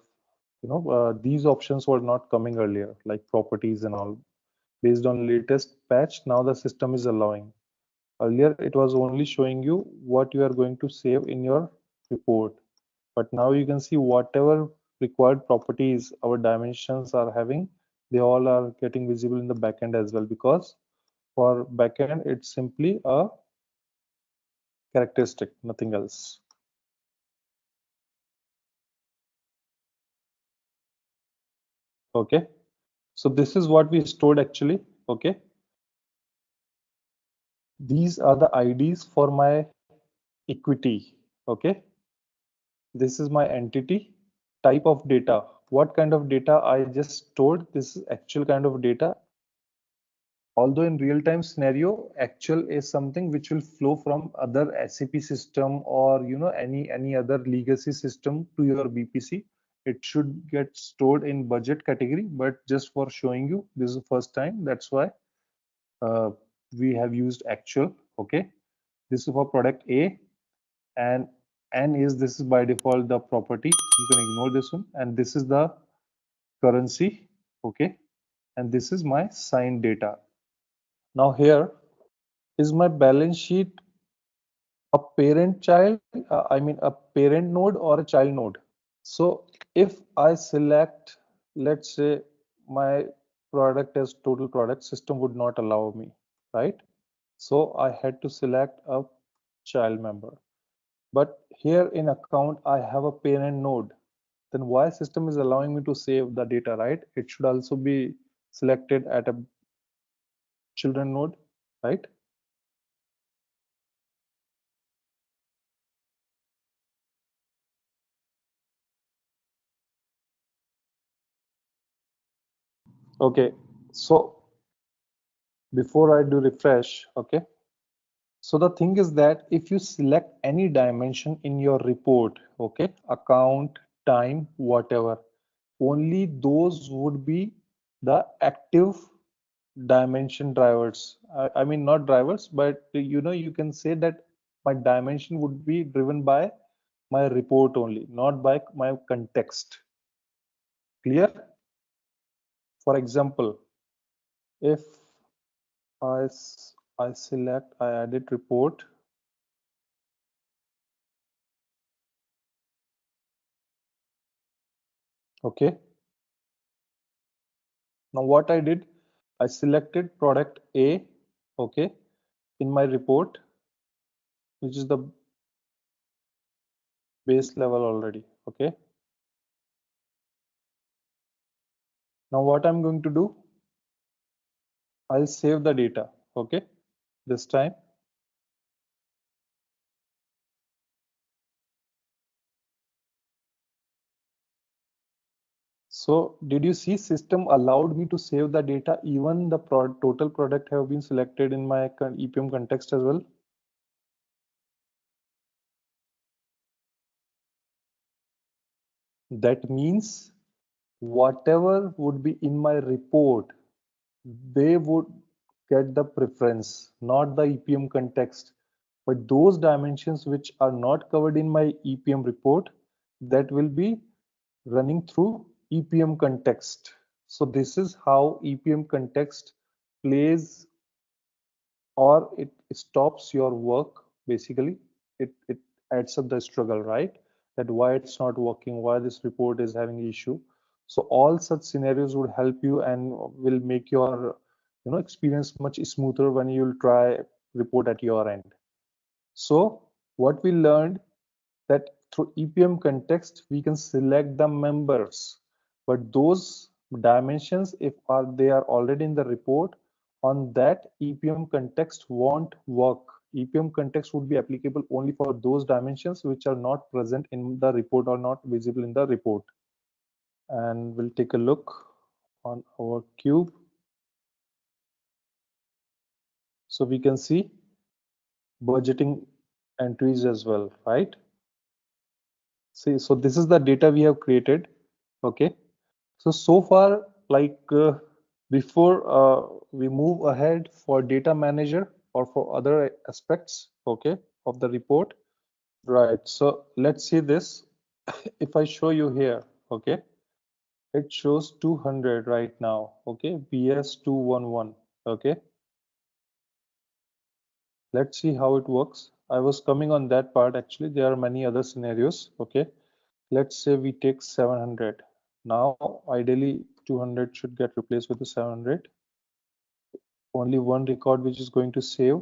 these options were not coming earlier, like properties and all. Based on latest patch, now the system is allowing. Earlier, it was only showing you what you are going to save in your report. But now you can see whatever required properties our dimensions are having, they all are getting visible in the backend as well, because for backend, it's simply a characteristic, nothing else. Okay, so this is what we stored actually. Okay, these are the IDs for my equity. Okay, this is my entity, type of data. What kind of data I just stored? This is actual kind of data. Although in real-time scenario, actual is something which will flow from other SAP system or any other legacy system to your BPC. It should get stored in budget category, but just for showing you, this is the first time. That's why we have used actual. Okay, this is for product A, and this is by default the property. You can ignore this one, and this is the currency. Okay, and this is my signed data. Now here is my balance sheet a parent child, I mean a parent node or a child node. So if I select, let's say my product as total product, system would not allow me, right? So I had to select a child member. But here in account, I have a parent node. Then why system is allowing me to save the data, right? It should also be selected at a children node, right? Okay, so before I do refresh, okay. So the thing is that if you select any dimension in your report, okay, account, time, whatever, only those would be the active dimension drivers. I mean, not drivers, but you can say that my dimension would be driven by my report only, not by my context. Clear? For example, if I, I select, I edit report, okay. Now what I did, I selected product A, okay, in my report, which is the base level already, okay. Now what I'm going to do, I'll save the data, okay, this time. So did you see system allowed me to save the data even the total product have been selected in my EPM context as well? That means whatever would be in my report, they would get the preference, not the EPM context. But those dimensions which are not covered in my EPM report, that will be running through EPM context. So this is how EPM context plays, or it stops your work. Basically, it adds up the struggle, right? That why it's not working, why this report is having issue. So all such scenarios would help you and will make your experience much smoother when you'll try report at your end. So what we learned, that through EPM context we can select the members, but those dimensions, if they are already in the report, on that EPM context won't work. EPM context would be applicable only for those dimensions which are not present in the report or not visible in the report. And we'll take a look on our cube. So we can see budgeting entries as well, right? See, so this is the data we have created. Okay. So far, like before we move ahead for data manager or for other aspects, okay, of the report. Right. So let's see this. If I show you here, okay, it shows 200 right now. Okay, BS 211. Okay. Let's see how it works. I was coming on that part actually. There are many other scenarios. Okay. Let's say we take 700. Now, ideally 200 should get replaced with the 700. Only one record which is going to save.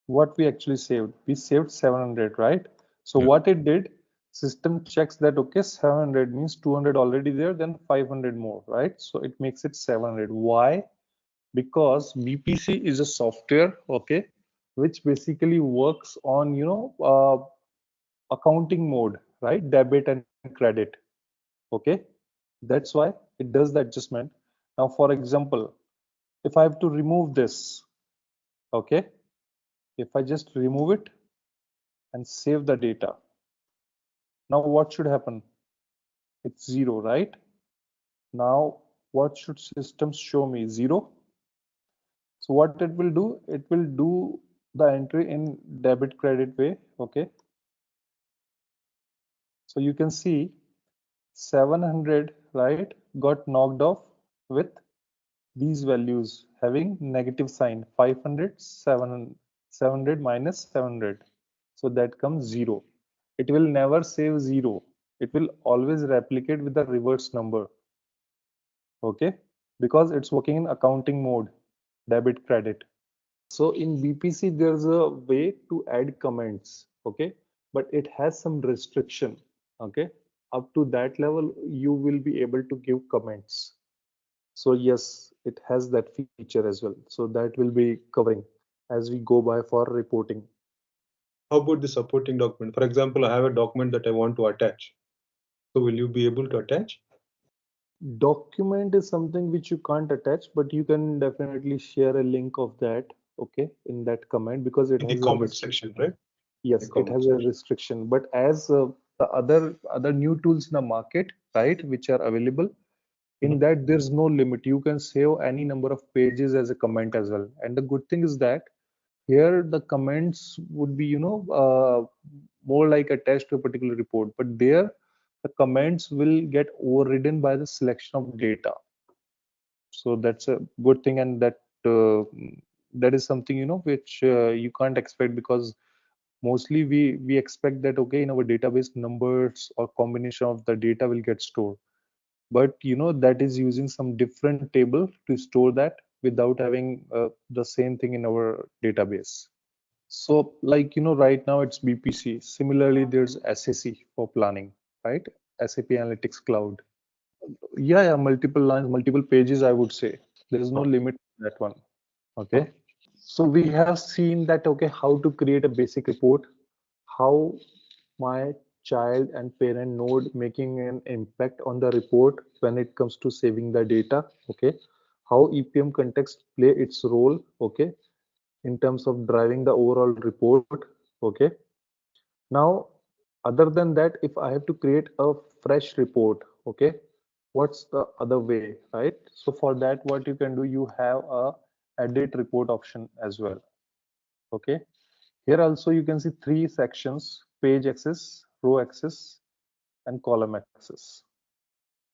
What we actually saved? We saved 700, right? So Yeah. what it did, system checks that, okay, 700 means 200 already there, then 500 more, right? So it makes it 700. Why? Because BPC is a software, okay, which basically works on, accounting mode, right? Debit and credit. Okay, that's why it does the adjustment. Now, for example, if I have to remove this, okay, if I just remove it and save the data, now what should happen? It's 0, right? Now, what should system show me? 0. So what it will do? It will do the entry in debit credit way, okay? So you can see 700, right, got knocked off with these values having negative sign. 500, 700 minus 700, so that comes 0. It will never save 0. It will always replicate with the reverse number, okay, because it's working in accounting mode, debit credit. So in BPC there's a way to add comments, okay, but it has some restriction, okay. Up to that level you will be able to give comments. So yes, it has that feature as well. So that will be covering as we go by for reporting. How about the supporting document? For example, I have a document that I want to attach. So will you be able to attach? Document is something which you can't attach, but you can definitely share a link of that, okay, in that comment, because it In the has a comment restriction. section, right? Yes, it has a restriction. But as the other new tools in the market, right, which are available, in that there's no limit. You can save any number of pages as a comment as well. And the good thing is that here the comments would be, more like attached to a particular report, but there the comments will get overridden by the selection of data. So that's a good thing, and that is something, which you can't expect, because mostly we expect that, okay, in our database numbers or combination of the data will get stored, but that is using some different table to store that without having the same thing in our database. So like, right now it's BPC. Similarly, there's SAC for planning, right? SAP Analytics Cloud. Yeah, multiple lines, multiple pages, I would say. There is no limit to that one. Okay. So we have seen that, okay, how to create a basic report, how my child and parent node making an impact on the report when it comes to saving the data, okay, how EPM context play its role, okay, in terms of driving the overall report, okay. Now, other than that, if I have to create a fresh report, okay, what's the other way, right? So for that, what you can do, you have a edit report option as well, okay. Here also you can see 3 sections: page access, row access, and column access,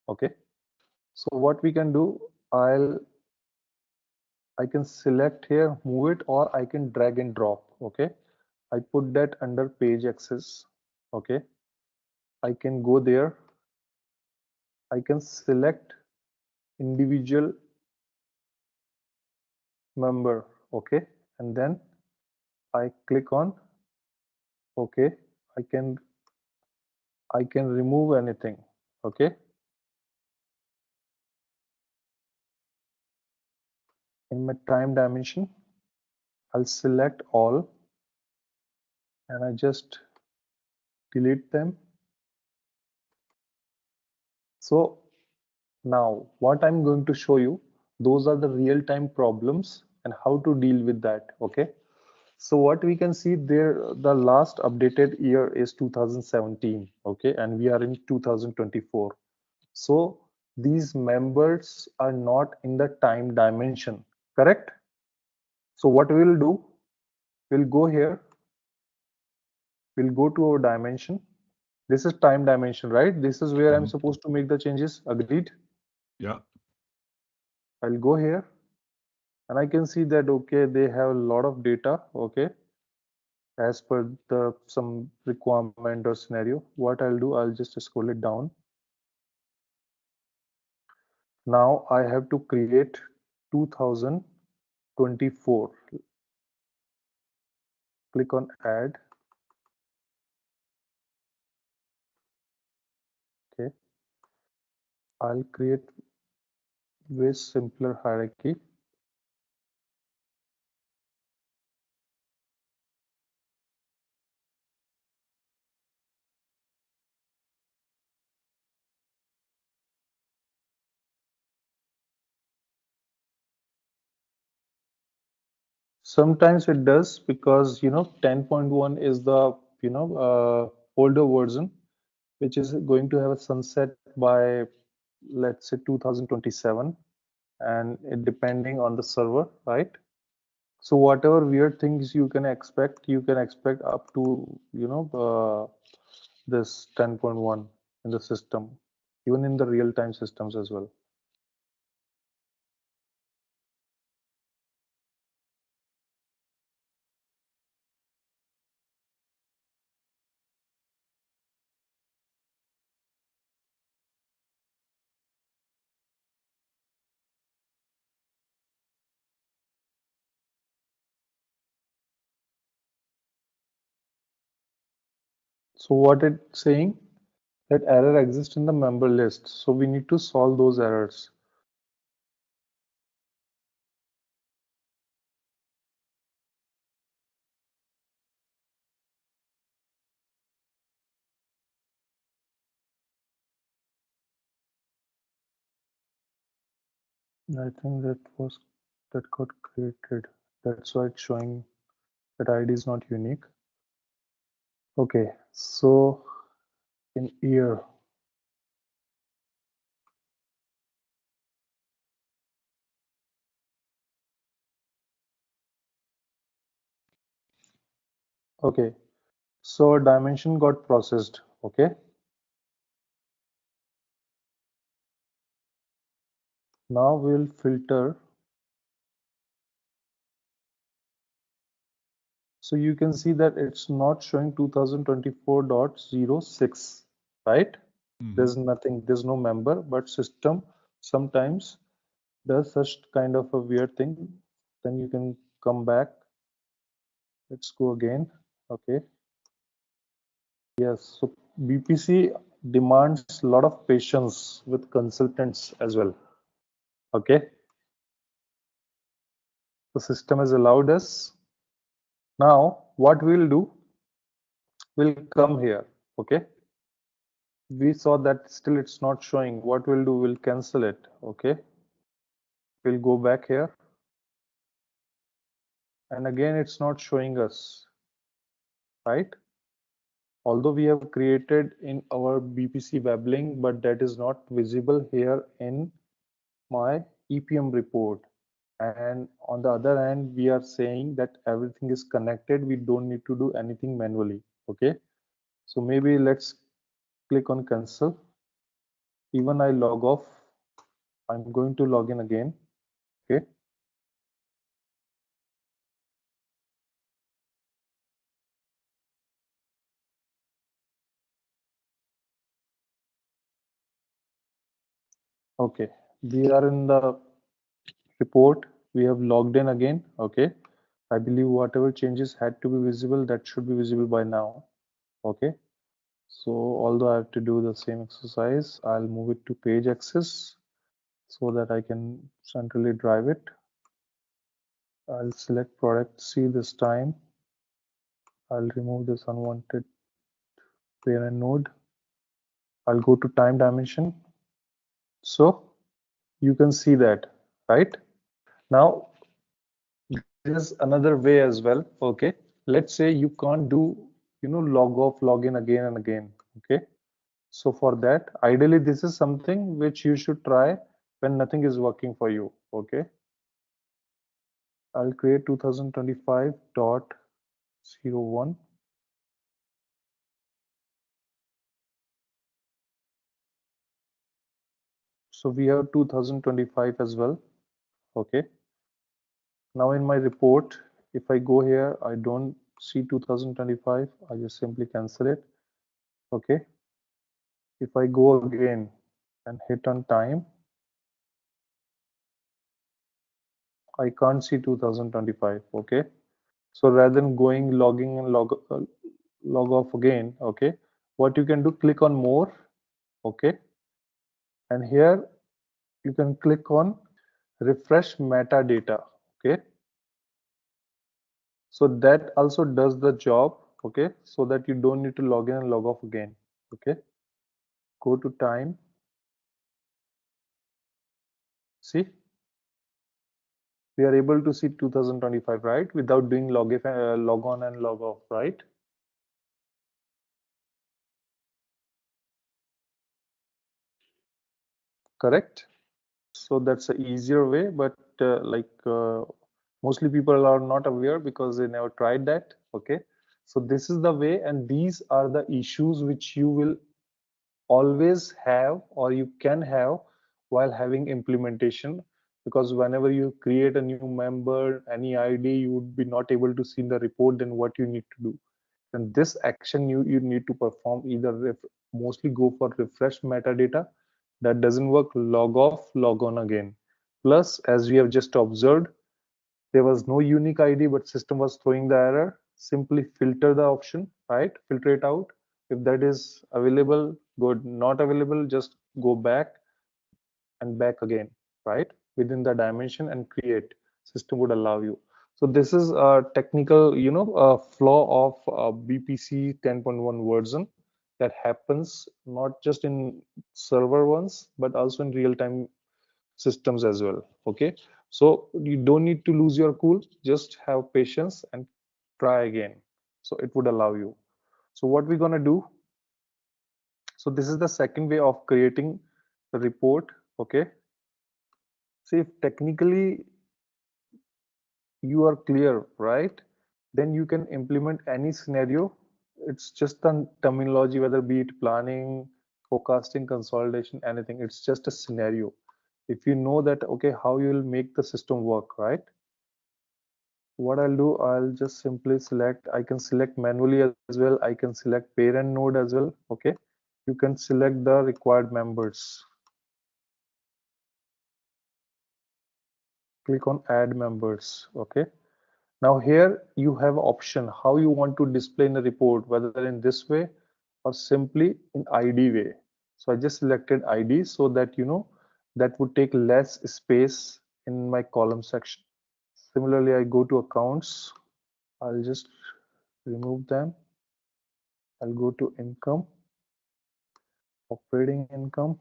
okay. So what we can do, I can select here, move it, or I can drag and drop, okay. I put that under page access, okay. I can go there, I can select individual member, okay, and then I click on okay. I can remove anything, okay. In my time dimension, I'll select all and I just delete them. So now what I'm going to show you, those are the real-time problems and how to deal with that, okay. So what we can see there, the last updated year is 2017, okay, and we are in 2024. So these members are not in the time dimension, correct? So what we will do, we'll go here, we'll go to our dimension. This is time dimension, right? This is where I'm supposed to make the changes. Agreed? Yeah. I'll go here and I can see that, okay, they have a lot of data, okay, as per the some requirement or scenario. What I'll do, I'll just scroll it down. Now I have to create 2024. Click on add. Okay, I'll create with simpler hierarchy. Sometimes it does because 10.1 is the older version, which is going to have a sunset by, let's say, 2027, and it depending on the server, right? So whatever weird things you can expect up to this 10.1 in the system, even in the real-time systems as well. So what it's saying, that error exists in the member list. So we need to solve those errors. I think that got created. That's why it's showing that ID is not unique. Okay, so in year, okay, so dimension got processed. Okay, now we'll filter. So you can see that it's not showing 2024.06, right? There's nothing, there's no member, but system sometimes does such kind of a weird thing. Then you can come back. Let's go again. Okay. Yes, so BPC demands a lot of patience with consultants as well. Okay. The system has allowed us. Now, what we'll do, we'll come here. Okay. We saw that still it's not showing. What we'll do, we'll cancel it. Okay. We'll go back here. And again, it's not showing us, right? Although we have created in our BPC web link, but that is not visible here in my EPM report. And on the other hand, we are saying that everything is connected. We don't need to do anything manually. Okay. So maybe let's click on cancel. Even I log off. I'm going to log in again. Okay. Okay. We are in the report. We have logged in again. Okay. I believe whatever changes had to be visible, that should be visible by now. Okay. So although I have to do the same exercise, I'll move it to page access so that I can centrally drive it. I'll select product C this time. I'll remove this unwanted parent node. I'll go to time dimension. So you can see that, right? Now There's another way as well. Okay, let's say you can't do, log off, log in again and again. Okay, so for that, ideally, this is something which you should try when nothing is working for you. Okay, I'll create 2025.01. So we have 2025 as well. Okay, now in my report, if I go here, I don't see 2025. I just simply cancel it. Okay, if I go again and hit on time, I can't see 2025. Okay, so rather than logging and log off again, okay, what you can do, click on more. Okay, and here you can click on refresh metadata. Okay, so that also does the job. Okay, so that you don't need to log in and log off again. Okay, go to time. See, we are able to see 2025, right, without doing log on and log off, right? Correct. So that's an easier way, but mostly people are not aware because they never tried that. Okay, so this is the way, and these are the issues which you will always have, or you can have, while having implementation, because whenever you create a new member, any ID, you would be not able to see in the report. Then what you need to do, and this action you need to perform, either mostly go for refresh metadata. That doesn't work, log off, log on again. Plus, as we have just observed, there was no unique ID, but system was throwing the error. Simply filter the option, right? Filter it out. If that is available, good. Not available, just go back and back again, right? Within the dimension and create. System would allow you. So this is a technical, flaw of BPC 10.1 version that happens not just in server ones, but also in real-time systems as well. Okay, so you don't need to lose your cool, just have patience and try again. So it would allow you. So what we're gonna do, so this is the second way of creating the report. Okay, see, if technically you are clear, right, then you can implement any scenario. It's just the terminology, whether be it planning, forecasting, consolidation, anything. It's just a scenario. If you know that, okay, how you will make the system work, right? What I'll do, I'll just simply select, I can select manually as well. I can select parent node as well. Okay, you can select the required members. Click on add members. Okay, now here you have option how you want to display in the report, whether in this way or simply in ID way. So I just selected ID so that that would take less space in my column section. Similarly, I go to accounts. I'll just remove them. I'll go to income, operating income,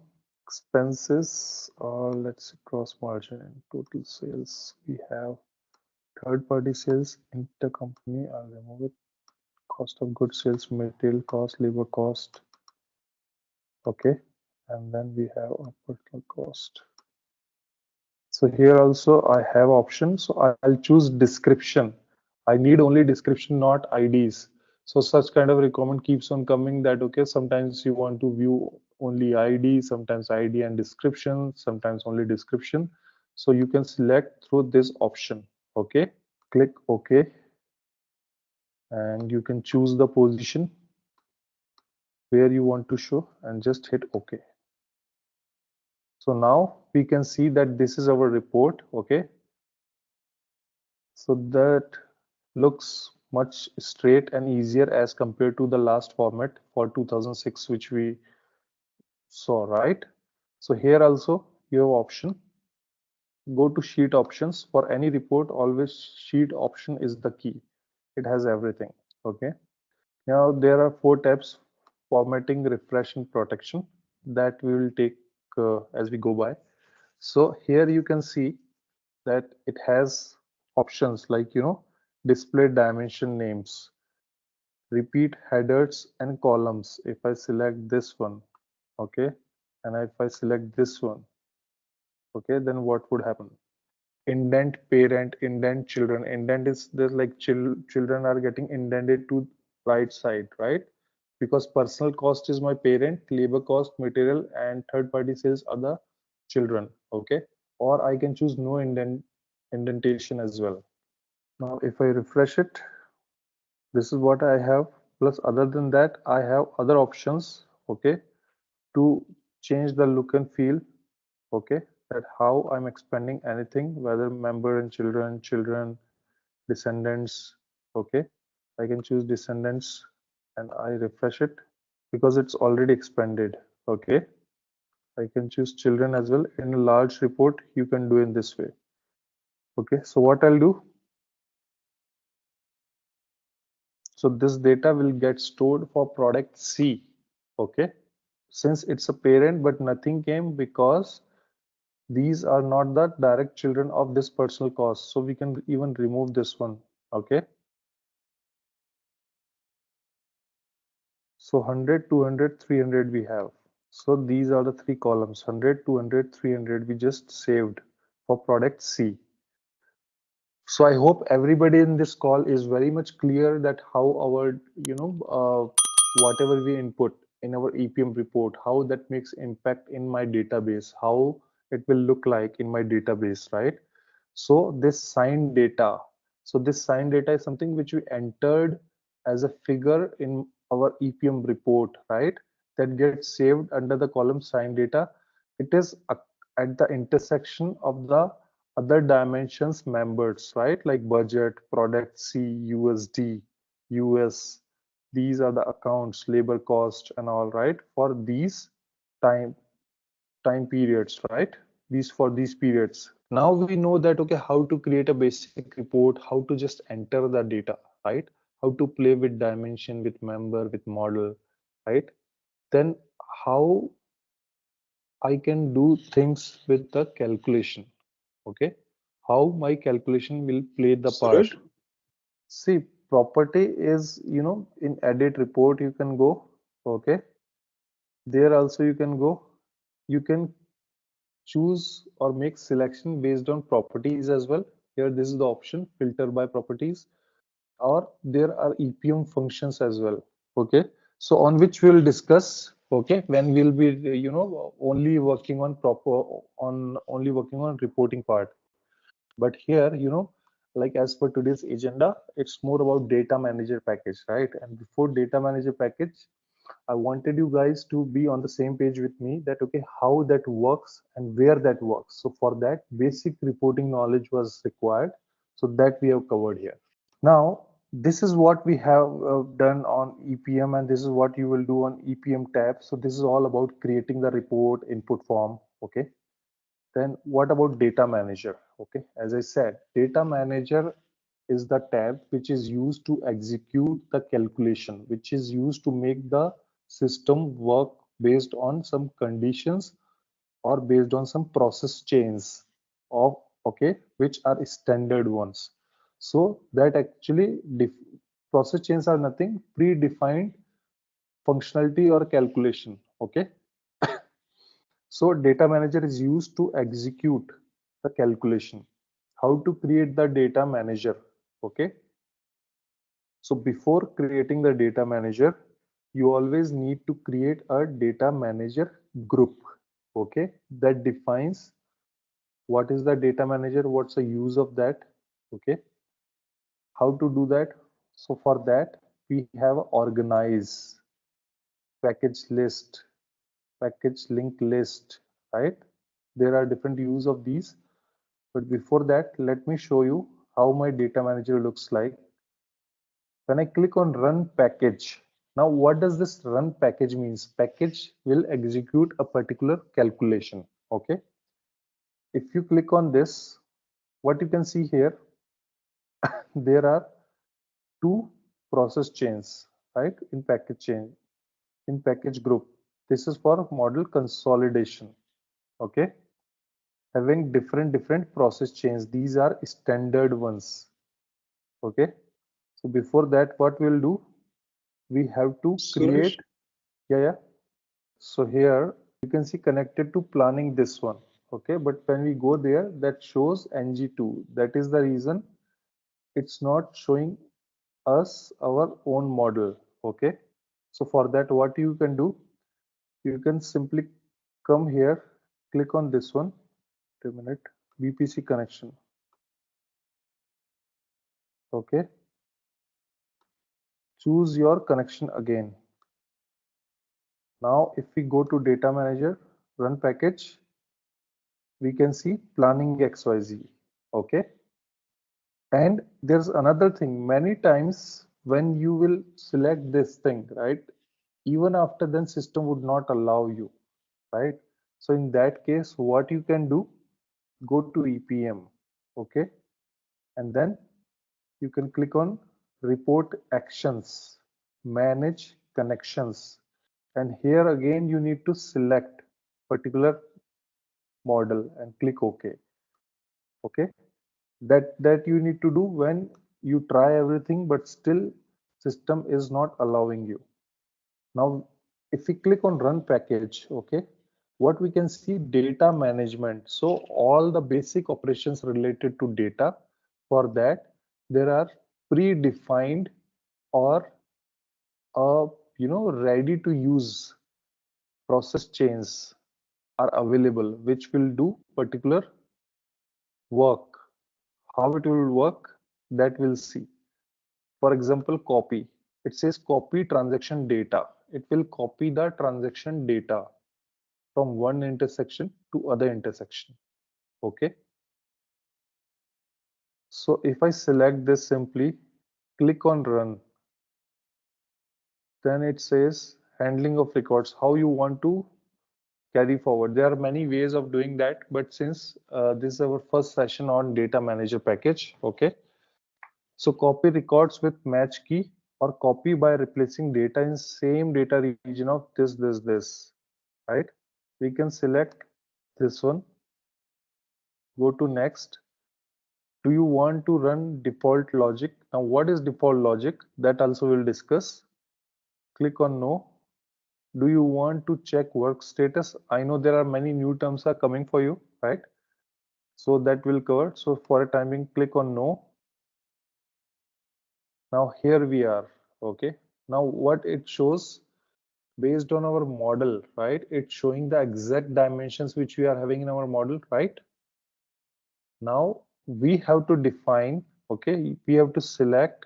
expenses, or let's say gross margin and total sales. We have third party sales, intercompany. I'll remove it. Cost of goods sales, material cost, labor cost. Okay, and then we have our personal cost. So here also I have options. So I'll choose description. I need only description, not IDs. So such kind of requirement keeps on coming that, okay, sometimes you want to view only ID, sometimes ID and description, sometimes only description. So you can select through this option. Okay, click OK, and you can choose the position where you want to show and just hit OK. So now we can see that this is our report. Okay, so that looks much straight and easier as compared to the last format for 2006 which we saw, right? So here also you have option, go to sheet options. For any report, always sheet option is the key. It has everything. Okay, now there are 4 tabs: formatting, refresh, and protection, that we will take as we go by. So here you can see that it has options like, display dimension names, repeat headers and columns. If I select this one, okay, and if I select this one, okay, then what would happen? Indent parent, indent children. Indent is there's like children are getting indented to right side, right? Because personal cost is my parent, labor cost, material, and third party sales are the children, okay? Or I can choose no indentation as well. Now if I refresh it, this is what I have. Plus other than that, I have other options, okay, to change the look and feel, okay, that how I'm expanding anything, whether member and children, descendants, okay. I can choose descendants and I refresh it because it's already expanded, okay. I can choose children as well. In a large report, you can do in this way, okay. So what I'll do, so this data will get stored for product C, okay. Since it's a parent but nothing came because these are not the direct children of this personal cost, so we can even remove this one, okay. So 100, 200, 300 we have. So these are the three columns, 100, 200, 300 we just saved for product C. So I hope everybody in this call is very much clear that how our, whatever we input in our EPM report, how that makes impact in my database, how it will look like in my database, right? So this signed data, so this signed data is something which we entered as a figure in our EPM report, right? That gets saved under the column signed data. It is at the intersection of the other dimensions members, right? Like budget, product C, USD, US. These are the accounts, labor cost and all, right? For these time periods, right? These for these periods. Now we know that, okay, how to create a basic report, how to just enter the data, right? How to play with dimension, with member, with model, right? Then how I can do things with the calculation, okay? How my calculation will play the part. Suraj? See, property is, in edit report, you can go, okay? There also you can go. You can choose or make selection based on properties as well. Here, this is the option, filter by properties, or there are EPM functions as well. Okay, so on which we'll discuss. Okay, when we'll be, only working on only working on reporting part. But here, like as per today's agenda, it's more about data manager package, right? And before data manager package, I wanted you guys to be on the same page with me that, okay, how that works and where that works. So for that, basic reporting knowledge was required. So that we have covered here. Now, this is what we have done on EPM, and this is what you will do on EPM tab. So this is all about creating the report input form. Okay. Then what about data manager? Okay. As I said, data manager is the tab which is used to execute the calculation, which is used to make the system work based on some conditions or based on some process chains of, okay, which are standard ones. So that actually process chains are nothing predefined functionality or calculation. Okay. So data manager is used to execute the calculation. How to create the data manager? Okay. So before creating the data manager, you always need to create a data manager group. Okay. That defines what is the data manager, what's the use of that. Okay. How to do that? So for that, we have organize, package list, package link list, right? There are different use of these. But before that, let me show you how my data manager looks like. When I click on run package, now what does this run package means? Package will execute a particular calculation. Okay. If you click on this, what you can see here, there are two process chains, right? In package chain, in package group. This is for model consolidation. Okay. having different process chains. These are standard ones. Okay. So before that, what we'll do, we have to create. Yeah. So here you can see connected to planning this one. Okay. But when we go there, that shows NG2. That is the reason it's not showing us our own model. Okay. So for that, what you can do, you can simply come here, click on this one. Wait a minute, BPC connection. Okay. Choose your connection again. Now, if we go to data manager, run package, we can see planning XYZ. Okay. And there's another thing, many times when you will select this thing, right? Even after then system would not allow you, right? So in that case, what you can do, go to EPM. Okay. And then you can click on report actions, manage connections. And here again, you need to select particular model and click OK. Okay. That you need to do when you try everything, but still system is not allowing you. Now, if we click on run package, okay, what we can see, data management. So all the basic operations related to data, for that there are predefined or ready to use process chains are available, which will do particular work. How it will work, that we'll see. For example, copy. It says copy transaction data. It will copy the transaction data from one intersection to other intersection. Okay. So if I select this, simply click on run, then it says handling of records, how you want to carry forward. There are many ways of doing that, but since this is our first session on data manager package, okay. So copy records with match key or copy by replacing data in same data region of this, right? We can select this one, go to next. Do you want to run default logic? Now, what is default logic? That also we'll discuss. Click on no. Do you want to check work status? I know there are many new terms are coming for you, right? So that will cover. So for a timing, click on no. Now here we are. Okay. Now what it shows, based on our model, right? It's showing the exact dimensions which we are having in our model, right? Now we have to define, okay, we have to select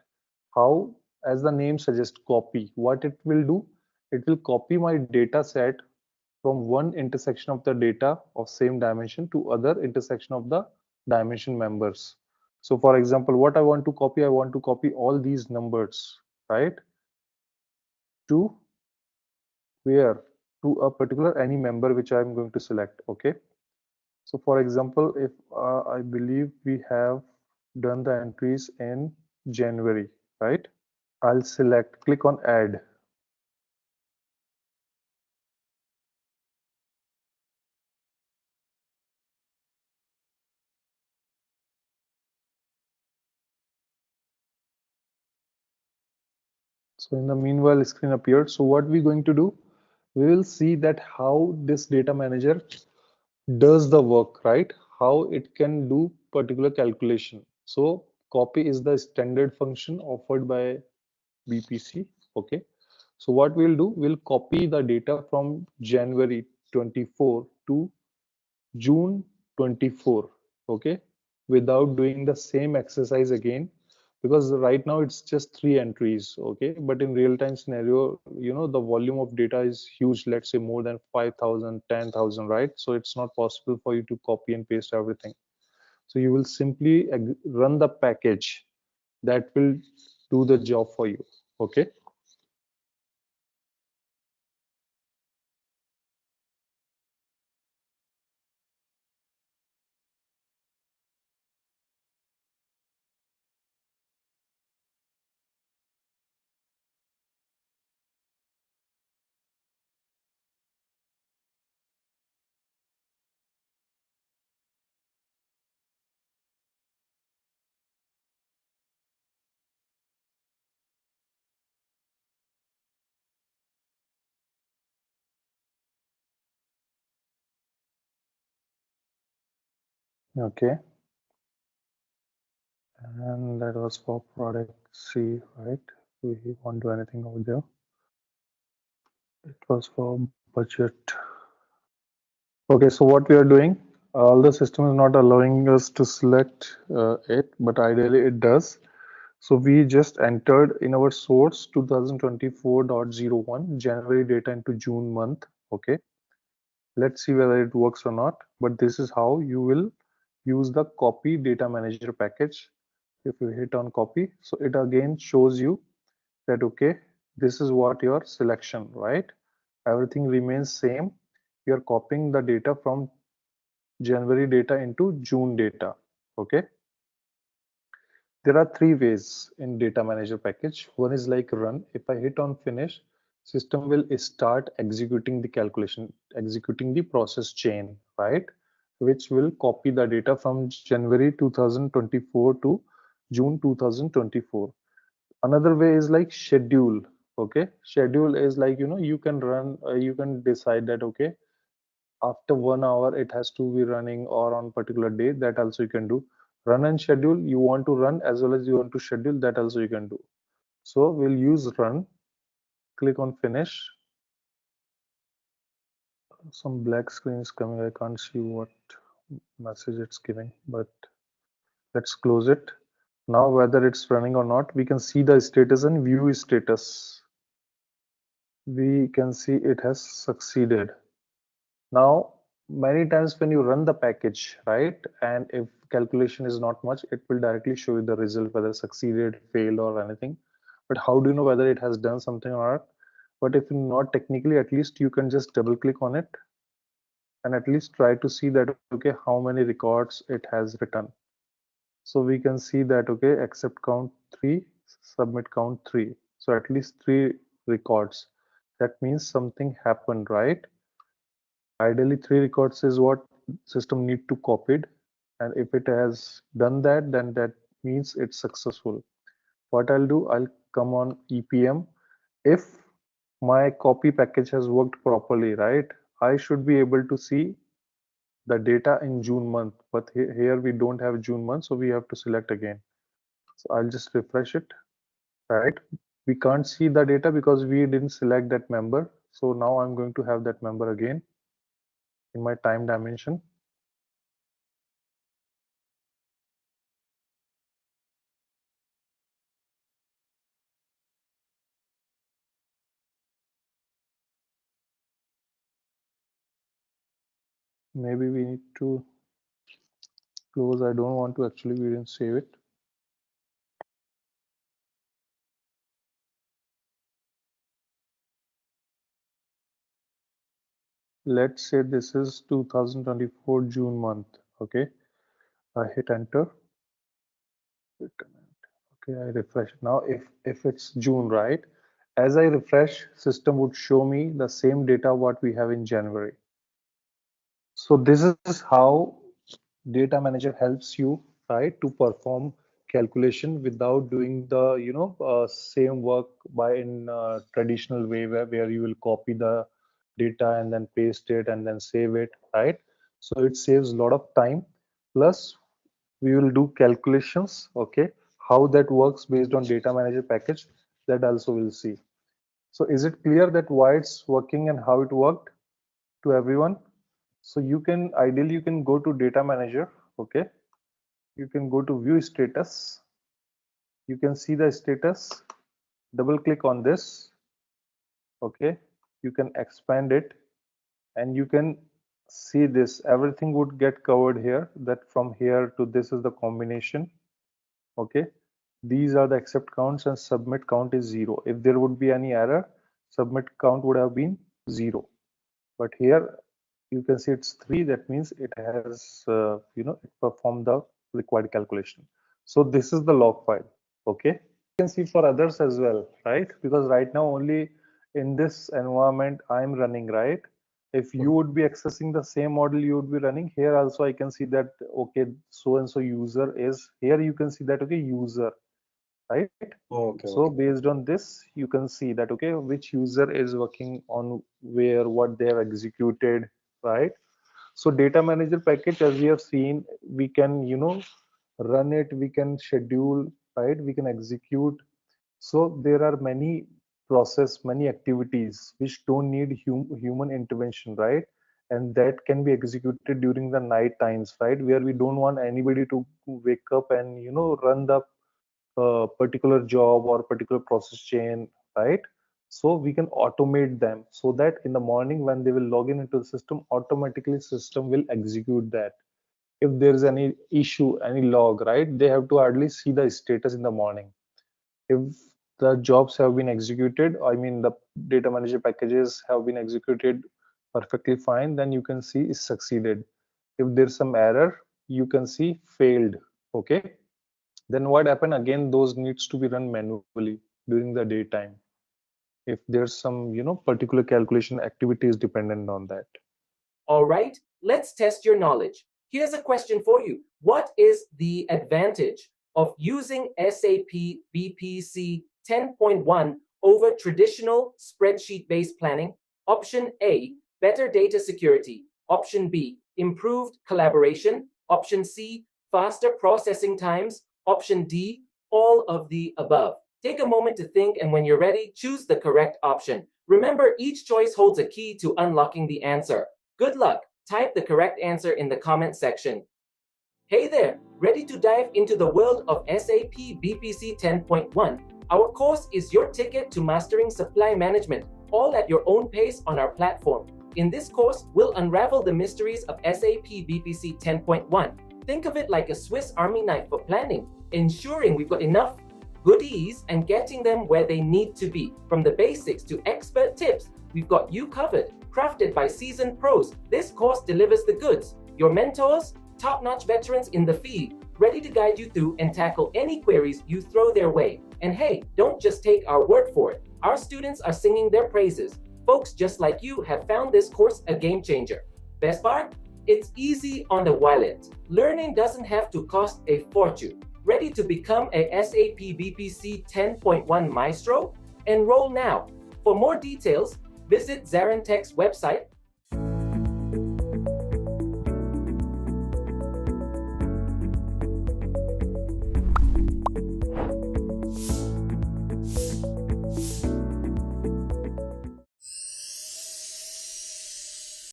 how, as the name suggests, copy. What it will do, it will copy my data set from one intersection of the data of same dimension to other intersection of the dimension members. So for example, what I want to copy, I want to copy all these numbers, right, to where, to a particular any member which I'm going to select. Okay. So for example, if I believe we have done the entries in January, right? I'll select, click on add. So in the meanwhile, screen appeared. So what we're going to do, we will see that how this data manager does the work, right? How it can do particular calculation. So copy is the standard function offered by BPC. Okay. So what we'll do, we'll copy the data from January 24 to June 24. Okay. Without doing the same exercise again, because right now it's just 3 entries. Okay. But in real time scenario, the volume of data is huge. Let's say more than 5,000, 10,000, right? So it's not possible for you to copy and paste everything. So you will simply run the package that will do the job for you. Okay. Okay. And that was for product C, right? We won't do anything over there. It was for budget. Okay, so what we are doing, all the system is not allowing us to select it, but ideally it does. So we just entered in our source 2024.01 January data into June month. Okay, let's see whether it works or not. But this is how you will use the copy data manager package. If you hit on copy, so it again shows you that okay, this is what your selection, right? Everything remains same. You're copying the data from January data into June data. Okay. There are three ways in data manager package. One is like run. If I hit on finish, system will start executing the calculation, executing the process chain, right? Which will copy the data from January 2024 to June 2024. Another way is like schedule. Okay, schedule is like, you can run, you can decide that okay, after 1 hour it has to be running, or on particular day, that also you can do. Run and schedule, you want to run as well as you want to schedule, that also you can do. So we'll use run, click on finish. Some black screen is coming, I can't see what message it's giving, but let's close it. Now whether it's running or not, we can see the status and view status. We can see it has succeeded. Now, many times when you run the package, right, and if calculation is not much, it will directly show you the result, whether succeeded, failed, or anything. But how do you know whether it has done something or not? But if not technically, at least you can just double click on it and at least try to see that, okay, how many records it has written. So we can see that, okay, accept count 3, submit count 3. So at least 3 records. That means something happened, right? Ideally 3 records is what system need to copied, and if it has done that, then that means it's successful. What I'll do, I'll come on EPM. If my copy package has worked properly, right, I should be able to see the data in June month, but here we don't have June month, so we have to select again. So I'll just refresh it, right? We can't see the data because we didn't select that member. So now I'm going to have that member again in my time dimension. Maybe we need to close. I don't want to actually, we didn't save it. Let's say this is 2024 June month. Okay, I hit enter. Okay, I refresh. Now if it's June, right, as I refresh, system would show me the same data what we have in January. So this is how data manager helps you, right, to perform calculation without doing the same work by in traditional way, where you will copy the data and then paste it and then save it, right? So it saves a lot of time, plus we will do calculations. Okay, how that works based on data manager package, that also we'll see. So is it clear that why it's working and how it worked to everyone? So you can ideally, you can go to data manager. Okay, you can go to view status, you can see the status, double click on this. Okay, you can expand it and you can see this, everything would get covered here, that from here to this is the combination. Okay, these are the accept counts and submit count is 0. If there would be any error, submit count would have been 0, but here you can see it's 3. That means it has it performed the required calculation. So this is the log file. Okay, you can see for others as well, right? Because right now only in this environment I'm running, right? If you would be accessing the same model, you would be running here also. I can see that, okay, so and so user is here. You can see that, okay, user, right? Okay. So based on this, you can see that, okay, which user is working on where, what they have executed, right? So data manager package, as we have seen, we can, run it, we can schedule, right? We can execute. So there are many many activities which don't need human intervention, right? And that can be executed during the night times, right? Where we don't want anybody to wake up and, run the particular job or particular process chain, right? So we can automate them so that in the morning when they will log in into the system, automatically system will execute that. If there is any issue, any log, right, they have to hardly see the status in the morning. If the jobs have been executed, I mean the data manager packages have been executed perfectly fine, then you can see is succeeded. If there's some error, you can see failed. Okay, then what happened again, those needs to be run manually during the daytime if there's some particular calculation activity is dependent on that. All right, let's test your knowledge. Here's a question for you. What is the advantage of using SAP BPC 10.1 over traditional spreadsheet-based planning? Option A, better data security. Option B, improved collaboration. Option C, faster processing times. Option D, all of the above. Take a moment to think, and when you're ready, choose the correct option. Remember, each choice holds a key to unlocking the answer. Good luck. Type the correct answer in the comment section. Hey there, ready to dive into the world of SAP BPC 10.1? Our course is your ticket to mastering supply management, all at your own pace on our platform. In this course, we'll unravel the mysteries of SAP BPC 10.1. Think of it like a Swiss Army knife for planning, ensuring we've got enough goodies and getting them where they need to be. From the basics to expert tips, we've got you covered. Crafted by seasoned pros, this course delivers the goods. Your mentors, top-notch veterans in the field, ready to guide you through and tackle any queries you throw their way. And hey, don't just take our word for it. Our students are singing their praises. Folks just like you have found this course a game changer. Best part? It's easy on the wallet. Learning doesn't have to cost a fortune. Ready to become a SAP BPC 10.1 maestro? Enroll now. For more details, visit ZaranTech's website